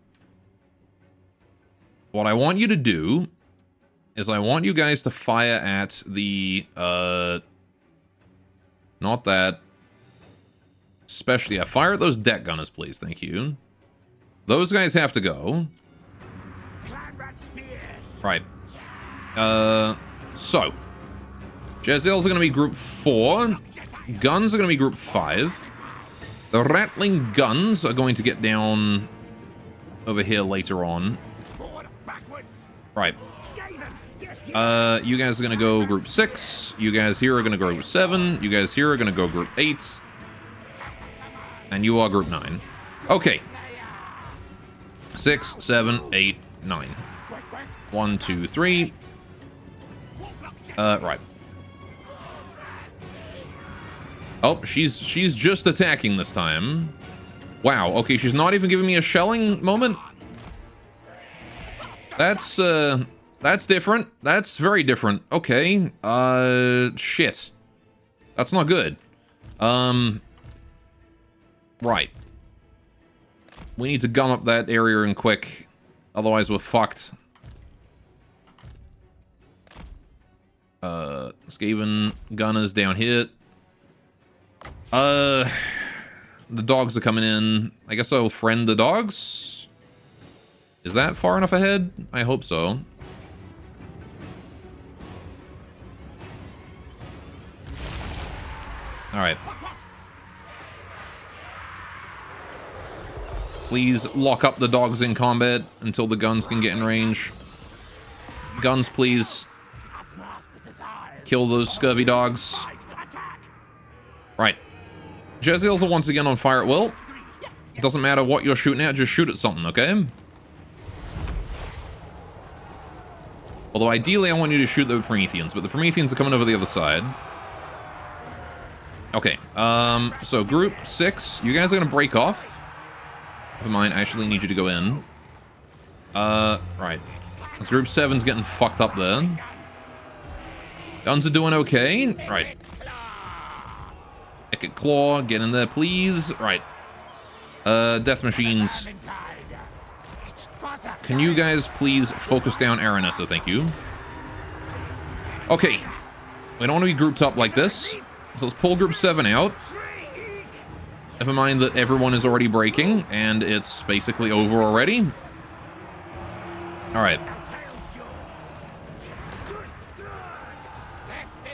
What I want you to do is I want you guys to fire at the, not that. Especially, yeah, fire at those deck gunners, please. Thank you. Those guys have to go. Right. So. Jezzails are going to be group 4. Guns are going to be group 5. The rattling guns are going to get down over here later on. Right. You guys are going to go group 6. You guys here are going to go group 7. You guys here are going to go group 8. And you are group 9. Okay. 6, 7, 8, 9. 1, 2, 3. Right. Oh, she's just attacking this time. Wow, okay, she's not even giving me a shelling moment? That's different. That's very different. Okay. Shit. That's not good. Right. We need to gun up that area in quick. Otherwise, we're fucked. Skaven gunners down here. The dogs are coming in. I guess I'll friend the dogs. Is that far enough ahead? I hope so. Alright. Please lock up the dogs in combat until the guns can get in range. Guns, please. Kill those scurvy dogs. Right. Jezzails are once again on fire at will. It doesn't matter what you're shooting at, just shoot at something, okay? Although ideally I want you to shoot the Prometheans, but the Prometheans are coming over the other side. Okay, so group 6, you guys are gonna break off. Never mind, I actually need you to go in. Right. Group 7's getting fucked up there. Guns are doing okay. Right. Eckett Claw, get in there, please. Right. Death Machines. Can you guys please focus down Aranessa? Thank you. Okay. We don't want to be grouped up like this. So let's pull group 7 out. Never mind that everyone is already breaking, and it's basically over already. Alright.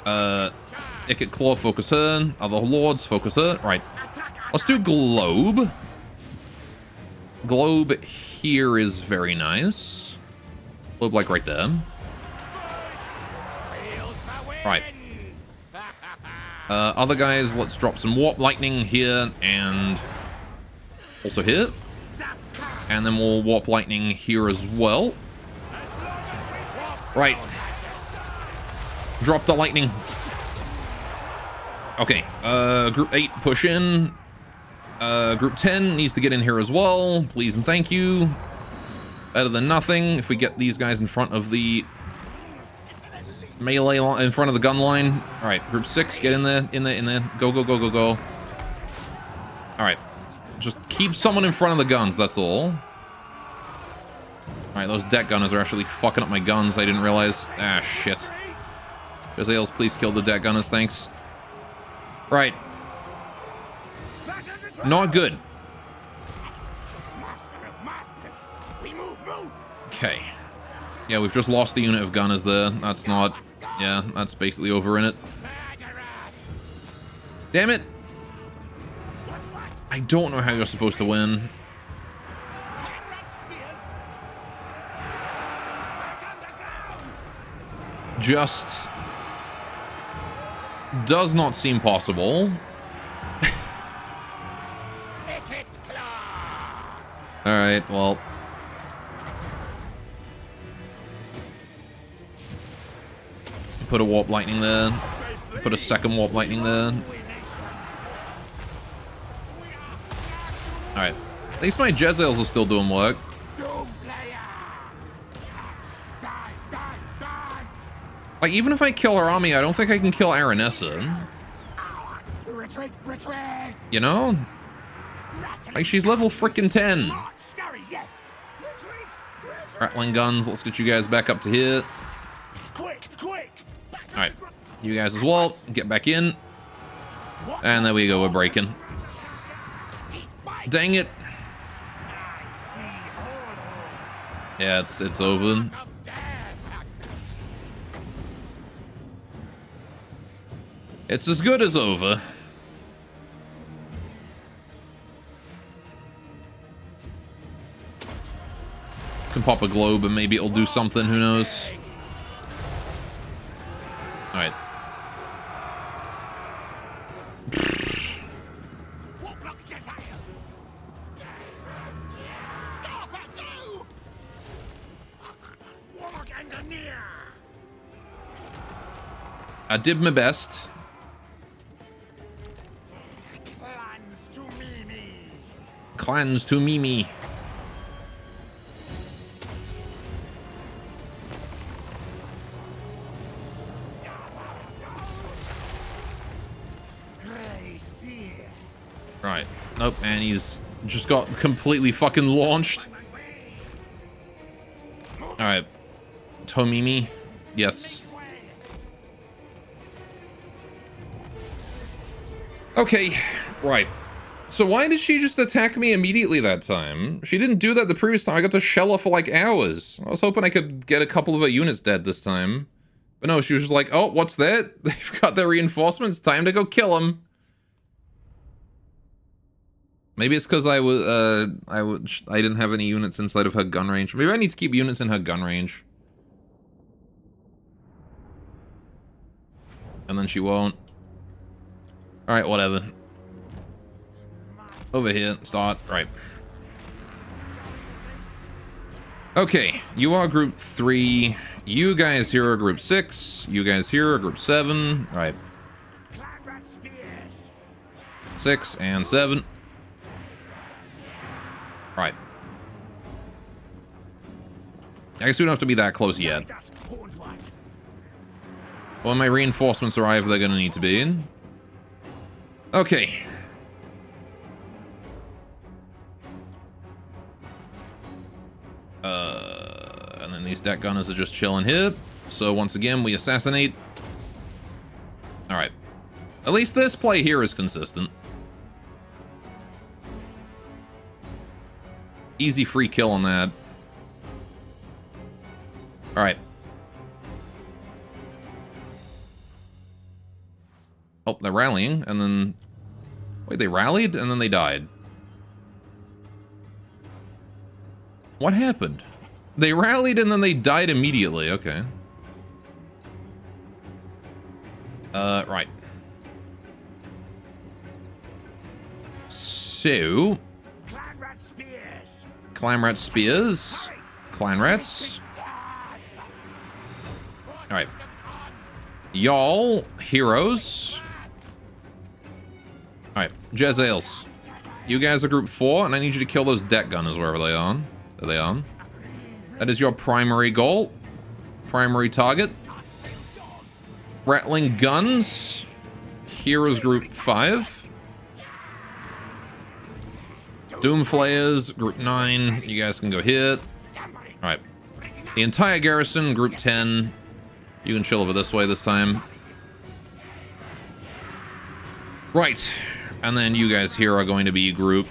Eckett Claw, focus her. Other Lords, focus her. Right. Let's do Globe. Globe here is very nice. Globe, like, right there. Right. Other guys, let's drop some Warp Lightning here and also here. And then we'll Warp Lightning here as well. Right. Drop the lightning. Okay, group 8, push in. Group 10 needs to get in here as well. Please and thank you. Better than nothing if we get these guys in front of the melee line, in front of the gun line. All right, group 6, get in there, in there. Go, go, go, go, go. All right, just keep someone in front of the guns, that's all. Alright, those deck gunners are actually fucking up my guns. I didn't realize. Ah, shit. Jezzails, please kill the deck gunners, thanks. Right. Not good. Master of masters. We move. Okay. Yeah, we've just lost the unit of gunners there. That's not... Yeah, that's basically over in it. Murderous. Damn it! I don't know how you're supposed to win. Red spears. Back underground. Just... does not seem possible. Wicked claw. Alright, well... Put a warp lightning there. Put a second warp lightning there. Alright. At least my Jezzails are still doing work. Like, even if I kill her army, I don't think I can kill Retreat. You know? Like, she's level frickin' 10. Scurry, yes. Rattling guns, let's get you guys back up to here. Quick. Alright. You guys as well. Get back in. And there we go, we're breaking. Dang it. Yeah, it's over. It's as good as over. Can pop a globe and maybe it'll do something, who knows. Alright. I did my best. Clans to Mimi. Right. Nope, and he's just got completely fucking launched. Alright. Tomimi. Yes. Okay, right. So why did she just attack me immediately that time? She didn't do that the previous time. I got to shell her for like hours. I was hoping I could get a couple of her units dead this time. But no, she was just like, oh, what's that? They've got their reinforcements. Time to go kill them. Maybe it's because I didn't have any units inside of her gun range. Maybe I need to keep units in her gun range. And then she won't. Alright, whatever. Over here, start, right. Okay, you are group 3. You guys here are group 6. You guys here are group 7. Right. 6 and 7. Right. I guess we don't have to be that close yet. When my reinforcements arrive, they're gonna need to be in. Okay. And then these deck gunners are just chilling here. So once again, we assassinate. Alright. At least this play here is consistent. Easy free kill on that. Alright. Oh, they're rallying, and then... Wait, they rallied, and then they died. What happened? They rallied, and then they died immediately. Okay. Right. So... Clanrat spears. Clanrats. Alright. Y'all, heroes. Alright, Jezzails. You guys are group 4, and I need you to kill those deck gunners wherever they are. Are they on? That is your primary goal. Primary target. Rattling guns. Heroes group 5. Doomflayers, group 9. You guys can go hit. Alright. The entire garrison, group 10. You can chill over this way this time. Right. And then you guys here are going to be group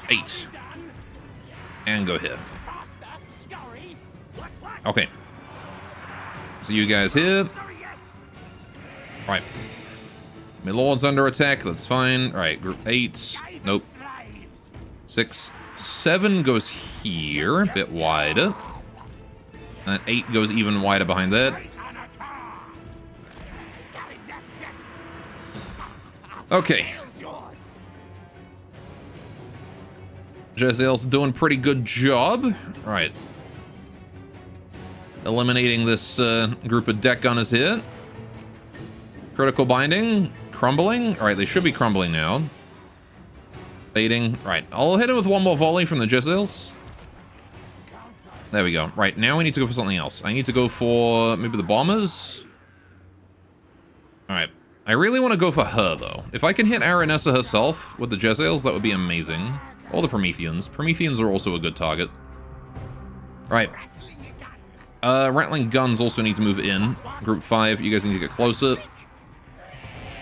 8. And go here. Okay. So you guys here. Right. My lord's under attack. That's fine. Alright, group 8. Nope. 6. 7 goes here. A bit wider. And 8 goes even wider behind that. Okay. Jezreel's doing a pretty good job. Right. Eliminating this group of deck gunners here. Critical binding. Crumbling. Alright, they should be crumbling now. Fading. Right. I'll hit him with one more volley from the Jezreels. There we go. Right, now we need to go for something else. I need to go for maybe the bombers. Alright. I really want to go for her, though. If I can hit Aranessa herself with the Jezreels, that would be amazing. Or the Prometheans. Prometheans are also a good target. Right. Rattling guns also need to move in. Group 5, you guys need to get closer.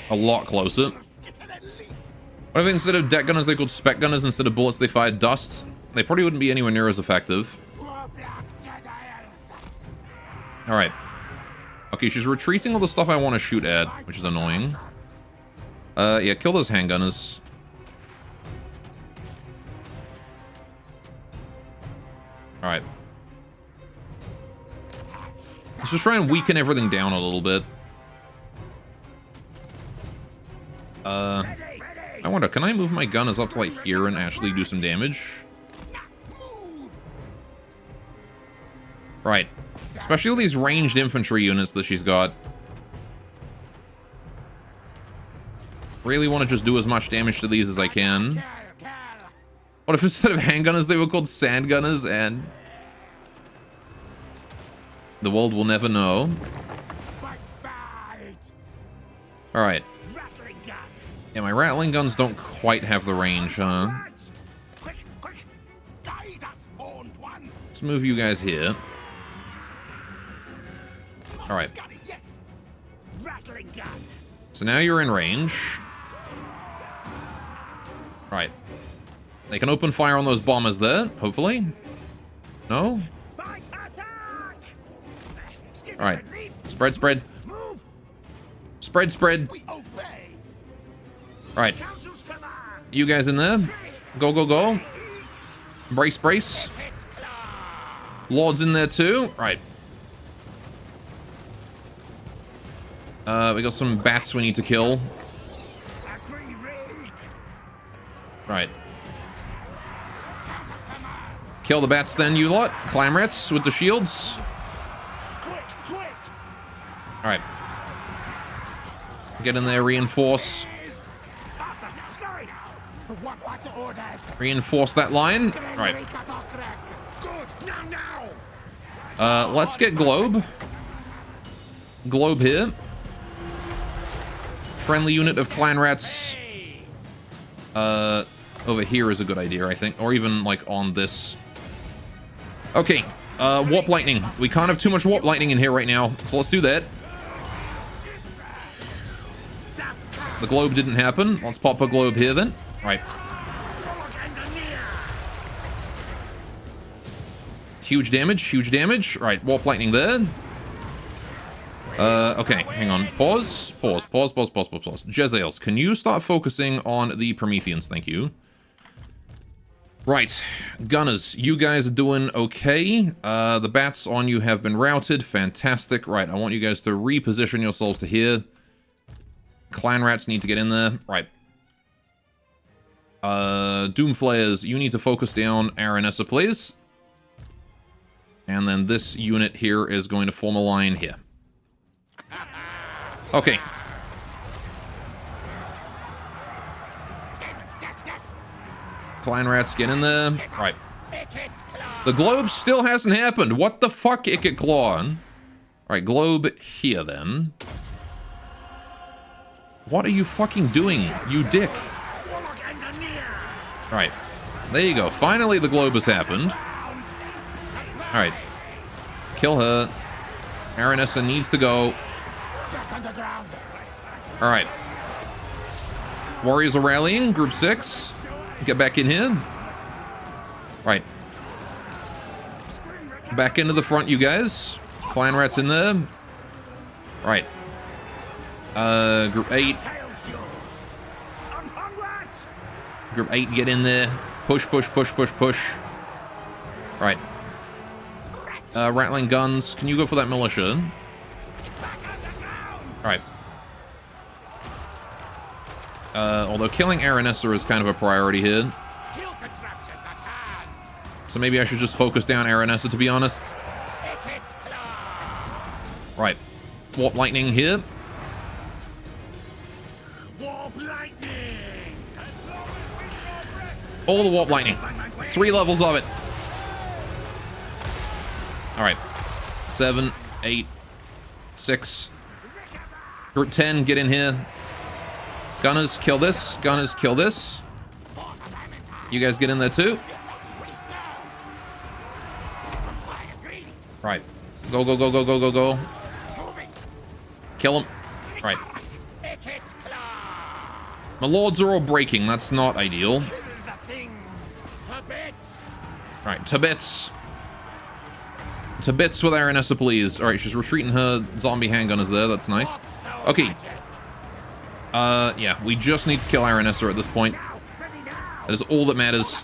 A lot closer. What if instead of deck gunners they called spec gunners, instead of bullets they fired dust? They probably wouldn't be anywhere near as effective. Alright. Okay, she's retreating all the stuff I want to shoot at, which is annoying. Yeah, kill those handgunners. Alright. Let's just try and weaken everything down a little bit. I wonder, can I move my gunners up to, like, here and actually do some damage? Right. Especially all these ranged infantry units that she's got. Really want to just do as much damage to these as I can. What if instead of handgunners they were called sand gunners, and the world will never know. Alright. Yeah, my rattling guns don't quite have the range, huh? Let's move you guys here. Alright. So now you're in range. Right. They can open fire on those bombers there, hopefully. No? Alright. Spread, spread. Spread, spread. Alright. You guys in there? Go, go, go. Brace, brace. Lord's in there too. Right. We got some bats we need to kill. Right. Kill the bats then, you lot. Clam rats with the shields. Alright. Get in there, reinforce. Reinforce that line. Alright. Let's get Globe. Globe here. Friendly unit of clan rats. Over here is a good idea, I think. Or even, like, on this. Okay. Warp lightning. We can't have too much warp lightning in here right now. So let's do that. The globe didn't happen. Let's pop a globe here then. Right. Huge damage, huge damage. Right, warp lightning there. Okay, hang on. Pause. Jezreels, can you start focusing on the Prometheans? Thank you. Right. Gunners, you guys are doing okay. The bats on you have been routed. Fantastic. Right, I want you guys to reposition yourselves to here. Clan rats need to get in there. Right. Doomflayers, you need to focus down Aranessa, please. And then this unit here is going to form a line here. Okay. Clan rats, get in there. Right. The globe still hasn't happened. What the fuck, Ikit Claw? Alright, globe here then. What are you fucking doing, you dick? Alright. There you go. Finally the globe has happened. Alright. Kill her. Aranessa needs to go. Alright. Warriors are rallying. Group 6. Get back in here. Right. Back into the front, you guys. Clan rats in there. Right. Group 8. Group 8, get in there. Push, push, push, push, push. Right. Rattling guns. Can you go for that militia? Alright. Although killing Aranessa is kind of a priority here. So maybe I should just focus down Aranessa, to be honest. Right. Warp lightning here. All the warp lightning. 3 levels of it. Alright. 7, 8, 6. Group 10, get in here. Gunners, kill this. Gunners, kill this. You guys get in there too. Right. Go, go, go, go, go, go, go. Kill him. Right. My lords are all breaking. That's not ideal. Right, to bits. To bits with Aranessa, please. Alright, she's retreating her zombie handgunners there. That's nice. Okay. Yeah, we just need to kill Aranessa at this point. That is all that matters.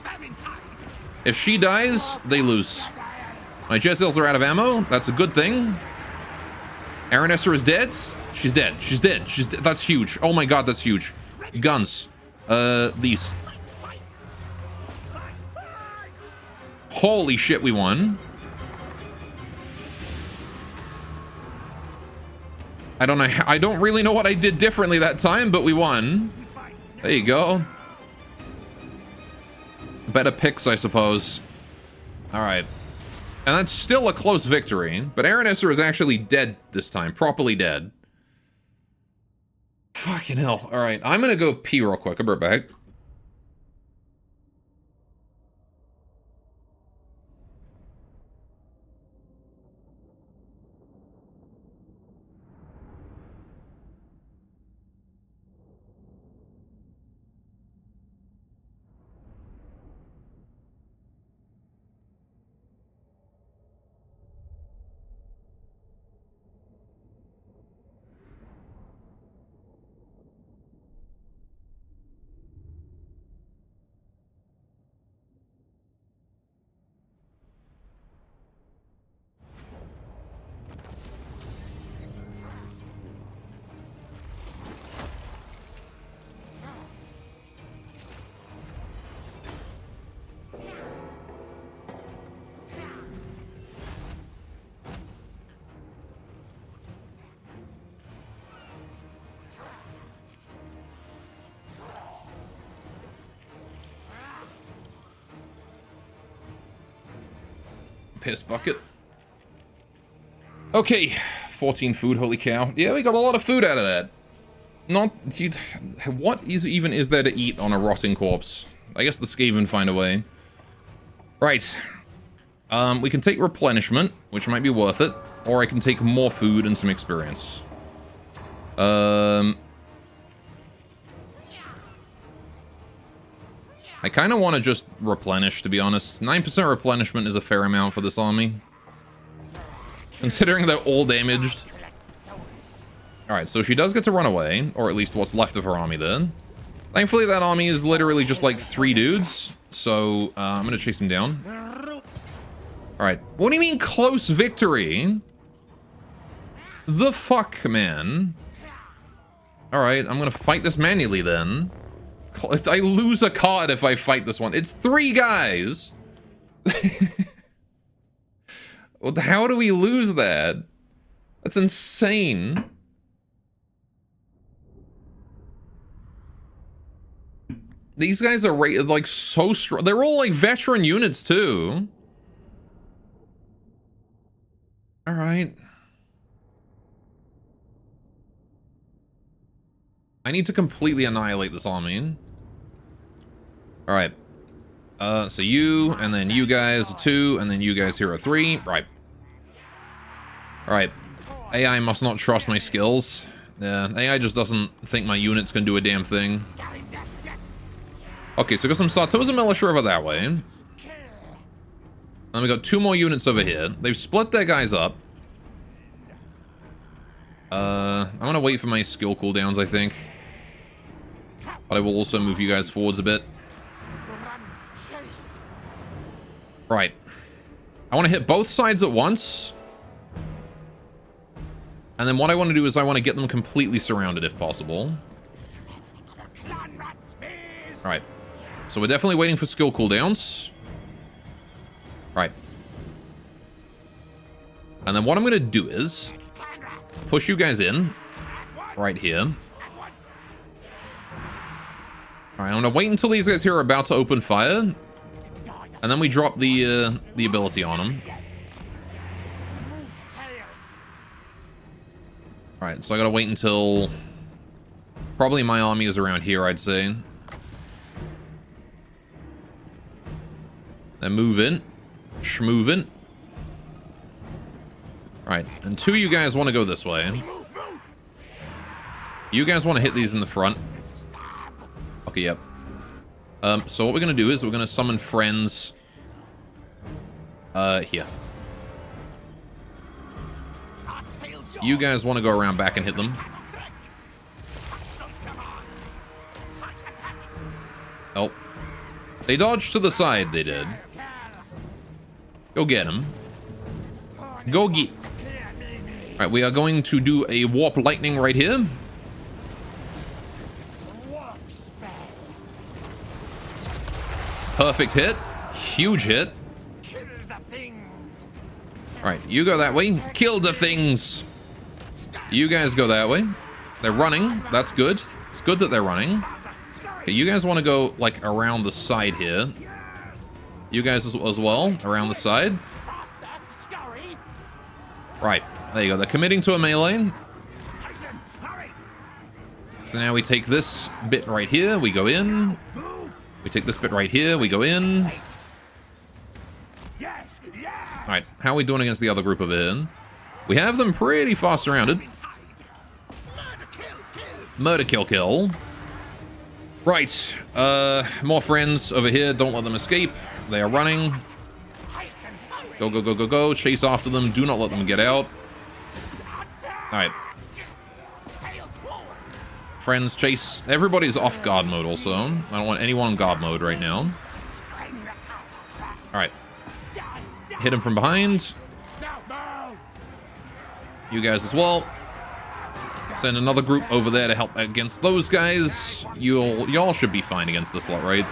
If she dies, they lose. My Jezreels are out of ammo. That's a good thing. Aranessa is dead. She's dead. She's dead. She's dead. That's huge. Oh my god, that's huge. Guns. These. Holy shit, we won. I don't know. I don't really know what I did differently that time, but we won. There you go. Better picks, I suppose. All right. And that's still a close victory, but Aranessa is actually dead this time. Properly dead. Fucking hell. All right. I'm going to go pee real quick. I'll be right back. Piss bucket. Okay, 14 food, holy cow. Yeah, we got a lot of food out of that. Not... What even is there to eat on a rotting corpse? I guess the Skaven find a way. Right. We can take replenishment, which might be worth it. Or I can take more food and some experience. I kind of want to just replenish, to be honest. 9% replenishment is a fair amount for this army. Considering they're all damaged. Alright, so she does get to run away. Or at least what's left of her army then. Thankfully, that army is literally just like 3 dudes. So, I'm going to chase him down. Alright. What do you mean close victory? The fuck, man? Alright, I'm going to fight this manually then. I lose a card if I fight this one. It's 3 guys. How do we lose that? That's insane. These guys are like so strong. They're all like veteran units too. All right. I need to completely annihilate this army. Alright. So you, and then you guys are 2, and then you guys here are 3. Right. Alright. AI must not trust my skills. Yeah, AI just doesn't think my units can do a damn thing. Okay, so we got some Sartosa militia over that way. And we got 2 more units over here. They've split their guys up. I'm gonna wait for my skill cooldowns, I think. But I will also move you guys forwards a bit. Right. I want to hit both sides at once. And then what I want to do is I want to get them completely surrounded if possible. Alright. So we're definitely waiting for skill cooldowns. Alright. And then what I'm going to do is push you guys in. Right here. Alright, I'm going to wait until these guys here are about to open fire. And then we drop the ability on them. Alright, so I gotta wait until... Probably my army is around here, I'd say. Then move in. Schmove in. Alright, and 2 of you guys want to go this way. You guys want to hit these in the front. Okay, yep. So what we're gonna do is we're gonna summon friends... here. You guys want to go around back and hit them. Oh. They dodged to the side, they did. Go get him. Go get... Alright, we are going to do a warp lightning right here. Perfect hit. Huge hit. Alright, you go that way. Kill the things. You guys go that way. They're running. That's good. It's good that they're running. Okay, you guys want to go, like, around the side here. You guys as well, around the side. Right. There you go. They're committing to a melee. So now we take this bit right here. We go in. We take this bit right here. We go in. Alright, how are we doing against the other group over here? We have them pretty far surrounded. Murder, kill, kill. Right, more friends over here. Don't let them escape. They are running. Go, go, go, go, go. Chase after them. Do not let them get out. Alright. Friends, chase. Everybody's off guard mode also. I don't want anyone on guard mode right now. Alright. Hit him from behind. You guys as well. Send another group over there to help against those guys. Y'all should be fine against this lot, right?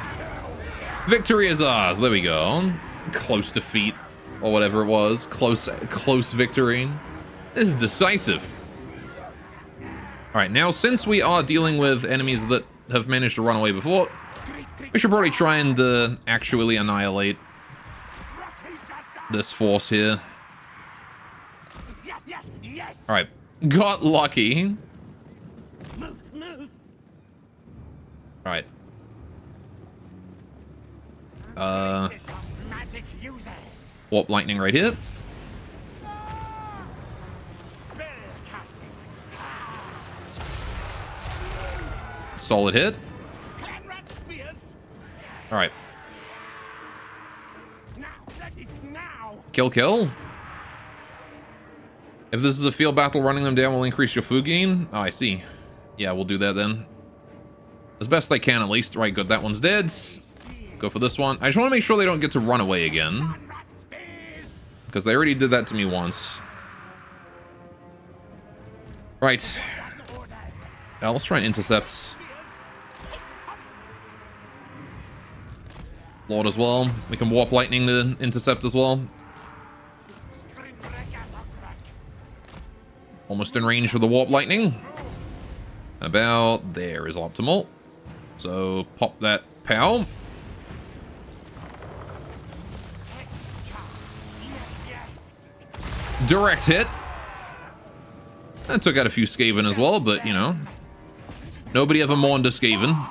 Victory is ours. There we go. Close defeat. Or whatever it was. Close victory. This is decisive. Alright, now since we are dealing with enemies that have managed to run away before, we should probably try and actually annihilate this force here. Alright. Got lucky. Alright. Warp lightning right here. Solid hit. Alright. Kill, kill. If this is a field battle, running them down will increase your food gain. Oh, I see. Yeah, we'll do that then. As best I can, at least. Right, good. That one's dead. Go for this one. I just want to make sure they don't get to run away again. Because they already did that to me once. Right. Now, let's try and intercept. Lord as well. We can warp lightning to intercept as well. Almost in range for the warp lightning. About there is optimal. So pop that pow. Direct hit. That took out a few Skaven as well, but you know, nobody ever mourned a Skaven.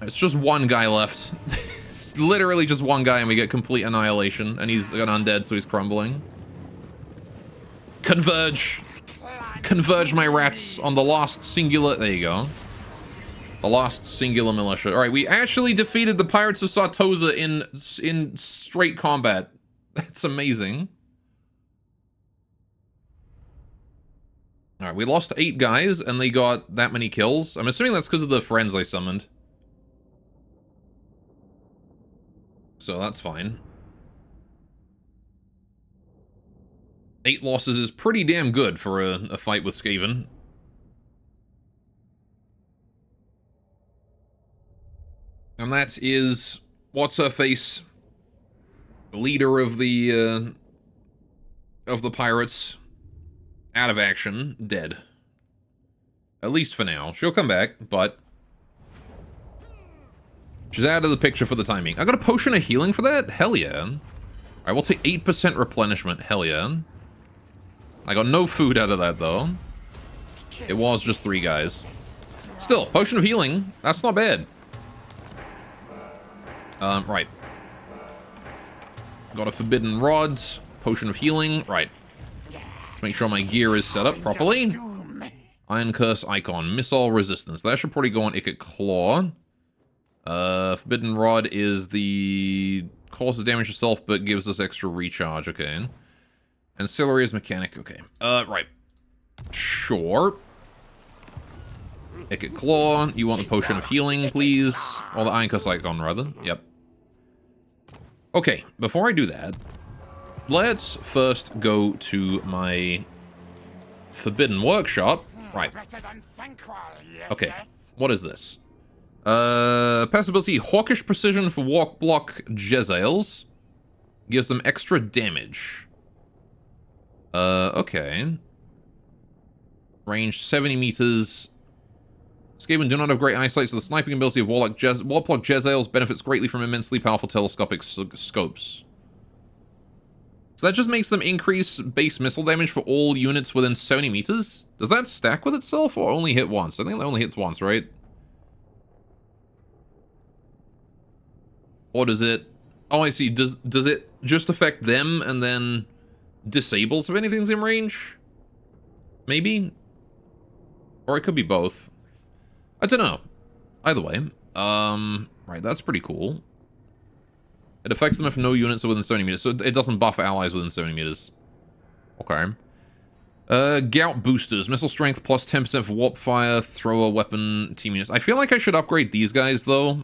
It's just one guy left. It's literally just one guy and we get complete annihilation. And he's an undead, so he's crumbling. Converge. Converge my rats on the last singular... There you go. The last singular militia. All right, we actually defeated the Pirates of Sartosa in straight combat. That's amazing. All right, we lost 8 guys, and they got that many kills. I'm assuming that's because of the friends I summoned. So that's fine. 8 losses is pretty damn good for a fight with Skaven. And that is what's-her-face, leader of the pirates, out of action, dead. At least for now. She'll come back, but she's out of the picture for the time being. I got a potion of healing for that? Hell yeah. Alright, we'll take 8% replenishment. Hell yeah. I got no food out of that, though. It was just 3 guys. Still, potion of healing. That's not bad. Right. Got a forbidden rod. Potion of healing. Right. Let's make sure my gear is set up properly. Iron Curse icon. Missile resistance. That should probably go on Icket Claw. Forbidden rod is the... causes damage yourself, but gives us extra recharge. Okay. Ancillary is mechanic. Okay. Right. Sure. Icket Claw. You want the potion of healing, please? Or the Iron Curse icon, rather. Yep. Okay. Before I do that, let's first go to my Forbidden Workshop. Right. Okay. What is this? Passability, Hawkish Precision for Walk Block Jezzails. Gives them extra damage. Okay. Range 70 meters. Skaven do not have great eyesight, so the sniping ability of Warlock Jezzails benefits greatly from immensely powerful telescopic scopes. So that just makes them increase base missile damage for all units within 70 meters? Does that stack with itself, or only hit once? I think that only hits once, right? Or does it... Oh, I see. Does it just affect them and then disables if anything's in range? Maybe? Or it could be both. I don't know. Either way. Right, that's pretty cool. It affects them if no units are within 70 meters, so it doesn't buff allies within 70 meters. Okay. Gout boosters. Missile strength plus 10% for warp fire, thrower, weapon, team units. I feel like I should upgrade these guys, though,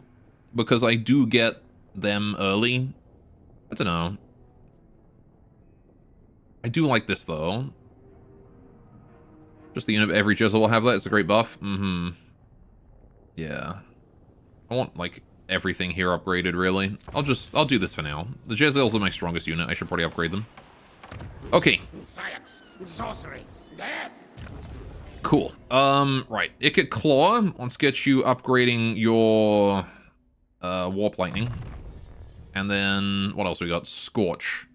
because I do get them early. I don't know. I do like this, though. Just the unit of every Jezza will have that. It's a great buff. Mm-hmm. Yeah. I want, like, everything here upgraded, really. I'll do this for now. The Jezzails are my strongest unit. I should probably upgrade them. Okay. Science, sorcery, death. Cool. Right. Icket Claw. Let's get you upgrading your Warp Lightning. And then, what else we got? Scorch.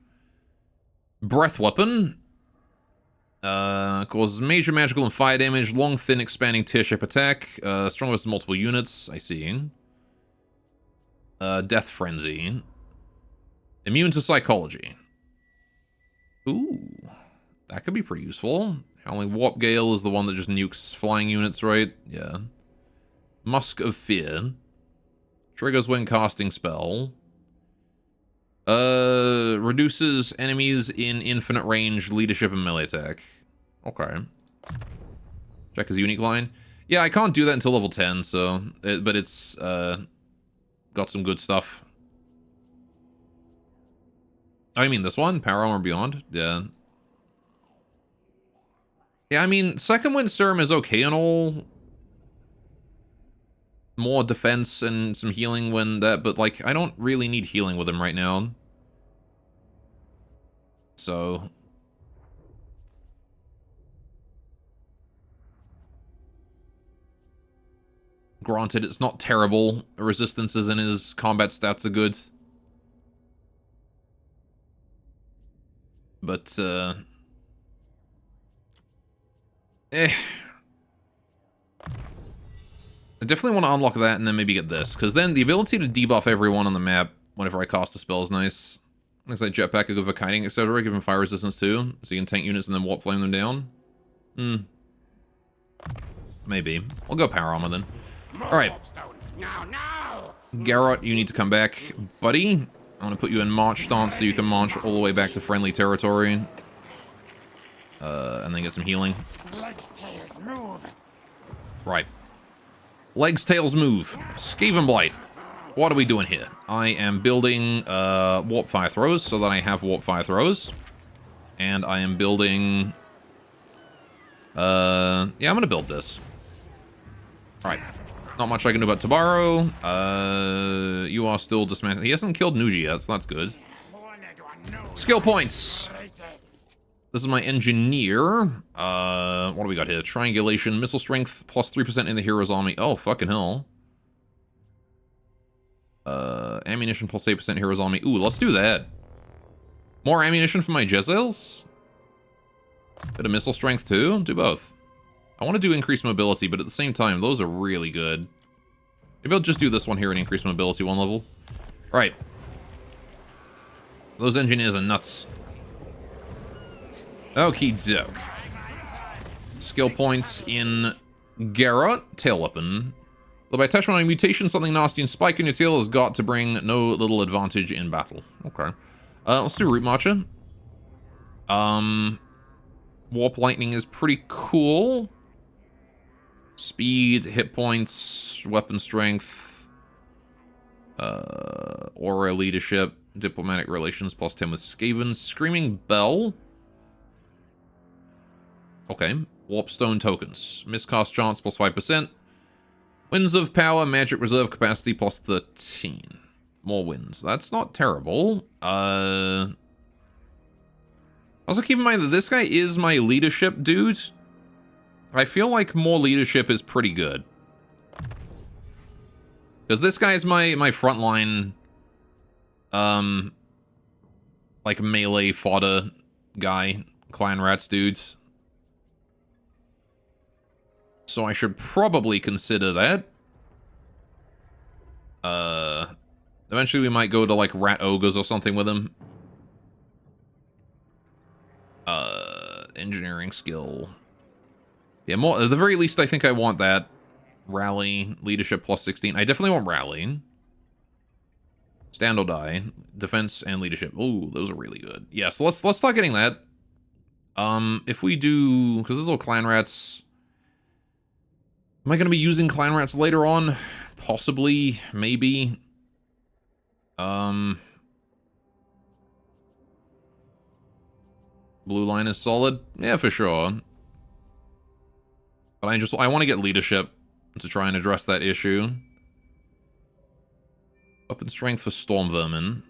Breath Weapon. Causes major magical and fire damage. Long, thin, expanding tear-shape attack. Strong versus multiple units. I see. Death Frenzy. Immune to Psychology. Ooh. That could be pretty useful. Howling Warp Gale is the one that just nukes flying units, right? Yeah. Musk of Fear. Triggers when casting spell. Reduces enemies in infinite range, leadership, and melee attack. Okay. Check his unique line. Yeah, I can't do that until level 10, so... but it's, got some good stuff. Oh, I mean this one? Power Armor Beyond? Yeah. Yeah, I mean, Second Wind Serum is okay and all. More defense and some healing when that... But, like, I don't really need healing with him right now. So... Granted, it's not terrible. Resistances in his combat stats are good. But, I definitely want to unlock that and then maybe get this. Because then the ability to debuff everyone on the map whenever I cast a spell is nice. Looks like jetpack, a good for kiting, etc. Give him fire resistance too, so you can tank units and then warp flame them down. Maybe. We'll go power armor then. Alright. Now, now! Garrot, you need to come back, buddy. I'm gonna put you in march stance so you can march all the way back to friendly territory. And then get some healing. Legs, tails, move! Right. Legs, tails, move. Skaven Blight. What are we doing here? I am building warp fire throws so that I have warp fire throws. And I am building... yeah, I'm gonna build this. Alright. Not much I can do about Tabaro. You are still dismantling. He hasn't killed Nuji yet, so that's good. Skill points! This is my engineer. What do we got here? Triangulation, missile strength, plus 3% in the hero's army. Oh, fucking hell. Ammunition plus 8% hero's army. Ooh, let's do that. More ammunition for my Jezzails? Bit of missile strength too? Do both. I want to do increased mobility, but at the same time, those are really good. Maybe I'll just do this one here and increase mobility 1 level. Alright. Those engineers are nuts. Okie doke. Skill points in Garrot, Tail Weapon. Though by attachment on a mutation, something nasty and spike in your tail has got to bring no little advantage in battle. Okay. Let's do Root Marcher. Warp Lightning is pretty cool. Speed, hit points, weapon strength, aura leadership, diplomatic relations plus 10 with Skaven. Screaming Bell. Okay. Warpstone tokens. Miscast chance plus 5%. Winds of power, magic reserve capacity plus 13. More winds. That's not terrible. Also keep in mind that this guy is my leadership dude. I feel like more leadership is pretty good. Because this guy is my frontline, like melee fodder guy, clan rats dudes. So I should probably consider that. Eventually we might go to like rat ogres or something with him. Engineering skill. Yeah, more at the very least I think I want that. Rally, leadership plus 16. I definitely want rally. Stand or die. Defense and leadership. Ooh, those are really good. Yeah, so let's start getting that. If we do, because those little clan rats. Am I going to be using clan rats later on? Possibly, maybe. Blue line is solid. Yeah, for sure. But I want to get leadership to try and address that issue. Weapon strength for storm vermin.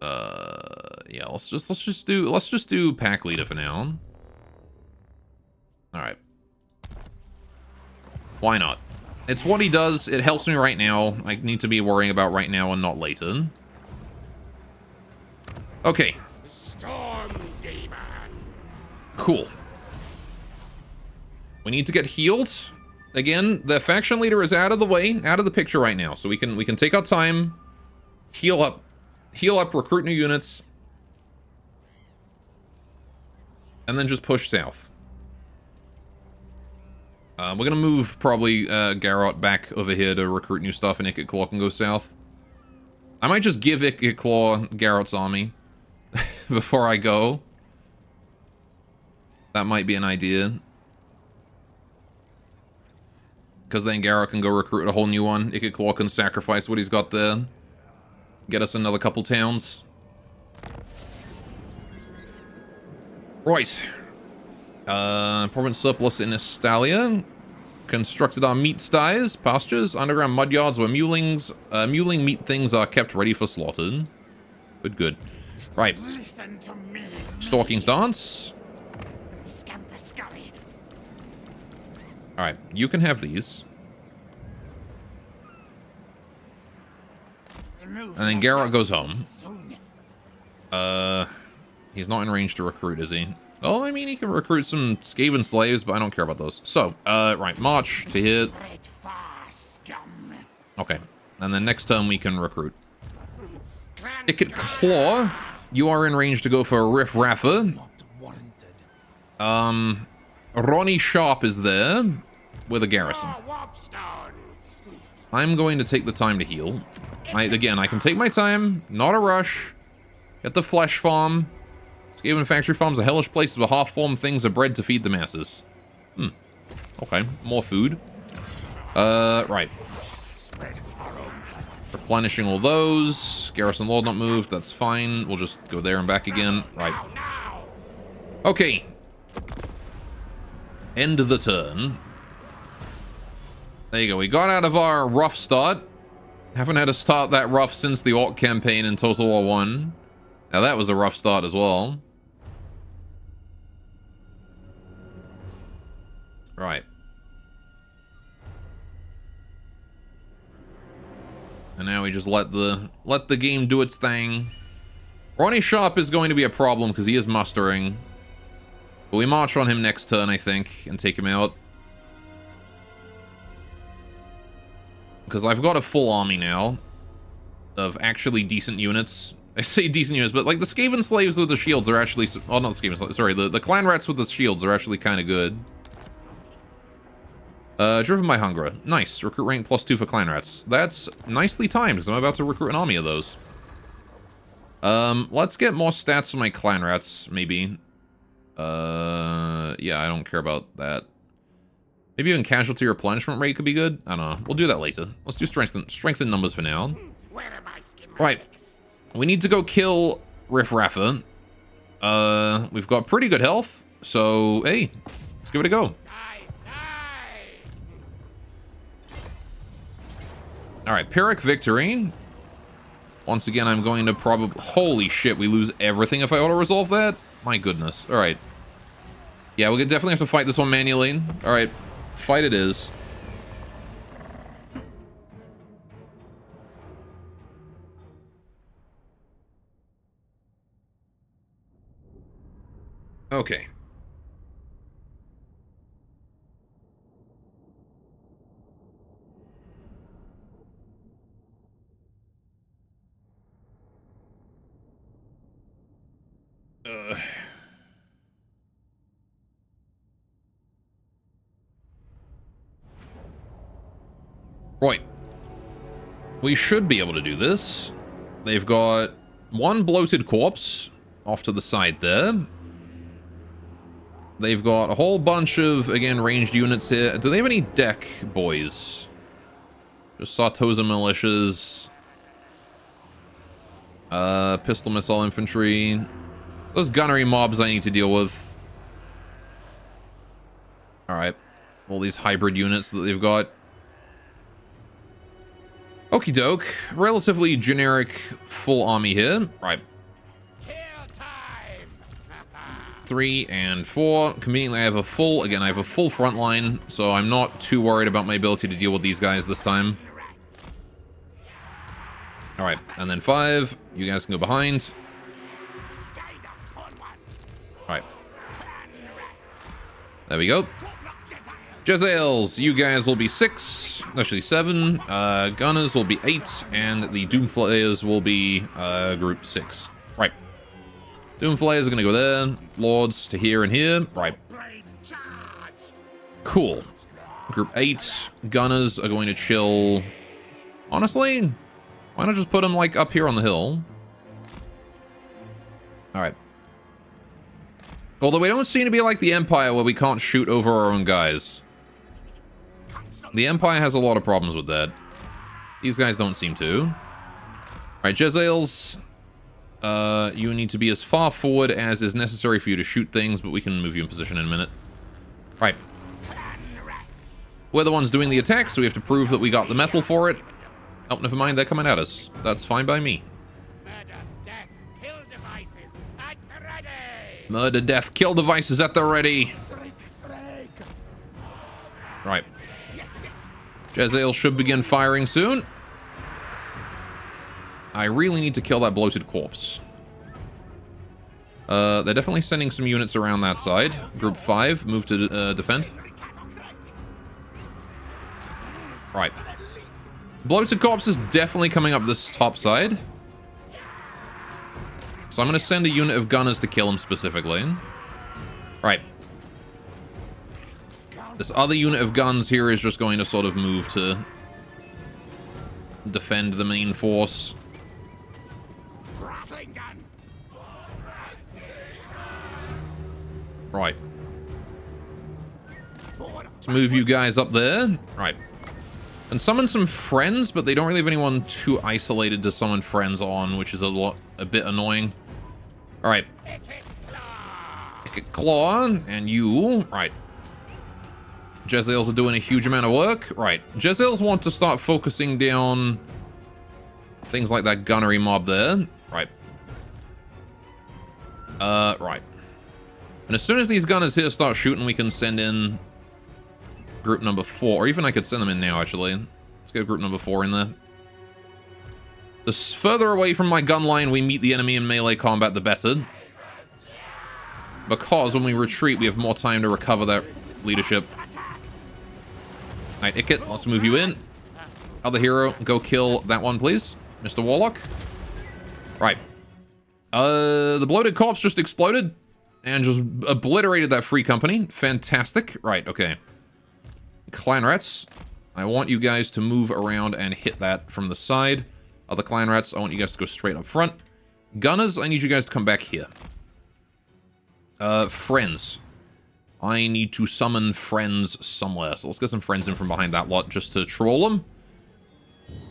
Yeah, let's just do pack leader for now. All right. Why not? It's what he does. It helps me right now. I need to be worrying about right now and not later. Okay. Storm demon. Cool. We need to get healed. Again, the faction leader is out of the way, out of the picture right now. So we can take our time, heal up, recruit new units, and then just push south. We're going to move probably Garrot back over here to recruit new stuff, and Ikit Claw can go south. I might just give Ikit Claw Garrot's army before I go. That might be an idea. Because then Garrot can go recruit a whole new one. Ikit Claw can sacrifice what he's got there. Get us another couple towns. Right. Province surplus in Estalia. Constructed our meat styes, pastures, underground mud yards where muling meat things are kept ready for slaughter. Good. Right. Listen to me. Stalking's dance. Scamper scurry. Alright, you can have these. And then Garrot goes home. He's not in range to recruit, is he? Oh, I mean, he can recruit some Skaven slaves, but I don't care about those. So, right, march to hit. Okay, and then next turn we can recruit. Ticket Claw, you are in range to go for a Riff Raffer. Ronnie Sharp is there with a garrison. I'm going to take the time to heal. Again, I can take my time, not a rush. Get the flesh farm. Skaven factory farms are hellish places where half-formed things are bred to feed the masses. Okay, more food. Right. Replenishing all those. Garrison Lord not moved, that's fine. We'll just go there and back again. Right. Okay. End of the turn. There you go. We got out of our rough start. Haven't had a start that rough since the Orc campaign in Total War 1. Now that was a rough start as well. Right. And now we just let the game do its thing. Ronnie Sharp is going to be a problem because he is mustering. But we march on him next turn, I think, and take him out. Because I've got a full army now of actually decent units. I say decent units, but like the Skaven slaves with the shields are actually... Oh, not the Skaven slaves, sorry. The clan rats with the shields are actually kind of good. Driven by Hunger. Nice. Recruit rank +2 for clan rats. That's nicely timed, because I'm about to recruit an army of those. Let's get more stats for my clan rats, maybe. Yeah, I don't care about that. Maybe even casualty replenishment rate could be good. I don't know. We'll do that later. Let's do strengthen numbers for now. Right. We need to go kill Riff Raffer. We've got pretty good health, so hey, let's give it a go. Alright, Pyrrhic victory. Once again, I'm going to probably... Holy shit, we lose everything if I auto-resolve that? My goodness. Alright. Yeah, we'll definitely have to fight this one manually. Alright, fight it is. Okay. Right. We should be able to do this. They've got one bloated corpse off to the side there. They've got a whole bunch of, again, ranged units here. Do they have any deck boys? Just Sartosa militias. Pistol missile infantry. Those gunnery mobs I need to deal with. Alright. All these hybrid units that they've got. Okie doke. Relatively generic full army here. Right. 3 and 4. Conveniently, I have a full... Again, I have a full front line, so I'm not too worried about my ability to deal with these guys this time. Alright, and then 5. You guys can go behind. Alright. There we go. Jezzails, you guys will be 6. Actually, 7. Gunners will be 8. And the Doomflayers will be group 6. Right. Doomflayers are going to go there. Lords to here and here. Right. Cool. Group 8. Gunners are going to chill. Honestly, why not just put them, like, up here on the hill? Alright. Although we don't seem to be like the Empire where we can't shoot over our own guys. The Empire has a lot of problems with that. These guys don't seem to. Alright, Jezzails. You need to be as far forward as is necessary for you to shoot things, but we can move you in position in a minute. Right. We're the ones doing the attack, so we have to prove that we got the metal for it. Oh, never mind, they're coming at us. That's fine by me. Murder, death, kill devices at the ready. Right. Jezzail should begin firing soon. I really need to kill that bloated corpse. They're definitely sending some units around that side. Group 5, move to defend. Right. Bloated corpse is definitely coming up this top side. So I'm going to send a unit of gunners to kill him specifically. Right. This other unit of guns here is just going to sort of move to defend the main force. Rattling gun. Right. Let's move you guys up there. Right. And summon some friends, but they don't really have anyone too isolated to summon friends on, which is a bit annoying. Alright. Claw, and you. Right. Jezzails are doing a huge amount of work. Right. Jezzails want to start focusing down things like that gunnery mob there. Right. Right. And as soon as these gunners here start shooting, we can send in group number 4. Or even I could send them in now, actually. Let's get group number 4 in there. The further away from my gun line we meet the enemy in melee combat, the better. Because when we retreat, we have more time to recover that leadership. Alright, Ikit, let's move you in. Other hero, go kill that one, please. Mr. Warlock. Right. The bloated corpse just exploded and just obliterated that free company. Fantastic. Right, okay. Clan rats, I want you guys to move around and hit that from the side. Other clan rats, I want you guys to go straight up front. Gunners, I need you guys to come back here. Friends. I need to summon friends somewhere. So let's get some friends in from behind that lot just to troll them.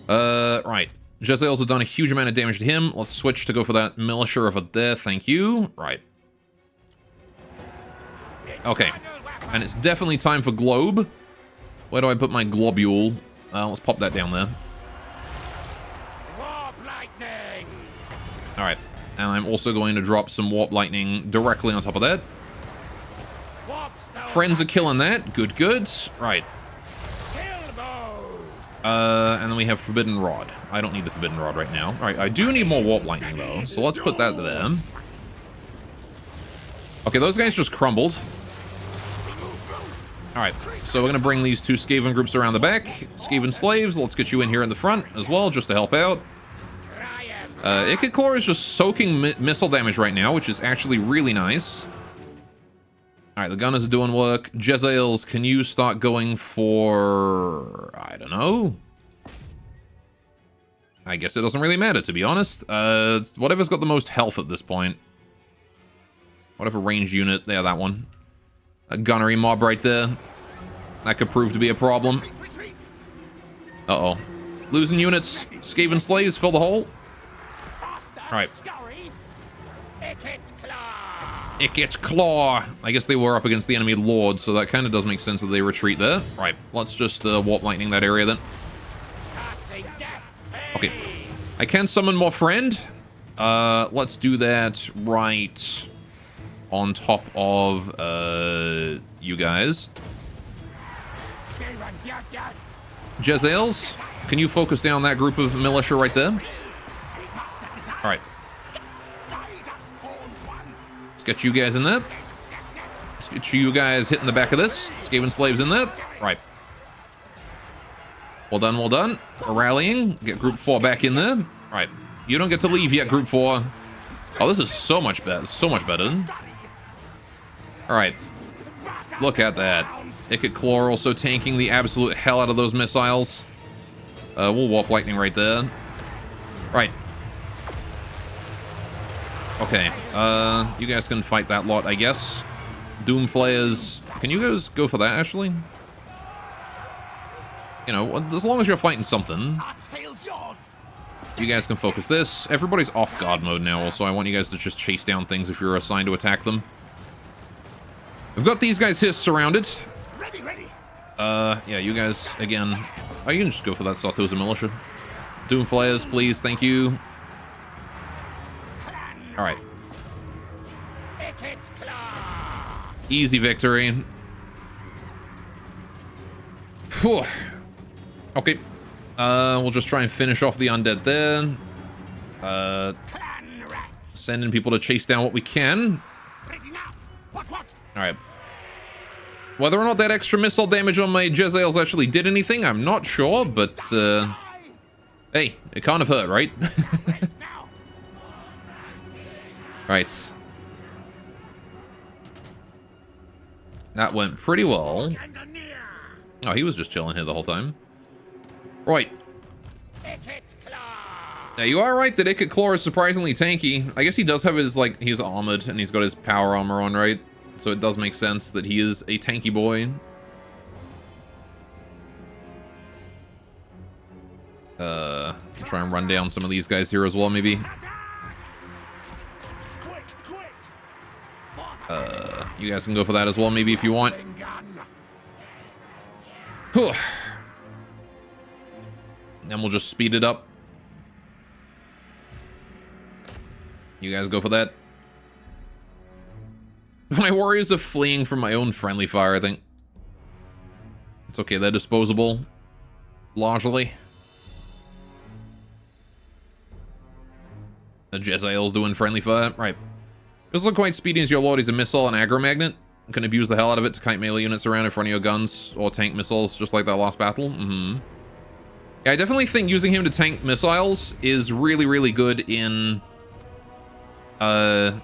Right. Jezzails have done a huge amount of damage to him. Let's switch to go for that militia over there. Thank you. Right. Okay. And it's definitely time for globe. Where do I put my globule? Let's pop that down there. Warp lightning. Alright. And I'm also going to drop some warp lightning directly on top of that. Warp stone. Friends are killing that. Good, good. Right. Kill mode. And then we have Forbidden Rod. I don't need the Forbidden Rod right now. Alright, I do need more warp lightning though. So let's put that there. Okay, those guys just crumbled. Alright, so we're going to bring these 2 Skaven groups around the back. Skaven slaves, let's get you in here in the front as well, just to help out. Ikit Claw is just soaking missile damage right now, which is actually really nice. Alright, the gunners are doing work. Jezzails, can you start going for... I don't know. I guess it doesn't really matter, to be honest. Whatever's got the most health at this point. Whatever ranged unit. Yeah, that one. A gunnery mob right there. That could prove to be a problem. Uh-oh. Losing units. Skaven slaves fill the hole. Alright. Ikit Claw. I guess they were up against the enemy lord, so that kind of does make sense that they retreat there. Right. Let's just warp lightning that area then. Okay. I can summon more friend. Let's do that right on top of you guys. Jezzails, can you focus down that group of militia right there? Alright. Let's get you guys in there. Let's get you guys hitting the back of this. Skaven slaves in there. Right. Well done, well done. We're rallying. Get group 4 back in there. Right. You don't get to leave yet, group 4. Oh, this is so much better. So much better. Alright. Look at that. Ikit Claw also tanking the absolute hell out of those missiles. We'll warp lightning right there. Right. Okay. You guys can fight that lot, I guess. Doom Flayers. Can you guys go for that, actually? You know, as long as you're fighting something. You guys can focus this. Everybody's off guard mode now, also. I want you guys to just chase down things if you're assigned to attack them. We've got these guys here surrounded. Yeah, you guys, again. Oh, you can just go for that Sartosa militia. Doom Flayers, please. Thank you. Alright. Easy victory. Whew. Okay. We'll just try and finish off the undead there. Sending people to chase down what we can. Alright. Whether or not that extra missile damage on my Jezzails actually did anything, I'm not sure, but, hey, it can't have hurt, right? Right. That went pretty well. Oh, he was just chilling here the whole time. Right. Now, you are right that Ikit Claw is surprisingly tanky. I guess he does have his, like, he's armored and he's got his power armor on, right? So it does make sense that he is a tanky boy. Try and run down some of these guys here as well, maybe. You guys can go for that as well, maybe, if you want. Whew. Then we'll just speed it up. You guys go for that. My warriors are fleeing from my own friendly fire, I think. It's okay, they're disposable. Largely. The Jezzael's doing friendly fire. Right. Doesn't look quite speedy as your lord. He's a missile and aggro magnet. You can abuse the hell out of it to kite melee units around in front of your guns or tank missiles, just like that last battle. Yeah, I definitely think using him to tank missiles is really, really good in the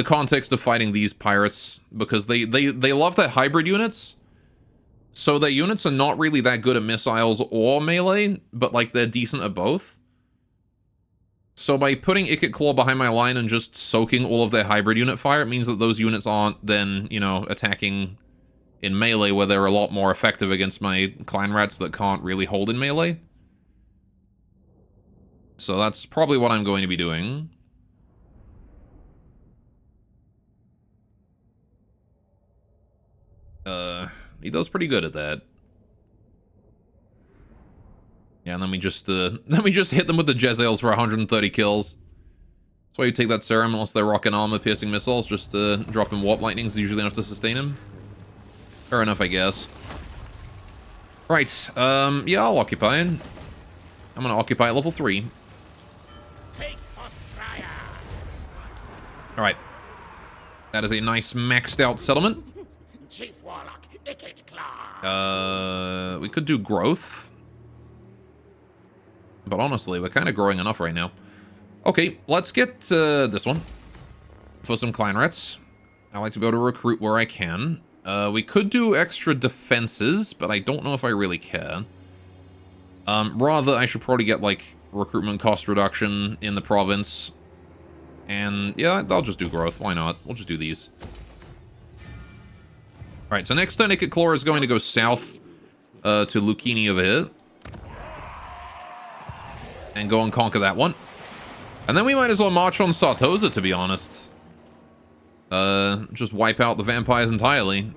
context of fighting these pirates, because they love their hybrid units. So their units are not really that good at missiles or melee, but like they're decent at both. So by putting Ikit Claw behind my line and just soaking all of their hybrid unit fire, it means that those units aren't then, you know, attacking in melee, where they're a lot more effective against my clan rats that can't really hold in melee. So that's probably what I'm going to be doing. He does pretty good at that. Yeah, and then we just hit them with the Jezzaels for 130 kills. That's why you take that serum, unless they're rocking armor-piercing missiles. Just dropping warp lightnings is usually enough to sustain him. Fair enough, I guess. Right, yeah, I'll occupy it. I'm gonna occupy at level 3. Alright. That is a nice maxed out settlement. Chief Warlock, Ikit Claw. We could do growth. But honestly, we're kind of growing enough right now. Okay, let's get this one for some clan rats. I like to be able to recruit where I can. We could do extra defenses, but I don't know if I really care. Rather, I should probably get, like, recruitment cost reduction in the province. And, yeah, I'll just do growth. Why not? We'll just do these. Alright, so next turn, Ikit Claw is going to go south to Lucchini over here. And go and conquer that one. And then we might as well march on Sartosa, to be honest. Just wipe out the vampires entirely.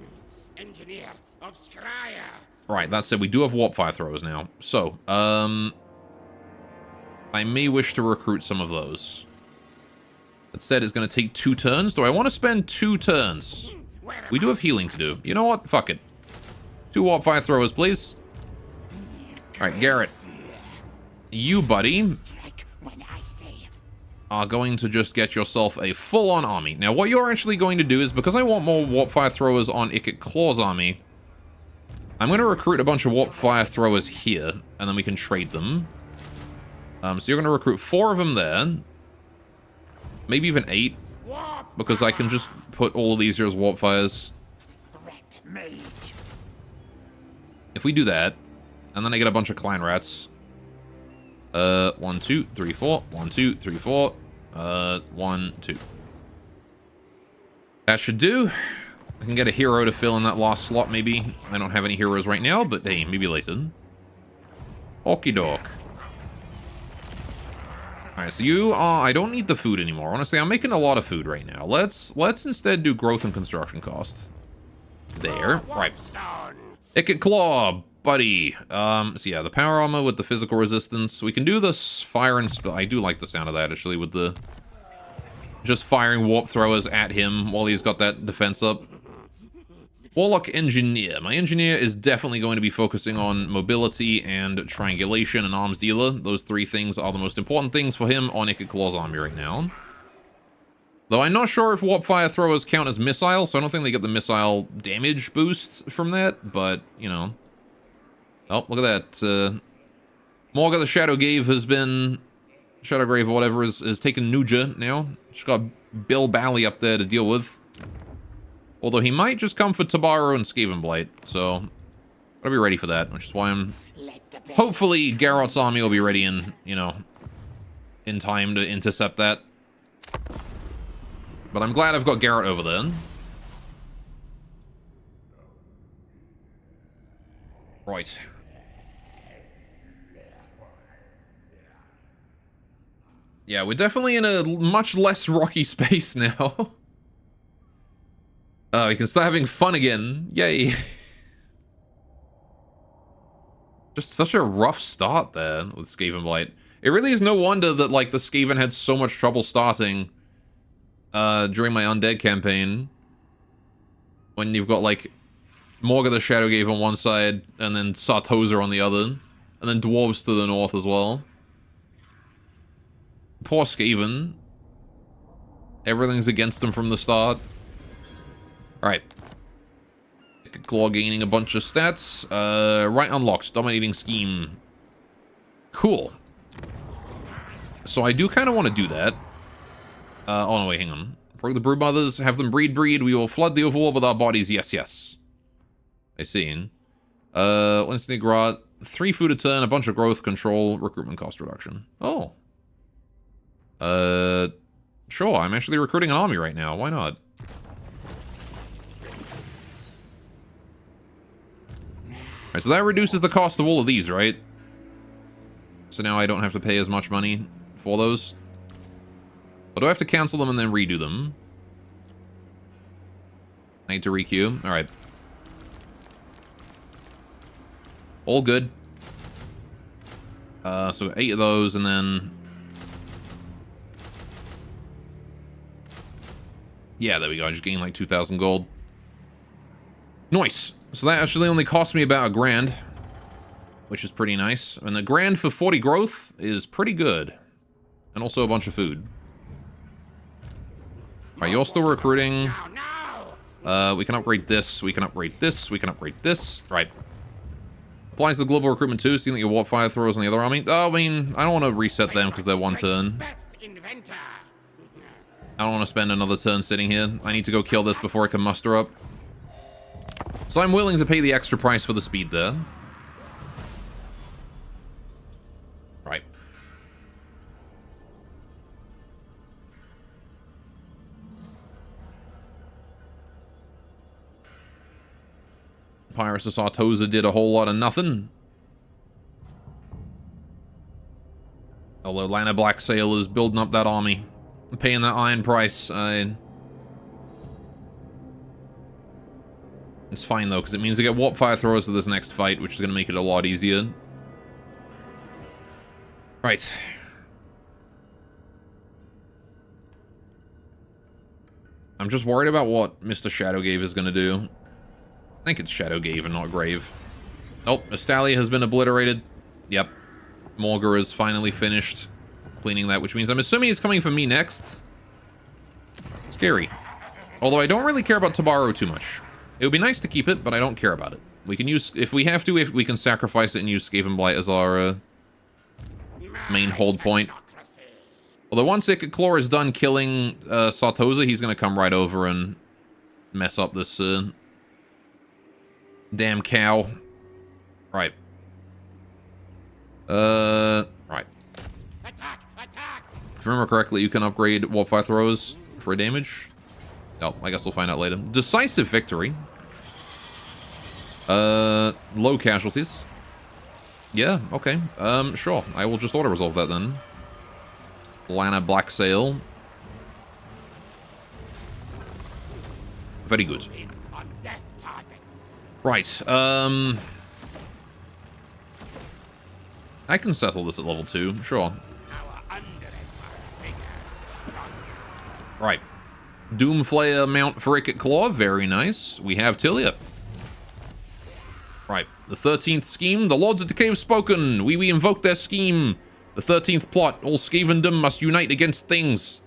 Engineer of Scryer. Right, that said, we do have warp fire throwers now. So, I may wish to recruit some of those. That said, it's going to take 2 turns. Do I want to spend 2 turns? We do have healing to do. You know what? Fuck it. 2 warp fire throwers, please. Alright, Garrett. You, buddy, are going to just get yourself a full-on army. Now, what you're actually going to do is, because I want more warp fire throwers on Ikit Claw's army, I'm going to recruit a bunch of warp fire throwers here, and then we can trade them. So you're going to recruit 4 of them there. Maybe even 8, because I can just put all of these here as warp fires. If we do that, and then I get a bunch of clan rats. 1, 2, 3, 4. 1, 2, 3, 4. 1, 2. That should do. I can get a hero to fill in that last slot, maybe. I don't have any heroes right now, but hey, maybe later. Okie doke. Alright, so you are... I don't need the food anymore. Honestly, I'm making a lot of food right now. Let's instead do growth and construction cost. There. Right. Ikit Claw, buddy. So yeah, the power armor with the physical resistance. We can do this fire and... I do like the sound of that, actually, with the... just firing warp throwers at him while he's got that defense up. Warlock Engineer. My engineer is definitely going to be focusing on mobility and triangulation and arms dealer. Those 3 things are the most important things for him on Ikit Claw's army right now. Though I'm not sure if warp fire throwers count as missiles, so I don't think they get the missile damage boost from that, but, you know. Oh, look at that. Morga the Shadow Gave has been Shadowgrave or whatever is taking Nuja now. She's got Bill Bally up there to deal with. Although he might just come for Tabaro and Skavenblight, so gotta be ready for that, which is why I'm... Hopefully Garrott's army will be ready in, you know, in time to intercept that. But I'm glad I've got Garrott over there. Right. Yeah, we're definitely in a much less rocky space now. We can start having fun again. Yay. Just such a rough start there with Skavenblight. It really is no wonder that, like, the Skaven had so much trouble starting during my Undead campaign. When you've got, like, Morga the Shadowgrave on one side, and then Sartosa on the other. And then Dwarves to the north as well. Poor Skaven. Everything's against them from the start. Alright. Claw gaining a bunch of stats. Right unlocks. Dominating Scheme. Cool. So I do kind of want to do that. Oh no, wait, hang on. Provoke the Brood Mothers. Have them breed. We will flood the overworld with our bodies. Yes, yes. I see. Instant Grot. 3 food a turn. A bunch of growth control. Recruitment cost reduction. Oh. Sure. I'm actually recruiting an army right now. Why not? Alright, so that reduces the cost of all of these, right? So now I don't have to pay as much money for those. Or do I have to cancel them and then redo them? I need to requeue. Alright. All good. So 8 of those, and then... Yeah, there we go. I just gained like 2,000 gold. Nice. So that actually only cost me about $1,000, which is pretty nice. And the $1,000 for 40 growth is pretty good. And also a bunch of food. Alright, you're still recruiting. We can upgrade this, we can upgrade this, we can upgrade this. Right. Applies to the global recruitment too, so you think your warp fire throwers on the other army? Oh, I mean, I don't want to reset them because they're one turn. I don't want to spend another turn sitting here. I need to go kill this before I can muster up. So I'm willing to pay the extra price for the speed there. Right. Pyrus of Sartosa did a whole lot of nothing. Although Lana Blacksail is building up that army. Paying that iron price. It's fine though, because it means I get warp fire throwers for this next fight, which is going to make it a lot easier. Right. I'm just worried about what Mr. Shadowgrave is going to do. I think it's Shadowgrave and not Grave. Oh, Astalia has been obliterated. Yep. Morga is finally finished cleaning that, which means I'm assuming he's coming for me next. Scary. Although I don't really care about Tabaro too much. It would be nice to keep it, but I don't care about it. We can use, if we have to, if we can sacrifice it and use Skavenblight as our main hold point. Although once Icket Claw is done killing Sartosa, he's going to come right over and mess up this damn cow. Right. Right. If I remember correctly, you can upgrade warp fire throws for damage. Oh, I guess we'll find out later. Decisive victory. Low casualties. Yeah, okay. Sure. I will just auto-resolve that then. Lana Blacksail. Very good. Right, I can settle this at level 2, sure. Right. Doomflayer mount for Icket Claw, very nice. We have Tilia. Right, the 13th scheme. The Lords of Decay have spoken. We invoke their scheme. The 13th plot. All Skavendom must unite against things.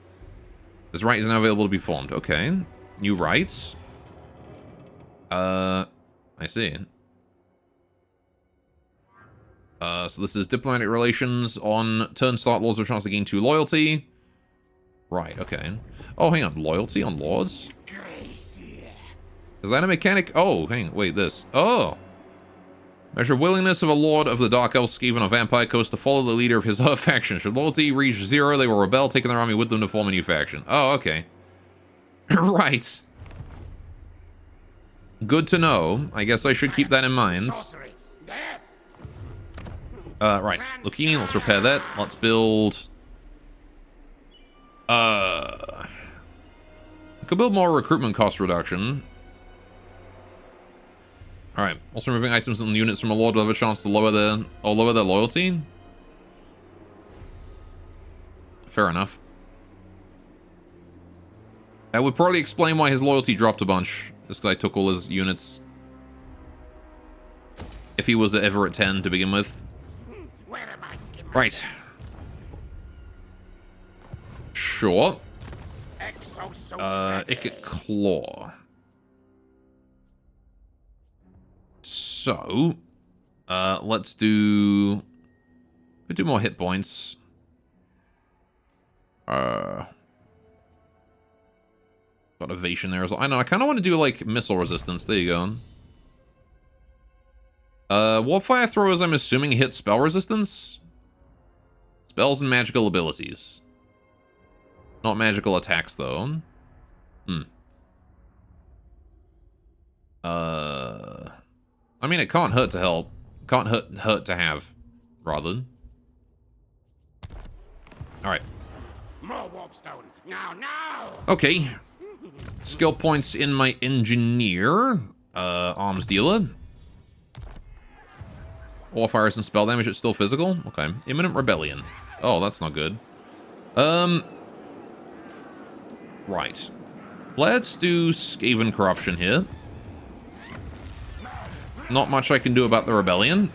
This right is now available to be formed. Okay. New rights. I see. So this is diplomatic relations. On turn start, lords have a chance to gain 2 loyalty. Right, okay. Oh, hang on. Loyalty on lords? Is that a mechanic? Oh, hang on. Wait, this. Oh. Measure willingness of a lord of the Dark Elf Skaven or Vampire Coast to follow the leader of his faction. Should loyalty reach 0, they will rebel, taking their army with them to form a new faction. Oh, okay. Right. Good to know. I guess I should keep that in mind. Right. Lucchini, let's repair that. Let's build... I could build more recruitment cost reduction. Alright. Also removing items and units from a lord will have a chance to lower their loyalty. Fair enough. That would probably explain why his loyalty dropped a bunch. Just because I took all his units. If he was ever at 10 to begin with. Right. Sure. Icket Claw. So, let's do... We do more hit points. Got evasion there as well. I know, I kind of want to do, like, missile resistance. There you go. Warfire throwers, I'm assuming, hit spell resistance? Spells and magical abilities. Not magical attacks, though. I mean, it can't hurt to help. Can't hurt to have, rather. Alright. More warpstone. Now, now! Okay. Skill points in my engineer. Arms dealer. All fires and spell damage, it's still physical? Okay. Imminent rebellion. Oh, that's not good. Right. Let's do Skaven corruption here. Not much I can do about the rebellion.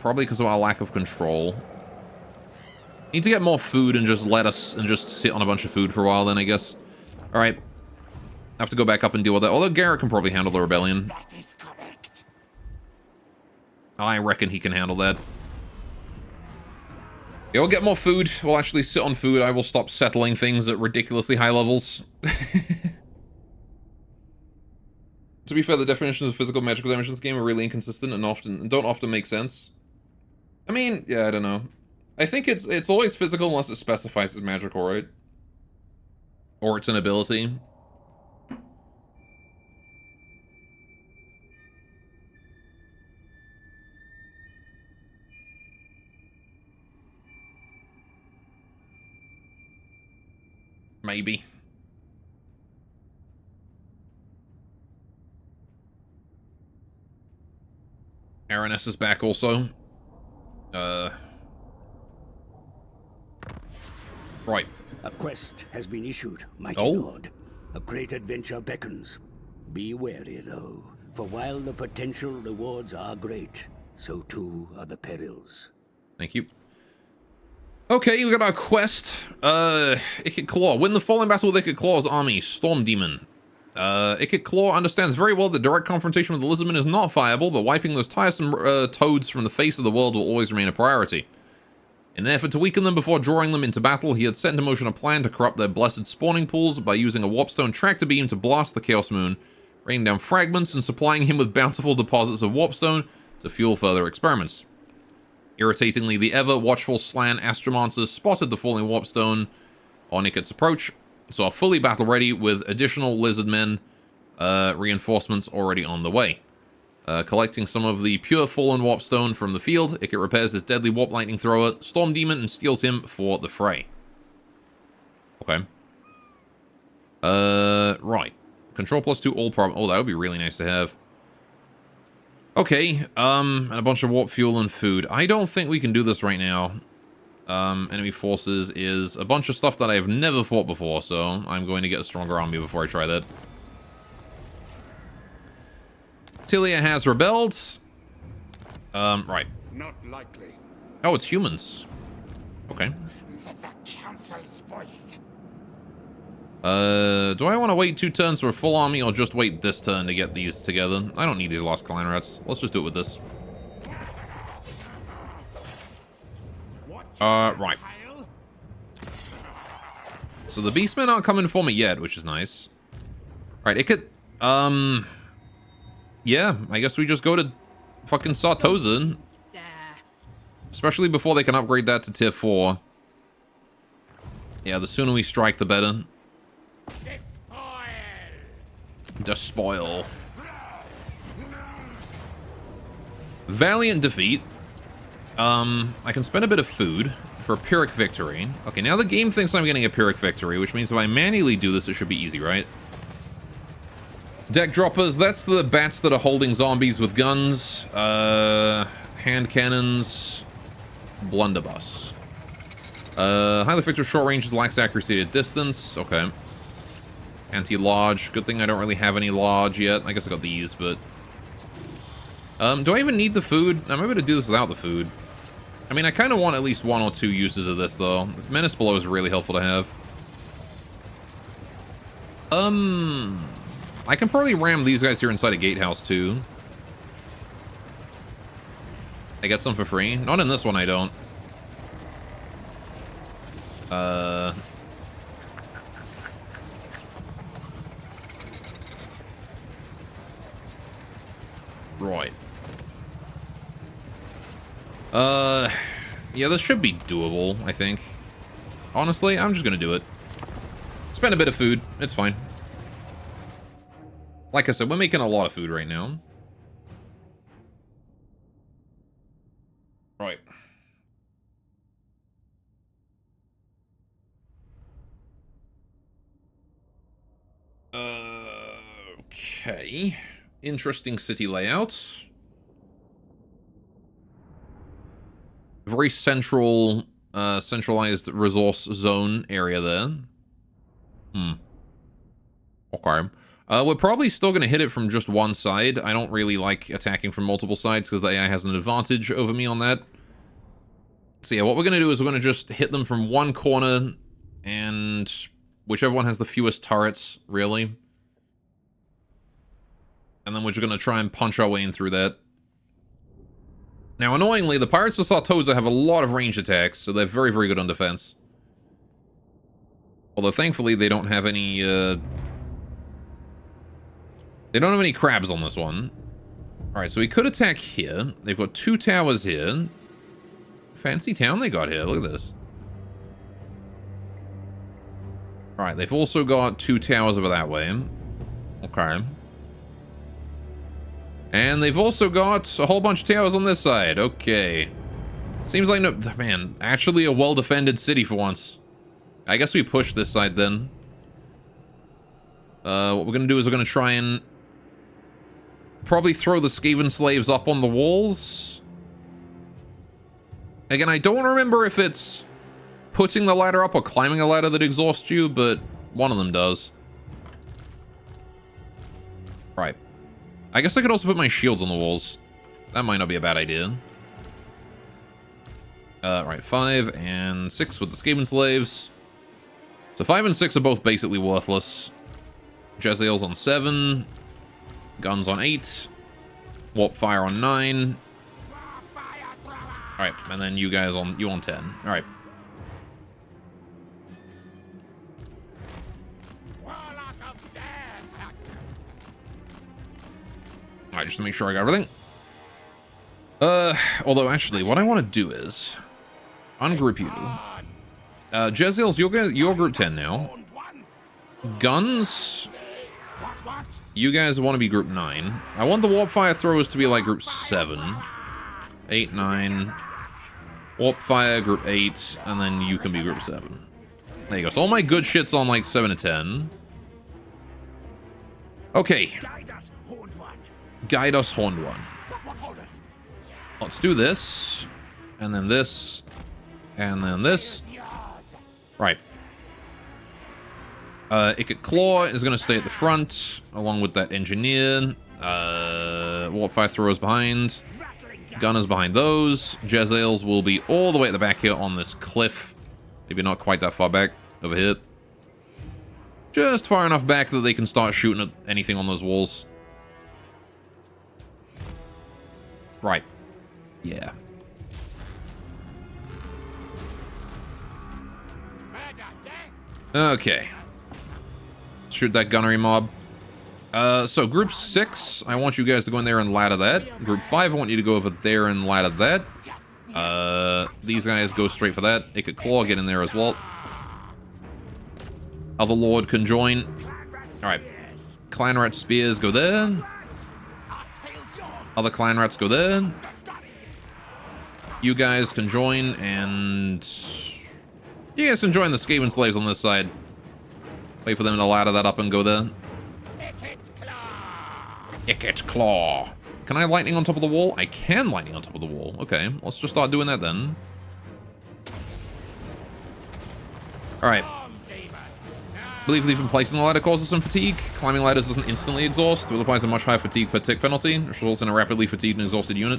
Probably because of our lack of control. Need to get more food and just sit on a bunch of food for a while then, I guess. Alright. Have to go back up and deal with that. Although Garrett can probably handle the rebellion. That is correct. I reckon he can handle that. Yeah, we'll get more food. We'll actually sit on food. I will stop settling things at ridiculously high levels. To be fair, the definitions of physical and magical damage in this game are really inconsistent and don't often make sense. I mean, yeah, I don't know. I think it's always physical unless it specifies as magical, right? Or it's an ability. Maybe. Araness is back also. Right. A quest has been issued, mighty Oh. lord. A great adventure beckons. Be wary, though, for while the potential rewards are great, so too are the perils. Thank you. Okay, we got our quest. Icket Claw. Win the following battle with Icket Claw's army. Storm Demon. Icket Claw understands very well that direct confrontation with the Lizardmen is not viable, but wiping those tiresome toads from the face of the world will always remain a priority. In an effort to weaken them before drawing them into battle, he had set into motion a plan to corrupt their blessed spawning pools by using a warpstone tractor beam to blast the Chaos Moon, raining down fragments and supplying him with bountiful deposits of warpstone to fuel further experiments. Irritatingly, the ever-watchful Slan Astromancers spotted the falling warpstone on Icket's approach, so are fully battle-ready with additional Lizardmen reinforcements already on the way. Collecting some of the pure fallen warpstone from the field, Icket repairs his deadly warp lightning thrower, Storm Demon, and steals him for the fray. Okay. Right. Control +2 all problem. Oh, that would be really nice to have. Okay, and a bunch of warp fuel and food. I don't think we can do this right now. Enemy forces is a bunch of stuff that I have never fought before, so I'm going to get a stronger army before I try that. Tilia has rebelled. Right. Not likely. Oh, it's humans. Okay. The council's voice. Do I want to wait 2 turns for a full army, or just wait this turn to get these together? I don't need these lost clan rats. Let's just do it with this. Right. So the beastmen aren't coming for me yet, which is nice. Right, it could... Yeah, I guess we just go to fucking Sartosa. Especially before they can upgrade that to tier 4. Yeah, the sooner we strike, the better. Despoil. Valiant defeat. I can spend a bit of food for a Pyrrhic victory. Okay, now the game thinks I'm getting a Pyrrhic victory, which means if I manually do this, it should be easy, right? Deck droppers, that's the bats that are holding zombies with guns. Hand cannons. Blunderbuss. Highly effective short range lacks accuracy at distance. Okay. Anti-large. Good thing I don't really have any large yet. I guess I got these, but... do I even need the food? I'm able to do this without the food. I mean, I kind of want at least 1 or 2 uses of this, though. Menace Below is really helpful to have. I can probably ram these guys here inside a gatehouse, too. I get some for free? Not in this one, I don't. Right. Yeah, this should be doable, I think. Honestly, I'm just gonna do it. Spend a bit of food. It's fine. Like I said, we're making a lot of food right now. Right. Okay. Interesting city layout. Very central, centralized resource zone area there. Okay. We're probably still going to hit it from just one side. I don't really like attacking from multiple sides because the AI has an advantage over me on that. So yeah, what we're going to do is we're going to just hit them from one corner, and whichever one has the fewest turrets, really. And then we're just going to try and punch our way in through that. Now, annoyingly, the Pirates of Sartosa have a lot of ranged attacks, so they're very, very good on defense. Although, thankfully, they don't have any, They don't have any crabs on this one. Alright, so we could attack here. They've got 2 towers here. Fancy town they got here. Look at this. Alright, they've also got 2 towers over that way. Okay. And they've also got a whole bunch of towers on this side. Okay. Seems like, no, man, actually a well-defended city for once. I guess we push this side then. What we're going to do is we're going to try and probably throw the Skaven slaves up on the walls. Again, I don't remember if it's putting the ladder up or climbing a ladder that exhausts you, but one of them does. Right. I guess I could also put my shields on the walls. That might not be a bad idea. Right, 5 and 6 with the Skaven slaves. So 5 and 6 are both basically worthless. Jezzael's on 7. Guns on 8. Warp Fire on 9. Alright, and then you guys on 10. Alright. Alright, just to make sure I got everything. Although actually, what I want to do is ungroup you. Jezzael's, you're group 10 now. Guns, you guys want to be group 9. I want the Warp Fire throwers to be like group 7. 8, 9. Warp Fire, group 8, and then you can be group 7. There you go. So all my good shit's on like 7 to 10. Okay. Guide us, Horned One. Let's do this. And then this. And then this. Right. Ikit Claw is going to stay at the front, along with that Engineer. Warp Fire Throwers behind. Gunners behind those. Jezzael's will be all the way at the back here on this cliff. Maybe not quite that far back over here. Just far enough back that they can start shooting at anything on those walls. Right. Yeah. Okay. Shoot that gunnery mob. So group 6, I want you guys to go in there and ladder that. Group 5, I want you to go over there and ladder that. These guys go straight for that. It could claw, get in there as well. Other Lord can join. Alright. Clan Rat Spears go there. Other Clan Rats go there. You guys can join, and... you guys can join the Skaven Slaves on this side. Wait for them to ladder that up and go there. Icket Claw. Can I lightning on top of the wall? I can lightning on top of the wall. Okay, let's just start doing that then. Alright. Believe leaving placing the ladder causes some fatigue. Climbing ladders doesn't instantly exhaust, but applies a much higher fatigue per tick penalty, which results in a rapidly fatigued and exhausted unit.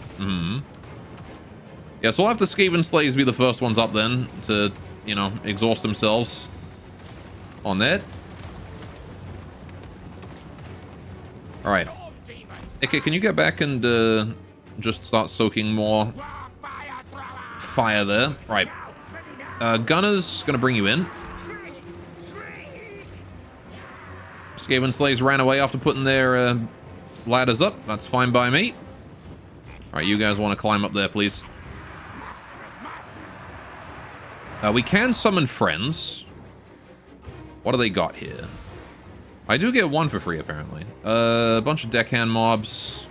Yeah, so we'll have the Skaven Slaves be the first ones up then to, you know, exhaust themselves on that. Alright. Okay, can you get back and just start soaking more fire there? Right. Gunner's gonna bring you in. Skaven Slaves ran away after putting their ladders up. That's fine by me. Alright, you guys want to climb up there, please. We can summon friends. What do they got here? I do get one for free, apparently. A bunch of deckhand mobs.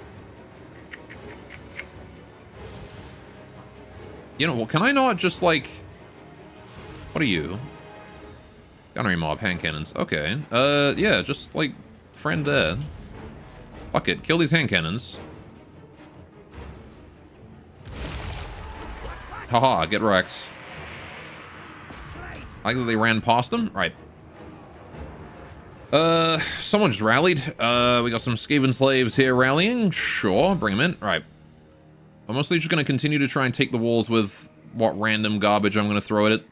You know, well, can I not just, like... what are you? Gunnery mob, hand cannons. Okay. Yeah, just, like, friend there. Fuck it. Kill these hand cannons. Haha, get wrecked. I like that they ran past them. Right. Someone just rallied. We got some Skaven Slaves here rallying. Sure, bring them in. Right. I'm mostly just going to continue to try and take the walls with what random garbage I'm going to throw at it.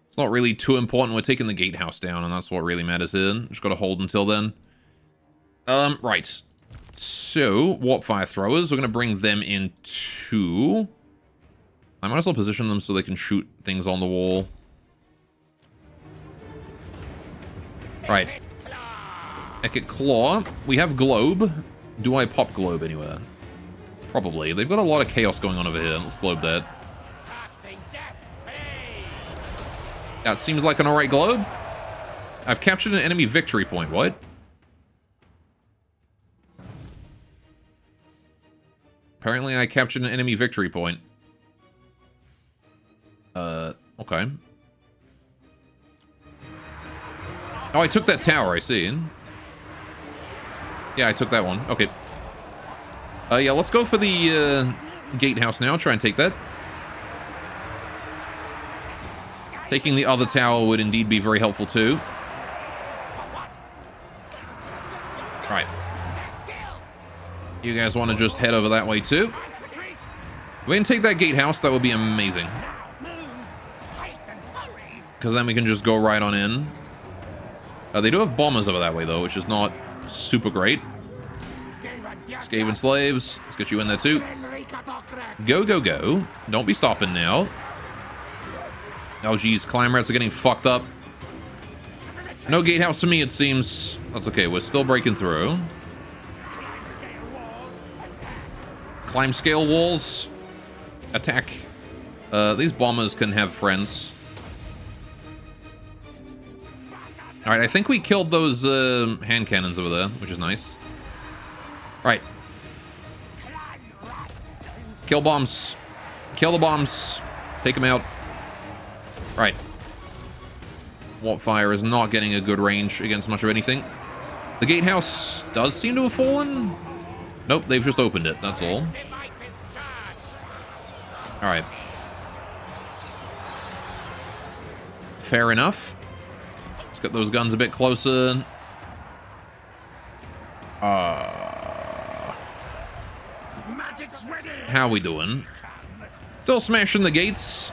It's not really too important. We're taking the gatehouse down, and that's what really matters here. Just got to hold until then. Right. So, warp fire throwers. We're going to bring them in too. I might as well position them so they can shoot things on the wall. Right. Ekket Claw. We have Globe. Do I pop Globe anywhere? Probably. They've got a lot of chaos going on over here. Let's Globe that. That seems like an alright Globe. I've captured an enemy victory point. What? Apparently I captured an enemy victory point. Okay. Oh, I took that tower, I see. Yeah, I took that one. Okay. Yeah, let's go for the gatehouse now. Try and take that. Taking the other tower would indeed be very helpful too. Right. You guys want to just head over that way too? If we can take that gatehouse, that would be amazing. Because then we can just go right on in. They do have bombers over that way though, which is not super great. Skaven Slaves, let's get you in there too. Go, go, go. Don't be stopping now. Oh geez, Clan Rats are getting fucked up. No gatehouse to me, it seems. That's okay, we're still breaking through. Climb scale walls. Attack. These bombers can have friends. Alright, I think we killed those hand cannons over there, which is nice. Right. Kill bombs. Kill the bombs. Take them out. Right. Warp fire is not getting a good range against much of anything. The gatehouse does seem to have fallen. Nope, they've just opened it, that's all. Alright. Fair enough. Let's get those guns a bit closer. How we doing? Still smashing the gates.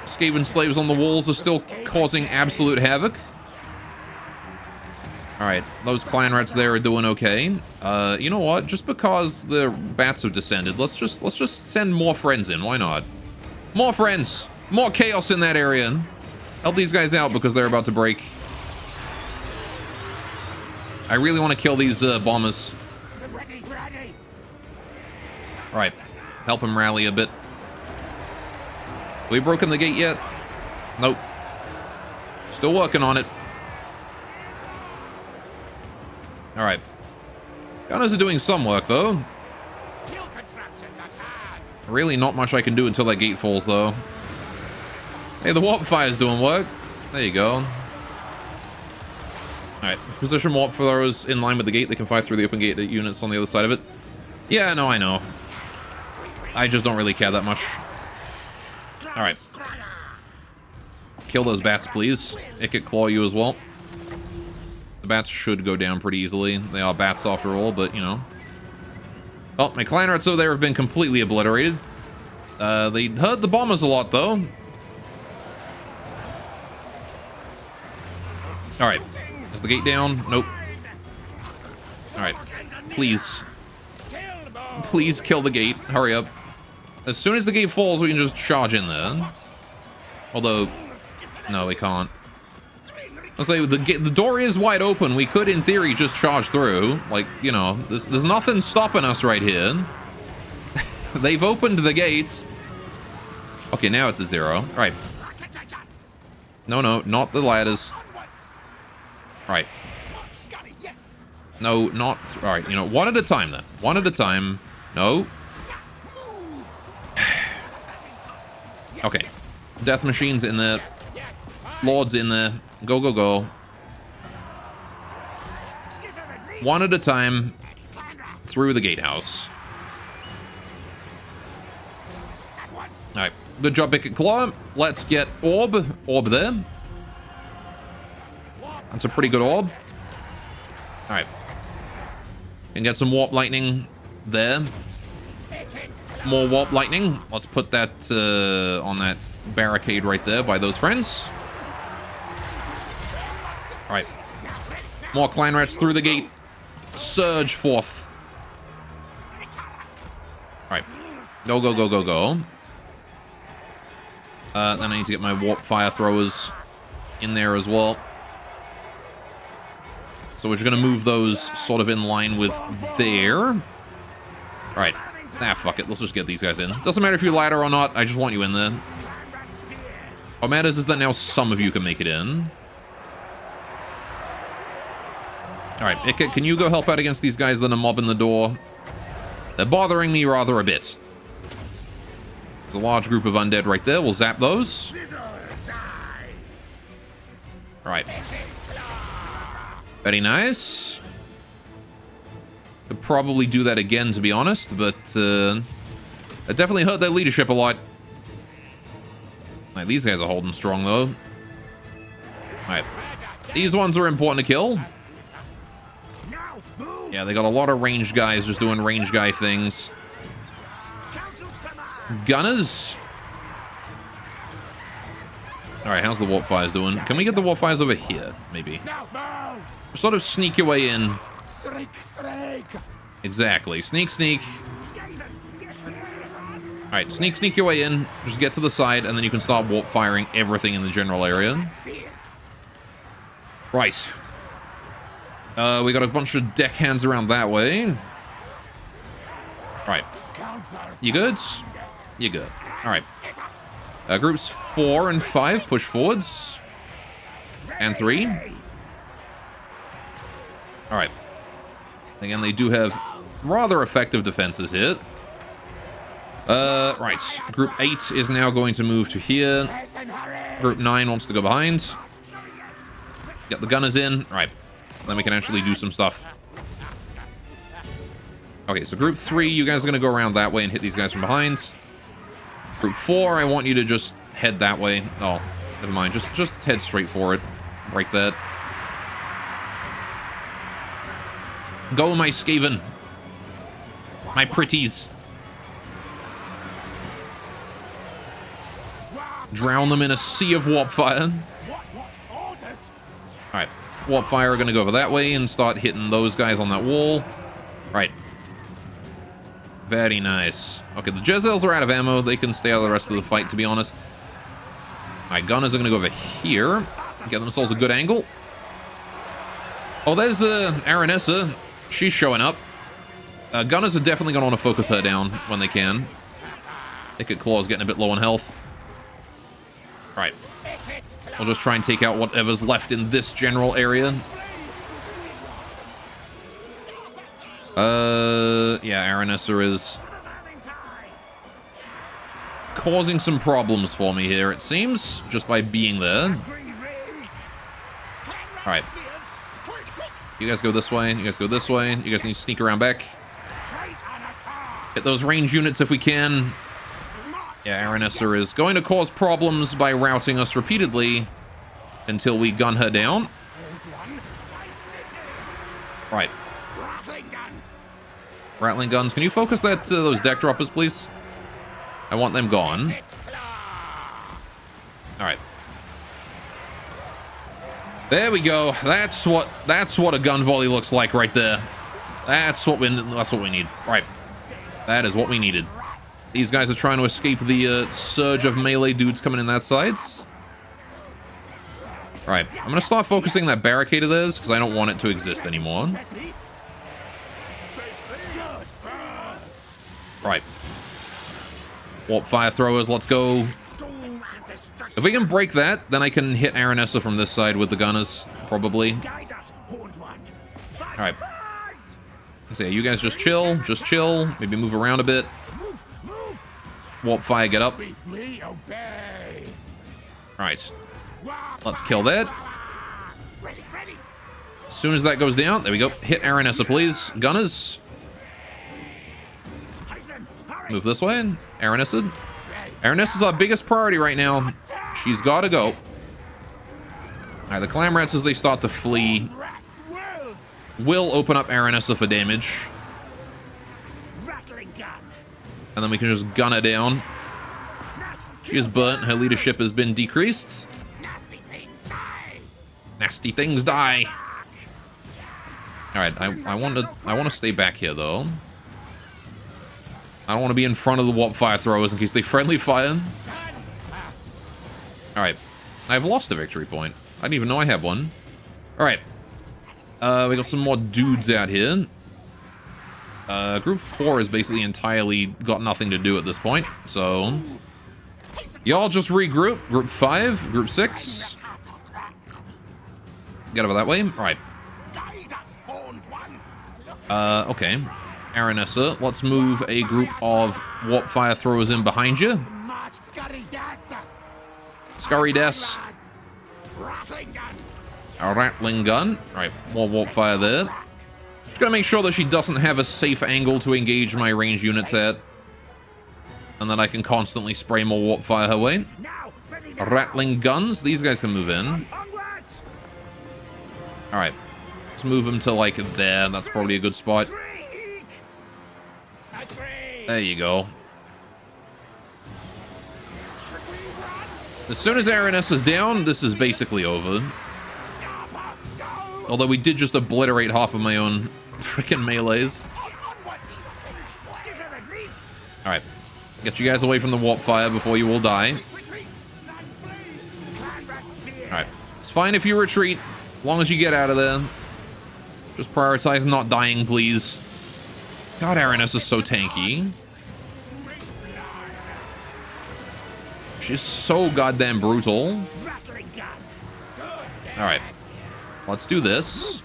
Skaven Slaves on the walls are still causing absolute havoc. Alright, those clan rats there are doing okay. You know what? Just because the bats have descended, let's just send more friends in. Why not? More friends! More chaos in that area. Help these guys out because they're about to break. I really want to kill these bombers. Alright, help him rally a bit. Have we broken the gate yet? Nope. Still working on it. Alright. Gunners are doing some work, though. Really not much I can do until that gate falls, though. Hey, the warp fire's doing work. There you go. Alright, position warp throwers in line with the gate. They can fire through the open gate units on the other side of it. Yeah, no, I know. I just don't really care that much. Alright. Kill those bats, please. It could claw you as well. The bats should go down pretty easily. They are bats after all, but, you know. Well, my clan rats over there have been completely obliterated. They hurt the bombers a lot, though. Alright. Is the gate down? Nope. Alright. Please. Please kill the gate. Hurry up. As soon as the gate falls, we can just charge in there. Although, no, we can't. I'll say the door is wide open. We could, in theory, just charge through. Like, you know, there's nothing stopping us right here. They've opened the gates. Okay, now it's a 0. All right. No, not the ladders. All right. No, not... All right, you know, one at a time, then. One at a time. No. Okay. Death machines in there. Lords in there. Go, go, go. One at a time. Through the gatehouse. Alright. Good job, Picket Claw. Let's get Orb. Orb there. That's a pretty good orb. Alright. Can get some Warp Lightning there. More Warp Lightning. Let's put that on that barricade right there by those friends. Alright. More clan rats through the gate. Surge forth. Alright. Go, go, go, go, go. Then I need to get my warp fire throwers in there as well. So we're just going to move those sort of in line with there. Alright. Ah, fuck it. Let's just get these guys in. Doesn't matter if you ladder or not. I just want you in there. What matters is that now some of you can make it in. Alright, Ika, can you go help out against these guys that are mobbing the door? They're bothering me rather a bit. There's a large group of undead right there. We'll zap those. Alright. Very nice. Could probably do that again, to be honest, but it definitely hurt their leadership a lot. Alright, these guys are holding strong, though. Alright. These ones are important to kill. Yeah, they got a lot of ranged guys just doing ranged guy things. Gunners. Alright, how's the warp fires doing? Can we get the warp fires over here, maybe? Sort of sneak your way in. Exactly. Sneak, sneak. Alright, sneak your way in. Just get to the side, and then you can start warp firing everything in the general area. Right. We got a bunch of deckhands around that way. Right. You good? You good. Alright. Groups 4 and 5 push forwards. And 3. Alright. Again, they do have rather effective defenses here. Right. Group 8 is now going to move to here. Group 9 wants to go behind. Get the gunners in. Alright. Then we can actually do some stuff. Okay, so group 3, you guys are going to go around that way and hit these guys from behind. Group 4, I want you to just head that way. Oh, never mind. Just head straight for it. Break that. Go, my Skaven. My pretties. Drown them in a sea of warp fire. Alright. Warp Fire are going to go over that way and start hitting those guys on that wall. Right. Very nice. Okay, the Jezzails are out of ammo. They can stay out of the rest of the fight, to be honest. Alright, Gunners are going to go over here. Get themselves a good angle. Oh, there's Aranessa. She's showing up. Gunners are definitely going to want to focus her down when they can. Thicket Claw's getting a bit low on health. Right. I'll just try and take out whatever's left in this general area. Yeah, Aranessa is causing some problems for me here, it seems, just by being there. Alright. You guys go this way, you guys go this way. You guys need to sneak around back. Hit those range units if we can. Yeah, Aranessa is going to cause problems by routing us repeatedly until we gun her down. Right. Rattling guns. Can you focus that to those deck droppers, please? I want them gone. Alright. There we go. That's what a gun volley looks like right there. That's what we need. Right. That is what we needed. These guys are trying to escape the surge of melee dudes coming in that side. Right. I'm going to start focusing that barricade of theirs because I don't want it to exist anymore. Right. Warp Fire throwers, let's go. If we can break that, then I can hit Aranessa from this side with the gunners, probably. Alright. So yeah, you guys just chill, maybe move around a bit. Warp Fire, get up. Alright. Let's kill that. As soon as that goes down, there we go. Hit Aranessa, please. Gunners. Move this way. Aranessa. Aranessa's our biggest priority right now. She's got to go. Alright, the Clam Rats, as they start to flee, will open up Aranessa for damage. And then we can just gun her down. She is burnt. Her leadership has been decreased. Nasty things die. Alright, I want to stay back here, though. I don't want to be in front of the Warp Fire throwers in case they friendly fire. Alright. I've lost a victory point. I didn't even know I have one. Alright. We got some more dudes out here. Group 4 has basically entirely got nothing to do at this point. So, y'all just regroup. Group 5, Group 6. Get over that way. Alright. Okay. Aranessa, let's move a group of Warp Fire throwers in behind you. Scurry Des. A rattling gun. Right, more Warp Fire there. Just gotta make sure that she doesn't have a safe angle to engage my range units at. And that I can constantly spray more Warp Fire her way. Rattling guns. These guys can move in. Alright. Let's move them to, like, there. That's probably a good spot. There you go. As soon as Aranessa's down, this is basically over. Although we did just obliterate half of my own freaking melees. Alright. Get you guys away from the Warp Fire before you all die. Alright. It's fine if you retreat, as long as you get out of there. Just prioritize not dying, please. God, Aranessa is so tanky. She's so goddamn brutal. Alright. Let's do this.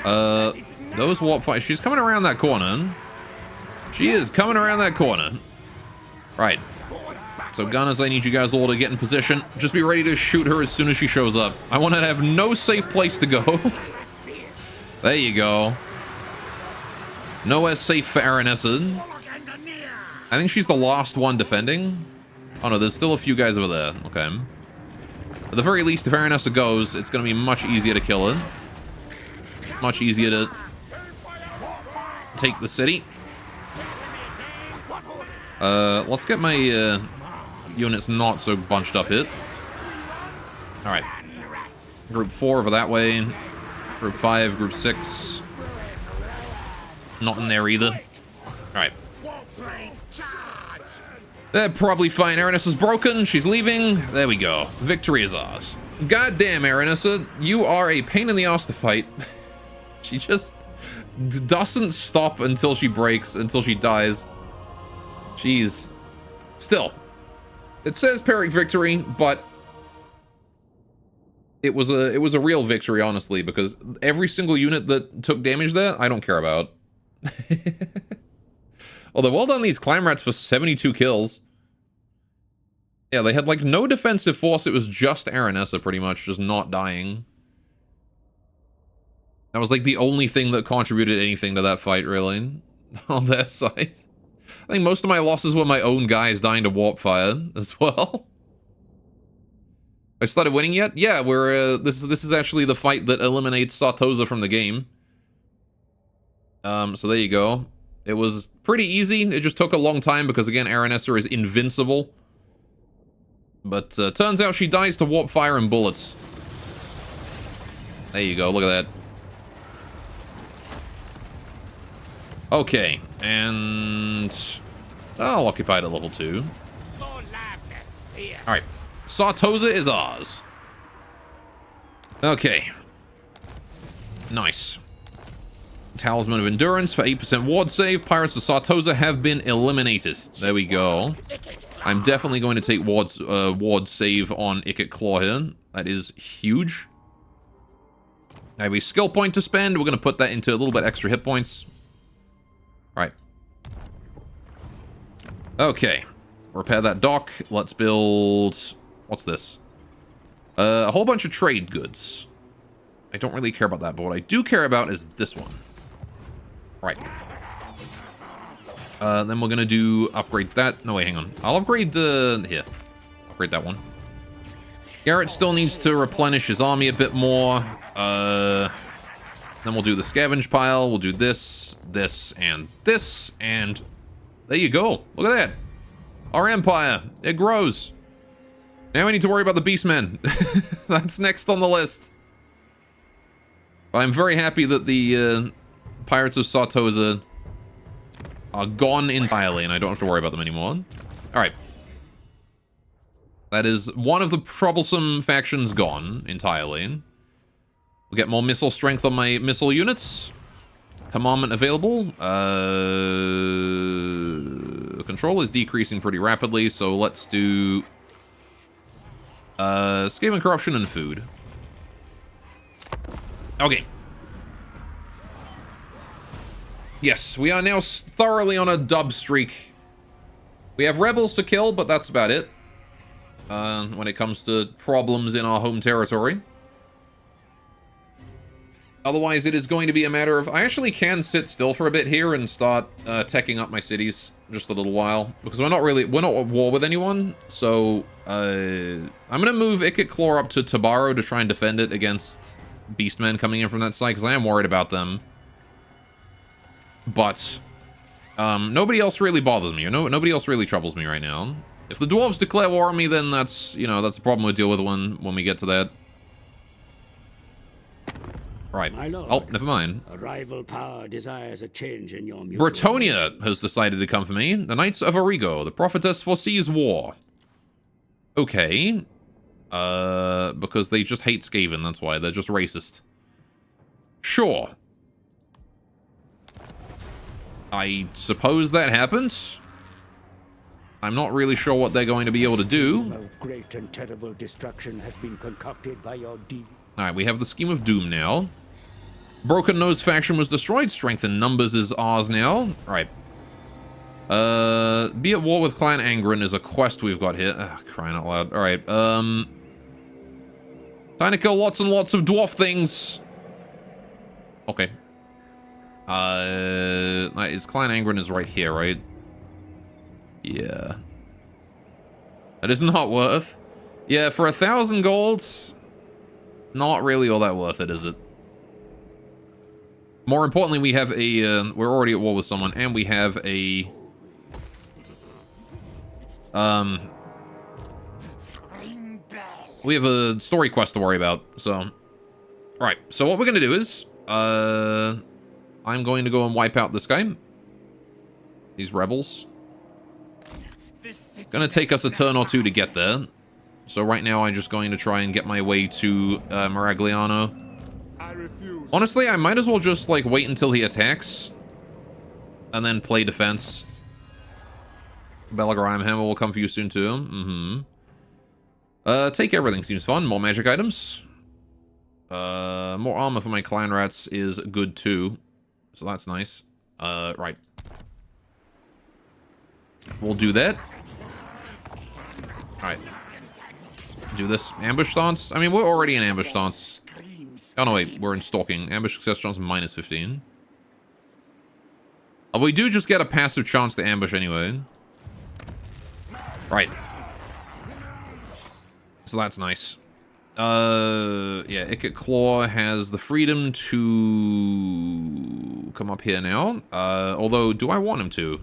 Those Warp Fire. She's coming around that corner. She is coming around that corner. Right. So, Gunners, I need you guys all to get in position. Just be ready to shoot her as soon as she shows up. I want her to have no safe place to go. There you go. Nowhere safe for Aranessa. I think she's the last one defending. Oh no, there's still a few guys over there. Okay. At the very least, if Aranessa goes, it's going to be much easier to kill her. Much easier to take the city. Let's get my units not so bunched up here. Alright. Group 4 over that way. Group 5, Group 6. Not in there either. Alright. They're probably fine. Aranessa is broken. She's leaving. There we go. Victory is ours. Goddamn, Aranessa. You are a pain in the ass to fight. She just doesn't stop until she breaks, until she dies. Jeez. Still. It says Pyrrhic victory, but it was a real victory, honestly, because every single unit that took damage there, I don't care about. Although, well done these clan rats for 72 kills. Yeah, they had, like, no defensive force. It was just Aranessa, pretty much, just not dying. That was, like, the only thing that contributed anything to that fight, really, on their side. I think most of my losses were my own guys dying to warp fire, as well. I started winning yet? Yeah, we're, this is actually the fight that eliminates Sartosa from the game. So there you go. It was pretty easy. It just took a long time because, again, Aranessa is invincible. But turns out she dies to warp fire and bullets. There you go. Look at that. Okay. And I'll occupy it at level 2. Alright. Sartosa is ours. Okay. Nice. Talisman of Endurance for 8% ward save. Pirates of Sartosa have been eliminated. There we go. I'm definitely going to take ward save on Ikit Claw here. That is huge. I have a skill point to spend. We're going to put that into a little bit extra hit points. Alright. Okay. Repair that dock. Let's build... What's this? A whole bunch of trade goods. I don't really care about that, but what I do care about is this one. Right. Then we're gonna do upgrade that. No, wait, hang on. I'll upgrade here. Upgrade that one. Garrett still needs to replenish his army a bit more. Then we'll do the scavenge pile. We'll do this, and this, and there you go. Look at that. Our empire, it grows. Now we need to worry about the Beastmen. That's next on the list. But I'm very happy that the Pirates of Sartosa are gone entirely, and I don't have to worry about them anymore. Alright. That is one of the troublesome factions gone entirely. We'll get more missile strength on my missile units. Commandment available. Control is decreasing pretty rapidly, so let's do... Scam and corruption and food. Okay. Yes, we are now thoroughly on a dub streak. We have rebels to kill, but that's about it. When it comes to problems in our home territory. Otherwise, it is going to be a matter of... I actually can sit still for a bit here and start teching up my cities just a little while. Because we're not at war with anyone. So, I'm going to move Ikit Claw up to Tabaro to try and defend it against Beastmen coming in from that side. Because I am worried about them. But, nobody else really bothers me. Nobody else really troubles me right now. If the dwarves declare war on me, then that's, that's a problem we'll deal with when we get to that. Right. Oh, never mind. A rival power desires a change in your mutual Bretonia has decided to come for me. The Knights of Origo. The prophetess foresees war. Okay. Because they just hate Skaven, that's why. They're just racist. Sure. I suppose that happened. I'm not really sure what they're going to be able to do. Of great and terrible destruction has been concocted by your deed. Alright, we have the Scheme of Doom now. Broken Nose faction was destroyed. Strength in numbers is ours now. Right. Be at war with Clan Angren is a quest we've got here. Ugh, crying out loud. Alright, time to kill lots and lots of dwarf things. Okay. Is Clan Angren is right here, right? Yeah. That is not worth. Yeah, for 1,000 gold, not really all that worth it, is it? More importantly, we have a, we're already at war with someone, and we have a, we have a story quest to worry about, so Right, so what we're going to do is, I'm going to go and wipe out this guy. These rebels. Gonna take us a turn or two to get there. So right now I'm just going to try and get my way to Maragliano. Honestly, I might as well just, like, wait until he attacks. And then play defense. Bellegrime Hammer will come for you soon, too. Take everything seems fun. More magic items. More armor for my clan rats is good, too. So that's nice. Right. We'll do that. Alright. Do this. Ambush stance? I mean, we're already in ambush stance. Oh, no, wait. We're in stalking. Ambush success chance minus 15. Oh, we do just get a passive chance to ambush anyway. Right. So that's nice. Yeah, Ikit Claw has the freedom to come up here now. Although, do I want him to?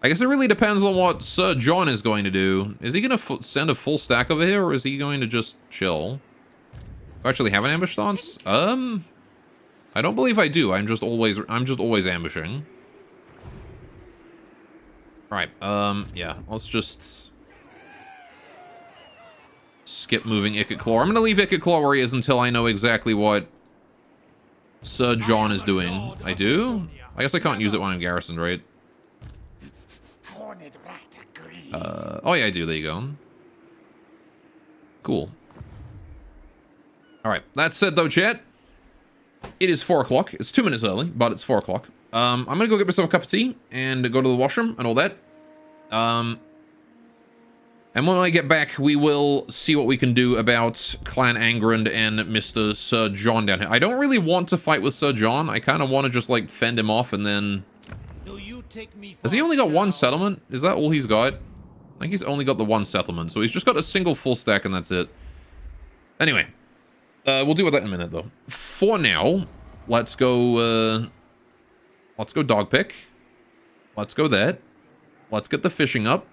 I guess it really depends on what Sir John is going to do. Is he going to send a full stack over here, or is he going to just chill? Do I actually have an ambush stance? I don't believe I do. I'm just always ambushing. Right. Yeah. Let's just skip moving Ikit Claw. I'm going to leave Ikit Claw where he is until I know exactly what Sir John is doing. I do? I guess I can't use it when I'm garrisoned, right? Oh yeah, I do. There you go. Cool. Alright, that said though, chat, it is 4 o'clock. It's 2 minutes early, but it's 4 o'clock. I'm gonna go get myself a cup of tea and go to the washroom and all that. And when I get back, we will see what we can do about Clan Angrand and Mr. Sir John down here. I don't really want to fight with Sir John. I kind of want to just, like, fend him off and then... Has he only got one settlement? Is that all he's got? I think he's only got the one settlement, so he's just got a single full stack and that's it. Anyway, we'll deal with that in a minute, though. For now, let's go dogpick. Let's go that. Let's get the fishing up.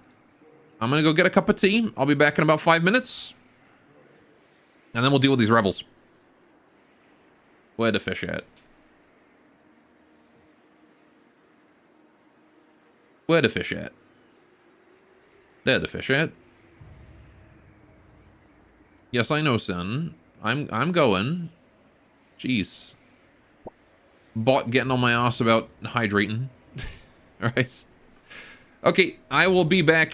I'm gonna go get a cup of tea. I'll be back in about 5 minutes. And then we'll deal with these rebels. Where the fish at? Where the fish at? There the fish at. Yes, I know, son. I'm going. Jeez. Bot getting on my ass about hydrating. Alright. Okay, I will be back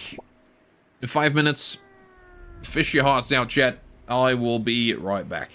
in 5 minutes. Fish your hearts out, chat. I will be right back.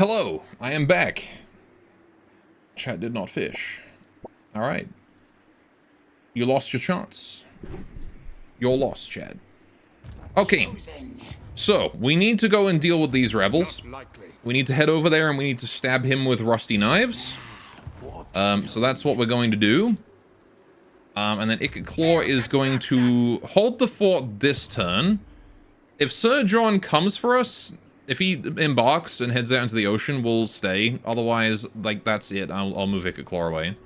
Hello, I am back. Chat did not fish. Alright. You lost your chance. You're lost, Chad. Okay. So, we need to go and deal with these rebels. We need to head over there and we need to stab him with rusty knives. So that's what we're going to do. And then Ikit Claw is going to hold the fort this turn. If Sir John comes for us, if he embarks and heads out into the ocean, we'll stay. Otherwise, like, that's it. I'll move Ikit Claw away.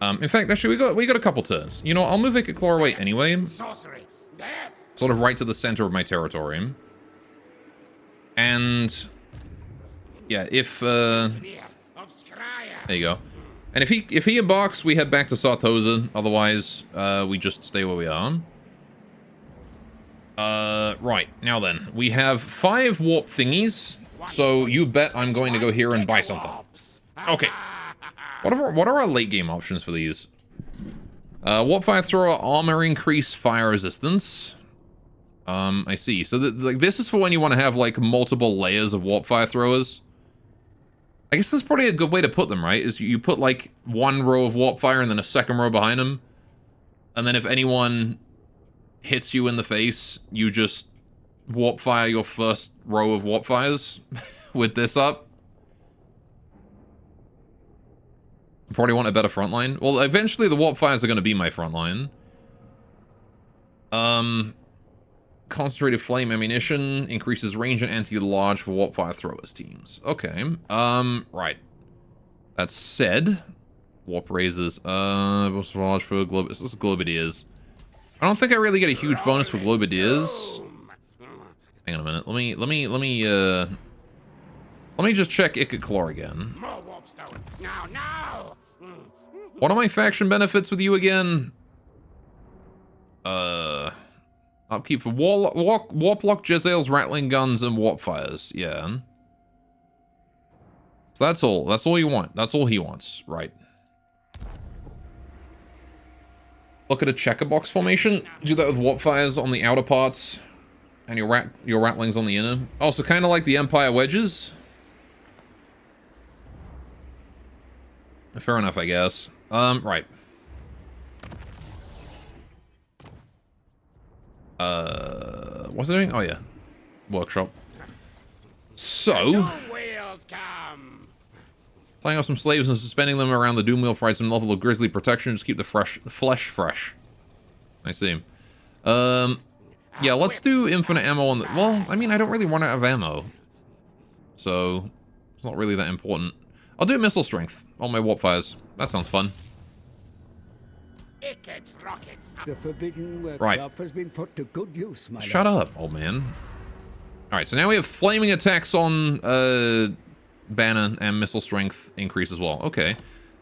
In fact, actually, we got a couple turns. You know, I'll move Ikit Claw away anyway. Sort of right to the center of my territory. And yeah, if there you go. And if he embarks, we head back to Sartosa. Otherwise, we just stay where we are. Right, now then. We have 5 warp thingies. So you bet I'm going to go here and buy something. Okay. What are our late game options for these? Warp fire thrower, armor increase, fire resistance. I see. So like this is for when you want to have like multiple layers of warp fire throwers. I guess that's probably a good way to put them, right? Is you put like one row of warp fire and then a second row behind them. And then if anyone hits you in the face, you just warp fire your first row of warp fires with this up. Probably want a better front line. Well, eventually the warp fires are going to be my front line. Concentrated flame ammunition increases range and anti-large for warp fire throwers teams. Okay. Right. That said, warp raises. What's large for globe? This is Globideers. I don't think I really get a huge bonus for Globideers. Hang on a minute. Let me just check Ikit Claw again. What are my faction benefits with you again? Upkeep for Warplock, Jezzail's Rattling Guns, and Warp Fires. Yeah. So that's all. That's all you want. That's all he wants. Right. Look at a checkerbox formation. Do that with Warp Fires on the outer parts. And your Rattlings on the inner. Also, kind of like the Empire Wedges. Fair enough, I guess. Right. What's it doing? Oh, yeah. Workshop. So, playing off some slaves and suspending them around the Doom Wheel for some level of Grizzly protection. Just keep the flesh fresh. I see. Yeah, let's do infinite ammo on the... Well, I mean, I don't really run out of ammo. So, it's not really that important. I'll do missile strength on my warp fires. That sounds fun. The forbidden workshop has been put to good use, my Shut up, old man. Alright, so now we have flaming attacks on Banner and missile strength increase as well. Okay.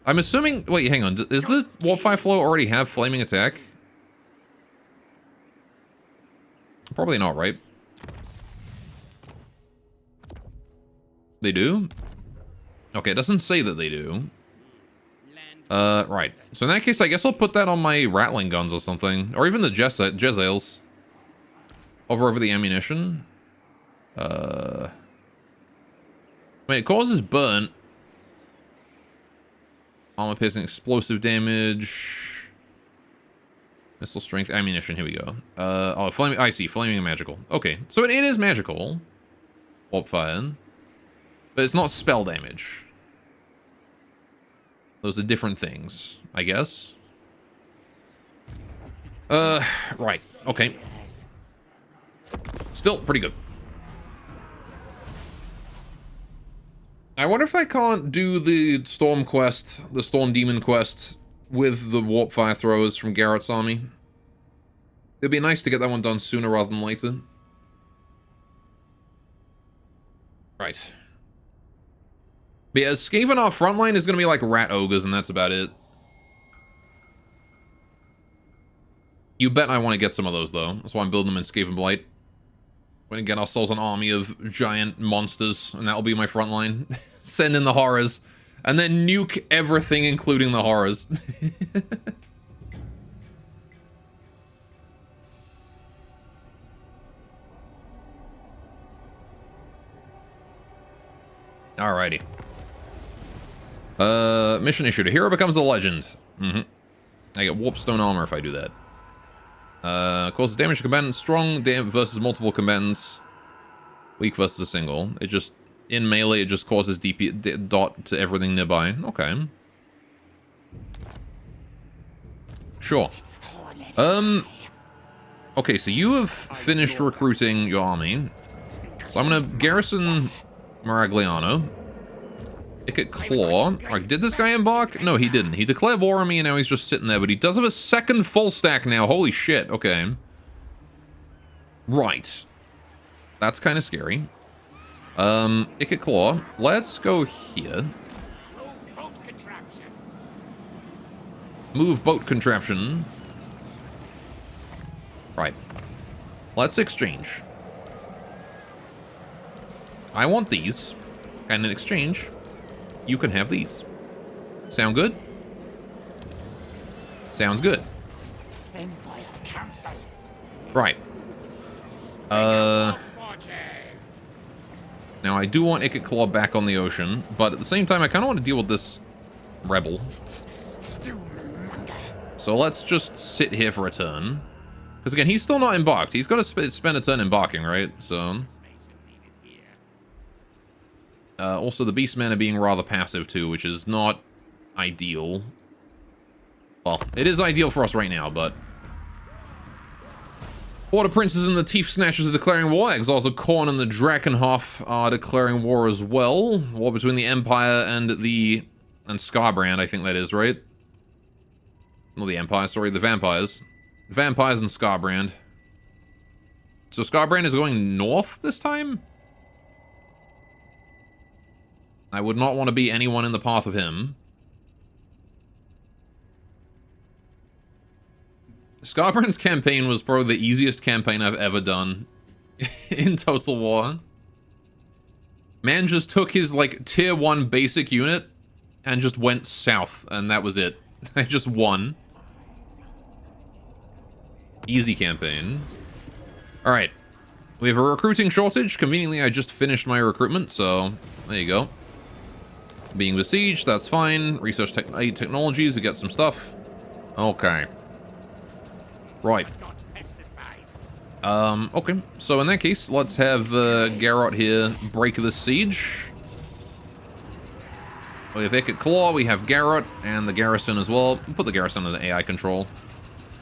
I'm assuming... Wait, hang on. Does the warp fire flow already have flaming attack? Probably not, right? They do? Okay, it doesn't say that they do. Right. So in that case, I guess I'll put that on my Rattling Guns or something. Or even the Jezzails. Over the ammunition. Wait, it causes burnt. Armor piercing, explosive damage. Missile strength, ammunition, here we go. Oh, flaming, I see, flaming and magical. Okay, so it is magical. Warp fire. But it's not spell damage. Those are different things, I guess. Right. Okay. Still pretty good. I wonder if I can't do the Storm quest, the Storm Demon quest, with the Warp Fire Throwers from Garrett's army. It'd be nice to get that one done sooner rather than later. Right. But yeah, Skaven our frontline is going to be like Rat Ogres, and that's about it. You bet I want to get some of those, though. That's why I'm building them in Skaven Blight. We're going to get ourselves an army of giant monsters, and that'll be my frontline. Send in the horrors. And then nuke everything, including the horrors. Alrighty. Mission issued. A hero becomes a legend. I get warpstone armor if I do that. Causes damage to combatants. Strong versus multiple combatants. Weak versus a single. It just, in melee, it just causes DP dot to everything nearby. Okay. Sure. Okay, so you have finished recruiting your army. So I'm gonna garrison Maragliano. Icket Claw. Like, did this guy embark? No, he didn't. He declared war on me and now he's just sitting there, but he does have a second full stack now. Holy shit. Okay. Right. That's kind of scary. Icket Claw. Let's go here. Move boat contraption. Right. Let's exchange. I want these. And in exchange, you can have these. Sound good? Sounds good. Right. Now I do want Icket Claw back on the ocean, but at the same time I kind of want to deal with this rebel. So let's just sit here for a turn. Because again, he's still not embarked. He's got to spend a turn embarking, right? So... also, the Beastmen are being rather passive, too, which is not ideal. Well, it is ideal for us right now, but... Water Princes and the Teeth Snatchers are declaring war. Exiles of Khorne and the Drakenhof are declaring war as well. War between the Empire and the... and Scarbrand, I think that is, right? Not the Empire, sorry, the Vampires. Vampires and Scarbrand. So Scarbrand is going north this time? I would not want to be anyone in the path of him. Scarbrand's campaign was probably the easiest campaign I've ever done in Total War. Man just took his, like, tier 1 basic unit and just went south, and that was it. I just won. Easy campaign. Alright. We have a recruiting shortage. Conveniently, I just finished my recruitment, so there you go. Being besieged, that's fine. Research aid technologies to get some stuff. Okay. Right. Okay. So in that case, let's have Garrot here break the siege. We have Icket Claw, we have Garrot, and the garrison as well. We'll put the garrison under AI control.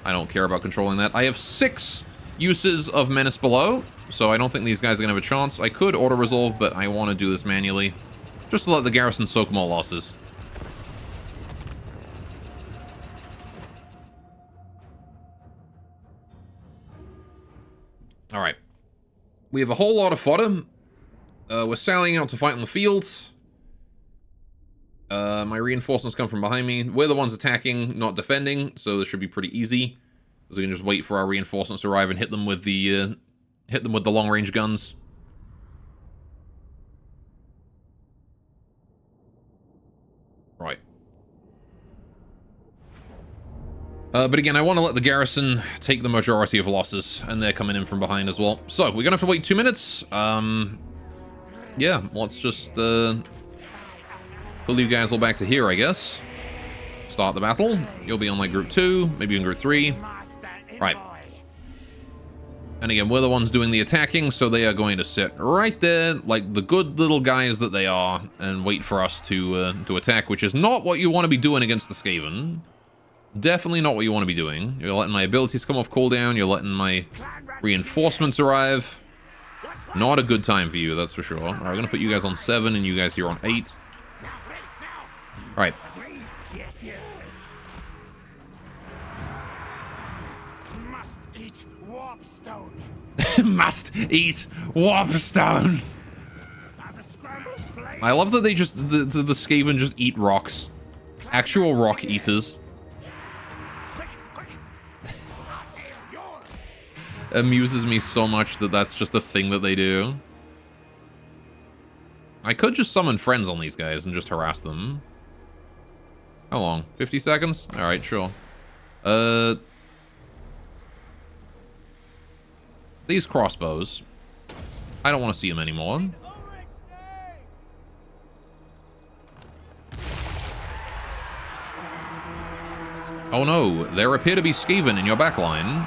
I don't care about controlling that. I have 6 uses of Menace Below, so I don't think these guys are going to have a chance. I could auto-resolve, but I want to do this manually. Just to let the garrison soak more losses. Alright. We have a whole lot of fodder. We're sailing out to fight in the field. My reinforcements come from behind me. We're the ones attacking, not defending, so this should be pretty easy. Because we can just wait for our reinforcements to arrive and hit them with the long-range guns. Right. But again, I want to let the garrison take the majority of losses, and they're coming in from behind as well. So, we're gonna have to wait 2 minutes. Yeah, let's just, pull you guys all back to here, I guess. Start the battle. You'll be on, like, group 2, maybe in group 3. Right. And again, we're the ones doing the attacking, so they are going to sit right there, like the good little guys that they are, and wait for us to attack, which is not what you want to be doing against the Skaven. Definitely not what you want to be doing. You're letting my abilities come off cooldown, you're letting my reinforcements arrive. Not a good time for you, that's for sure. Alright, we're going to put you guys on 7 and you guys here on 8. Alright. Must eat warpstone. I love that they just the Skaven just eat rocks. Actual rock eaters. Amuses me so much that that's just a thing that they do. I could just summon friends on these guys and just harass them. How long? 50 seconds? Alright, sure. These crossbows. I don't want to see them anymore. Oh no, there appear to be Skaven in your backline.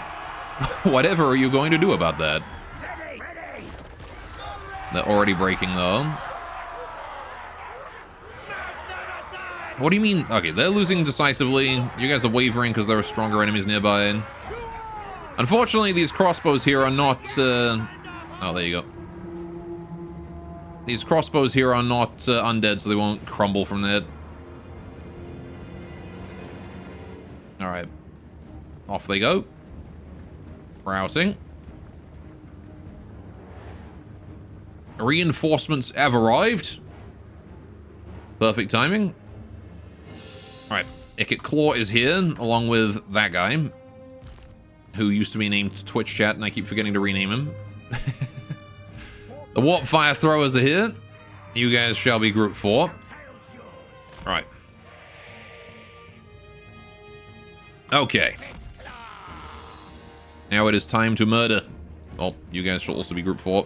Whatever are you going to do about that? They're already breaking though. What do you mean? Okay, they're losing decisively. You guys are wavering because there are stronger enemies nearby. Unfortunately, these crossbows here are not... Oh, there you go. These crossbows here are not undead, so they won't crumble from that. Alright. Off they go. Browsing. Reinforcements have arrived. Perfect timing. Alright. Ikit Claw is here, along with that guy, who used to be named Twitch Chat, and I keep forgetting to rename him. The Warp Fire Throwers are here. You guys shall be Group 4. Alright. Okay. Now it is time to murder. Well, you guys shall also be Group 4.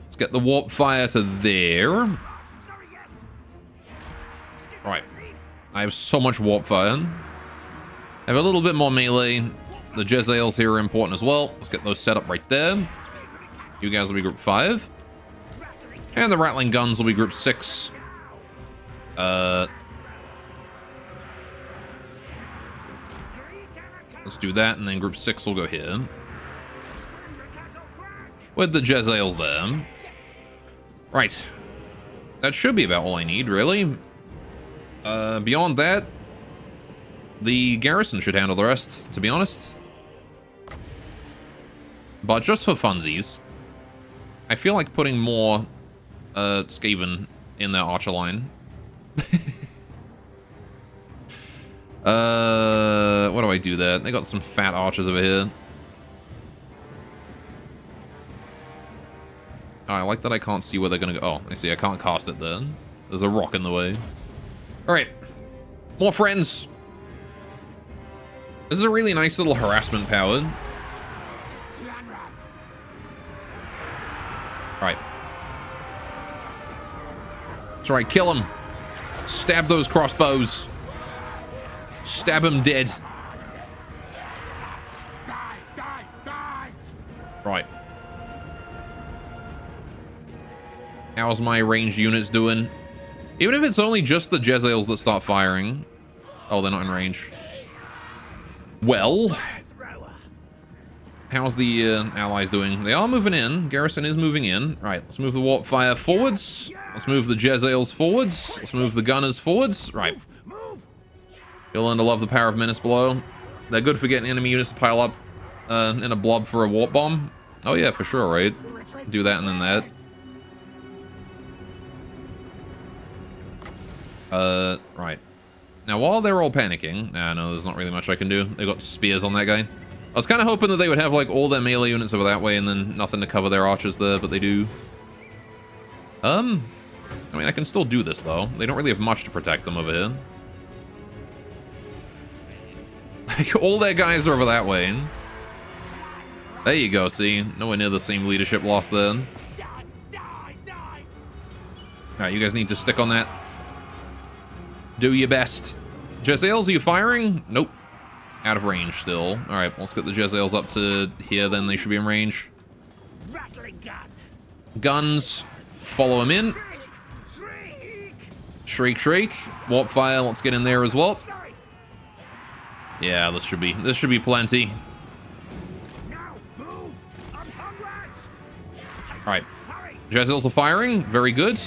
Let's get the Warp Fire to there. Right. I have so much Warp Fire. I have a little bit more melee. The Jezzails here are important as well. Let's get those set up right there. You guys will be Group 5. And the Rattling Guns will be Group 6. Let's do that, and then Group 6 will go here. With the Jezzails there. Right. That should be about all I need, really. Beyond that, the garrison should handle the rest, to be honest. But just for funsies, I feel like putting more Skaven in their archer line. What do I do there? They got some fat archers over here. Oh, I like that I can't see where they're gonna go. Oh, I see. I can't cast it there. There's a rock in the way. Alright. More friends. This is a really nice little harassment power. Alright. That's right, kill him. Stab those crossbows. Stab him dead. Right. How's my ranged units doing? Even if it's only just the Jezzails that start firing. Oh, they're not in range. Well, how's the allies doing? They are moving in. Garrison is moving in. Right, let's move the Warp Fire forwards. Let's move the Jezzails forwards. Let's move the Gunners forwards. Right. You'll learn to love the power of Menace below. They're good for getting enemy units to pile up in a blob for a warp bomb. Oh yeah, for sure, right? Do that and then that. Right. Now, while they're all panicking... Nah, no, there's not really much I can do. They've got spears on that guy. I was kind of hoping that they would have, like, all their melee units over that way and then nothing to cover their archers there, but they do. I mean, I can still do this, though. They don't really have much to protect them over here. Like, all their guys are over that way. There you go, see? Nowhere near the same leadership loss there. Alright, you guys need to stick on that. Do your best. Jezzails, are you firing? Nope. Out of range still. Alright, let's get the Jezzails up to here, then they should be in range. Guns. Follow them in. Shriek, shriek. Warp Fire, let's get in there as well. Yeah, this should be plenty. Alright. Jezzails are firing. Very good.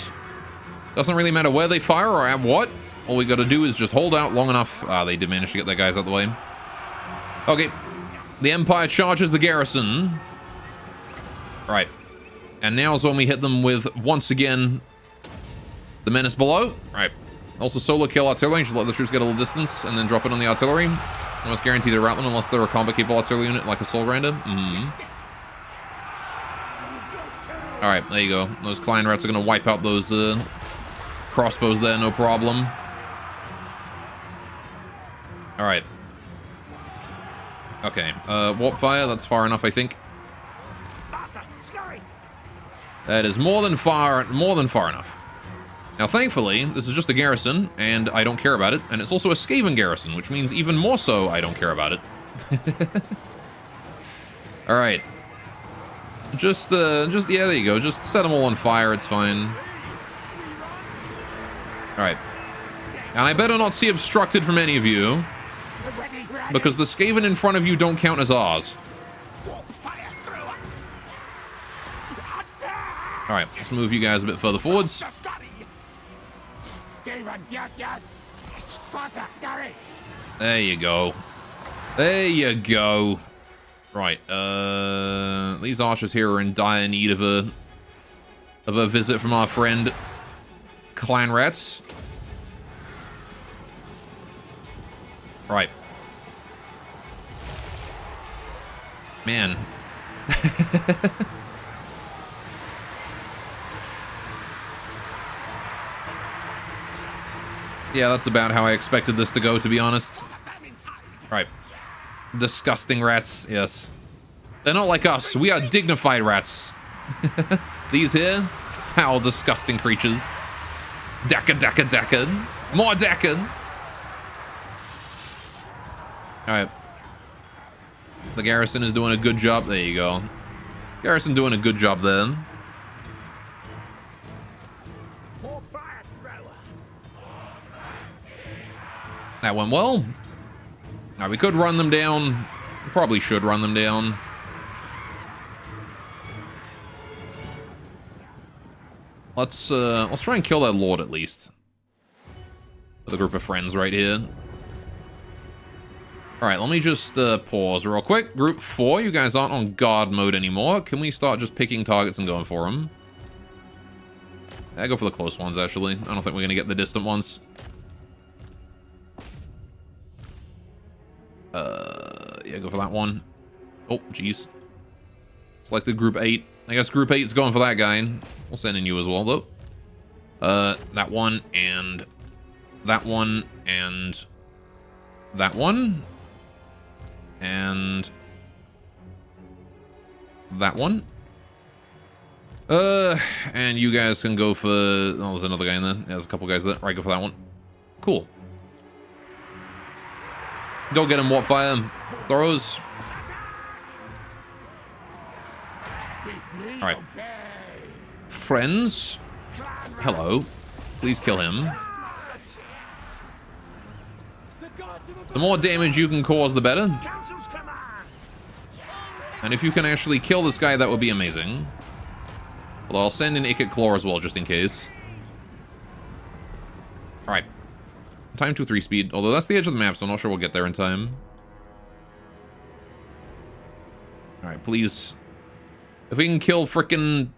Doesn't really matter where they fire or at what. All we gotta do is just hold out long enough. Ah, they did manage to get their guys out the way. Okay. The Empire charges the garrison. Right. And now's when we hit them with, once again, the Menace below. Right. Also solo kill artillery. Just let the troops get a little distance and then drop it on the artillery. Almost guaranteed to rout them unless they're a combat capable artillery unit like a Soul Grinder. Alright, there you go. Those Klein Rats are gonna wipe out those crossbows there, no problem. Alright. Okay, Warp Fire, that's far enough, I think. That is more than far enough. Now, thankfully, this is just a garrison, and I don't care about it. And it's also a Skaven garrison, which means even more so I don't care about it. All right. Just, yeah, there you go. Just set them all on fire. It's fine. All right. And I better not see obstructed from any of you, because the Skaven in front of you don't count as ours. All right, let's move you guys a bit further forwards. There you go. There you go. Right, these archers here are in dire need of a visit from our friend Clan Rats. Right. Man. Yeah, that's about how I expected this to go, to be honest. Right. Disgusting rats, yes. They're not like us. We are dignified rats. These here, foul, disgusting creatures. Dakka. More dakka. Alright. The garrison is doing a good job. There you go. Garrison doing a good job then. That went well. Now we could run them down. Probably should run them down. Let's try and kill that lord at least. With a group of friends right here. Alright, let me just pause real quick. Group 4, you guys aren't on guard mode anymore. Can we start just picking targets and going for them? I go for the close ones, actually. I don't think we're going to get the distant ones. Yeah, go for that one. Oh, jeez. Selected group 8. I guess group 8 is going for that guy. We'll send in you as well, though. That one, and that one, and that one, and that one. And you guys can go for... Oh, there's another guy in there. Yeah, there's a couple guys there. Right, go for that one. Cool. Go get him, Warpfire. Throws. Alright. Friends. Hello. Please kill him. The more damage you can cause, the better. And if you can actually kill this guy, that would be amazing. Although I'll send in Ikit Claw as well, just in case. Alright. Time to 3 speed. Although that's the edge of the map, so I'm not sure we'll get there in time. Alright, please. If we can kill frickin'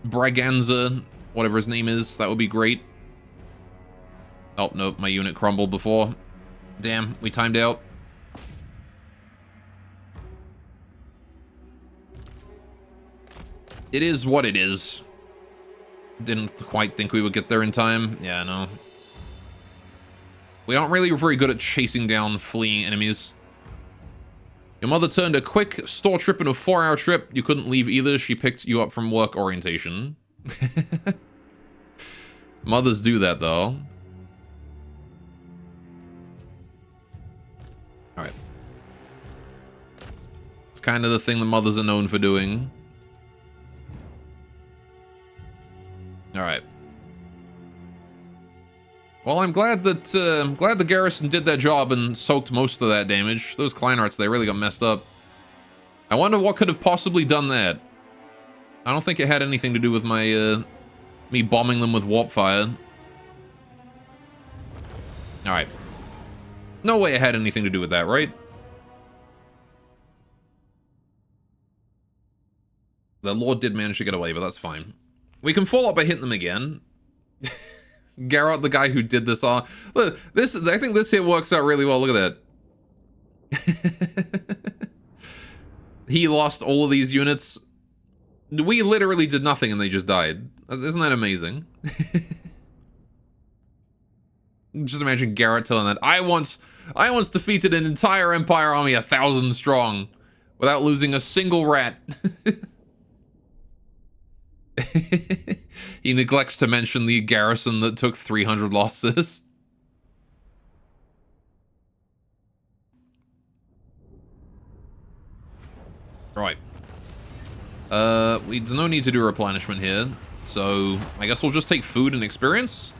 Braganza, whatever his name is, that would be great. Oh, no, my unit crumbled before. Damn, we timed out. It is what it is. Didn't quite think we would get there in time. Yeah, no. We aren't really very good at chasing down fleeing enemies. Your mother turned a quick store trip into a 4-hour trip. You couldn't leave either. She picked you up from work orientation. Mothers do that, though. Alright. It's kind of the thing that mothers are known for doing. Alright. Well, I'm glad that the garrison did that job and soaked most of that damage. Those Kleinarts, they really got messed up. I wonder what could have possibly done that. I don't think it had anything to do with my me bombing them with warp fire. All right. No way it had anything to do with that, right? The Lord did manage to get away, but that's fine. We can follow up by hitting them again. Garrett, the guy who did this all. Look, this, I think this here works out really well. Look at that. He lost all of these units. We literally did nothing and they just died. Isn't that amazing? Just imagine Garrett telling that. I once defeated an entire Empire army 1,000 strong without losing a single rat. He neglects to mention the garrison that took 300 losses. Right. There's no need to do replenishment here, so I guess we'll just take food and experience.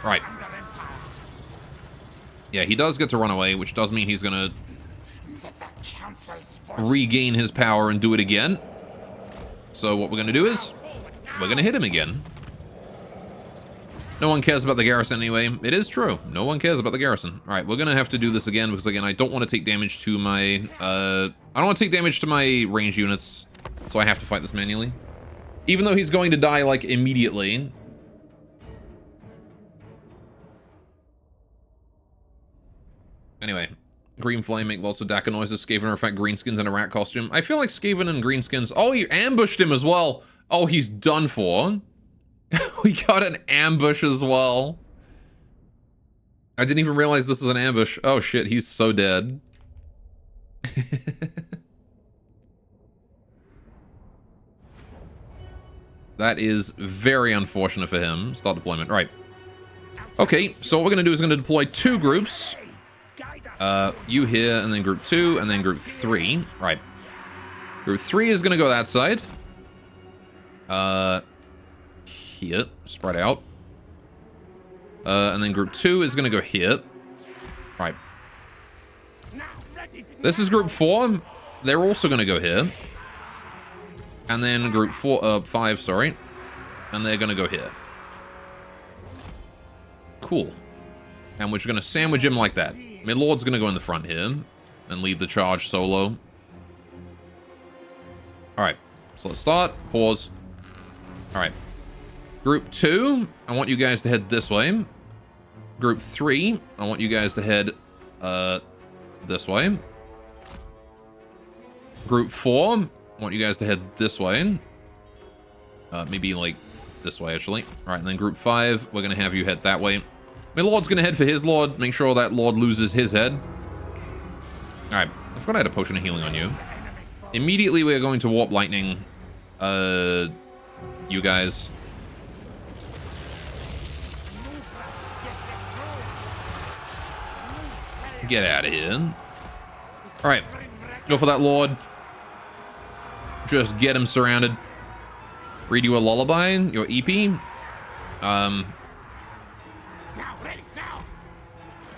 Right. Yeah, he does get to run away, which does mean he's gonna regain his power and do it again. So what we're gonna do is, we're gonna hit him again. No one cares about the garrison anyway. It is true. No one cares about the garrison. All right, we're gonna have to do this again because again, I don't want to take damage to my I don't want to take damage to my range units, so I have to fight this manually. Even though he's going to die like immediately. Anyway, Green Flame make lots of Daka noises. Skaven are in fact greenskins in a rat costume. I feel like Skaven and greenskins. Oh, you ambushed him as well. Oh, he's done for. We got an ambush as well. I didn't even realize this was an ambush. Oh shit, he's so dead. That is very unfortunate for him. Start deployment. Right. Okay, so what we're going to do is going to deploy 2 groups. You here, and then group 2, and then group 3. Right. Group 3 is going to go that side. Here. Spread out. And then group 2 is going to go here. Right. This is group 4. They're also going to go here. And then group 5, sorry. And they're going to go here. Cool. And we're just going to sandwich him like that. Midlord's going to go in the front here and lead the charge solo. Alright, so let's start. Pause. Alright. Group 2, I want you guys to head this way. Group 3, I want you guys to head this way. Group 4, I want you guys to head this way. Maybe like this way, actually. Alright, and then group 5, we're going to have you head that way. My lord's gonna head for his lord. Make sure that lord loses his head. Alright, I forgot I had a potion of healing on you. Immediately we are going to warp lightning. You guys. Get out of here. Alright, go for that lord. Just get him surrounded. Read you a lullaby, your EP.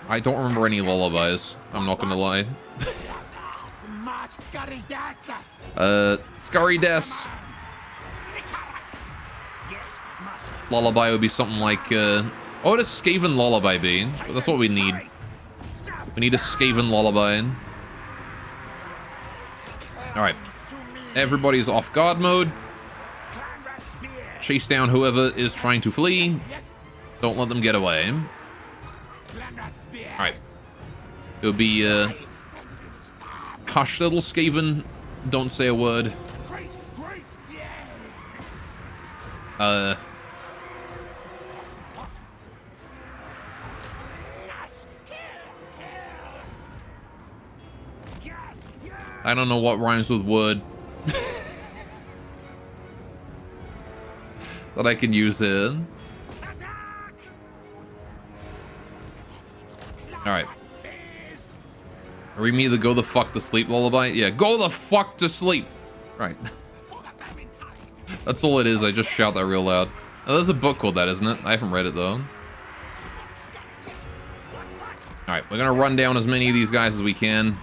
I don't remember any lullabies. I'm not gonna lie. Scurry Des. Lullaby would be something like, what would a Skaven lullaby be? That's what we need. We need a Skaven lullaby. Alright. Everybody's off guard mode. Chase down whoever is trying to flee. Don't let them get away. Alright. It'll be, hush, little Skaven. Don't say a word. I don't know what rhymes with word. That I can use here. Alright. Read me the go the fuck to sleep lullaby? Yeah, go the fuck to sleep! Right. That's all it is, I just shout that real loud. Oh, there's a book called that, isn't it? I haven't read it, though. Alright, we're gonna run down as many of these guys as we can.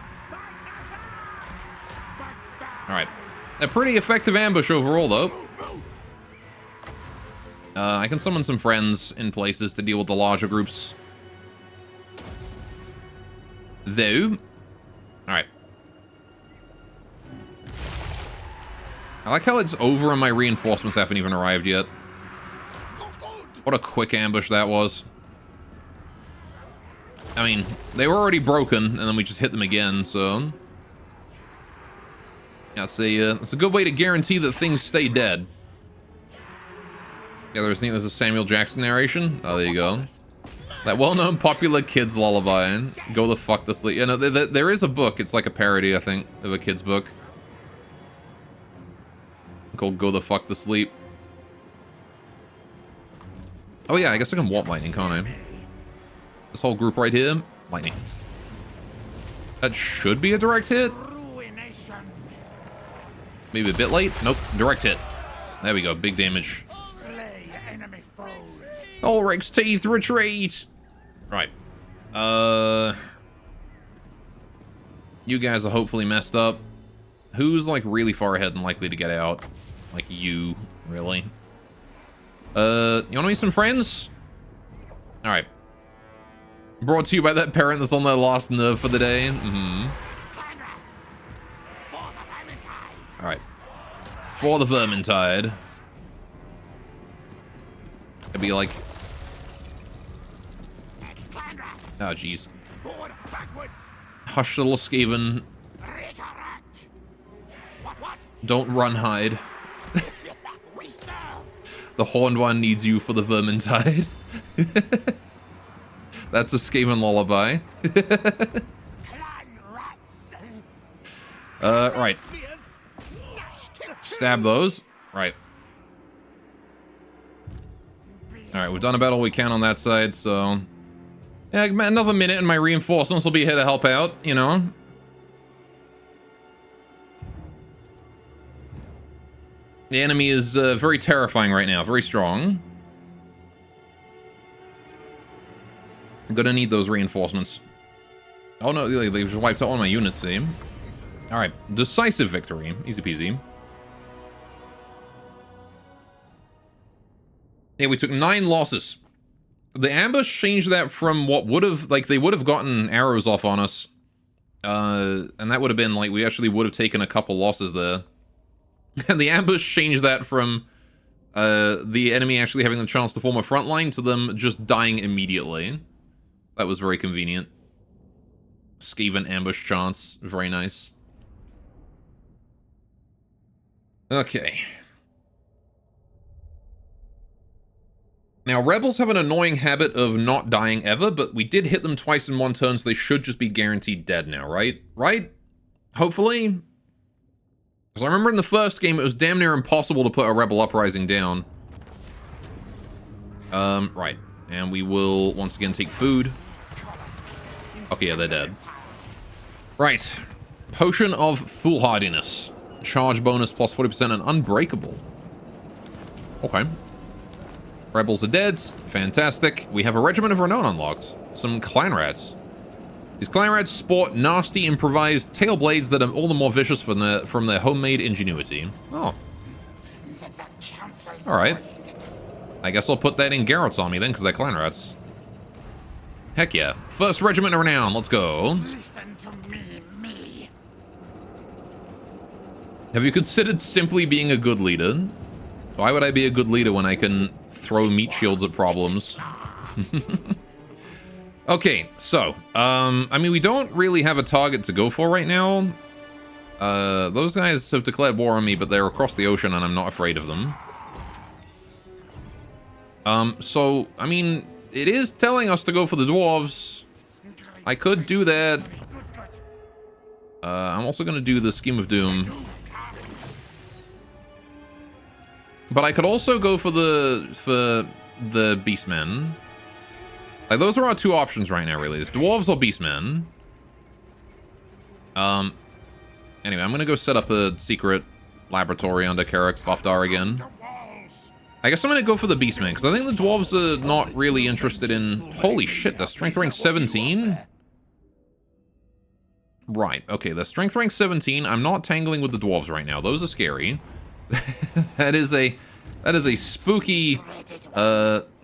Alright. A pretty effective ambush overall, though. I can summon some friends in places to deal with the larger groups. Though. Alright. I like how it's over and my reinforcements haven't even arrived yet. What a quick ambush that was. I mean, they were already broken, and then we just hit them again, so... Yeah, it's a good way to guarantee that things stay dead. Yeah, there's a Samuel Jackson narration. Oh, there you go. That well-known popular kids lullaby. Go the fuck to sleep. You know, there is a book. It's like a parody, I think, of a kid's book. Called Go the Fuck to Sleep. Oh yeah, I guess I can warp lightning, can't I? This whole group right here, lightning. That should be a direct hit. Maybe a bit late. Nope, direct hit. There we go, big damage. Ulrich's teeth retreat. Right. You guys are hopefully messed up. Who's like really far ahead and likely to get out? Like you, really? You wanna meet some friends? Alright. Brought to you by that parent that's on their last nerve for the day. Alright. For the Vermintide. It'd be like... Oh, jeez. Hush, little Skaven. Don't run, hide. The Horned One needs you for the Vermintide. That's a Skaven lullaby. Right. Stab those. Right. Alright, we've done about all we can on that side, so... Yeah, another minute and my reinforcements will be here to help out, you know? The enemy is very terrifying right now, very strong. I'm gonna need those reinforcements. Oh no, they just wiped out all my units, see? Alright, decisive victory. Easy peasy. Yeah, we took 9 losses. The ambush changed that from what would have, like, they would have gotten arrows off on us. And that would have been, like, we actually would have taken a couple losses there. And the ambush changed that from the enemy actually having the chance to form a front line to them just dying immediately. That was very convenient. Skaven ambush chance. Very nice. Okay. Now, rebels have an annoying habit of not dying ever, but we did hit them twice in one turn, so they should just be guaranteed dead now, right? Right? Hopefully? Because I remember in the first game, it was damn near impossible to put a rebel uprising down. Right. And we will, once again, take food. Okay, yeah, they're dead. Right. Potion of Foolhardiness. Charge bonus plus 40% and unbreakable. Okay. Rebels are dead. Fantastic. We have a Regiment of Renown unlocked. Some clan rats. These clan rats sport nasty improvised tail blades that are all the more vicious from their homemade ingenuity. Oh. Alright. I guess I'll put that in Garrett's army then, because they're clan rats. Heck yeah. First Regiment of Renown, let's go. Listen to me. Have you considered simply being a good leader? Why would I be a good leader when I can throw meat shields at problems? Okay, so, I mean, we don't really have a target to go for right now. Those guys have declared war on me, but they're across the ocean and I'm not afraid of them. So, I mean, it is telling us to go for the dwarves. I could do that. I'm also going to do the Scheme of Doom. But I could also go for the Beastmen. Like, those are our two options right now, really. It's dwarves or Beastmen. Anyway, I'm going to go set up a secret laboratory under Carrick Buffdar again. I guess I'm going to go for the Beastmen, because I think the dwarves are not really interested in... Holy shit, they're strength rank 17? Right, okay, they're strength rank 17. I'm not tangling with the dwarves right now. Those are scary. That is a spooky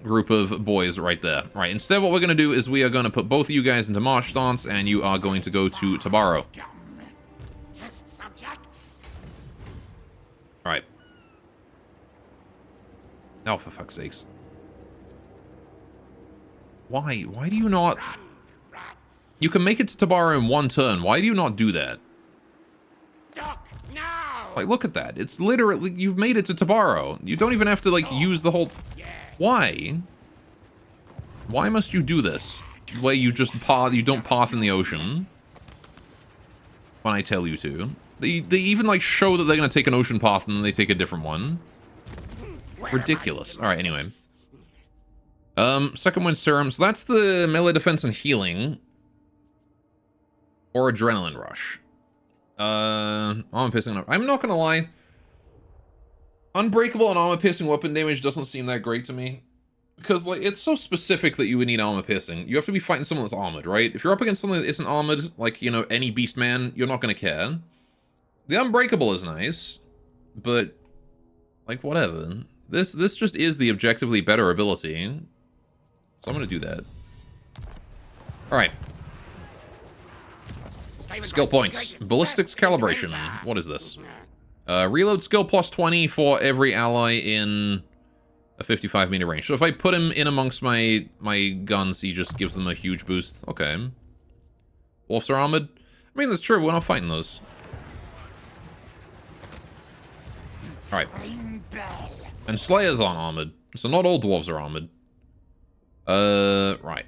group of boys right there. Right, instead what we're going to do is we are going to put both of you guys into march stance, and you are going to go to Tabaro. Test subjects. Alright. Oh, for fuck's sakes. Why? Why do you not... You can make it to Tabaro in one turn. Why do you not do that? Duck now. Like, look at that. It's literally... You've made it to Tabaro. You don't even have to, like, use the whole... Why? Why must you do this? The way you just path... You don't path in the ocean. When I tell you to. They even, like, show that they're going to take an ocean path and then they take a different one. Ridiculous. Alright, anyway. Second wind serum. So that's the melee defense and healing. Or adrenaline rush. Armor piercing. I'm not gonna lie. Unbreakable and armor piercing weapon damage doesn't seem that great to me. Because, like, it's so specific that you would need armor piercing. You have to be fighting someone that's armored, right? If you're up against something that isn't armored, like, you know, any beast man, you're not gonna care. The unbreakable is nice. But, like, whatever. This just is the objectively better ability. So I'm gonna do that. Alright. Skill points. Ballistics calibration. What is this? Reload skill plus 20 for every ally in a 55-meter range. So if I put him in amongst my guns, he just gives them a huge boost. Okay. Wolves are armored? I mean, that's true. We're not fighting those. Alright. And Slayers aren't armored. So not all dwarves are armored. Right.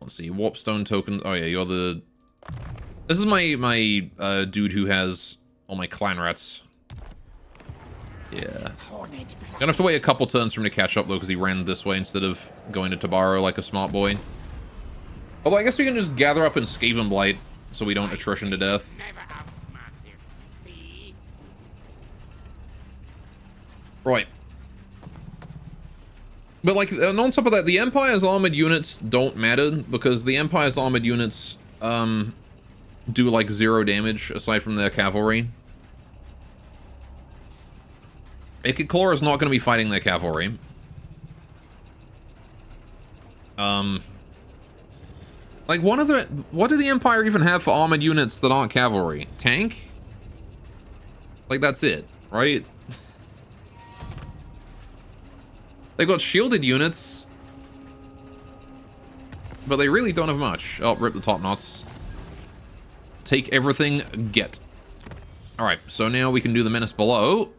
Let's see. Warpstone token. Oh, yeah, you're the... This is my dude who has all my clan rats. Yeah. Gonna have to wait a couple turns for him to catch up, though, because he ran this way instead of going to Tabaro like a smart boy. Although I guess we can just gather up in Skaven Blight so we don't attrition to death. Right. But, like, on top of that, the Empire's armored units don't matter, because the Empire's armored units, do, like, 0 damage, aside from their cavalry. Ikiclaw is not going to be fighting their cavalry. Like, what do the Empire even have for armored units that aren't cavalry? Tank? Like, that's it, right? They've got shielded units. But they really don't have much. Oh, rip the top knots. Take everything, get. Alright, so now we can do the menace below.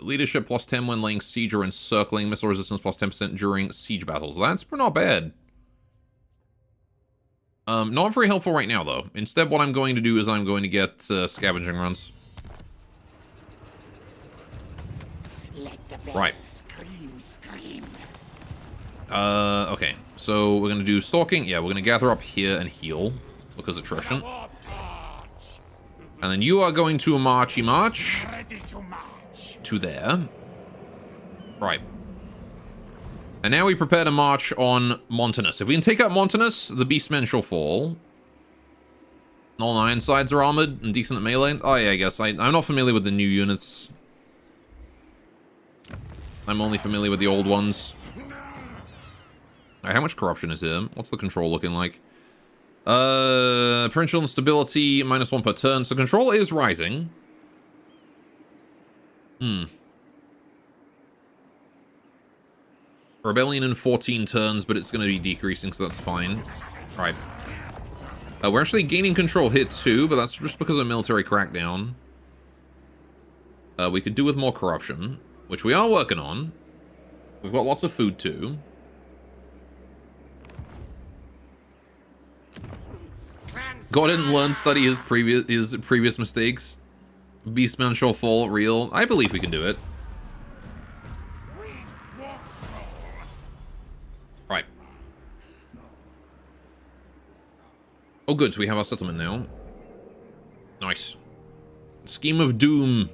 Leadership plus 10 when laying siege or encircling. Missile resistance plus 10% during siege battles. That's not bad. Not very helpful right now, though. Instead, what I'm going to do is I'm going to get scavenging runs. Right. Okay. So we're going to do stalking. Yeah, we're going to gather up here and heal because attrition. And then you are going to marchy march to there. Right. And now we prepare to march on Montanus. If we can take out Montanus, the Beastmen shall fall. All 9 sides are armored and decent at melee. Oh yeah, I guess. I'm not familiar with the new units. I'm only familiar with the old ones. Alright, how much corruption is here? What's the control looking like? Provincial instability, -1 per turn. So control is rising. Rebellion in 14 turns, but it's going to be decreasing, so that's fine. Alright. We're actually gaining control here too, but that's just because of military crackdown. We could do with more corruption, which we are working on. We've got lots of food too. God didn't learn, study his previous mistakes. Beastman shall fall, real. I believe we can do it. Right. Oh good, so we have our settlement now. Nice. Scheme of Doom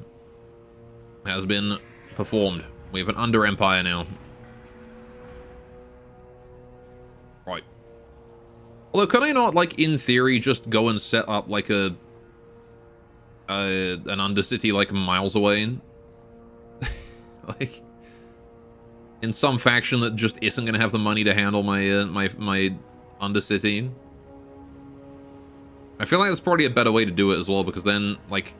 has been performed. We have an under-empire now. Right. Although, could I not, like, in theory, just go and set up, like, an undercity, like, miles away? Like, in some faction that just isn't going to have the money to handle my, my undercity? I feel like that's probably a better way to do it as well, because then, like,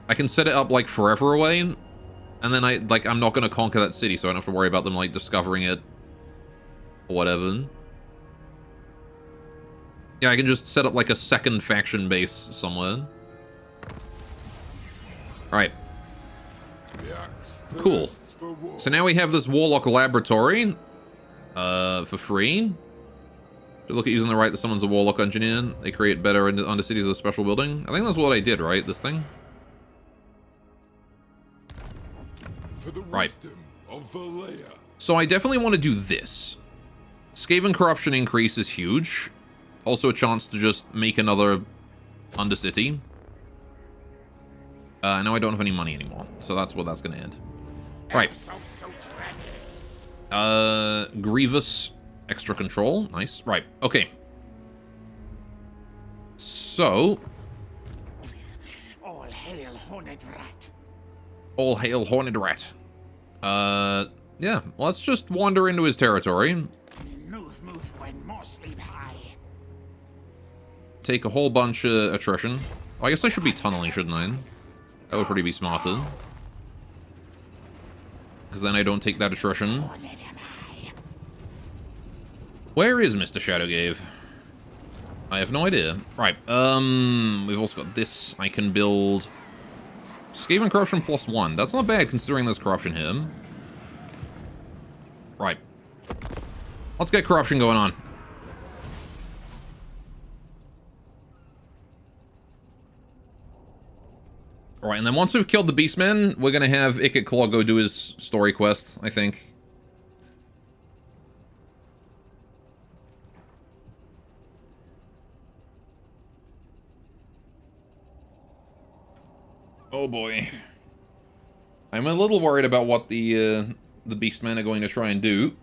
I can set it up, like, forever away, and then I'm not going to conquer that city, so I don't have to worry about them, like, discovering it, or whatever. Yeah, I can just set up, like, a second faction base somewhere. Alright. Cool. So now we have this Warlock Laboratory, for free. To look at using the right that someone's a Warlock Engineer. They create better undercities as a special building. I think that's what I did, right? This thing? Right. So I definitely want to do this. Skaven corruption increase is huge. Also a chance to just make another Undercity. Now I don't have any money anymore, so that's what that's going to end. Right. Grievous extra control. Nice. Right. Okay. So. All hail Horned Rat. All hail Horned Rat. Yeah. Let's just wander into his territory. Move when more sleep high. Take a whole bunch of attrition. Oh, I guess I should be tunneling, shouldn't I? That would pretty be smarter. Because then I don't take that attrition. Where is Mr. Shadowgave? I have no idea. Right, we've also got this. I can build Skaven Corruption +1. That's not bad considering there's corruption here. Right. Let's get corruption going on. Alright, and then once we've killed the Beastmen, we're gonna have Ikit Claw go do his story quest, I think. Oh boy. I'm a little worried about what the Beastmen are going to try and do.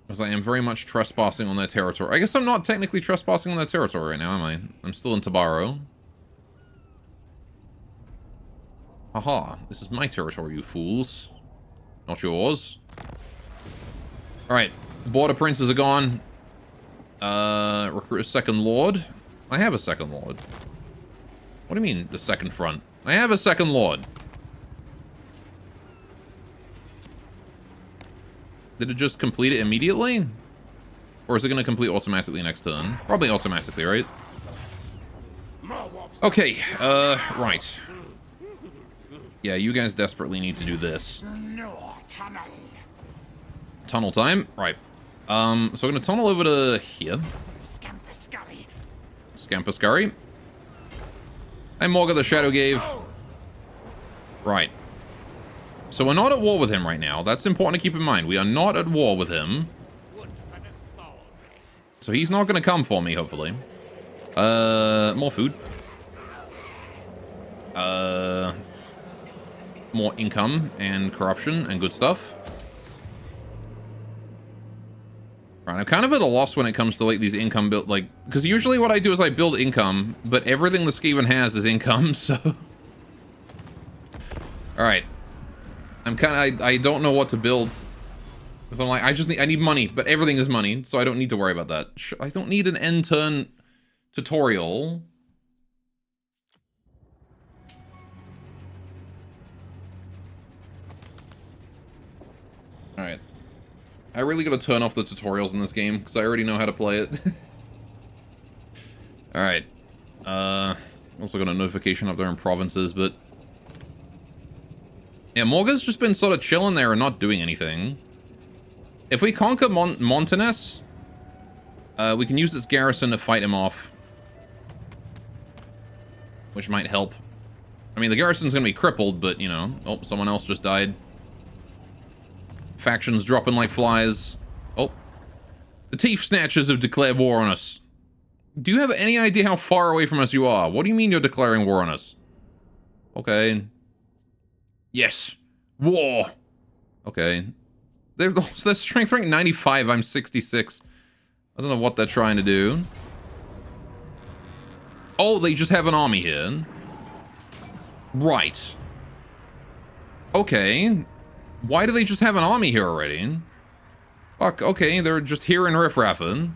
Because I am very much trespassing on their territory. I guess I'm not technically trespassing on their territory right now, am I? I'm still in Tabaro. Haha, this is my territory, you fools. Not yours. Alright, border princes are gone. Recruit a second lord. I have a second lord. What do you mean, the second front? I have a second lord. Did it just complete it immediately? Or is it going to complete automatically next turn? Probably automatically, right? Okay, right. Yeah, you guys desperately need to do this. No tunnel. Tunnel time? Right. So I'm going to tunnel over to here. Scampuscurry. Scampuscurry. And Morga the Shadowgave. Right. So we're not at war with him right now. That's important to keep in mind. We are not at war with him. So he's not going to come for me, hopefully. More food. More income and corruption and good stuff. Right, I'm kind of at a loss when it comes to, like, these income build, like, because usually what I do is I build income, but everything the Skaven has is income, so. Alright. I'm kind of, I don't know what to build. Because I'm like, I need money, but everything is money, so I don't need to worry about that. I don't need an end turn tutorial. Alright. I really gotta turn off the tutorials in this game, because I already know how to play it. Alright. Also got a notification up there in provinces, but... yeah, Morga's just been sort of chilling there and not doing anything. If we conquer Montanus, we can use its garrison to fight him off. Which might help. I mean, the garrison's gonna be crippled, but, you know... oh, someone else just died. Factions dropping like flies. Oh. The Thief Snatchers have declared war on us. Do you have any idea how far away from us you are? What do you mean you're declaring war on us? Okay. Yes. War. Okay. Their strength rank 95. I'm 66. I don't know what they're trying to do. Oh, they just have an army here. Right. Okay. Why do they just have an army here already? Fuck, okay, they're just here in Riffraffen.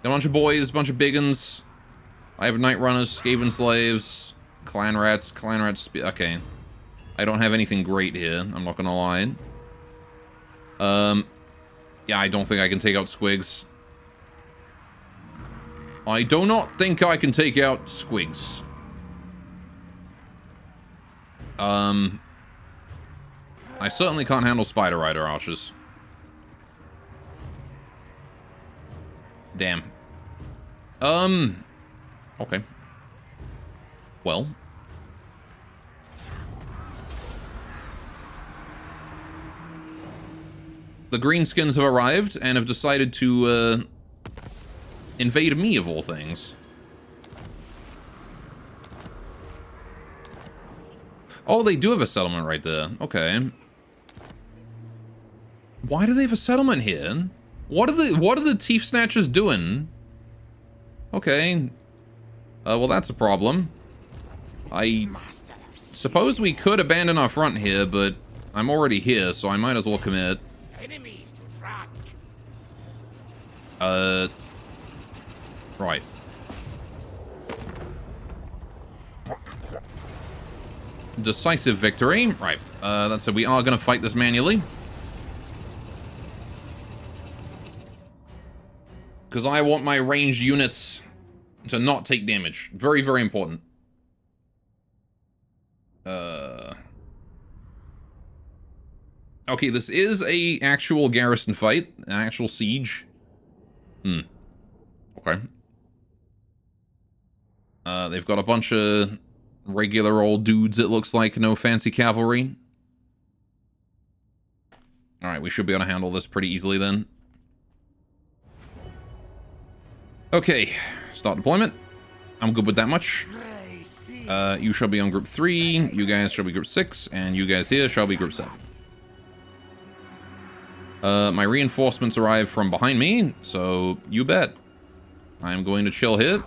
Got a bunch of boys, a bunch of biggins. I have Night Runners, Skaven Slaves, Clan Rats, okay. I don't have anything great here, I'm not gonna lie. Yeah, I don't think I can take out Squigs. I do not think I can take out Squigs. I certainly can't handle Spider Rider archers. Damn. Okay. Well. The greenskins have arrived and have decided to invade me, of all things. Oh, they do have a settlement right there. Okay. Why do they have a settlement here? What are the Teeth Snatchers doing? Okay. Well, that's a problem. I suppose we could abandon our front here, but I'm already here, so I might as well commit. Enemies to track. Right. Decisive victory. Right. That's it. We are going to fight this manually. Because I want my ranged units to not take damage. Very, very important. Okay, this is a actual garrison fight. An actual siege. Okay. They've got a bunch of regular old dudes, it looks like. No fancy cavalry. Alright, we should be able to handle this pretty easily then. Okay, start deployment. I'm good with that much. You shall be on group 3, you guys shall be group 6, and you guys here shall be group 7. My reinforcements arrive from behind me, so you bet. I'm going to chill here.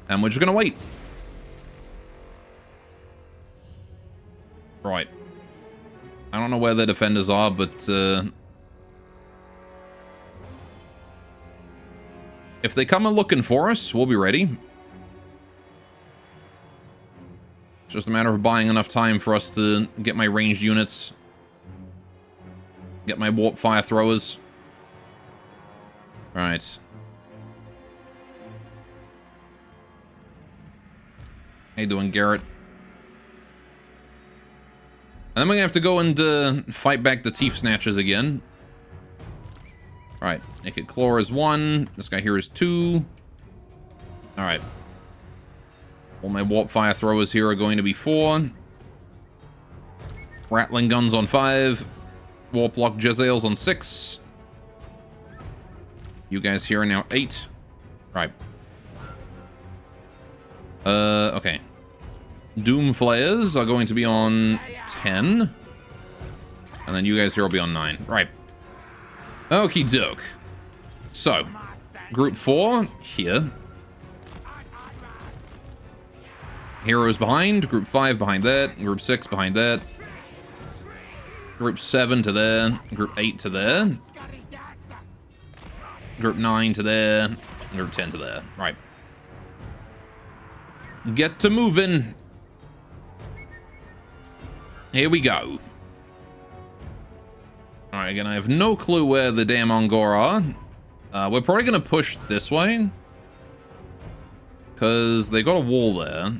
And we're just gonna wait. Right. I don't know where the defenders are, but if they come looking for us, we'll be ready. It's just a matter of buying enough time for us to get my ranged units. Get my warp fire throwers. Alright. How you doing, Garrett? And then we're gonna have to go and fight back the Teeth Snatchers again. Alright, Naked Claw is 1. This guy here is 2. Alright. All my warp fire throwers here are going to be 4. Rattling guns on 5. Warp lock Jezzails on 6. You guys here are now 8. Right. Okay. Doom Flayers are going to be on 10. And then you guys here will be on 9. Right. Okie doke. So, group 4 here. Heroes behind. Group 5 behind that. Group 6 behind that. Group 7 to there. Group 8 to there. Group 9 to there. Group 10 to there. Right. Get to moving. Here we go. Alright, again, I have no clue where the damn Ongor are. We're probably going to push this way. Because they got a wall there.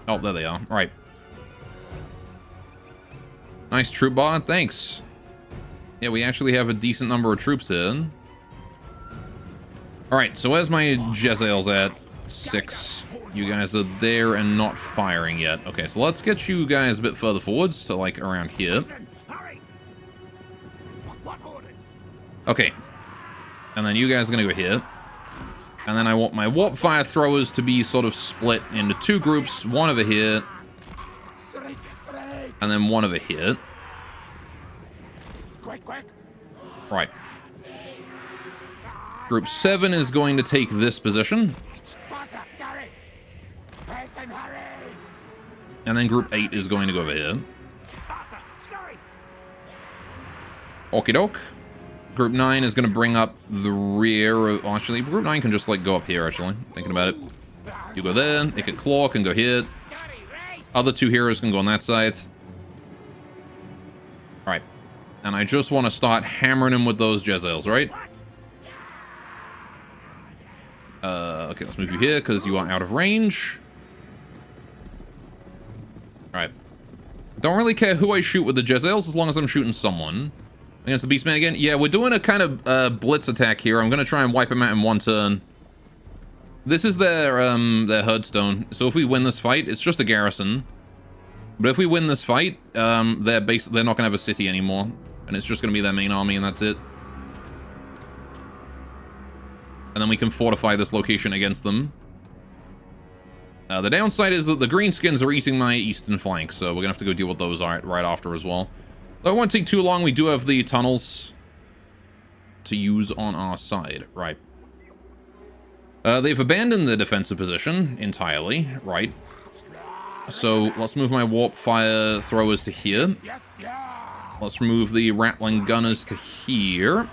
Oh, there they are. Right. Nice troop bar. Thanks. Yeah, we actually have a decent number of troops in. Alright, so where's my Jezzails at? 6. You guys are there and not firing yet. Okay, so let's get you guys a bit further forwards, so like around here. Okay. And then you guys are gonna go here. And then I want my warp fire throwers to be sort of split into 2 groups. One over here. And then one over here. Right. Group 7 is going to take this position. And then group 8 is going to go over here. Okie doke. Group 9 is going to bring up the rear of... Oh, actually, group 9 can just, like, go up here, actually. Thinking about it. You go there. Naked Claw can go here. Other 2 heroes can go on that side. Alright. And I just want to start hammering him with those Jezzails, right? Okay, let's move you here, because you are out of range. Alright. Don't really care who I shoot with the Jezzails, as long as I'm shooting someone. Against the Beastman again? Yeah, we're doing a kind of blitz attack here. I'm going to try and wipe him out in one turn. This is their Herdstone. So if we win this fight, it's just a garrison. But if we win this fight, they're not going to have a city anymore. And it's just going to be their main army, and that's it. And then we can fortify this location against them. The downside is that the greenskins are eating my eastern flank, so we're going to have to go deal with those right after as well. Though it won't take too long. We do have the tunnels to use on our side. Right. They've abandoned the defensive position entirely. Right. So let's move my warp fire throwers to here. Let's move the rattling gunners to here.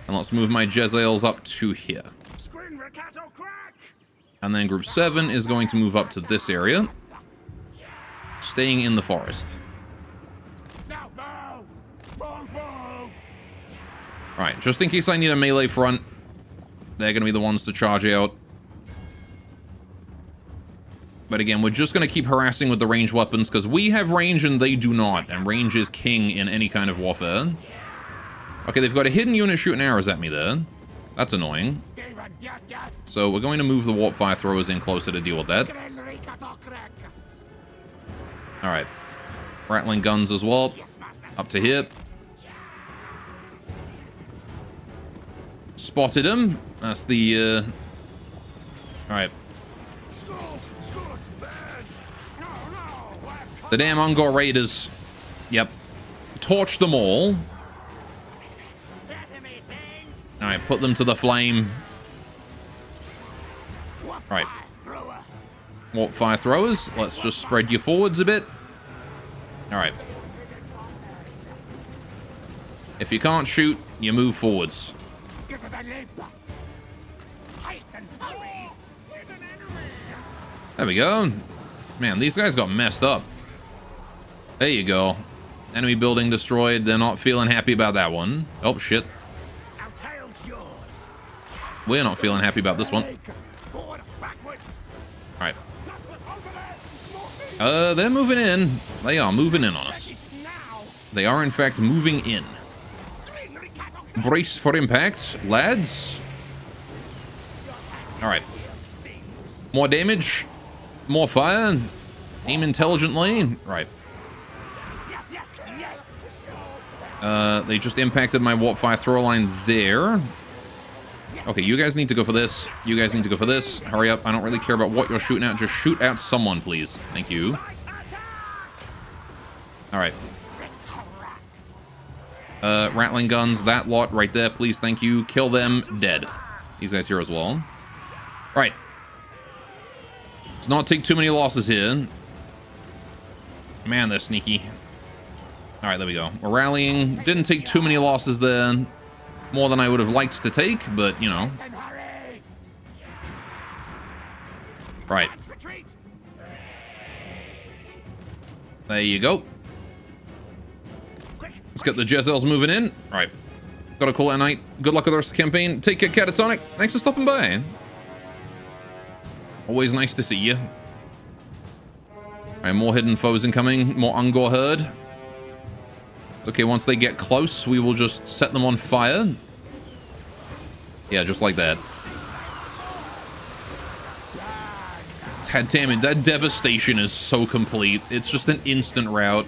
And let's move my Jezzails up to here. And then Group 7 is going to move up to this area, staying in the forest. Alright, just in case I need a melee front, they're going to be the ones to charge out. But again, we're just going to keep harassing with the ranged weapons, because we have range and they do not, and range is king in any kind of warfare. Okay, they've got a hidden unit shooting arrows at me there. That's annoying. So we're going to move the warp fire throwers in closer to deal with that. Alright. Rattling guns as well. Up to here. Spotted him. That's the, Alright. The damn Ungor Raiders. Yep. Torch them all. Alright, put them to the flame. Alright. Warp fire throwers. Let's just spread you forwards a bit. Alright. If you can't shoot, you move forwards. There we go. Man, these guys got messed up. There you go. Enemy building destroyed. They're not feeling happy about that one. Oh, shit. We're not feeling happy about this one. Alright. They're moving in. They are moving in on us. They are, in fact, moving in. Brace for impact, lads. Alright. More damage. More fire. Aim intelligently. Right. They just impacted my warp fire throw line there. Okay, you guys need to go for this. You guys need to go for this. Hurry up. I don't really care about what you're shooting at. Just shoot at someone, please. Thank you. Alright. Rattling guns. That lot right there, please. Thank you. Kill them. Dead. These guys here as well. Right. Let's not take too many losses here. Man, they're sneaky. Alright, there we go. We're rallying. Didn't take too many losses there. More than I would have liked to take, but, you know. Right. There you go. Let's get the Jezzails moving in. Right. Gotta call it a night. Good luck with the rest of the campaign. Take care, Catatonic. Thanks for stopping by. Always nice to see you. Alright, more hidden foes incoming. More Ungor herd. Okay, once they get close, we will just set them on fire. Yeah, just like that. God damn it, that devastation is so complete. It's just an instant rout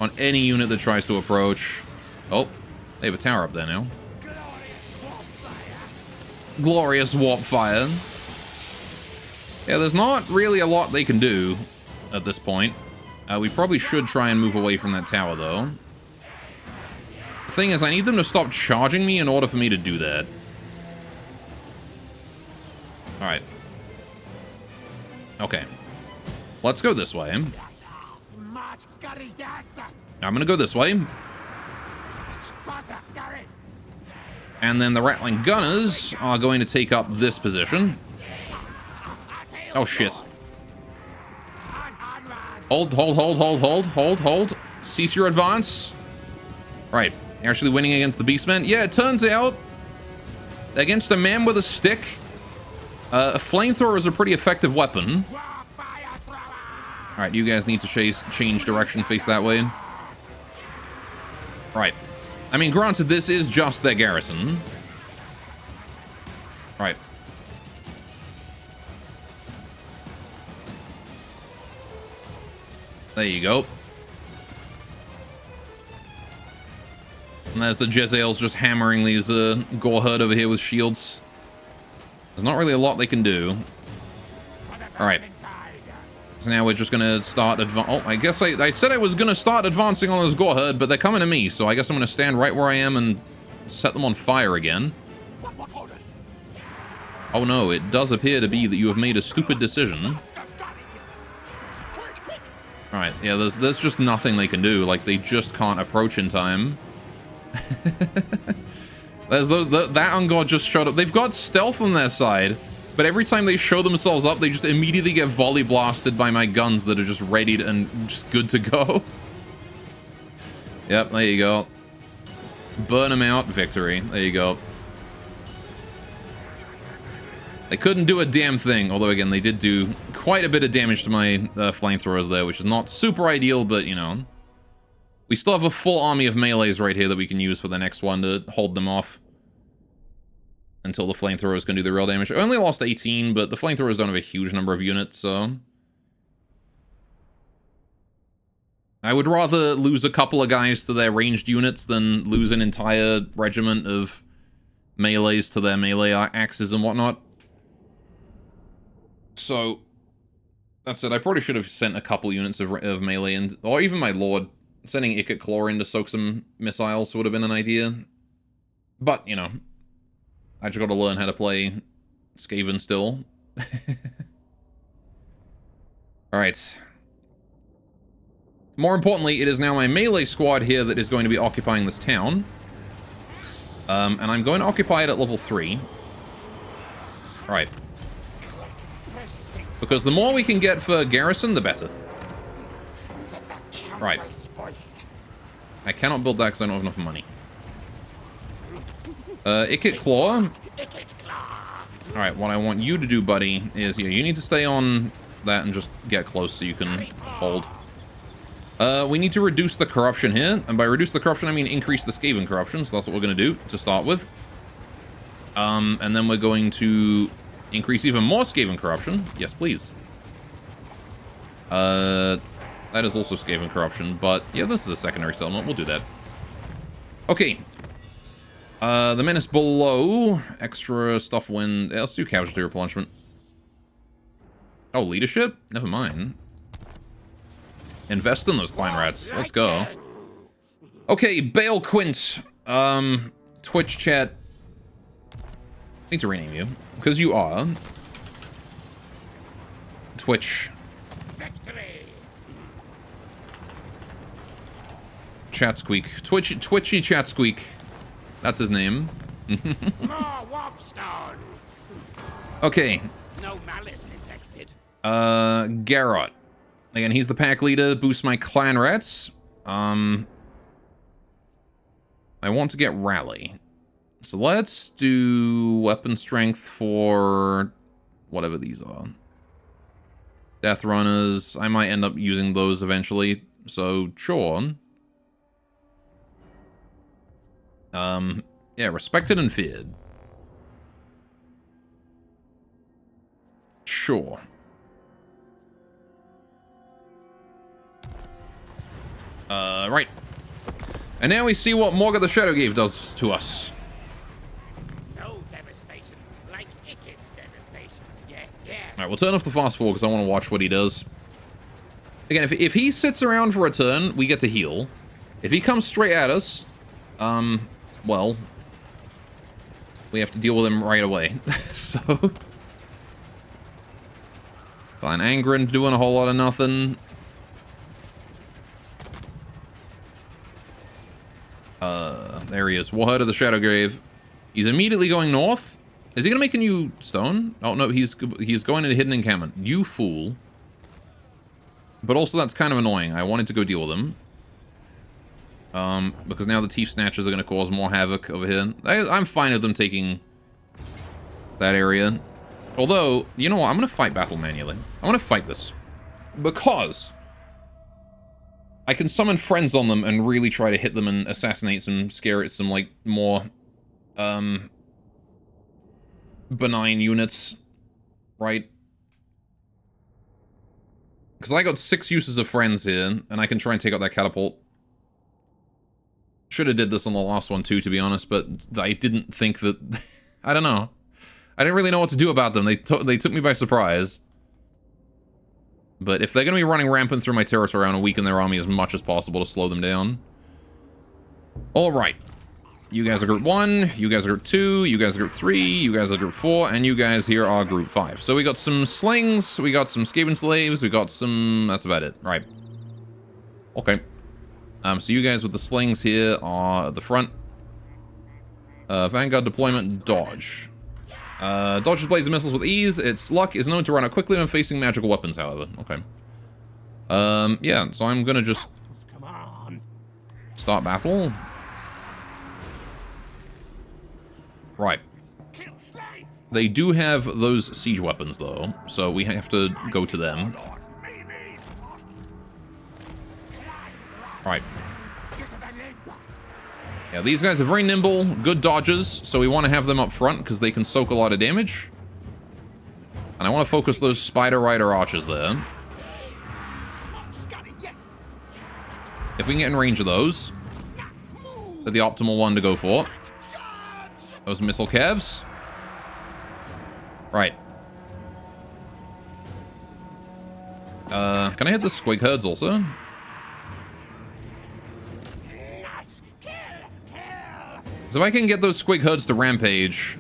on any unit that tries to approach. Oh, they have a tower up there now. Glorious warp fire. Yeah, there's not really a lot they can do at this point. We probably should try and move away from that tower, though. The thing is, I need them to stop charging me in order for me to do that. Alright. Okay. Let's go this way. I'm gonna go this way. And then the rattling gunners are going to take up this position. Oh, shit. Hold. Cease your advance. Right. You're actually winning against the Beastmen. Yeah, it turns out, against a man with a stick, a flamethrower is a pretty effective weapon. Alright, you guys need to change direction, face that way. Right. I mean, granted, this is just their garrison. Right. There you go. And there's the Jezzails just hammering these Gore Herd over here with shields. There's not really a lot they can do. Alright. So now we're just gonna start oh, I guess I said I was gonna start advancing on this Gore Herd, but they're coming to me, so I guess I'm gonna stand right where I am and set them on fire again. Oh no, it does appear to be that you have made a stupid decision. Alright, yeah, there's just nothing they can do. Like, they just can't approach in time. There's those that Ungod just showed up. They've got stealth on their side, but every time they show themselves up, they just immediately get volley blasted by my guns that are just ready to, and just good to go. Yep, there you go. Burn them out, victory. There you go. They couldn't do a damn thing, although again, they did do quite a bit of damage to my flamethrowers there, which is not super ideal, but you know. We still have a full army of melees right here that we can use for the next one to hold them off. Until the flamethrowers can do the real damage. I only lost 18, but the flamethrowers don't have a huge number of units, so... I would rather lose a couple of guys to their ranged units than lose an entire regiment of melees to their melee axes and whatnot. So... That's it. I probably should have sent a couple units of melee, and or even my lord. Sending Ikit Claw in to soak some missiles would have been an idea. But, you know, I just got to learn how to play Skaven still. Alright. More importantly, it is now my melee squad here that is going to be occupying this town. And I'm going to occupy it at level 3. Alright. Because the more we can get for garrison, the better. Right. I cannot build that because I don't have enough money. Ikit Claw. Alright, what I want you to do, buddy, is you need to stay on that and just get close so you can hold. We need to reduce the corruption here. And by reduce the corruption, I mean increase the Skaven corruption. So that's what we're going to do to start with. And then we're going to increase even more Skaven corruption. Yes, please. That is also Skaven corruption, but yeah, this is a secondary settlement. We'll do that. Okay. The menace below. Extra stuff when... Yeah, let's do casualty replenishment. Oh, leadership? Never mind. Invest in those clan rats. Let's go. Okay, Bale Quint. Twitch chat. I need to rename you. Because you are. Twitch. Chat Squeak. Twitchy Chat Squeak. That's his name. More warpstone. Okay. No malice detected. Garrot. Again, he's the pack leader. Boosts my clan rats. I want to get rally. So let's do weapon strength for whatever these are. Death runners. I might end up using those eventually. So, sure. Yeah, respected and feared. Sure. Right. And now we see what Morga the Shadowgave does to us. No devastation, like Ikit's devastation. Yes, yes. Alright, we'll turn off the fast forward because I want to watch what he does. Again, if he sits around for a turn, we get to heal. If he comes straight at us, well, we have to deal with him right away. So, Clan Angren doing a whole lot of nothing. There he is. Warhead of the Shadowgrave. He's immediately going north. Is he gonna make a new stone? Oh no, he's going into hidden encampment. You fool. But also that's kind of annoying. I wanted to go deal with him. Because now the Teeth Snatchers are going to cause more havoc over here. I'm fine with them taking that area. Although, you know what? I'm going to fight battle manually. I want to fight this. Because I can summon friends on them and really try to hit them and assassinate some like more benign units, right? Because I got 6 uses of friends here, and I can try and take out that catapult. Should have did this on the last one too, to be honest, but I didn't think that... I don't know. I didn't really know what to do about them. They took me by surprise. But if they're going to be running rampant through my territory, I want to weaken their army as much as possible to slow them down. Alright. You guys are group 1, you guys are group 2, you guys are group 3, you guys are group 4, and you guys here are group 5. So we got some slings, we got some Skaven slaves, we got some... That's about it. Right. Okay. So you guys with the slings here are at the front. Vanguard deployment, dodge. Dodges blades and missiles with ease. Its luck is known to run out quickly when facing magical weapons, however. Okay. Yeah, so I'm gonna just start battle. Right. They do have those siege weapons, though, so we have to go to them. Right. Yeah, these guys are very nimble, good dodges, so we want to have them up front because they can soak a lot of damage. And I want to focus those Spider Rider archers there. If we can get in range of those, they're the optimal one to go for. Those missile calves. Right. Can I hit the squig herds also? So if I can get those squig herds to rampage,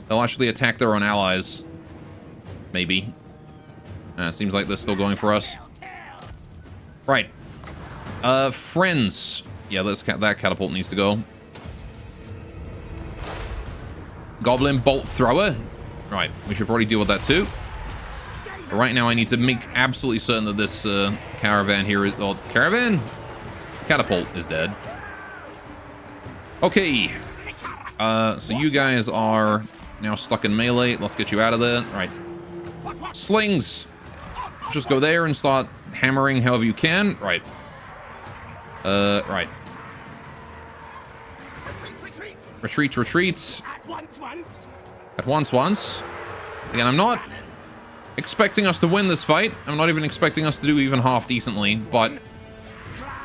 they'll actually attack their own allies. Maybe. It seems like they're still going for us. Right. Friends. Yeah, that catapult needs to go. Goblin bolt thrower. Right, we should probably deal with that too. But right now I need to make absolutely certain that this caravan here is... Or caravan? Catapult is dead. Okay. So you guys are now stuck in melee. Let's get you out of there. Right. Slings. Just go there and start hammering however you can. Right. Right. Retreat, retreat. At once. Again, I'm not expecting us to win this fight. I'm not even expecting us to do even half decently, but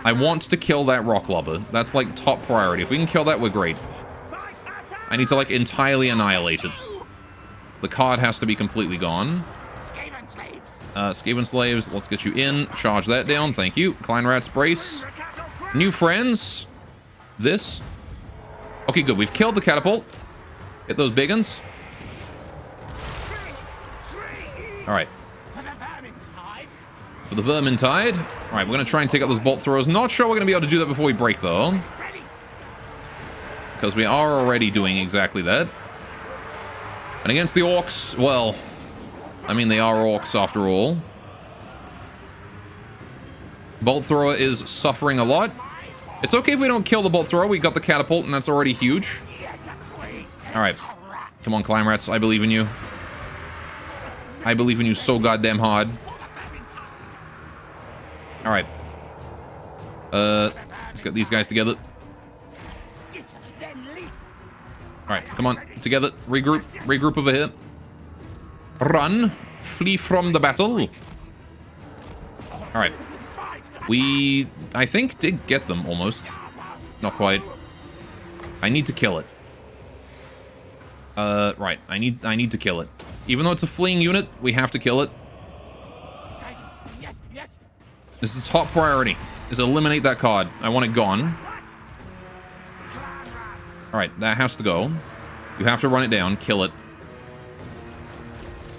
I want to kill that rock lobber. That's like top priority. If we can kill that, we're great. I need to like entirely annihilate it. The card has to be completely gone. Skaven slaves, let's get you in. Charge that down, thank you. Kleinrat's brace. New friends. This. Okay, good. We've killed the catapult. Hit those big uns. Alright. For the Vermintide. Alright, we're going to try and take out those bolt throwers. Not sure we're going to be able to do that before we break, though. Because we are already doing exactly that. And against the orcs, well... I mean, they are orcs after all. Bolt thrower is suffering a lot. It's okay if we don't kill the bolt thrower. We got the catapult, and that's already huge. Alright. Come on, climb rats. I believe in you. I believe in you so goddamn hard. Alright. Let's get these guys together. Alright, come on. Together. Regroup. Regroup over here. Run. Flee from the battle. Alright. We, I think, did get them almost. Not quite. I need to kill it. Right. I need to kill it. Even though it's a fleeing unit, we have to kill it. This is the top priority, is eliminate that card. I want it gone. Alright, that has to go. You have to run it down, kill it.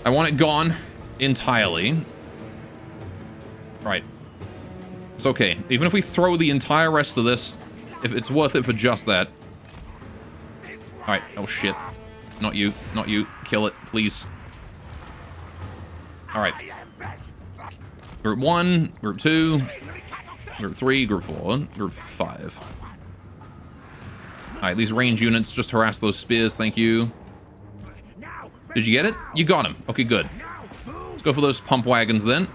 I want it gone entirely. Right. It's okay. Even if we throw the entire rest of this, if it's worth it for just that. Alright, oh shit. Not you, not you. Kill it, please. Alright. Group 1, Group 2, Group 3, Group 4, Group 5. Alright, these range units just harass those spears, thank you. Did you get it? You got him. Okay, good. Let's go for those pump wagons then.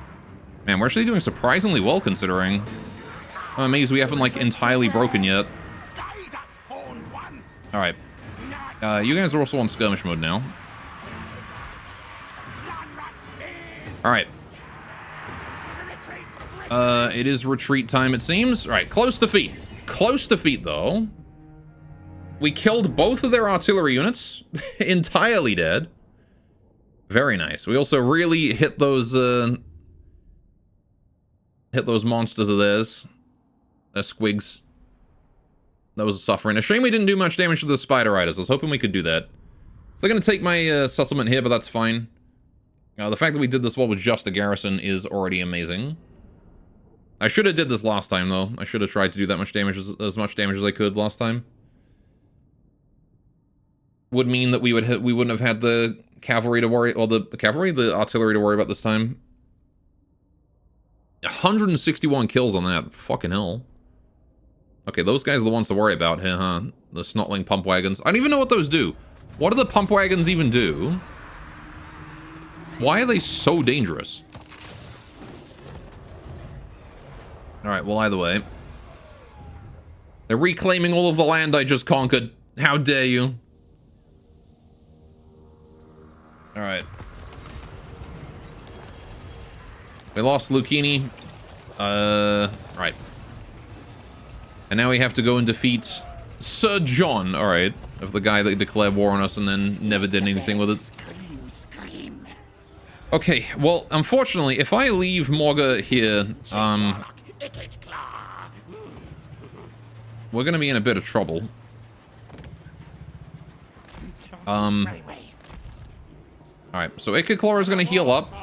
Man, we're actually doing surprisingly well considering. I'm amazed we haven't, like, entirely broken yet. Guide us, horned one. Alright. You guys are also on skirmish mode now. Alright. It is retreat time, it seems. Alright, close defeat. Close defeat, though. We killed both of their artillery units. Entirely dead. Very nice. We also really hit those monsters of theirs. Squigs. That was suffering. A shame we didn't do much damage to the Spider Riders. I was hoping we could do that. So they're going to take my settlement here, but that's fine. The fact that we did this while with just a garrison is already amazing. I should have did this last time, though. I should have tried to do that much damage, as much damage as I could last time. Would mean that we wouldn't have had the cavalry to worry, or the artillery to worry about this time. 161 kills on that. Fucking hell. Okay, those guys are the ones to worry about here, huh? The snotling pump wagons. I don't even know what those do. What do the pump wagons even do? Why are they so dangerous? Alright, well, either way. They're reclaiming all of the land I just conquered. How dare you? Alright. We lost Lucchini. Right. And now we have to go and defeat Sir John, alright, of the guy that declared war on us and then never did anything with it. Scream, scream. Okay, well, unfortunately, if I leave Morga here, we're gonna be in a bit of trouble. Alright, so Ikiclaw is gonna heal up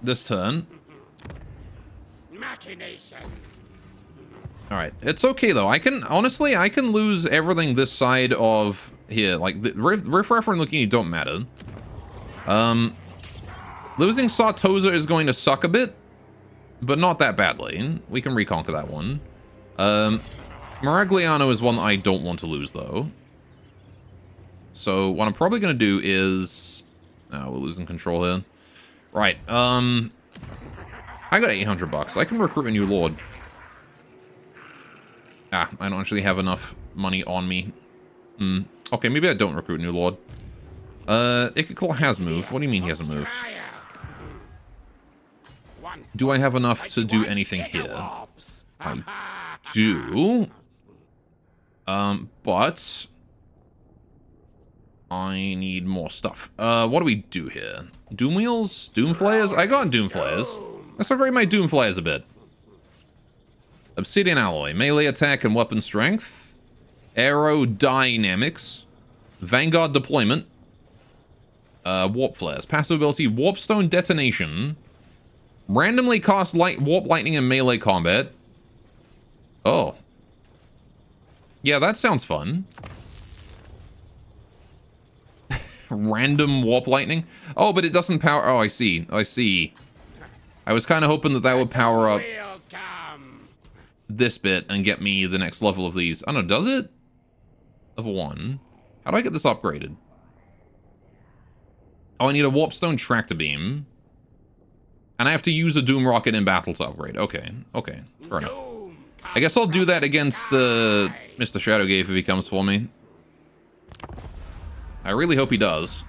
this turn. Machinations. Alright, it's okay though. Honestly, I can lose everything this side of here. Like, Riffraff and Lucchini don't matter. Losing Sartosa is going to suck a bit, but not that badly. We can reconquer that one. Maragliano is one that I don't want to lose though. So what I'm probably going to do is... Oh, we're losing control here. Right, I got 800 bucks. I can recruit a new lord. Ah, I don't actually have enough money on me. Okay, maybe I don't recruit a new lord. Ikiclaw has moved. What do you mean he hasn't moved? Do I have enough to do anything here? I do. But... I need more stuff. What do we do here? Doom wheels? Doom flares? I got doom flares. Let's upgrade my doom flares a bit. Obsidian alloy, melee attack and weapon strength, aerodynamics, vanguard deployment, warp flares, passive ability, warpstone detonation, randomly cast warp lightning in melee combat. Oh. Yeah, that sounds fun. Random warp lightning? Oh, but it doesn't power... Oh, I see. I see. I was kind of hoping that would power up this bit and get me the next level of these. I don't know, does it? Level 1. How do I get this upgraded? Oh, I need a warpstone tractor beam. And I have to use a doom rocket in battle to upgrade. Okay, okay. Fair enough. I guess I'll do that against Mr. Shadowgate if he comes for me. I really hope he does.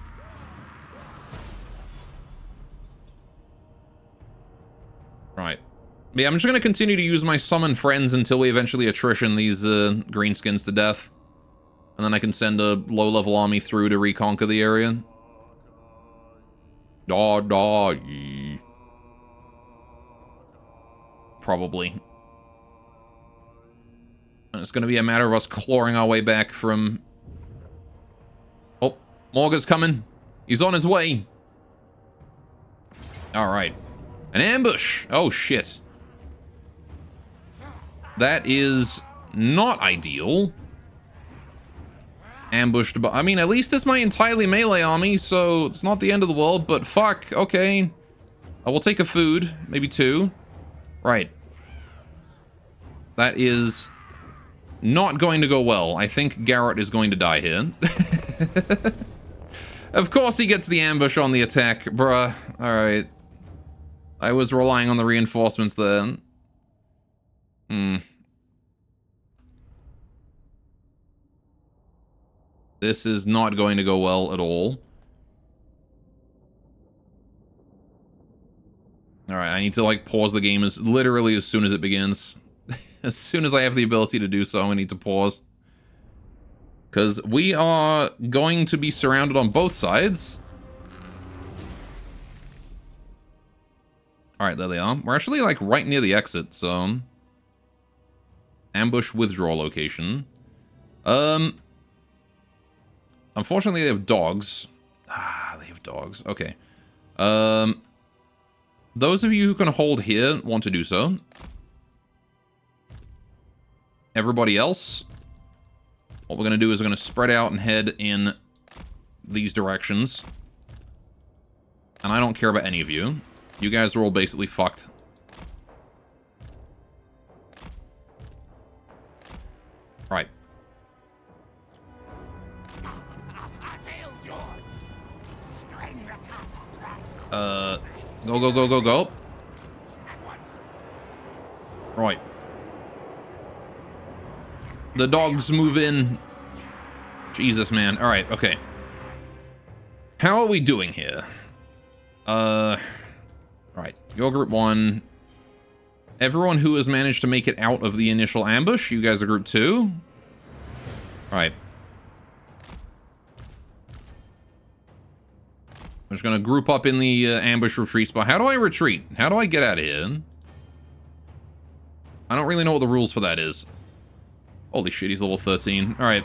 Right. Yeah, I'm just going to continue to use my summon friends until we eventually attrition these greenskins to death. And then I can send a low-level army through to reconquer the area. Yee. Probably. And it's going to be a matter of us clawing our way back from... Oh, Morga's coming. He's on his way. Alright. An ambush! Oh, shit. That is not ideal. Ambushed, but I mean, at least it's my entirely melee army, so it's not the end of the world, but fuck, okay. I will take a food, maybe 2. Right. That is not going to go well. I think Garrett is going to die here. Of course he gets the ambush on the attack, bruh. Alright. I was relying on the reinforcements there. This is not going to go well at all. Alright, I need to, like, pause the game literally as soon as it begins. As soon as I have the ability to do so, I need to pause. Because we are going to be surrounded on both sides. Alright, there they are. We're actually, like, right near the exit, so... Ambush withdraw location. Unfortunately, they have dogs. Ah, they have dogs. Okay. Those of you who can hold here want to do so. Everybody else, what we're going to do is we're going to spread out and head in these directions. And I don't care about any of you. You guys are all basically fucked. Right. Go, go, go, go, go. Right. The dogs move in. Jesus, man. Alright, okay. How are we doing here? Right. Your group 1. Everyone who has managed to make it out of the initial ambush, you guys are group 2. Alright. I'm just gonna group up in the ambush retreat spot. How do I retreat? How do I get out of here? I don't really know what the rules for that is. Holy shit, he's level 13. Alright,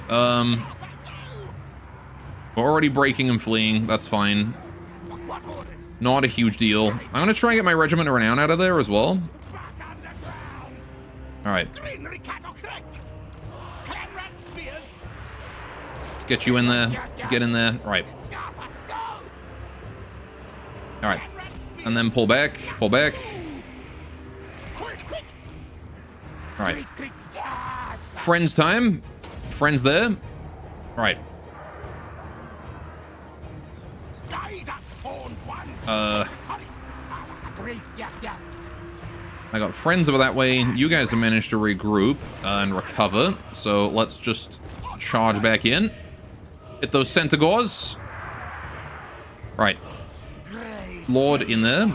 we're already breaking and fleeing. That's fine. Not a huge deal. I'm gonna try and get my regiment of renown out of there as well. Alright. Let's get you in there. Get in there. Right. Alright. And then pull back. Pull back. Alright. Friends time. Friends there. Alright. I got friends over that way. You guys have managed to regroup and recover. So let's just charge back in. Hit those centaurs. Right. Lord in there.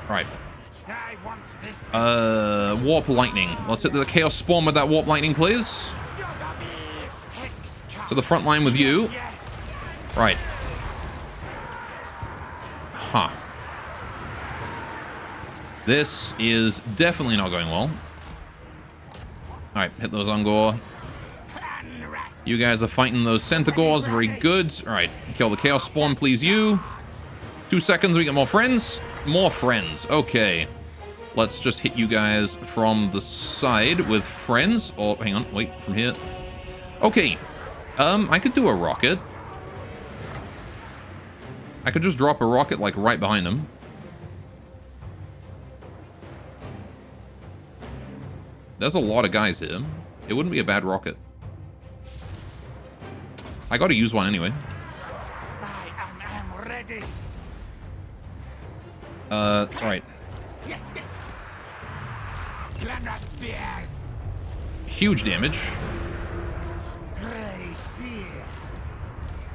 Right. Warp lightning. Let's hit the chaos spawn with that warp lightning, please. To the front line with you. Right. Huh. This is definitely not going well. Alright, hit those Ungor. You guys are fighting those centaurs. Very good. Alright, kill the chaos spawn, please, you. 2 seconds, we get more friends. More friends. Okay. Let's just hit you guys from the side with friends. Oh, hang on. Wait, from here. Okay. I could do a rocket. I could just drop a rocket, like, right behind him. There's a lot of guys here. It wouldn't be a bad rocket. I gotta use one anyway. I am ready. Right. Yes, yes. Granite spears. Huge damage. Grey seer.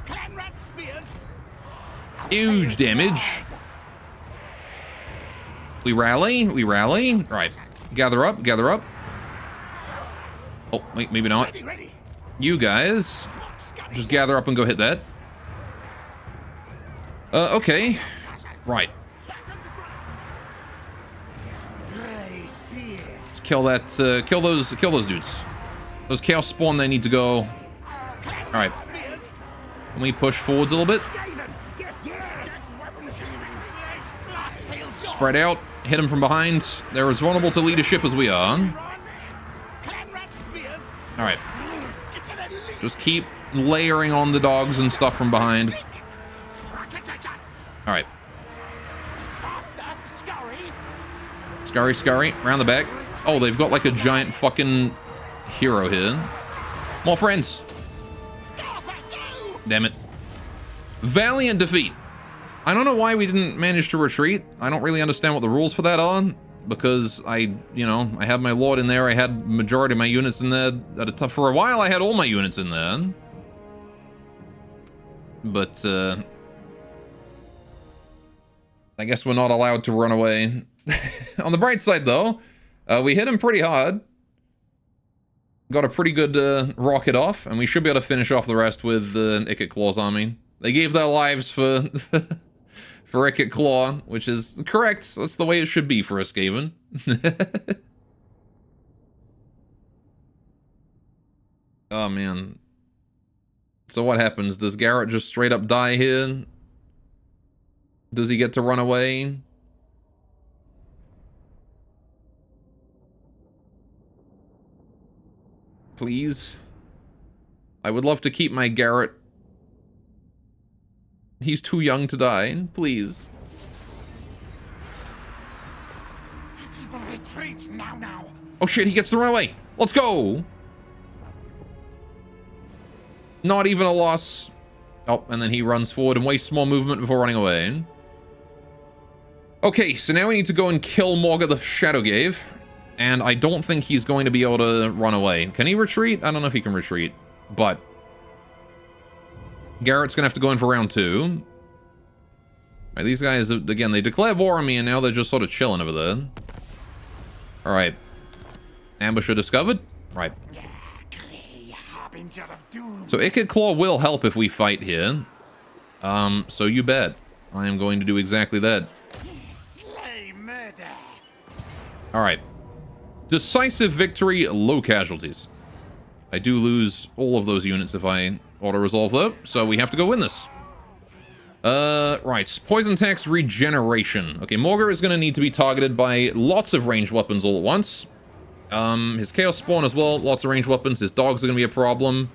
Granite spears. Huge damage. We rally. We rally. Right. Gather up. Gather up. Oh, wait, maybe not. Ready, ready. You guys just gather up and go hit that. Okay. Right. Grey seer. Let's kill that, kill those dudes. Those chaos spawn, they need to go. Alright. Can we push forwards a little bit? Yes, yes. Spread out. Hit them from behind. They're as vulnerable to leadership as we are. Alright. Just keep layering on the dogs and stuff from behind. Alright. Scurry, scurry. Around the back. Oh, they've got like a giant fucking hero here. More friends. Damn it. Valiant defeat. I don't know why we didn't manage to retreat. I don't really understand what the rules for that are. Because I had my lord in there. I had majority of my units in there. For a while, I had all my units in there. But, I guess we're not allowed to run away. On the bright side, though, we hit him pretty hard. Got a pretty good rocket off, and we should be able to finish off the rest with Ikit Claw's army. They gave their lives for for Ikit Claw, which is correct. That's the way it should be for a Skaven. Oh, man. So what happens? Does Garrett just straight up die here? Does he get to run away? Please? I would love to keep my Garrett. He's too young to die. Please. Retreat now. Oh shit, he gets to run away. Let's go. Not even a loss. Oh, and then he runs forward and wastes more movement before running away. Okay, so now we need to go and kill Morga the Shadowgave. And I don't think he's going to be able to run away. Can he retreat? I don't know if he can retreat. But Garrett's going to have to go in for round 2. Right, these guys, again, they declared war on me, and now they're just sort of chilling over there. Alright. Ambusher discovered? Right. So Ikit Claw will help if we fight here. So you bet. I am going to do exactly that. Alright. Decisive victory, low casualties. I do lose all of those units if I auto-resolve though, so we have to go win this. Right. Poison tax regeneration. Okay, Morga is going to need to be targeted by lots of ranged weapons all at once. His Chaos Spawn as well, lots of ranged weapons. His dogs are going to be a problem.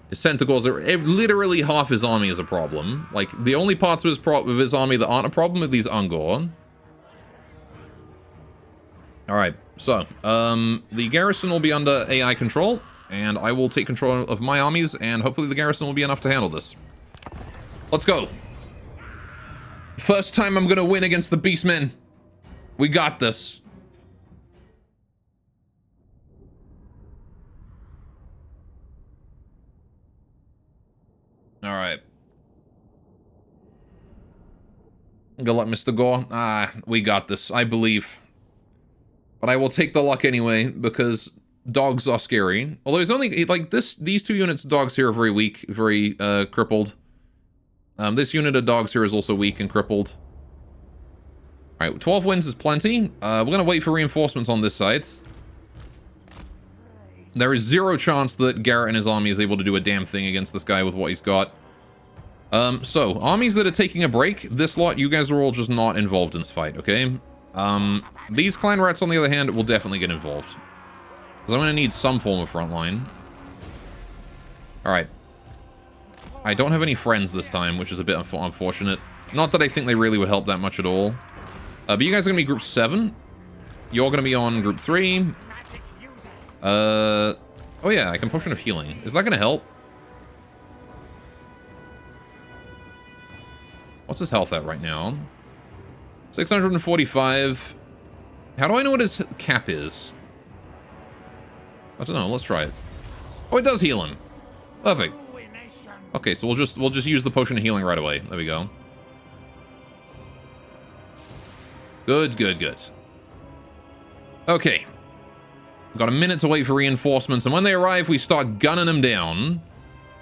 His Tentacles are... literally half his army is a problem. Like, the only parts of his army that aren't a problem are these Ungor. Alright, so, the garrison will be under AI control, and I will take control of my armies, and hopefully the garrison will be enough to handle this. Let's go. First time I'm gonna win against the Beastmen. We got this. Alright. Good luck, Mr. Gore. Ah, we got this, I believe. But I will take the luck anyway, because dogs are scary. Although it's only, like, these 2 units of dogs here are very weak, very, crippled. This unit of dogs here is also weak and crippled. Alright, 12 wins is plenty. We're gonna wait for reinforcements on this side. There is 0 chance that Garrett and his army is able to do a damn thing against this guy with what he's got. So, armies that are taking a break, this lot, you guys are all just not involved in this fight, okay? These clan rats, on the other hand, will definitely get involved. Because I'm going to need some form of front line. Alright. I don't have any friends this time, which is a bit unfortunate. Not that I think they really would help that much at all. But you guys are going to be group 7. You're going to be on group 3. Oh yeah, I can potion of healing. Is that going to help? What's his health at right now? 645. How do I know what his cap is? I don't know. Let's try it. Oh, it does heal him. Perfect. Okay, so we'll just use the potion of healing right away. There we go. Good, good, good. Okay. Got a minute to wait for reinforcements, and when they arrive, we start gunning them down.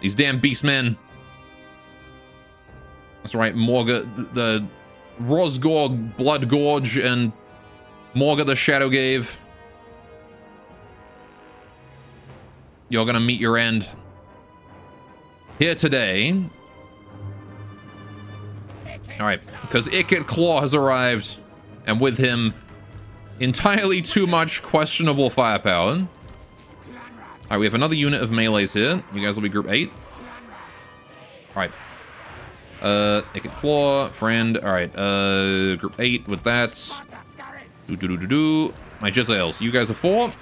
These damn beastmen. That's right, Morga, the Rosgorg, Blood Gorge, and Morga the Shadowgave. You're gonna meet your end. Here today. Alright, because Ikit Claw has arrived, and with him, entirely too much questionable firepower. Alright, we have another unit of melees here. You guys will be group 8. Alright. Ikit Claw, friend. Alright, group 8 with that. My Jezzails. You guys are 4.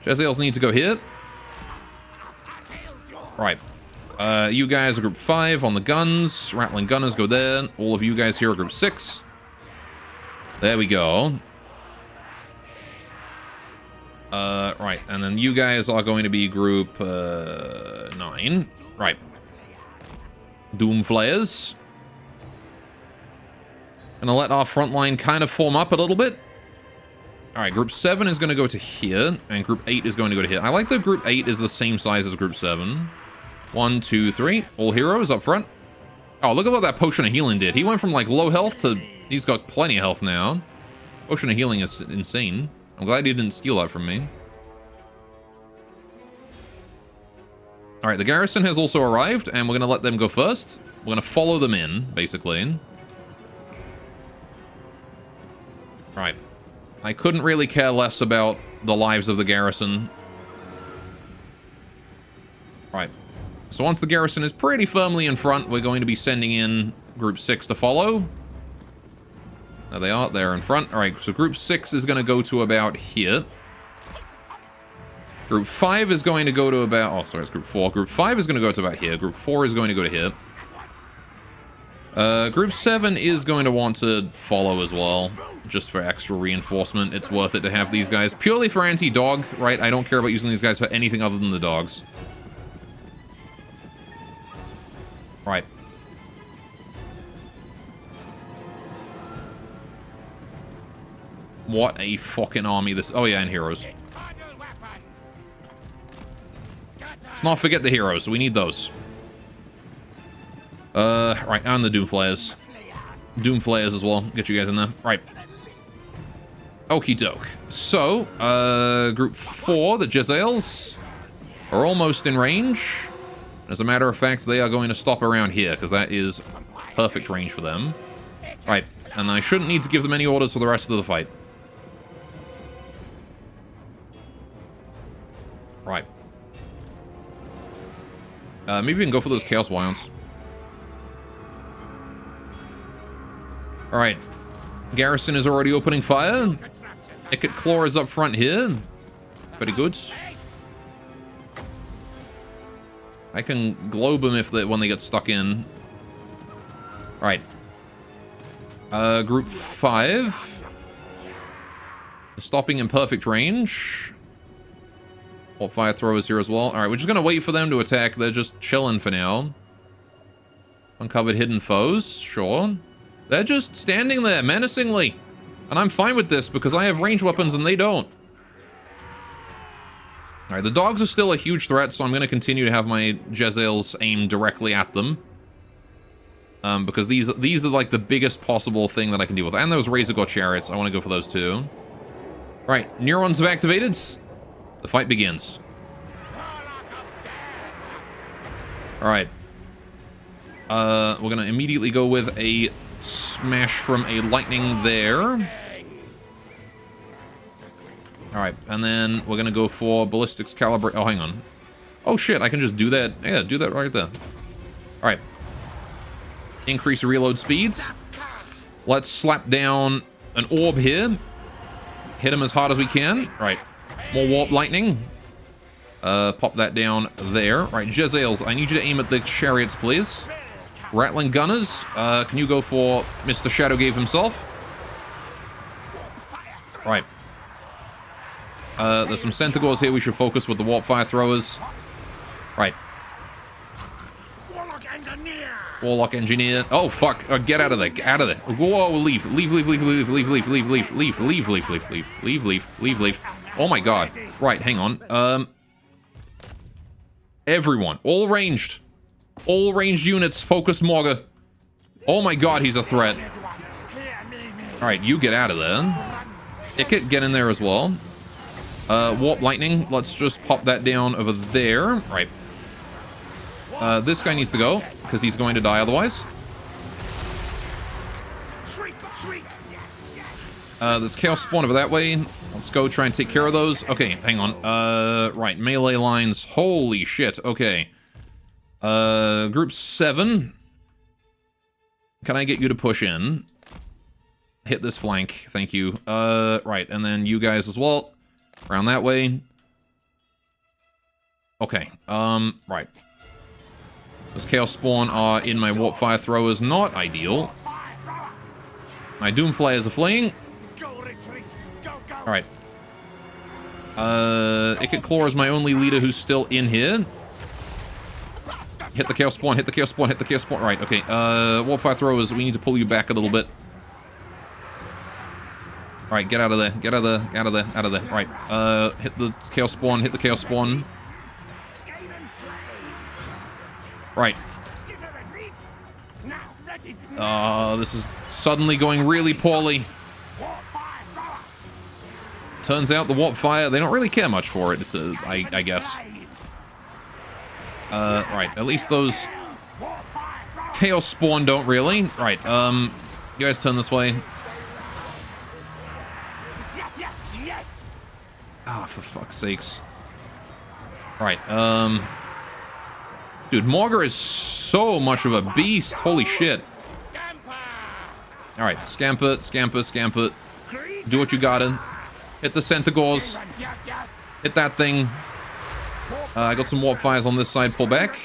Jezzails need to go here. Right. You guys are group 5 on the guns. Rattling Gunners go there. All of you guys here are group 6. There we go. Right. And then you guys are going to be group 9. Right. Doom Flares. Gonna let our front line kind of form up a little bit. Alright, Group 7 is going to go to here, and Group 8 is going to go to here. I like that Group 8 is the same size as Group 7. 1, 2, 3. All heroes up front. Oh, look at what that Potion of Healing did. He went from, like, low health to... He's got plenty of health now. Potion of Healing is insane. I'm glad he didn't steal that from me. Alright, the garrison has also arrived, and we're going to let them go first. We're going to follow them in, basically. Right. I couldn't really care less about the lives of the garrison. Right. So once the garrison is pretty firmly in front, we're going to be sending in Group 6 to follow. There they are. They're in front. Alright, so Group 6 is going to go to about here. Group 5 is going to go to about... Oh, sorry, it's Group 4. Group 5 is going to go to about here. Group 4 is going to go to here. Group 7 is going to want to follow as well, just for extra reinforcement. It's worth it to have these guys. Purely for anti-dog, right? I don't care about using these guys for anything other than the dogs. Right. What a fucking army this... Oh yeah, and heroes. Let's not forget the heroes. We need those. Right, and the Doom Flares. Doom Flares as well. Get you guys in there. Right. Okie doke. So, Group 4, the Jezzails, are almost in range. As a matter of fact, they are going to stop around here, because that is perfect range for them. Right, and I shouldn't need to give them any orders for the rest of the fight. Right. Maybe we can go for those Chaos Wyons. Alright. Garrison is already opening fire. Icket Claw is up front here. Very good. I can globe them if when they get stuck in. Alright. Group 5. Stopping in perfect range. All fire throwers here as well. Alright, we're just going to wait for them to attack. They're just chilling for now. Uncovered hidden foes. Sure. They're just standing there menacingly. And I'm fine with this because I have ranged weapons and they don't. Alright, the dogs are still a huge threat, so I'm going to continue to have my Jezzails aimed directly at them. Because these are like the biggest possible thing that I can deal with. And those Razor Gore Chariots, I want to go for those too. Right, neurons have activated. The fight begins. Alright. We're going to immediately go with a smash from a lightning there. Alright, and then we're going to go for ballistics calibrate. Oh, hang on. Oh, shit, I can just do that. Yeah, do that right there. Alright. Increase reload speeds. Let's slap down an orb here. Hit him as hard as we can. Right. More warp lightning. Pop that down there. Right, Jezzails, I need you to aim at the chariots, please. Rattling gunners, can you go for Mr. Shadowgave himself? Right. There's some Centaurs here we should focus with the warp fire throwers. Right. Warlock Engineer. Oh, fuck. Get out of there. Get out of there. Whoa, leave. Leave. Oh my god. Right, hang on. Everyone. All ranged. All ranged units. Focus Morga. Oh my god, he's a threat. Alright, you get out of there. Icket, get in there as well. Warp Lightning. Let's just pop that down over there. Right. This guy needs to go, because he's going to die otherwise. There's Chaos Spawn over that way. Let's go try and take care of those. Okay, hang on. Right, melee lines. Holy shit. Okay. Group 7. Can I get you to push in? Hit this flank. Thank you. Right, and then you guys as well. Around that way. Okay, right. Those Chaos Spawn are in my Warp Fire Throwers. Not ideal. My Doom Flayers are fleeing. Alright. Icket Claw is my only leader who's still in here. hit the chaos spawn, hit the chaos spawn, hit the chaos spawn. Right, okay. Warp fire throwers, we need to pull you back a little bit. Alright, get out of there. Get out of there. Out of there. Out of there. Right. Hit the chaos spawn, hit the chaos spawn. Right. This is suddenly going really poorly. Turns out the warp fire, they don't really care much for it, I guess. Right, at least those chaos spawn don't really. Right, you guys turn this way. Ah, for fuck's sakes. Right, dude, Morgar is so much of a beast. Holy shit. Alright, scamper, scamper, scamper. Do what you gotta. Hit the Centaurs. Hit that thing. I got some warp fires on this side. Pull back.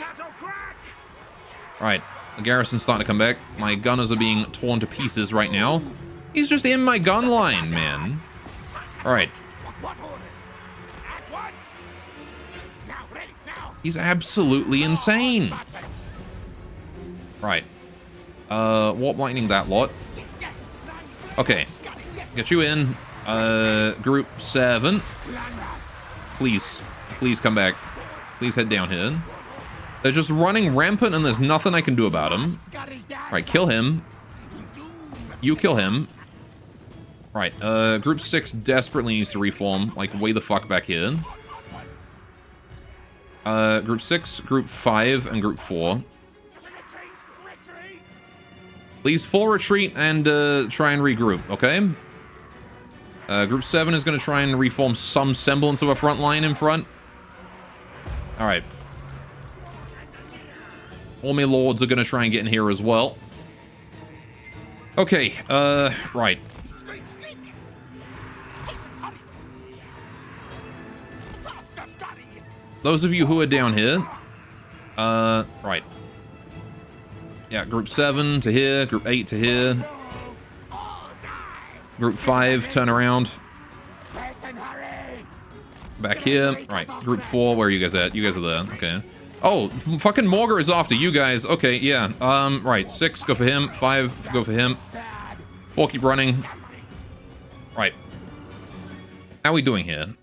Alright, the garrison's starting to come back. My gunners are being torn to pieces right now. He's just in my gun line, man. Alright. He's absolutely insane. Right. Warp lightning that lot. Okay. Get you in. Group 7. Please. Please come back. Please head down here. They're just running rampant and there's nothing I can do about them. Right, kill him. You kill him. Right, Group 6 desperately needs to reform. Like, way the fuck back here. Group 6, Group 5, and Group 4. Please full retreat and try and regroup, okay? Group 7 is going to try and reform some semblance of a front line in front. Alright. All my lords are going to try and get in here as well. Okay, right. Those of you who are down here, right. Yeah, Group 7 to here, Group 8 to here. Group 5, turn around. Back here. Right, Group 4, where are you guys at? You guys are there, okay. Oh, fucking Morgar is after you guys. Okay, yeah. Right, 6, go for him. 5, go for him. 4, keep running. Right. How are we doing here?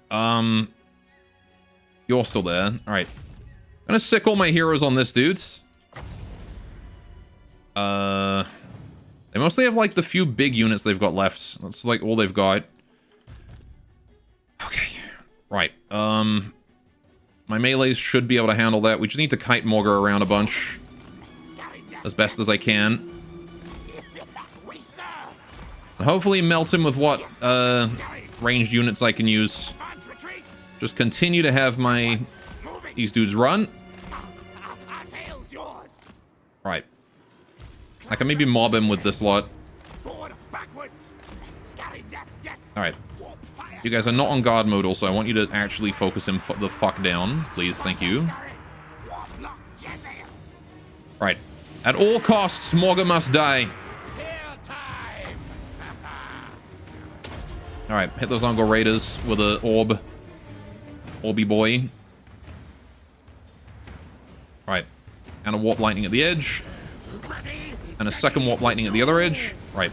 You're still there. Alright. I'm gonna sick all my heroes on this dude. They mostly have, like, the few big units they've got left. That's, like, all they've got. Okay. Right. My melees should be able to handle that. We just need to kite Morgar around a bunch. As best as I can. And hopefully melt him with what, ranged units I can use. Just continue to have these dudes run. Right. I can maybe mob him with this lot. Alright. You guys are not on guard mode also. I want you to actually focus him the fuck down. Please, thank you. Right. At all costs, Morgar must die. Alright, hit those Ungol Raiders with an orb. Orby boy. Right. And a warp lightning at the edge. And a second warp lightning at the other edge. Right.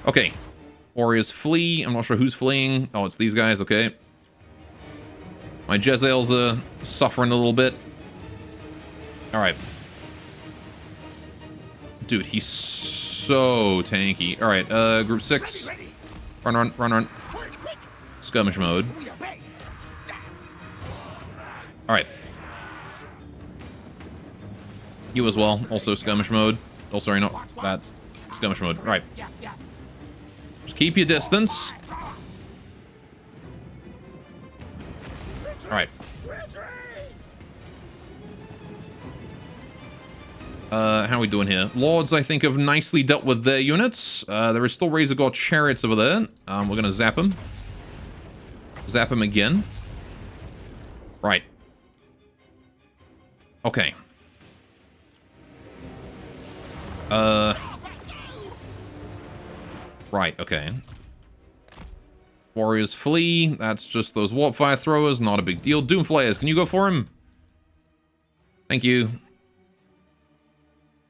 Okay. Warriors flee. I'm not sure who's fleeing. Oh, it's these guys. Okay. My Jezzails are suffering a little bit. Alright. Dude, he's so tanky. Alright, Group 6. Run, run, run, run. Skirmish mode. Alright. You as well. Also skirmish mode. Oh, sorry, not that. Skirmish mode. Right. Just keep your distance. Alright. How are we doing here? Lords, I think, have nicely dealt with their units. There is still Razor God chariots over there. We're gonna zap them. Zap him again. Right. Okay. Right, okay. Warriors flee. That's just those warp fire throwers. Not a big deal. Doom flayers, can you go for him? Thank you.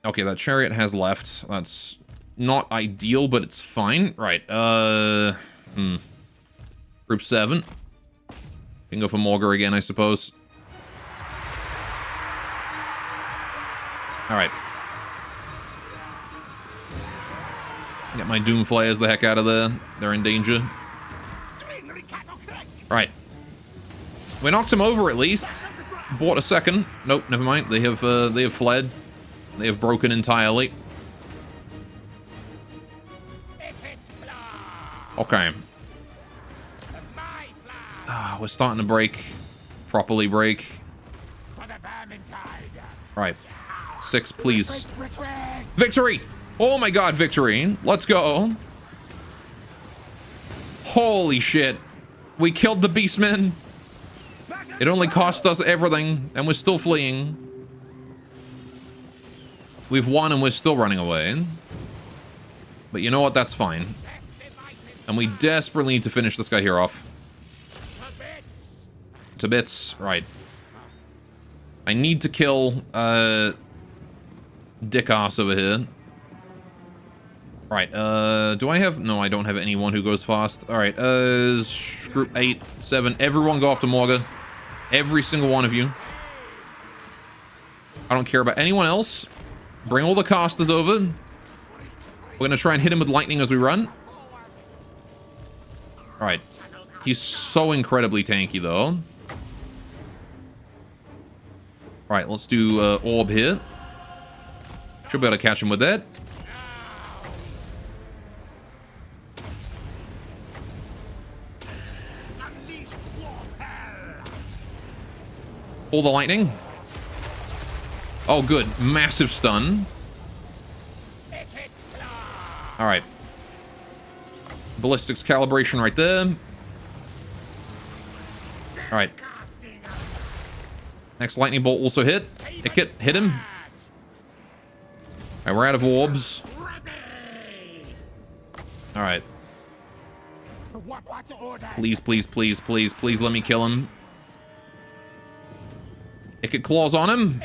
Okay, that chariot has left. That's not ideal, but it's fine. Right, Group 7. Can go for Morgar again, I suppose. Alright. Get my Doom Flayers the heck out of there. They're in danger. Right. We knocked him over at least. Bought a second. Nope, never mind. They have fled. They have broken entirely. Okay. We're starting to break. Properly break. Right. 6, please. Victory! Oh my god, victory. Let's go. Holy shit. We killed the beastmen. It only cost us everything, and we're still fleeing. We've won and we're still running away. But you know what? That's fine. And we desperately need to finish this guy here off. To bits. Right. I need to kill dick ass over here. Right, do I have... No, I don't have anyone who goes fast. Alright, group 8, 7. Everyone go after Morga. Every single one of you. I don't care about anyone else. Bring all the casters over. We're gonna try and hit him with lightning as we run. Alright. He's so incredibly tanky, though. Alright, let's do Orb here. Should be able to catch him with that. All the lightning. Oh, good. Massive stun. All right. Ballistics calibration right there. All right. Next lightning bolt also hit. Hit him. All right, we're out of orbs. All right. Please, please, please, please, please let me kill him. Icket claws on him.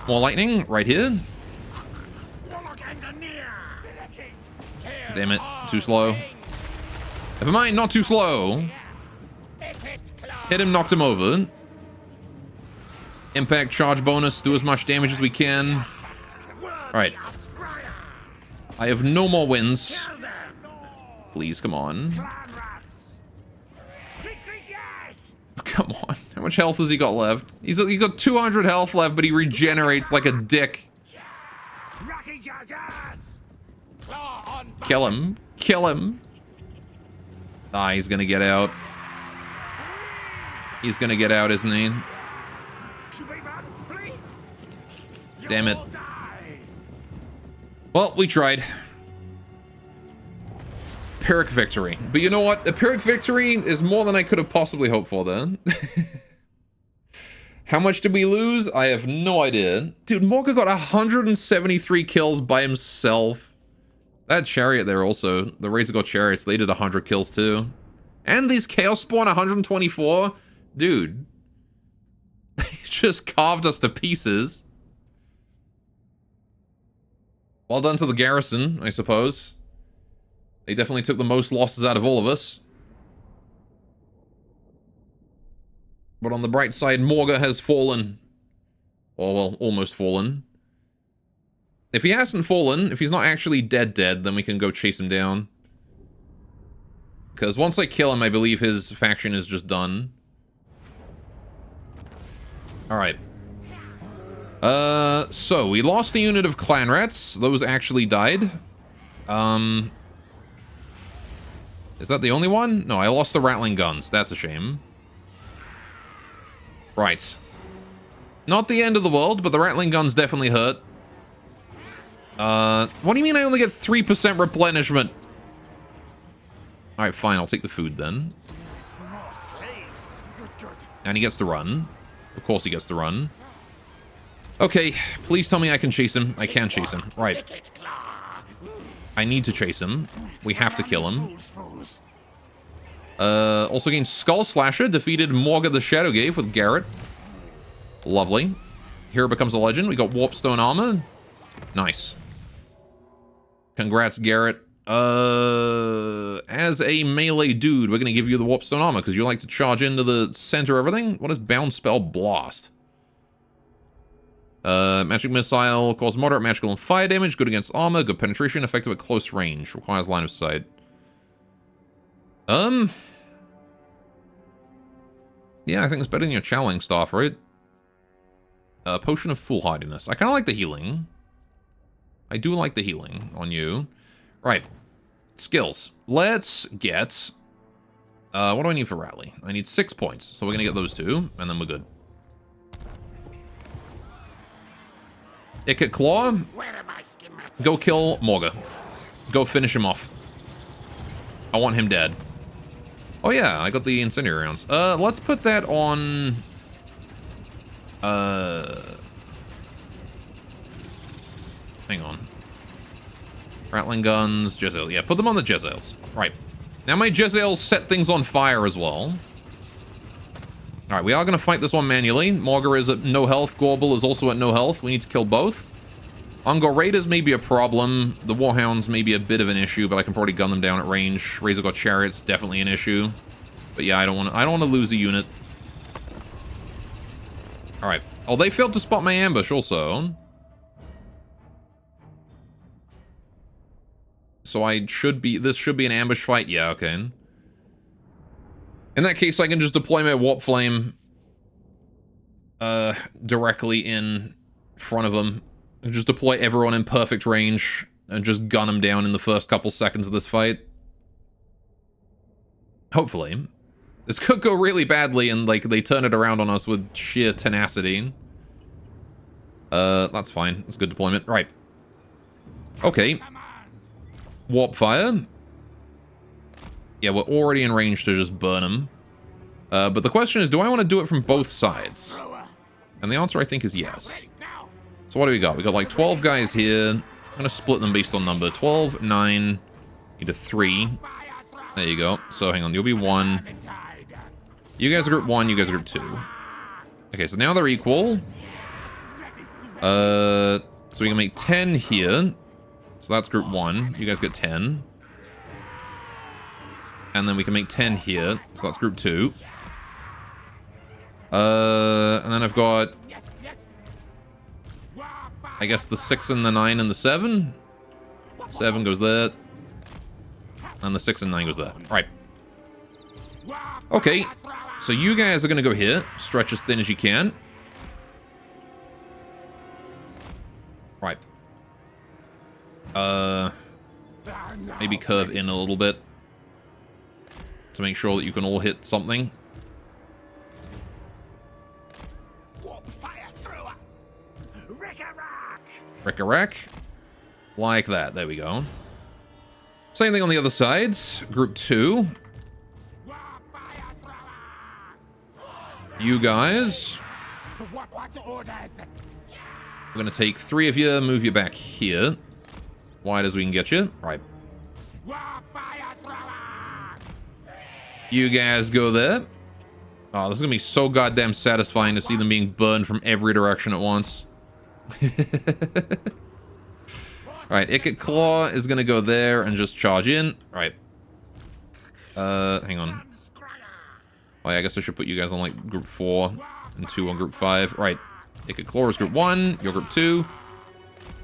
More lightning right here. Damn it, too slow. Never mind, not too slow. Hit him, knocked him over. Impact charge bonus, do as much damage as we can. Alright. I have no more wins. Please, come on. Come on. How much health has he got left? He's got 200 health left, but he regenerates like a dick. Kill him. Kill him. Ah, he's gonna get out. He's gonna get out, isn't he? Damn it. Well, we tried. Pyrrhic victory. But you know what? A Pyrrhic victory is more than I could have possibly hoped for then. How much did we lose? I have no idea. Dude, Morga got 173 kills by himself. That chariot there also. The Razor God chariots, they did 100 kills too. And these Chaos Spawn 124. Dude. They just carved us to pieces. Well done to the garrison, I suppose. They definitely took the most losses out of all of us. But on the bright side, Morga has fallen. Or, well, almost fallen. If he hasn't fallen, if he's not actually dead, then we can go chase him down. Because once I kill him, I believe his faction is just done. Alright. So, we lost a unit of clan rats. Those actually died. Is that the only one? No, I lost the rattling guns. That's a shame. Right. Not the end of the world, but the rattling guns definitely hurt. What do you mean I only get 3% replenishment? Alright, fine. I'll take the food then. And he gets to run. Of course he gets to run. Okay, please tell me I can chase him. I can chase him. Right. I need to chase him. We have to kill him. Also gained Skull Slasher, defeated Morga the Shadowgate with Garrett. Lovely. Hero becomes a legend. We got Warpstone armor. Nice. Congrats, Garrett. As a melee dude, we're going to give you the Warpstone armor because you like to charge into the center of everything. What is Bound Spell Blast? Magic Missile, cause moderate magical and fire damage, good against armor, good penetration, effective at close range, requires line of sight. Yeah, I think it's better than your Channeling Staff, right? Potion of Foolhardiness. I kind of like the healing. I do like the healing on you. Right. Skills. Let's get... what do I need for Rally? I need 6 points, so we're going to get those 2, and then we're good. Icket Claw. Where are my schematics? Go kill Morga. Go finish him off. I want him dead. Oh yeah, I got the incendiary rounds. Let's put that on... Hang on. Rattling guns, Jezzail. Yeah, put them on the Jezzails. Right. Now my Jezzails set things on fire as well. Alright, we are going to fight this one manually. Morga is at no health. Gorbel is also at no health. We need to kill both. Ungor Raiders may be a problem. The Warhounds may be a bit of an issue, but I can probably gun them down at range. Razor God Chariots, definitely an issue. But yeah, I don't want to lose a unit. Alright. Oh, they failed to spot my ambush also. So this should be an ambush fight? Yeah, okay. In that case, I can just deploy my Warp Flame directly in front of them. And just deploy everyone in perfect range and just gun them down in the first couple seconds of this fight. Hopefully. This could go really badly and, like, they turn it around on us with sheer tenacity. That's fine. That's good deployment. Right. Okay. Warp Fire. Yeah, we're already in range to just burn them. But the question is, do I want to do it from both sides? And the answer, I think, is yes. So what do we got? We got like 12 guys here. I'm going to split them based on number. 12, 9, need a 3. There you go. So hang on, you'll be 1. You guys are group 1, you guys are group 2. Okay, so now they're equal. So we can make 10 here. So that's group 1. You guys get 10. And then we can make 10 here. So that's group 2. And then I've got... I guess the 6 and the 9 and the 7. 7 goes there. And the 6 and 9 goes there. Right. Okay. So you guys are going to go here. Stretch as thin as you can. Right. Maybe curve in a little bit. To make sure that you can all hit something. Rick-a-rack. Like that. There we go. Same thing on the other side. Group 2. You guys. We're going to take 3 of you, move you back here. Wide as we can get you. Right. You guys go there. Oh, this is going to be so goddamn satisfying to see them being burned from every direction at once. Alright, Icket Claw is going to go there and just charge in. Right. Hang on. Oh, yeah, I guess I should put you guys on, like, group 4 and 2 on group 5. Right. Icket Claw is group 1. You're group 2.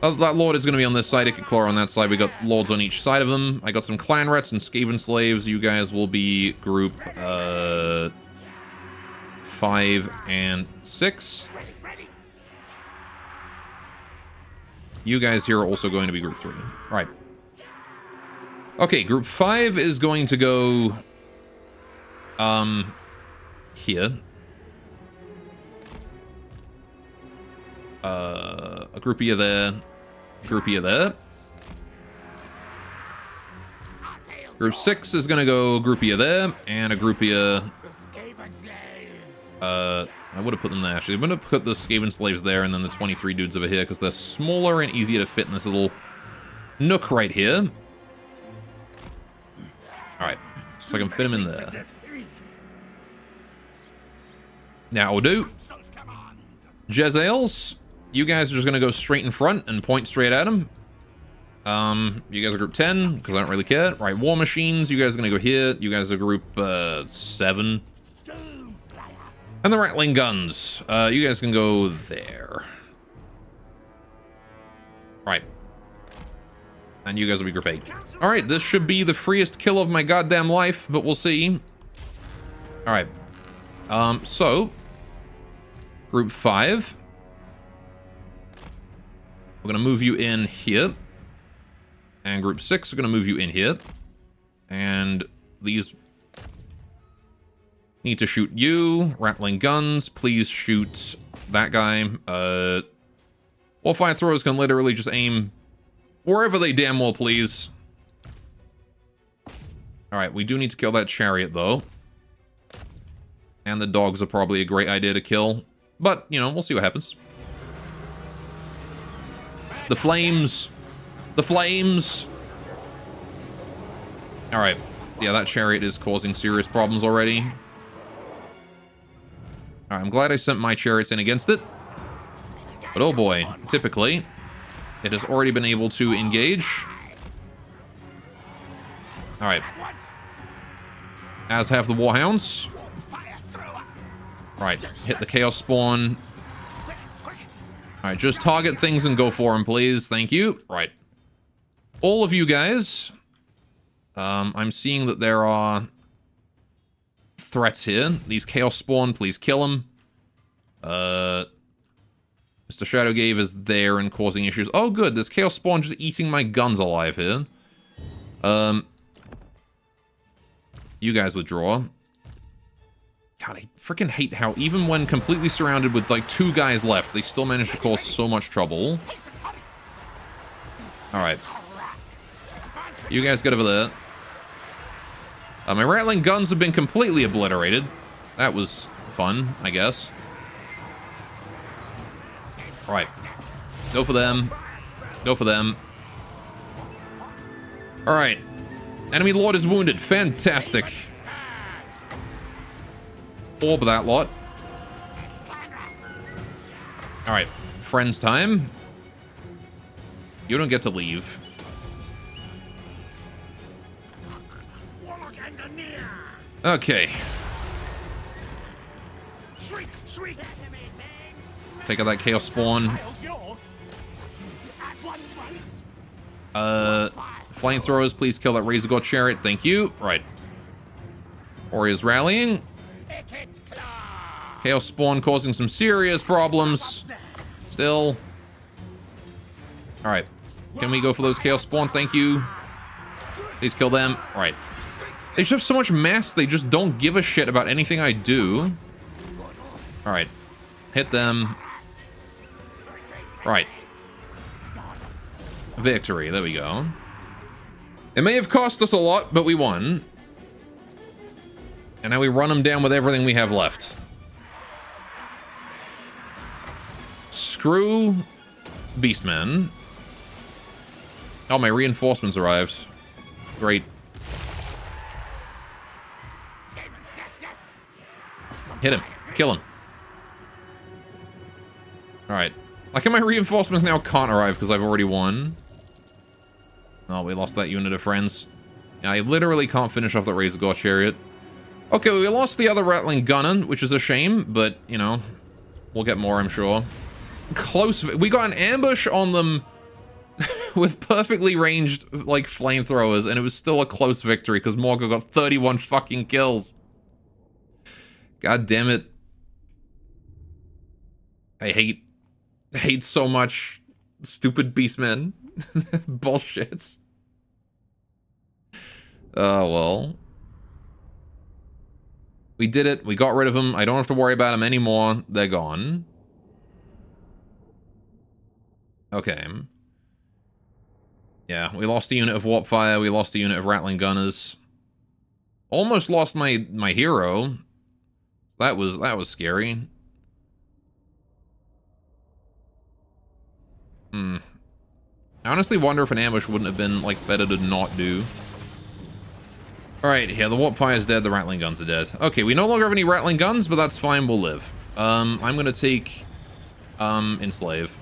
That Lord is going to be on this side. Icket Claw on that side. We got Lords on each side of them. I got some Clan Rats and Skaven Slaves. You guys will be group 5 and 6. You guys here are also going to be group 3. Right. Okay, group 5 is going to go... here. A group of you there. Group of you there. Group 6 is going to go group of you there. And a group of you... I would have put them there, actually. I'm going to put the Skaven Slaves there and then the 23 dudes over here, because they're smaller and easier to fit in this little nook right here. Alright. So I can fit him in there. Now we'll do. Jezzails, you guys are just going to go straight in front and point straight at him. You guys are group 10, because I don't really care. Right, War Machines, you guys are going to go here. You guys are group 7. And the Rattling Guns, you guys can go there. Right. And you guys will be group 8. Alright, this should be the freest kill of my goddamn life, but we'll see. Alright. So... Group 5. We're going to move you in here. And group 6 are going to move you in here. And these need to shoot you. Rattling Guns, please shoot that guy. Well, fire throwers can literally just aim wherever they damn well please. Alright, we do need to kill that chariot, though. And the dogs are probably a great idea to kill. But, you know, we'll see what happens. The flames. The flames. Alright. Yeah, that chariot is causing serious problems already. Alright, I'm glad I sent my chariots in against it. But oh boy, typically, it has already been able to engage. Alright. As have the Warhounds. Right, hit the Chaos Spawn. Alright, just target things and go for them, please. Thank you. Right. All of you guys. I'm seeing that there are threats here. These Chaos Spawn, please kill them. Mr. Shadowgave is there and causing issues. Oh, good. There's Chaos Spawn just eating my guns alive here. You guys withdraw. God, I freaking hate how even when completely surrounded with like 2 guys left, they still manage to cause so much trouble. Alright. You guys get over there. My Rattling Guns have been completely obliterated. That was fun, I guess. Alright. Go for them. Go for them. Alright. Enemy Lord is wounded. Fantastic. Orb that lot. Alright. Friends time. You don't get to leave. Okay. Take out that Chaos Spawn. Flamethrowers, please kill that Razor God Chariot. Thank you. Right. Warriors rallying. Chaos Spawn causing some serious problems. Still. Alright. Can we go for those Chaos Spawn? Thank you. Please kill them. Alright. They just have so much mass, they just don't give a shit about anything I do. Alright. Hit them. Right. Victory. There we go. It may have cost us a lot, but we won. And now we run them down with everything we have left. Screw Beastmen. Oh, my reinforcements arrived. Great. Hit him. Kill him. Alright. Like, my reinforcements now can't arrive because I've already won. Oh, we lost that unit of friends. Yeah, I literally can't finish off that Razor God Chariot. Okay, we lost the other Rattling Gunner, which is a shame, but, you know, we'll get more, I'm sure. Close. We got an ambush on them with perfectly ranged, like, flamethrowers, and it was still a close victory because Morgul got 31 fucking kills. God damn it. I hate so much stupid beastmen. Bullshit. Oh, well. We did it. We got rid of them. I don't have to worry about them anymore. They're gone. Okay. Yeah, we lost a unit of Warp Fire. We lost a unit of Rattling Gunners. Almost lost my hero. That was scary. I honestly wonder if an ambush wouldn't have been, like, better to not do. Alright, yeah, the warp fire is dead, the rattling guns are dead. Okay, we no longer have any rattling guns, but that's fine, we'll live. I'm gonna take, enslave.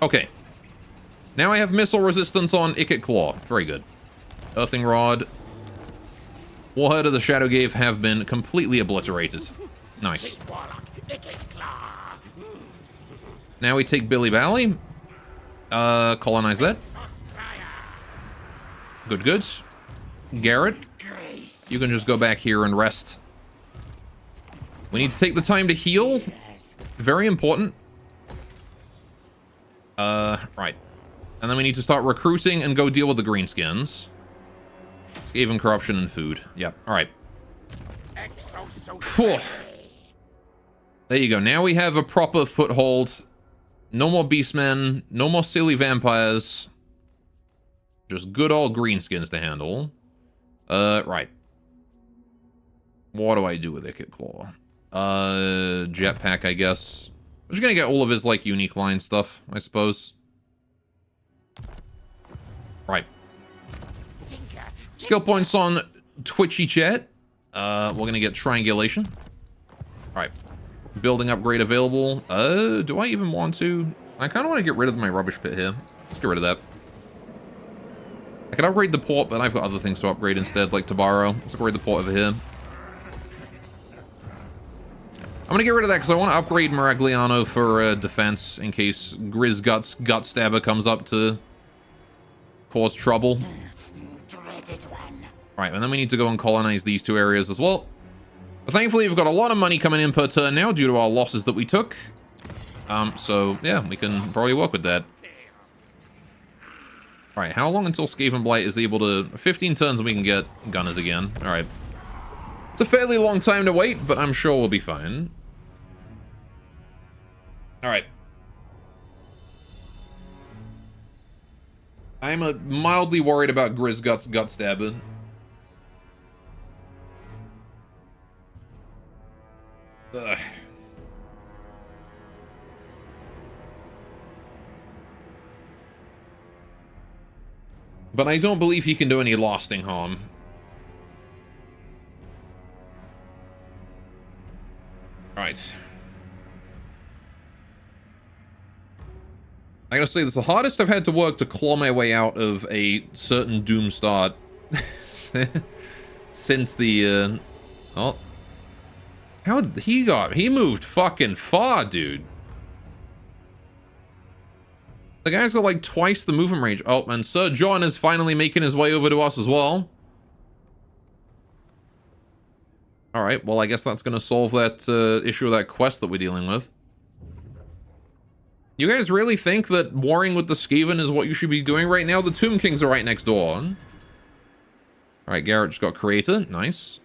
Okay. Now I have missile resistance on Ikit Claw. Very good. Earthing Rod. Warhead of the Shadow Cave have been completely obliterated. Nice. Now we take Billy Bally. Colonize that. Good, good. Garrett, you can just go back here and rest. We need to take the time to heal. Very important. Right. And then we need to start recruiting and go deal with the greenskins. Skaven corruption and food. Yep. All right. Phew. There you go. Now we have a proper foothold. No more beastmen. No more silly vampires. Just good old greenskins to handle. Right. What do I do with Ikit Claw? Jetpack, I guess. I'm just gonna get all of his, like, unique line stuff, I suppose. Right. Skill points on Twitchy Chat. We're gonna get Triangulation. Alright. Building upgrade available. Do I even want to? I kind of want to get rid of my rubbish pit here. Let's get rid of that. I could upgrade the port, but I've got other things to upgrade instead, like Tabaro. Let's upgrade the port over here. I'm gonna get rid of that because I want to upgrade Miragliano for defense in case Grizzgut's Gut Stabber comes up to cause trouble. Alright, and then we need to go and colonize these two areas as well. But thankfully, we've got a lot of money coming in per turn now due to our losses that we took. So, yeah, we can probably work with that. Alright, how long until Skaven Blight is able to... 15 turns and we can get Gunners again. Alright. It's a fairly long time to wait, but I'm sure we'll be fine. Alright. I'm mildly worried about Grizzgut's Gut Stabber. Ugh. But I don't believe he can do any lasting harm. Right. I gotta say, this is the hardest I've had to work to claw my way out of a certain doom start since the, oh. How he moved fucking far, dude. The guy's got like twice the movement range. Oh, and Sir John is finally making his way over to us as well. Alright, well I guess that's gonna solve that issue of that quest that we're dealing with. You guys really think that warring with the Skaven is what you should be doing right now? The Tomb Kings are right next door. Alright, Garrett just got Creator. Nice.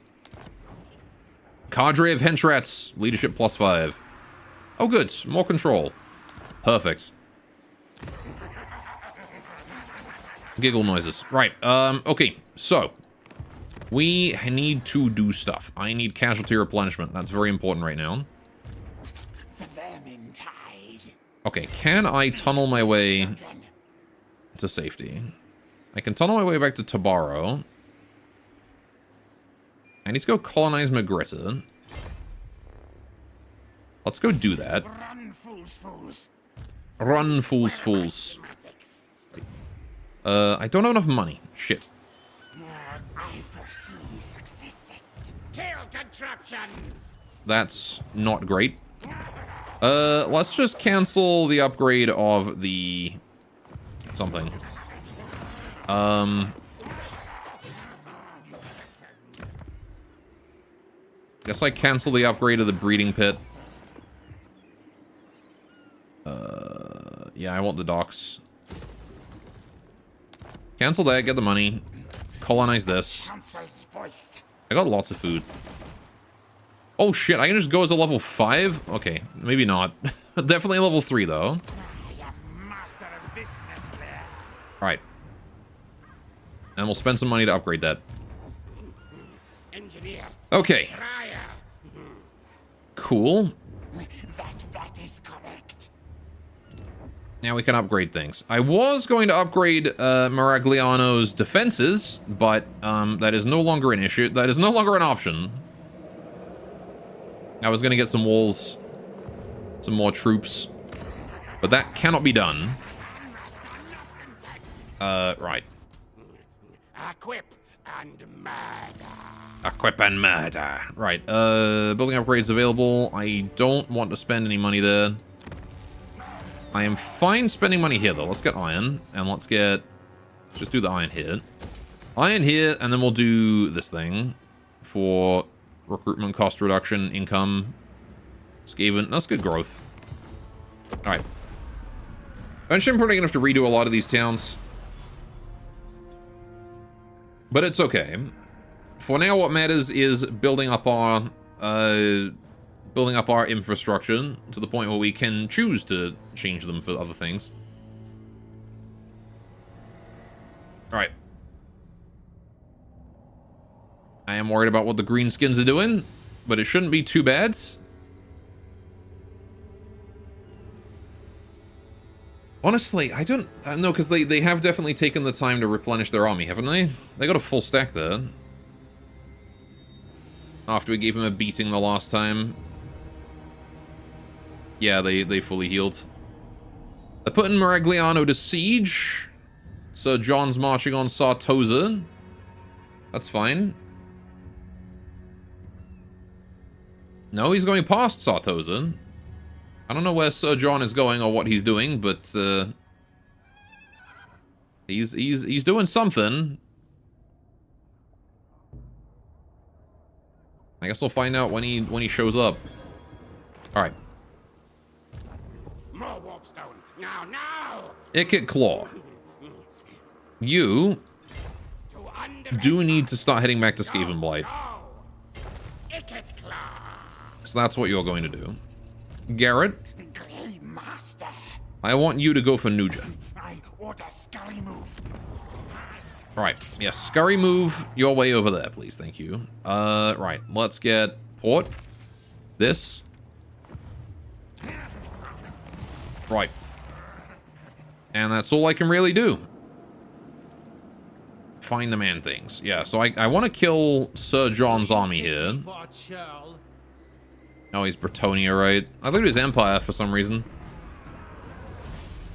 Cadre of Hentrats. Leadership +5. Oh, good. More control. Perfect. Giggle noises. Right. Okay. So, we need to do stuff. I need casualty replenishment. That's very important right now. Okay, can I tunnel my way to safety? I can tunnel my way back to Tabaro. I need to go colonize Magritta. Let's go do that. Run, fools, fools. Run, fools, fools. I don't have enough money. Shit. I foresee successes. Kill contraptions. That's not great. Let's just cancel the upgrade of the... something. Guess I cancel the upgrade of the breeding pit. Yeah, I want the docks. Cancel that, get the money. Colonize this. I got lots of food. Oh shit, I can just go as a level 5? Okay, maybe not. Definitely level 3 though. Alright. And we'll spend some money to upgrade that. Okay. Cool. That is correct. Now we can upgrade things. I was going to upgrade Maragliano's defenses, but that is no longer an issue. That is no longer an option. I was going to get some walls, some more troops, but that cannot be done. Right. Equip and murder. Equip and murder. Right. Building upgrades available. I don't want to spend any money there. I am fine spending money here, though. Let's get iron, and let's just do the iron here. Iron here, and then we'll do this thing for recruitment cost reduction, income, Skaven. That's good growth. All right. Eventually, I'm probably going to have to redo a lot of these towns. But it's okay. For now, what matters is building up our infrastructure to the point where we can choose to change them for other things. All right. I am worried about what the greenskins are doing, but it shouldn't be too bad. Honestly, I don't know, because they have definitely taken the time to replenish their army, haven't they? They got a full stack there. After we gave him a beating the last time. Yeah, they fully healed. They're putting Maragliano to siege. Sir John's marching on Sartosa. That's fine. No, he's going past Sartosa. I don't know where Sir John is going or what he's doing, but he's doing something. I guess we'll find out when he shows up. All right. More warpstone. Now. Ikit Claw. You do need to start heading back to Skaven Blight. Ikit Claw. So that's what you're going to do. Garrett, Grey Master. I want you to go for Nuja. I order scurry move. Right. Yeah, scurry move your way over there, please. Thank you. Right. Let's get port. This. Right. And that's all I can really do. Find the man things. Yeah, so I want to kill Sir John's army here. Oh, he's Bretonia, right? I thought he was Empire for some reason.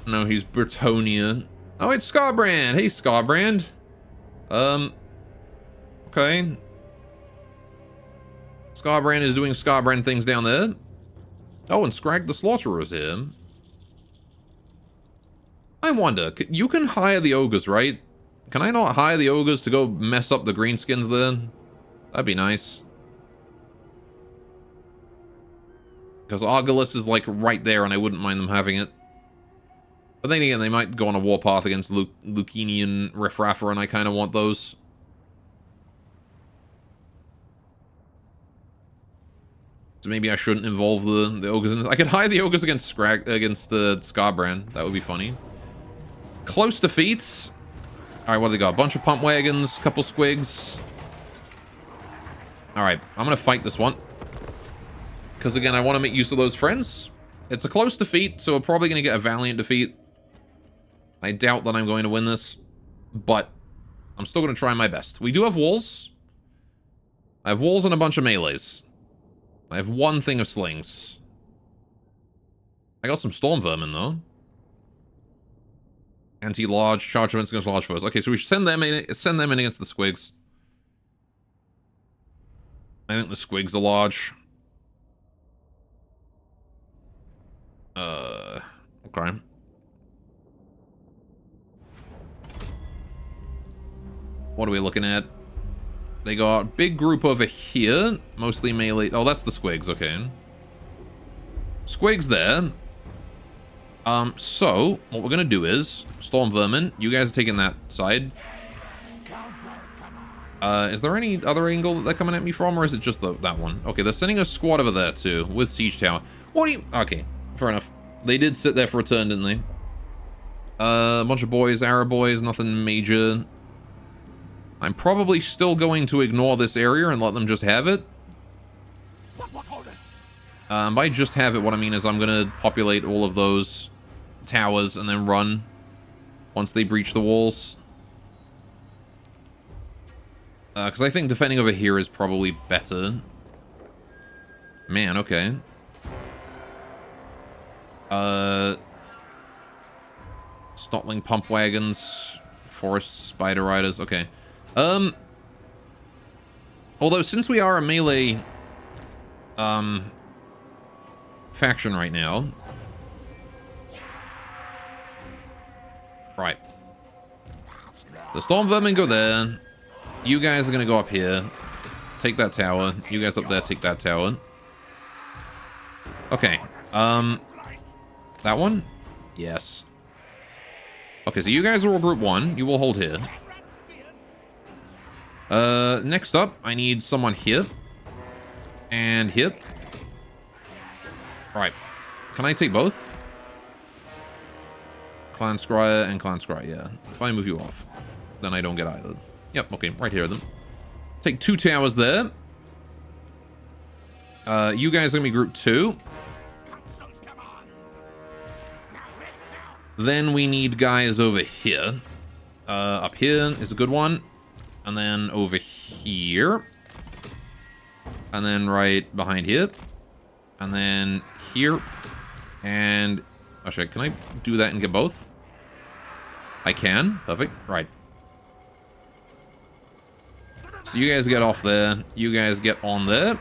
No, he's Bretonia. Oh, it's Scarbrand. Hey, Scarbrand. Okay. Scarbrand is doing Scarbrand things down there. Oh, and Scrag the Slaughterer is here. I wonder, you can hire the ogres, right? Can I not hire the ogres to go mess up the greenskins there? That'd be nice. Because Argolis is like right there and I wouldn't mind them having it. But then again, they might go on a warpath against Lucinian Riffraffer and I kind of want those. So maybe I shouldn't involve the ogres in this. I could hire the ogres against the Scarbrand. That would be funny. Close defeats. Alright, what do they got? A bunch of pump wagons, couple squigs. Alright, I'm gonna fight this one. Because again, I want to make use of those friends. It's a close defeat, so we're probably going to get a valiant defeat. I doubt that I'm going to win this, but I'm still going to try my best. We do have walls. I have walls and a bunch of melees. I have one thing of slings. I got some storm vermin, though. Anti-large, charge events against large foes. Okay, so we should send them in against the squigs. I think the squigs are large. Okay. What are we looking at? They got big group over here, mostly melee. Oh, that's the squigs, okay. Squigs there. So, what we're gonna do is, Storm Vermin, you guys are taking that side. Is there any other angle that they're coming at me from, or is it just that one? Okay, they're sending a squad over there, too, with Siege Tower. What do you... Okay, fair enough. They did sit there for a turn, didn't they? A bunch of boys, Arab boys, nothing major. I'm probably still going to ignore this area and let them just have it. By just have it, what I mean is I'm going to populate all of those towers and then run once they breach the walls. Because I think defending over here is probably better. Man, okay. Snotling pump wagons, forest spider riders. Okay. Although since we are a melee faction right now, right. The storm vermin go there. You guys are gonna go up here. Take that tower. You guys up there, take that tower. Okay. That one? Yes. Okay, so you guys are all group 1. You will hold here. Next up, I need someone here. And here. Right. Can I take both? Clan Scryer and Clan Scryer, yeah. If I move you off, then I don't get either. Yep, okay, right here then. Take 2 towers there. You guys are gonna be group 2. Then we need guys over here. Up here is a good one. And then over here. And then right behind here. And then here. And... actually, can I do that and get both? I can. Perfect. Right. So you guys get off there. You guys get on there.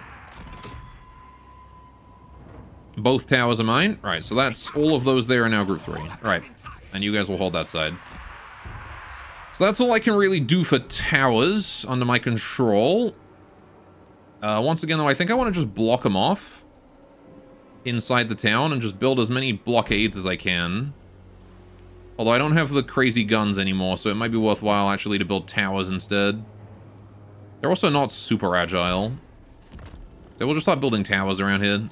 Both towers are mine. Right, so that's all of those there are now group 3. Right. And you guys will hold that side. So that's all I can really do for towers under my control. Once again, though, I think I want to just block them off inside the town and just build as many blockades as I can. Although I don't have the crazy guns anymore, so it might be worthwhile actually to build towers instead. They're also not super agile. So we'll just start building towers around here.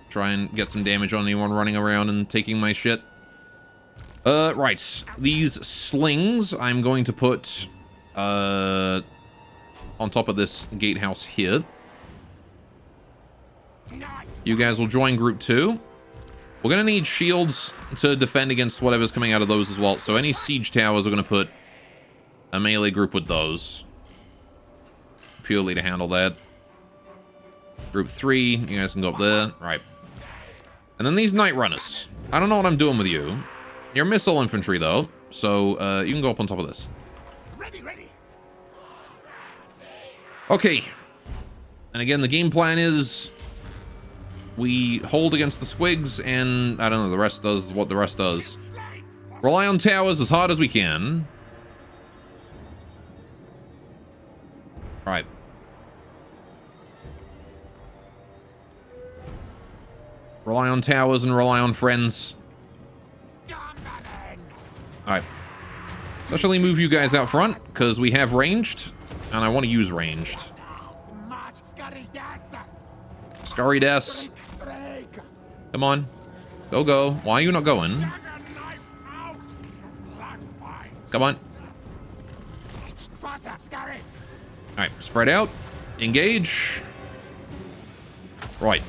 Try and get some damage on anyone running around and taking my shit. Right. These slings I'm going to put on top of this gatehouse here. You guys will join group 2. We're going to need shields to defend against whatever's coming out of those as well. So any siege towers, we're going to put a melee group with those. Purely to handle that. Group 3, you guys can go up there. Right. And then these Night Runners. I don't know what I'm doing with you. You're missile infantry, though. So, you can go up on top of this. Ready, ready. Okay. And again, the game plan is... we hold against the squigs, and I don't know, the rest does what the rest does. Rely on towers as hard as we can. Alright. Rely on towers and rely on friends. Alright. Especially move you guys out front, because we have ranged, and I want to use ranged. Scurry Des. Come on. Go, go. Why are you not going? Come on. Alright, spread out. Engage. Right.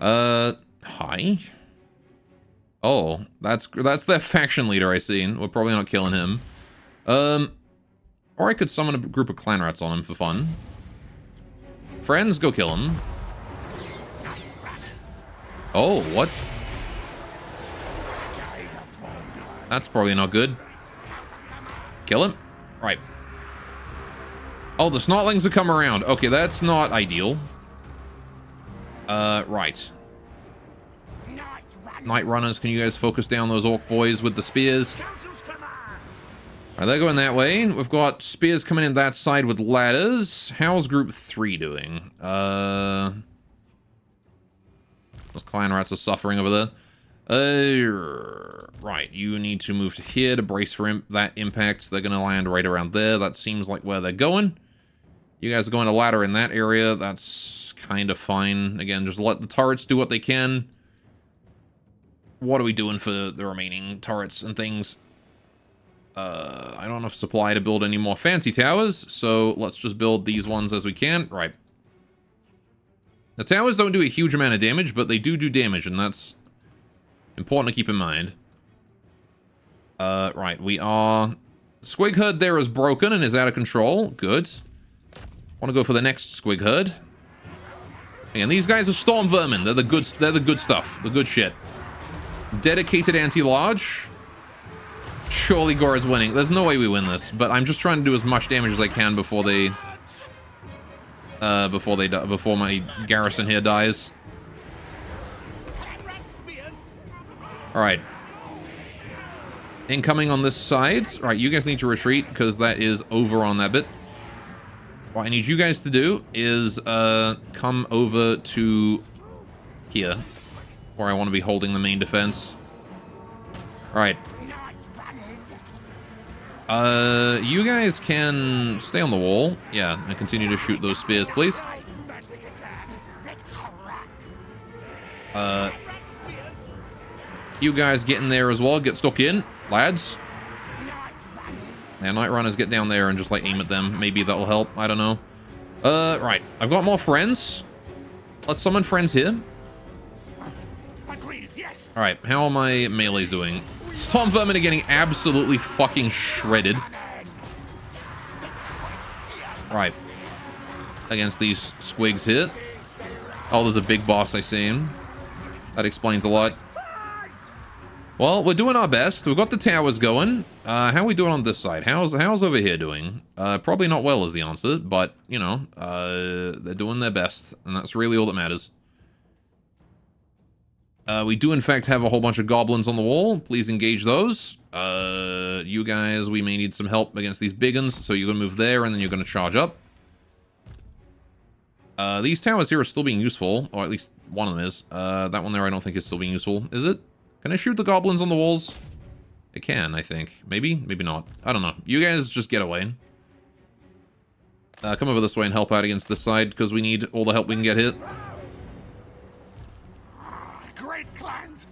Hi. Oh, that's their faction leader I see. We're probably not killing him. Or I could summon a group of clan rats on him for fun. Friends, go kill him. Oh, what? That's probably not good. Kill him. Right. Oh, the snotlings have come around. Okay, that's not ideal. Right. Night Runners, can you guys focus down those orc boys with the spears? Alright, they're going that way. We've got spears coming in that side with ladders. How's group 3 doing? Those clan rats are suffering over there. Right, you need to move to here to brace for that impact. They're going to land right around there. That seems like where they're going. You guys are going to ladder in that area. That's kind of fine. Again, just let the turrets do what they can. What are we doing for the remaining turrets and things? I don't have supply to build any more fancy towers, so let's just build these ones as we can. Right. The towers don't do a huge amount of damage, but they do damage, and that's Important to keep in mind. Right, we are... Squig herd there is broken and is out of control. Good. Want to go for the next squig herd. And these guys are storm vermin. They're the good stuff. The good shit. Dedicated anti-large. Surely Gora's winning. There's no way we win this, but I'm just trying to do as much damage as I can before they before my garrison here dies. All right. Incoming on this side. All right, you guys need to retreat because that is over on that bit. What I need you guys to do is come over to here, where I want to be holding the main defense. All right. You guys can stay on the wall. Yeah, and continue to shoot those spears, please. You guys get in there as well. Get stuck in, lads. Yeah, Night Runners, get down there and just, like, aim at them. Maybe that'll help. I don't know. Right. I've got more friends. Let's summon friends here. Alright, how are my melees doing? Storm Vermin are getting absolutely fucking shredded. Right. Against these squigs here. Oh, there's a big boss, I see him. That explains a lot. Well, we're doing our best. We've got the towers going. How are we doing on this side? How's over here doing? Probably not well is the answer, but, you know, they're doing their best, and that's really all that matters. We do, in fact, have a whole bunch of goblins on the wall. Please engage those. You guys, we may need some help against these big uns, so you're going to move there, and then you're going to charge up. These towers here are still being useful, or at least one of them is. That one there I don't think is still being useful. Is it? Can I shoot the goblins on the walls? It can, I think. Maybe? Maybe not. I don't know. You guys just get away. Come over this way and help out against this side, because we need all the help we can get here.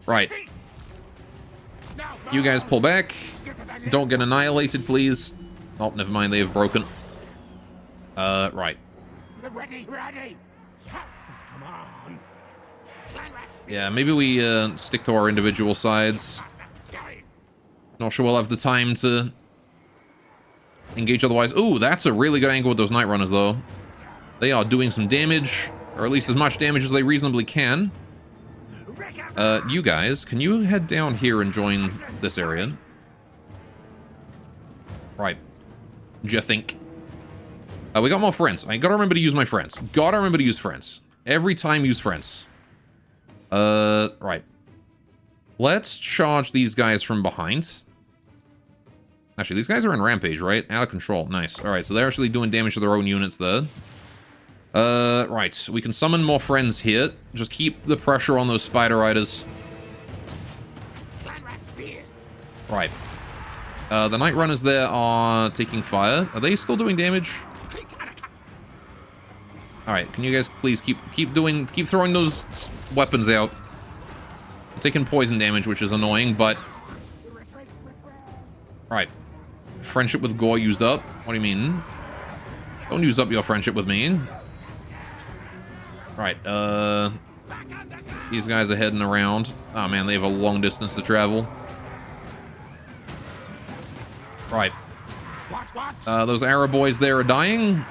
Right. You guys pull back. Don't get annihilated, please. Oh, never mind. They have broken. Right. Ready. Yeah, maybe we stick to our individual sides. Not sure we'll have the time to engage otherwise. Ooh, that's a really good angle with those Night Runners, though. They are doing some damage, or at least as much damage as they reasonably can. You guys, can you head down here and join this area? Right. Do you think? We got more friends. I gotta remember to use my friends. Gotta remember to use friends. Every time use friends. Right. Let's charge these guys from behind. Actually, these guys are in rampage, right? Out of control. Nice. Alright, so they're actually doing damage to their own units there. Right. We can summon more friends here. Just keep the pressure on those spider riders. Right. The Night Runners there are taking fire. Are they still doing damage? Alright, can you guys please keep throwing those weapons out. I'm taking poison damage, which is annoying, but... Alright. Friendship with Gore used up. What do you mean? Don't use up your friendship with me. Right, these guys are heading around. Oh man, they have a long distance to travel. Right. Those arrow boys there are dying.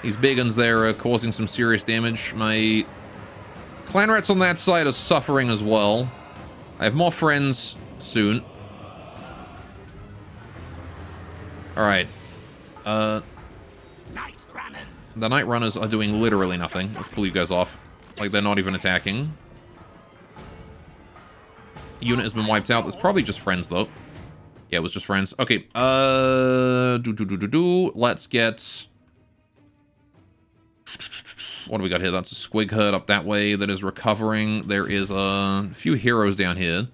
These big uns there are causing some serious damage. My clan rats on that side are suffering as well. I have more friends soon. Alright. The Night Runners are doing literally nothing. Let's pull you guys off. Like, they're not even attacking. Unit has been wiped out. It's probably just friends, though. Yeah, it was just friends. Okay, let's get... What do we got here? That's a squig herd up that way that is recovering. There is a few heroes down here.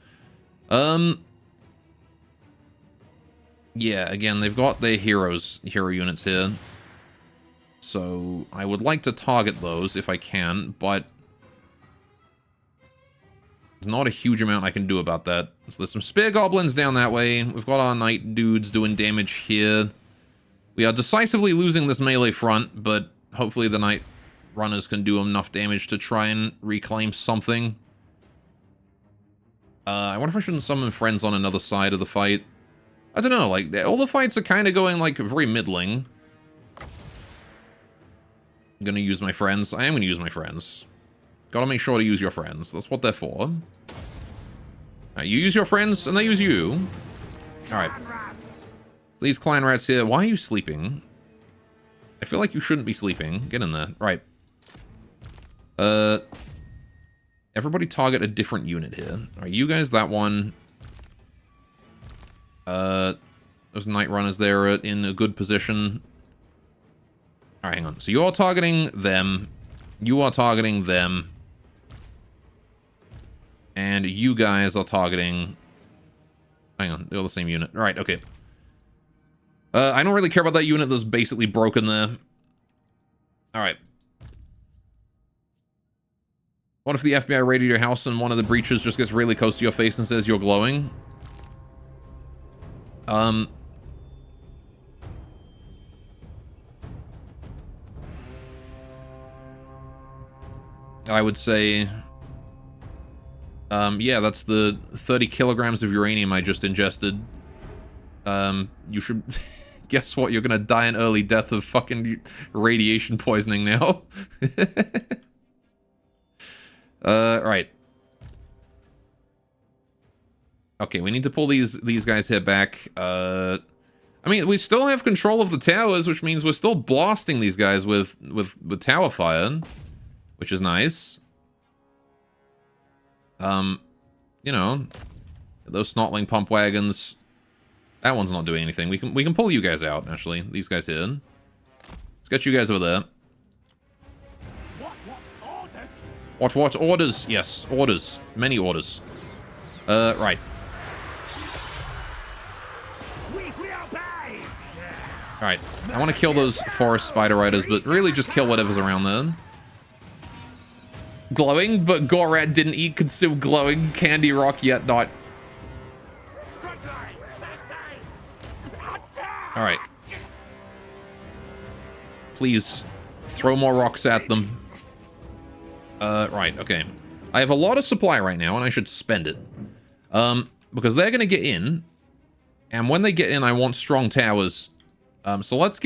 Yeah, again, they've got their hero units here. So, I would like to target those if I can, but... There's not a huge amount I can do about that. So there's some spear goblins down that way. We've got our knight dudes doing damage here. We are decisively losing this melee front, but hopefully the Night Runners can do enough damage to try and reclaim something. I wonder if I shouldn't summon friends on another side of the fight. I don't know, like, all the fights are kind of going, like, very middling. I'm gonna use my friends. I am gonna use my friends. Gotta make sure to use your friends. That's what they're for. Alright, you use your friends, and they use you. Alright. These clan rats here, why are you sleeping? I feel like you shouldn't be sleeping. Get in there. Right. Everybody target a different unit here. Alright, you guys, that one. Those Night Runners there are in a good position. Alright, hang on. So you're targeting them. You are targeting them. And you guys are targeting... Hang on, they're all the same unit. Alright, okay. I don't really care about that unit that's basically broken there. Alright. What if the FBI raided your house and one of the breaches just gets really close to your face and says you're glowing? I would say... yeah, that's the 30 kilograms of uranium I just ingested. You should... Guess what? You're gonna die an early death of fucking radiation poisoning now. Right. Okay, we need to pull these guys here back. I mean, we still have control of the towers, which means we're still blasting these guys with tower fire, which is nice. You know, those snotling pump wagons. That one's not doing anything. We can pull you guys out, actually. These guys here. Let's get you guys over there. What orders? Yes, orders. Many orders. Right. Alright, I want to kill those forest spider riders, but really just kill whatever's around there. Glowing, but Gorat didn't eat consume glowing candy rock yet not. Alright. Please, throw more rocks at them. Right, okay. I have a lot of supply right now, and I should spend it. Because they're gonna get in, and when they get in, I want strong towers. So let's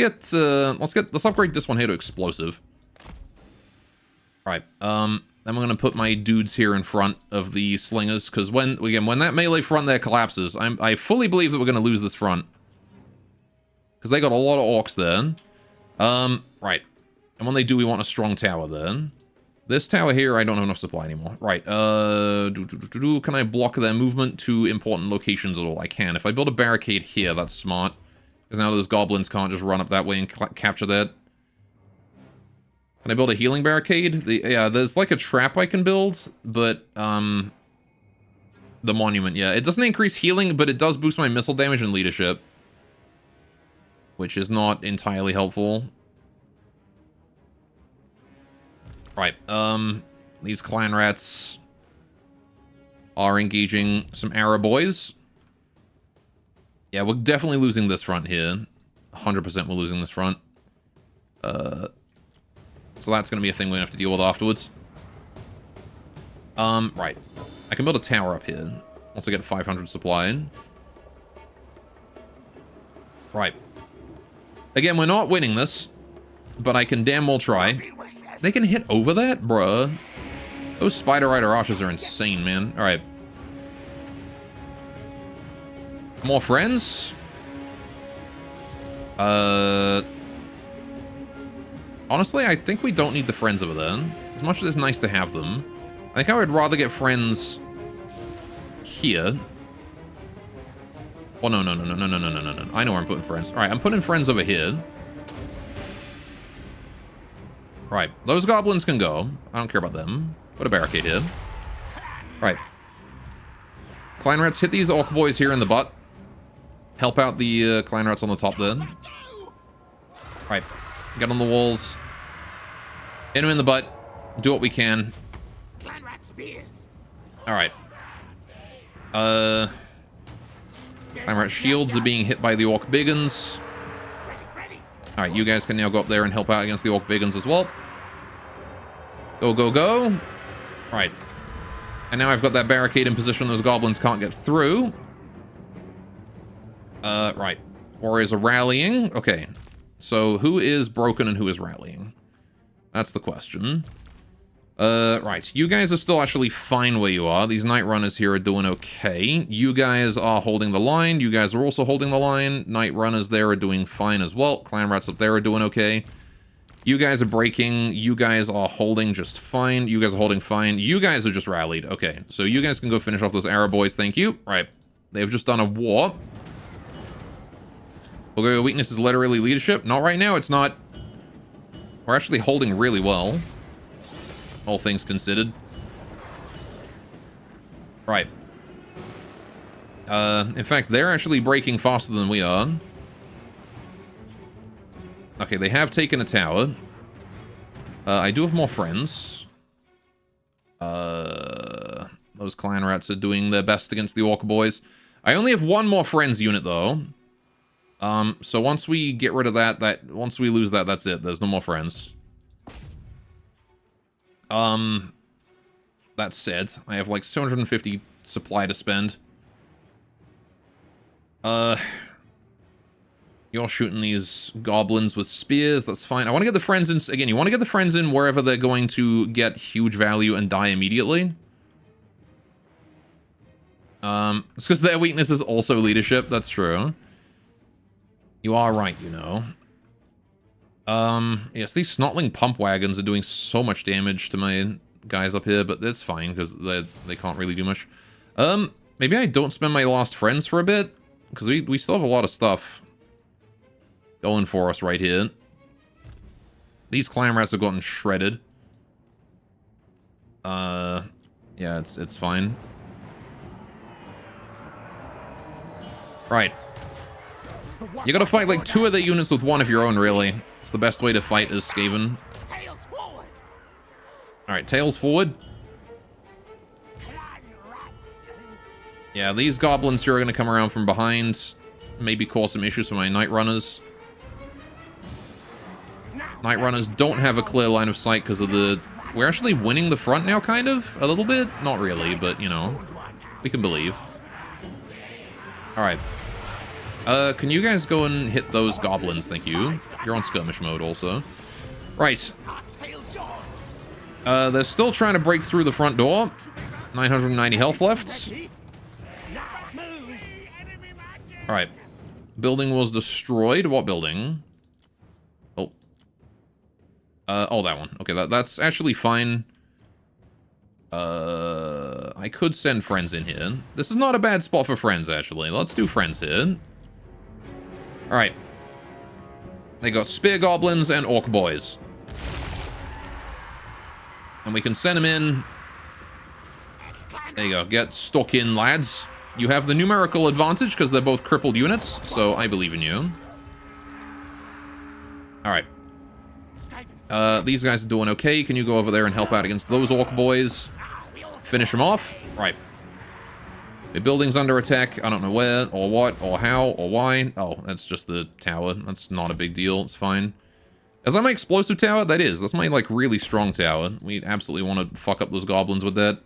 upgrade this one here to explosive. Right, then I'm gonna put my dudes here in front of the slingers, because when that melee front there collapses, I fully believe that we're gonna lose this front. Because they got a lot of orcs there. Right. And when they do, we want a strong tower then. This tower here, I don't have enough supply anymore. Right, can I block their movement to important locations at all? I can. If I build a barricade here, that's smart. Because now those goblins can't just run up that way and capture that. Can I build a healing barricade? Yeah, there's like a trap I can build, but, the monument, yeah. It doesn't increase healing, but it does boost my missile damage and leadership. Which is not entirely helpful. Right, these clan rats are engaging some Arab boys. Yeah, we're definitely losing this front here. 100% we're losing this front. So that's going to be a thing we have to deal with afterwards. Right. I can build a tower up here. Once I get 500 supply in. Right. Again, we're not winning this, but I can damn well try. They can hit over that? Bruh. Those Spider Rider archers are insane, man. Alright. More friends? Honestly, I think we don't need the friends over there. As much as it's nice to have them. I think I would rather get friends here. Oh, no. I know where I'm putting friends. Alright, I'm putting friends over here. Right, those goblins can go. I don't care about them. Put a barricade here. Right. Clan rats, hit these orc boys here in the butt. Help out the clan rats on the top then. Right, get on the walls. Hit them in the butt. Do what we can. Alright. Clan rat shields are being hit by the orc biggins. Alright, you guys can now go up there and help out against the orc biggins as well. Go. Alright. And now I've got that barricade in position, those goblins can't get through. Right. Warriors are rallying. Okay. So who is broken and who is rallying? That's the question. Right. You guys are still actually fine where you are. These Night Runners here are doing okay. You guys are holding the line. You guys are also holding the line. Night Runners there are doing fine as well. Clan Rats up there are doing okay. You guys are breaking. You guys are holding just fine. You guys are holding fine. You guys are just rallied. Okay. So you guys can go finish off those Arrow boys. Thank you. Right. They've just done a war. Okay, weakness is literally leadership. Not right now. It's not. We're actually holding really well. All things considered. Right. In fact, they're actually breaking faster than we are. Okay, they have taken a tower. I do have more friends. Those clan rats are doing their best against the orc boys. I only have one more friends unit, though. So once we get rid of that, once we lose that, that's it. There's no more friends. That said, I have like 750 supply to spend. You're shooting these goblins with spears. That's fine. I want to get the friends in. Again, you want to get the friends in wherever they're going to get huge value and die immediately. It's because their weakness is also leadership. That's true. You are right, you know. Yes, these snotling pump wagons are doing so much damage to my guys up here, but that's fine because they can't really do much. Maybe I don't spend my last friends for a bit because we still have a lot of stuff going for us right here. These clan rats have gotten shredded. Yeah, it's fine. Right. You gotta fight like 2 of their units with 1 of your own, really. It's the best way to fight as Skaven. Alright, tails forward. Yeah, these goblins here are gonna come around from behind. Maybe cause some issues for my Night Runners. Night Runners don't have a clear line of sight because of the... We're actually winning the front now, kind of? A little bit? Not really, but, you know. We can believe. Alright. Can you guys go and hit those goblins? Thank you. You're on skirmish mode also. Right. They're still trying to break through the front door. 990 health left. Alright. Building was destroyed. What building? Oh. Oh, that one. Okay, that's actually fine. I could send friends in here. This is not a bad spot for friends, actually. Let's do friends here. Alright. They got spear goblins and orc boys. And we can send them in. There you go. Get stuck in, lads. You have the numerical advantage because they're both crippled units, so I believe in you. Alright. These guys are doing okay. Can you go over there and help out against those orc boys? Finish them off. Right. The building's under attack. I don't know where, or what, or how, or why. Oh, that's just the tower. That's not a big deal. It's fine. Is that my explosive tower? That is. That's my, like, really strong tower. We absolutely want to fuck up those goblins with that.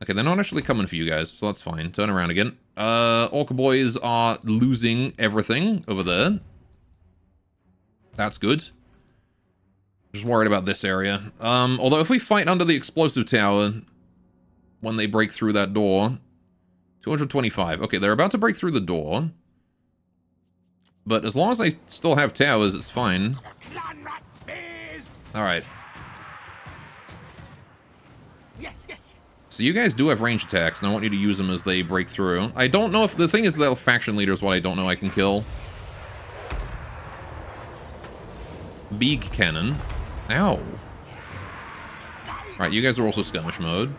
Okay, they're not actually coming for you guys, so that's fine. Turn around again. Orc boys are losing everything over there. That's good. Just worried about this area. Although if we fight under the explosive tower, when they break through that door... 225. Okay, they're about to break through the door. But as long as I still have towers, it's fine. Alright. So you guys do have range attacks, and I want you to use them as they break through. I don't know if... The thing is, the faction leader is what I don't know I can kill. Beak cannon. Ow. Alright, you guys are also skirmish mode.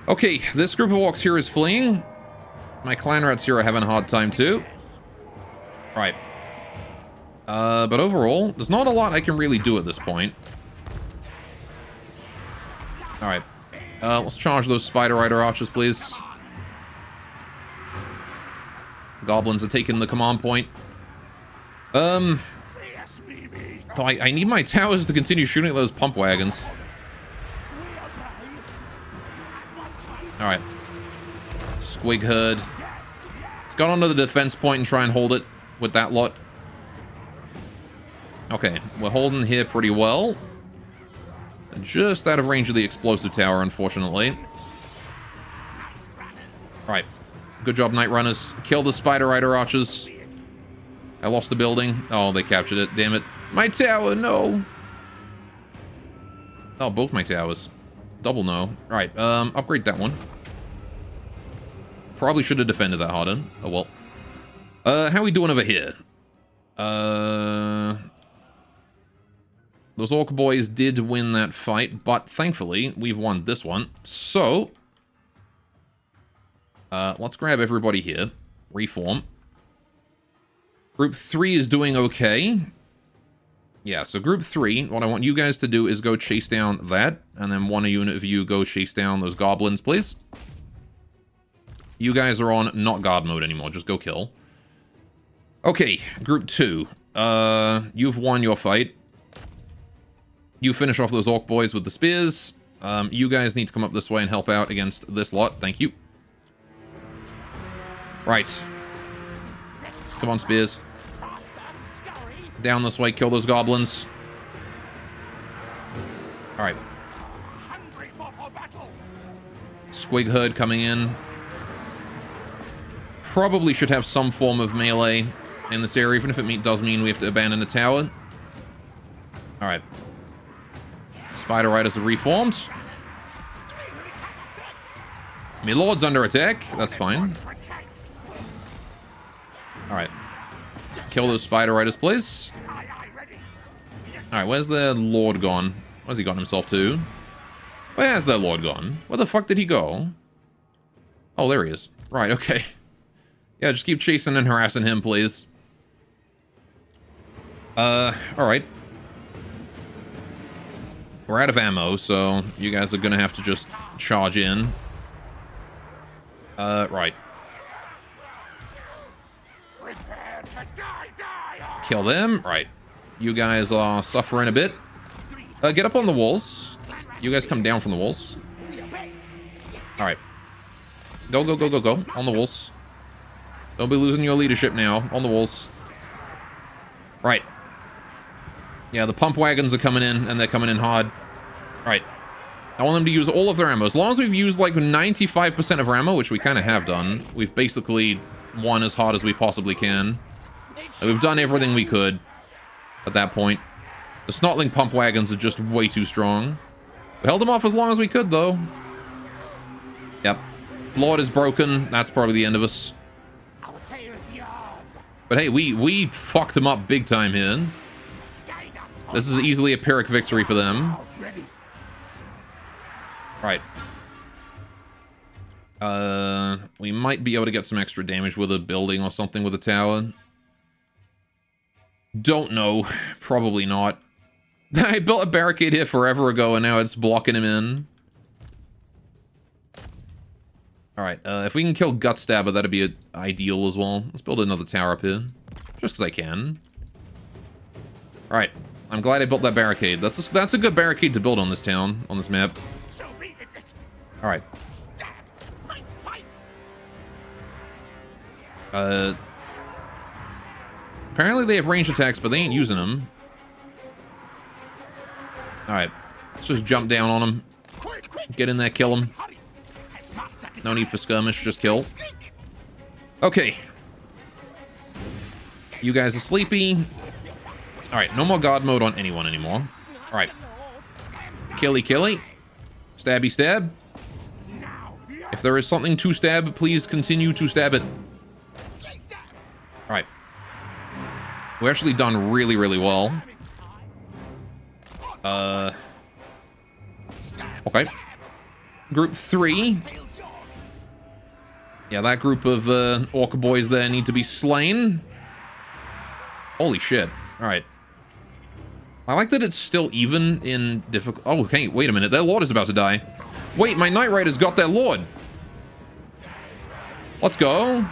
Okay, this group of orcs here is fleeing. My clan rats here are having a hard time too. Right. But overall, there's not a lot I can really do at this point. Alright. Let's charge those Spider Rider archers, please. Goblins are taking the command point. I need my towers to continue shooting at those pump wagons. Alright. Squig herd. Let's go onto the defense point and try and hold it with that lot. Okay, we're holding here pretty well. Just out of range of the explosive tower, unfortunately. Alright. Good job, Night Runners. Kill the Spider Rider archers. I lost the building. Oh, they captured it. Damn it. My tower, no. Oh, both my towers. Double no. Alright, upgrade that one. Probably should have defended that harder. Oh, well. How we doing over here? Those Orc boys did win that fight, but thankfully, we've won this one. So, let's grab everybody here. Reform. Group 3 is doing okay. Yeah, so Group 3, what I want you guys to do is go chase down that, and then one unit of you go chase down those goblins, please. You guys are on not guard mode anymore, just go kill. Okay, Group 2. You've won your fight. You finish off those Orc boys with the spears. You guys need to come up this way and help out against this lot. Thank you. Right. Come on, spears. Down this way, kill those goblins. Alright. Squig herd coming in. Probably should have some form of melee in this area, even if it does mean we have to abandon the tower. Alright. Spider Riders are reformed. My lord's under attack. That's fine. Alright. Kill those Spider Riders, please. Alright, where's their lord gone? Where's he gotten himself to? Where's their lord gone? Where the fuck did he go? Oh, there he is. Right, okay. Yeah, just keep chasing and harassing him, please. Alright. We're out of ammo, so you guys are gonna have to just charge in. Right. Kill them. Right. You guys are suffering a bit. Get up on the walls. You guys come down from the walls. Alright. Go, go, go, go, go. On the walls. Don't be losing your leadership now. On the walls. Right. Yeah, the pump wagons are coming in, and they're coming in hard. Right. I want them to use all of their ammo. As long as we've used like 95% of our ammo, which we kind of have done, we've basically won as hard as we possibly can. And we've done everything we could at that point. The Snotling pump wagons are just way too strong. We held them off as long as we could, though. Yep. Lord is broken. That's probably the end of us. But hey, we fucked them up big time here. This is easily a Pyrrhic victory for them. Right. We might be able to get some extra damage with a building or something with a tower. Don't know. Probably not. I built a barricade here forever ago, and now it's blocking him in. Alright, if we can kill Gutstabber, that'd be ideal as well. Let's build another tower up here. Just because I can. Alright. I'm glad I built that barricade. That's a good barricade to build on this town, on this map. Alright. Apparently they have ranged attacks, but they ain't using them. Alright. Let's just jump down on them. Get in there, kill them. No need for skirmish, just kill. Okay. You guys are sleepy. Alright, no more guard mode on anyone anymore. Alright. Killy killy. Stabby stab. If there is something to stab, please continue to stab it. Alright. We've actually done really, really well. Okay. Group 3. Yeah, that group of orc boys there need to be slain. Holy shit. Alright. I like that it's still even in difficult... Oh, hey, wait a minute. Their lord is about to die. Wait, my Knight Rider's got their lord. Let's go.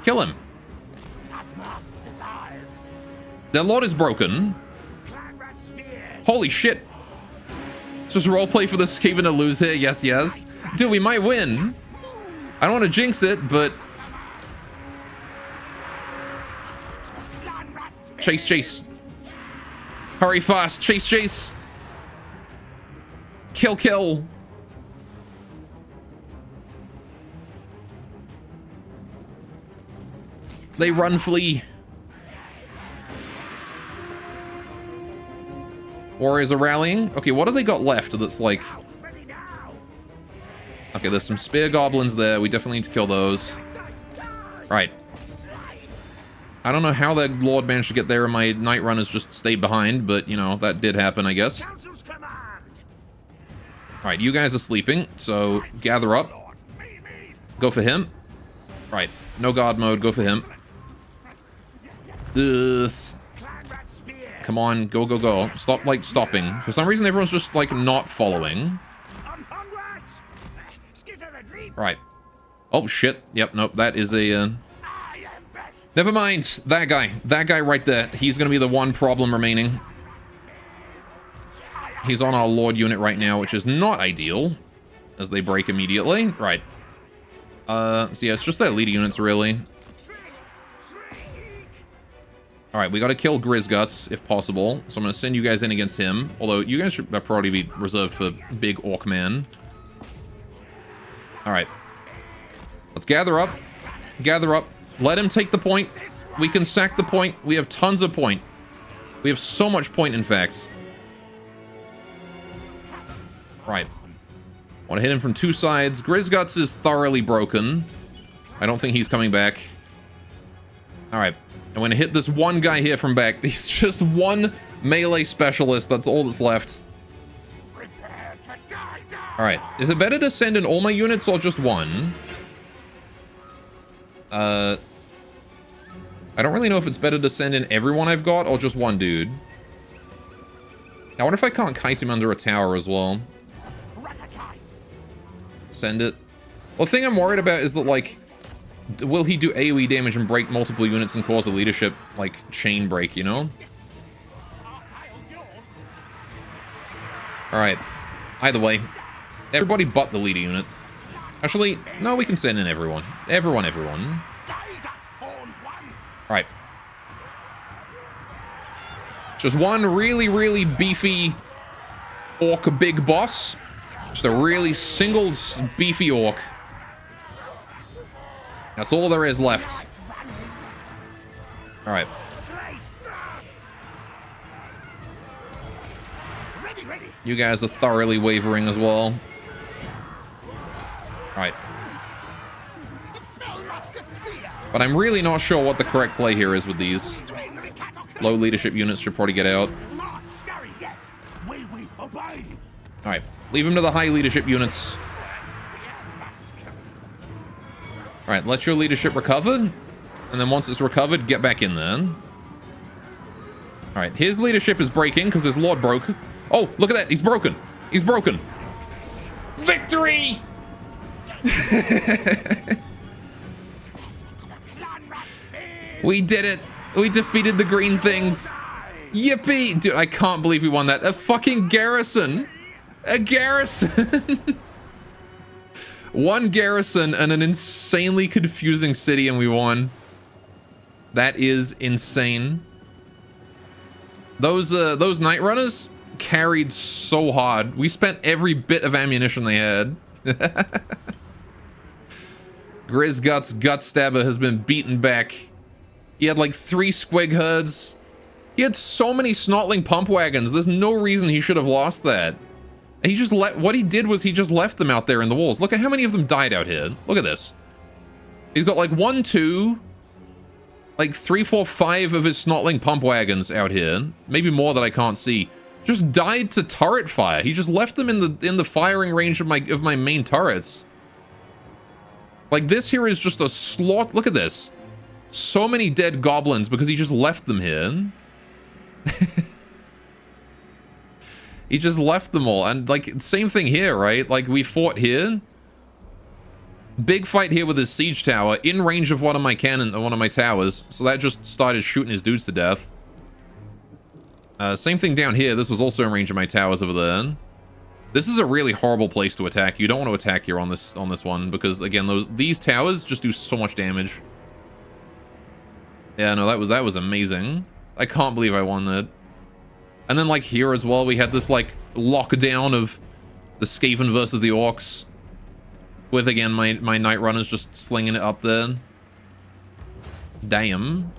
Kill him. Their lord is broken. Holy shit. Just roleplay for this Skaven to lose here. Yes, yes. Dude, we might win. I don't want to jinx it, but... Chase, chase. Hurry fast. Chase, chase. Kill, kill. They run, flee. Warriors are rallying. Okay, what have they got left that's like... Okay, there's some spear goblins there. We definitely need to kill those. Right. I don't know how that lord managed to get there and my night runners just stayed behind, but, you know, that did happen, I guess. Alright, you guys are sleeping, so gather up. Go for him. Right, no guard mode, go for him. Ugh. Come on, go, go, go. Stop, like, stopping. For some reason, everyone's just, like, not following. Right. Oh, shit. Yep, nope, that is a... Never mind. That guy right there. He's going to be the one problem remaining. He's on our Lord unit right now, which is not ideal. As they break immediately. Right. So yeah, it's just their leader units, really. Alright, we got to kill Grizguts, if possible. So I'm going to send you guys in against him. Although, you guys should probably be reserved for Big Orc Man. Alright. Let's gather up. Gather up. Let him take the point. We can sack the point. We have tons of point. We have so much point, in fact. Right. Want to hit him from two sides. Grizguts is thoroughly broken. I don't think he's coming back. Alright. I'm going to hit this one guy here from back. He's just one melee specialist. That's all that's left. Alright. Is it better to send in all my units or just one? I don't really know if it's better to send in everyone I've got or just one dude. I wonder if I can't kite him under a tower as well. Send it. Well, the thing I'm worried about is that, like, will he do AoE damage and break multiple units and cause a leadership, like, chain break, you know? Alright. Either way. Everybody but the leader unit. Actually, no, we can send in everyone. Everyone. Alright. Just one really, really beefy orc big boss. Just a really single beefy orc. That's all there is left. Alright. You guys are thoroughly wavering as well. Alright. But I'm really not sure what the correct play here is with these. Low leadership units should probably get out. Alright. Leave them to the high leadership units. Alright, let your leadership recover. And then once it's recovered, get back in there. Alright, his leadership is breaking because his lord broke. Oh, look at that. He's broken. He's broken. Victory! We did it. We defeated the green things. Yippee! Dude, I can't believe we won that. A fucking garrison. A garrison. One garrison and an insanely confusing city and we won. That is insane. Those night runners carried so hard. We spent every bit of ammunition they had. Grizguts Gutstabber has been beaten back. He had like 3 squig herds. He had so many snotling pump wagons. There's no reason he should have lost that. He just what he did was he just left them out there in the walls. Look at how many of them died out here. Look at this. He's got like 1, 2, like 3, 4, 5 of his snotling pump wagons out here. Maybe more that I can't see. Just died to turret fire. He just left them in the firing range of my main turrets. Like this here is just a slot. Look at this. So many dead goblins because he just left them here. He just left them all. And like same thing here, right? Like we fought here. Big fight here with his siege tower in range of one of my towers. So that just started shooting his dudes to death. Same thing down here. This was also in range of my towers over there. This is a really horrible place to attack. You don't want to attack here on this one because again, these towers just do so much damage. Yeah, no, that was amazing. I can't believe I won that. And then like here as well, we had this like lockdown of the Skaven versus the Orcs. With again my Night Runners just slinging it up there. Damn.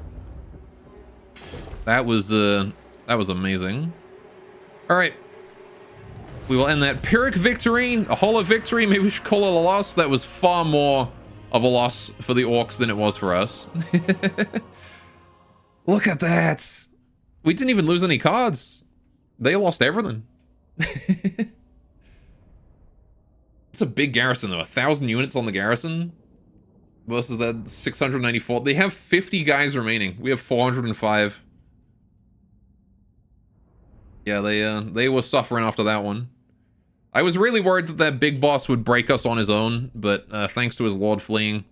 That was amazing. All right. We will end that Pyrrhic victory, a hollow victory. Maybe we should call it a loss. That was far more of a loss for the Orcs than it was for us. Look at that. We didn't even lose any cards. They lost everything. It's a big garrison though. 1,000 units on the garrison versus that 694. They have 50 guys remaining. We have 405. Yeah, they were suffering after that one. I was really worried that that big boss would break us on his own, but thanks to his lord fleeing.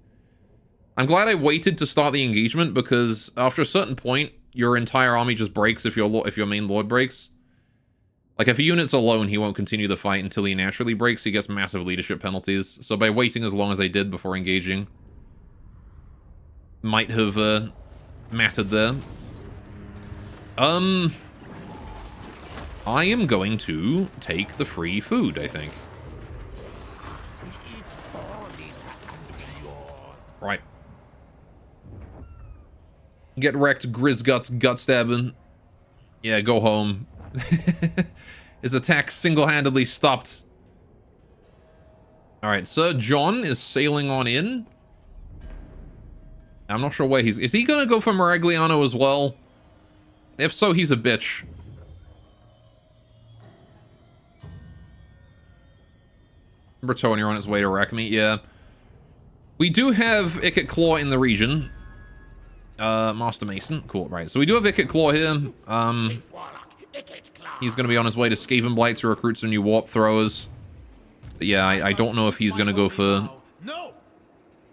I'm glad I waited to start the engagement because after a certain point, your entire army just breaks if your main lord breaks. Like, if a unit's alone, he won't continue the fight until he naturally breaks. He gets massive leadership penalties. So by waiting as long as I did before engaging, might have mattered there. I am going to take the free food, I think. Right. Get wrecked, Grizguts, gut stabbing. Yeah, go home. His attack single-handedly stopped. Alright, Sir John is sailing on in. I'm not sure where he's... Is he gonna go for Maragliano as well? If so, he's a bitch. Bretonnia on its way to wreck me, yeah. We do have Ikit Claw in the region. Master Mason, cool, right. So we do have Ikit Claw here. He's going to be on his way to Skaven Blight to recruit some new warp throwers. But yeah, I don't know if he's going to go for... No!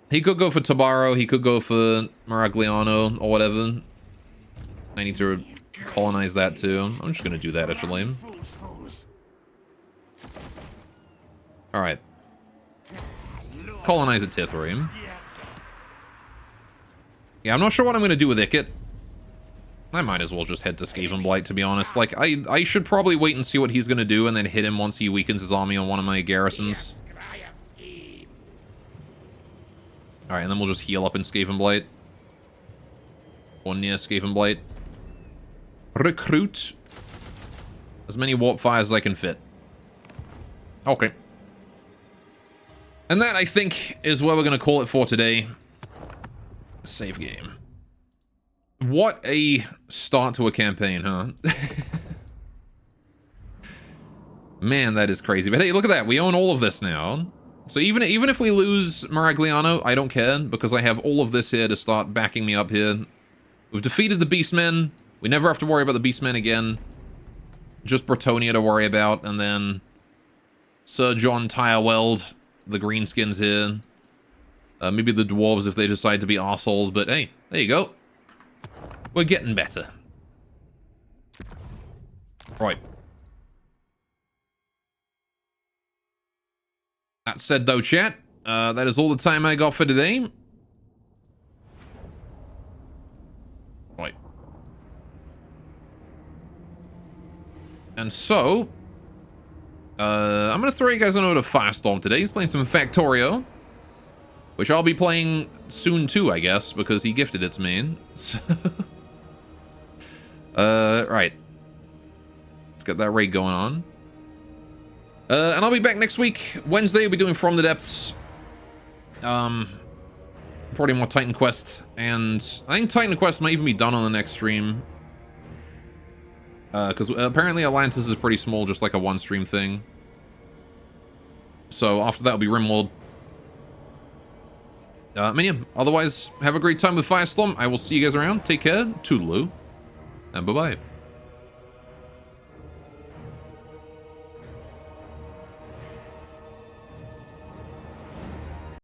He could go for Tabaro, he could go for Maragliano, or whatever. I need to colonize that too. I'm just going to do that, actually. Alright. Colonize a Tithurium. Yeah, I'm not sure what I'm going to do with Ikit. I might as well just head to Skaven Blight, to be honest. Like, I should probably wait and see what he's going to do and then hit him once he weakens his army on one of my garrisons. Alright, and then we'll just heal up in Skaven Blight. Or near Skaven Blight. Recruit as many warp fires as I can fit. Okay. And that, I think, is where we're going to call it for today. Save game. What a start to a campaign, huh? Man, that is crazy. But hey, look at that. We own all of this now. So even if we lose Maragliano, I don't care, because I have all of this here to start backing me up here. We've defeated the Beastmen. We never have to worry about the Beastmen again. Just Bretonnia to worry about, and then Sir John Tyreweld, the greenskins here. Maybe the dwarves if they decide to be arseholes, but hey, there you go. We're getting better. Right. That said, though, chat, that is all the time I got for today. Right. And so, I'm going to throw you guys on over to Firestorm today. He's playing some Factorio, which I'll be playing soon too, I guess, because he gifted it to me. So, right. Let's get that raid going on. And I'll be back next week. Wednesday, we'll be doing From the Depths. Probably more Titan Quest. And I think Titan Quest might even be done on the next stream. Because apparently Atlantis is pretty small, just like a one-stream thing. So after that will be Rimworld. I mean, yeah, otherwise, have a great time with Firestorm. I will see you guys around. Take care. Toodaloo. And bye-bye.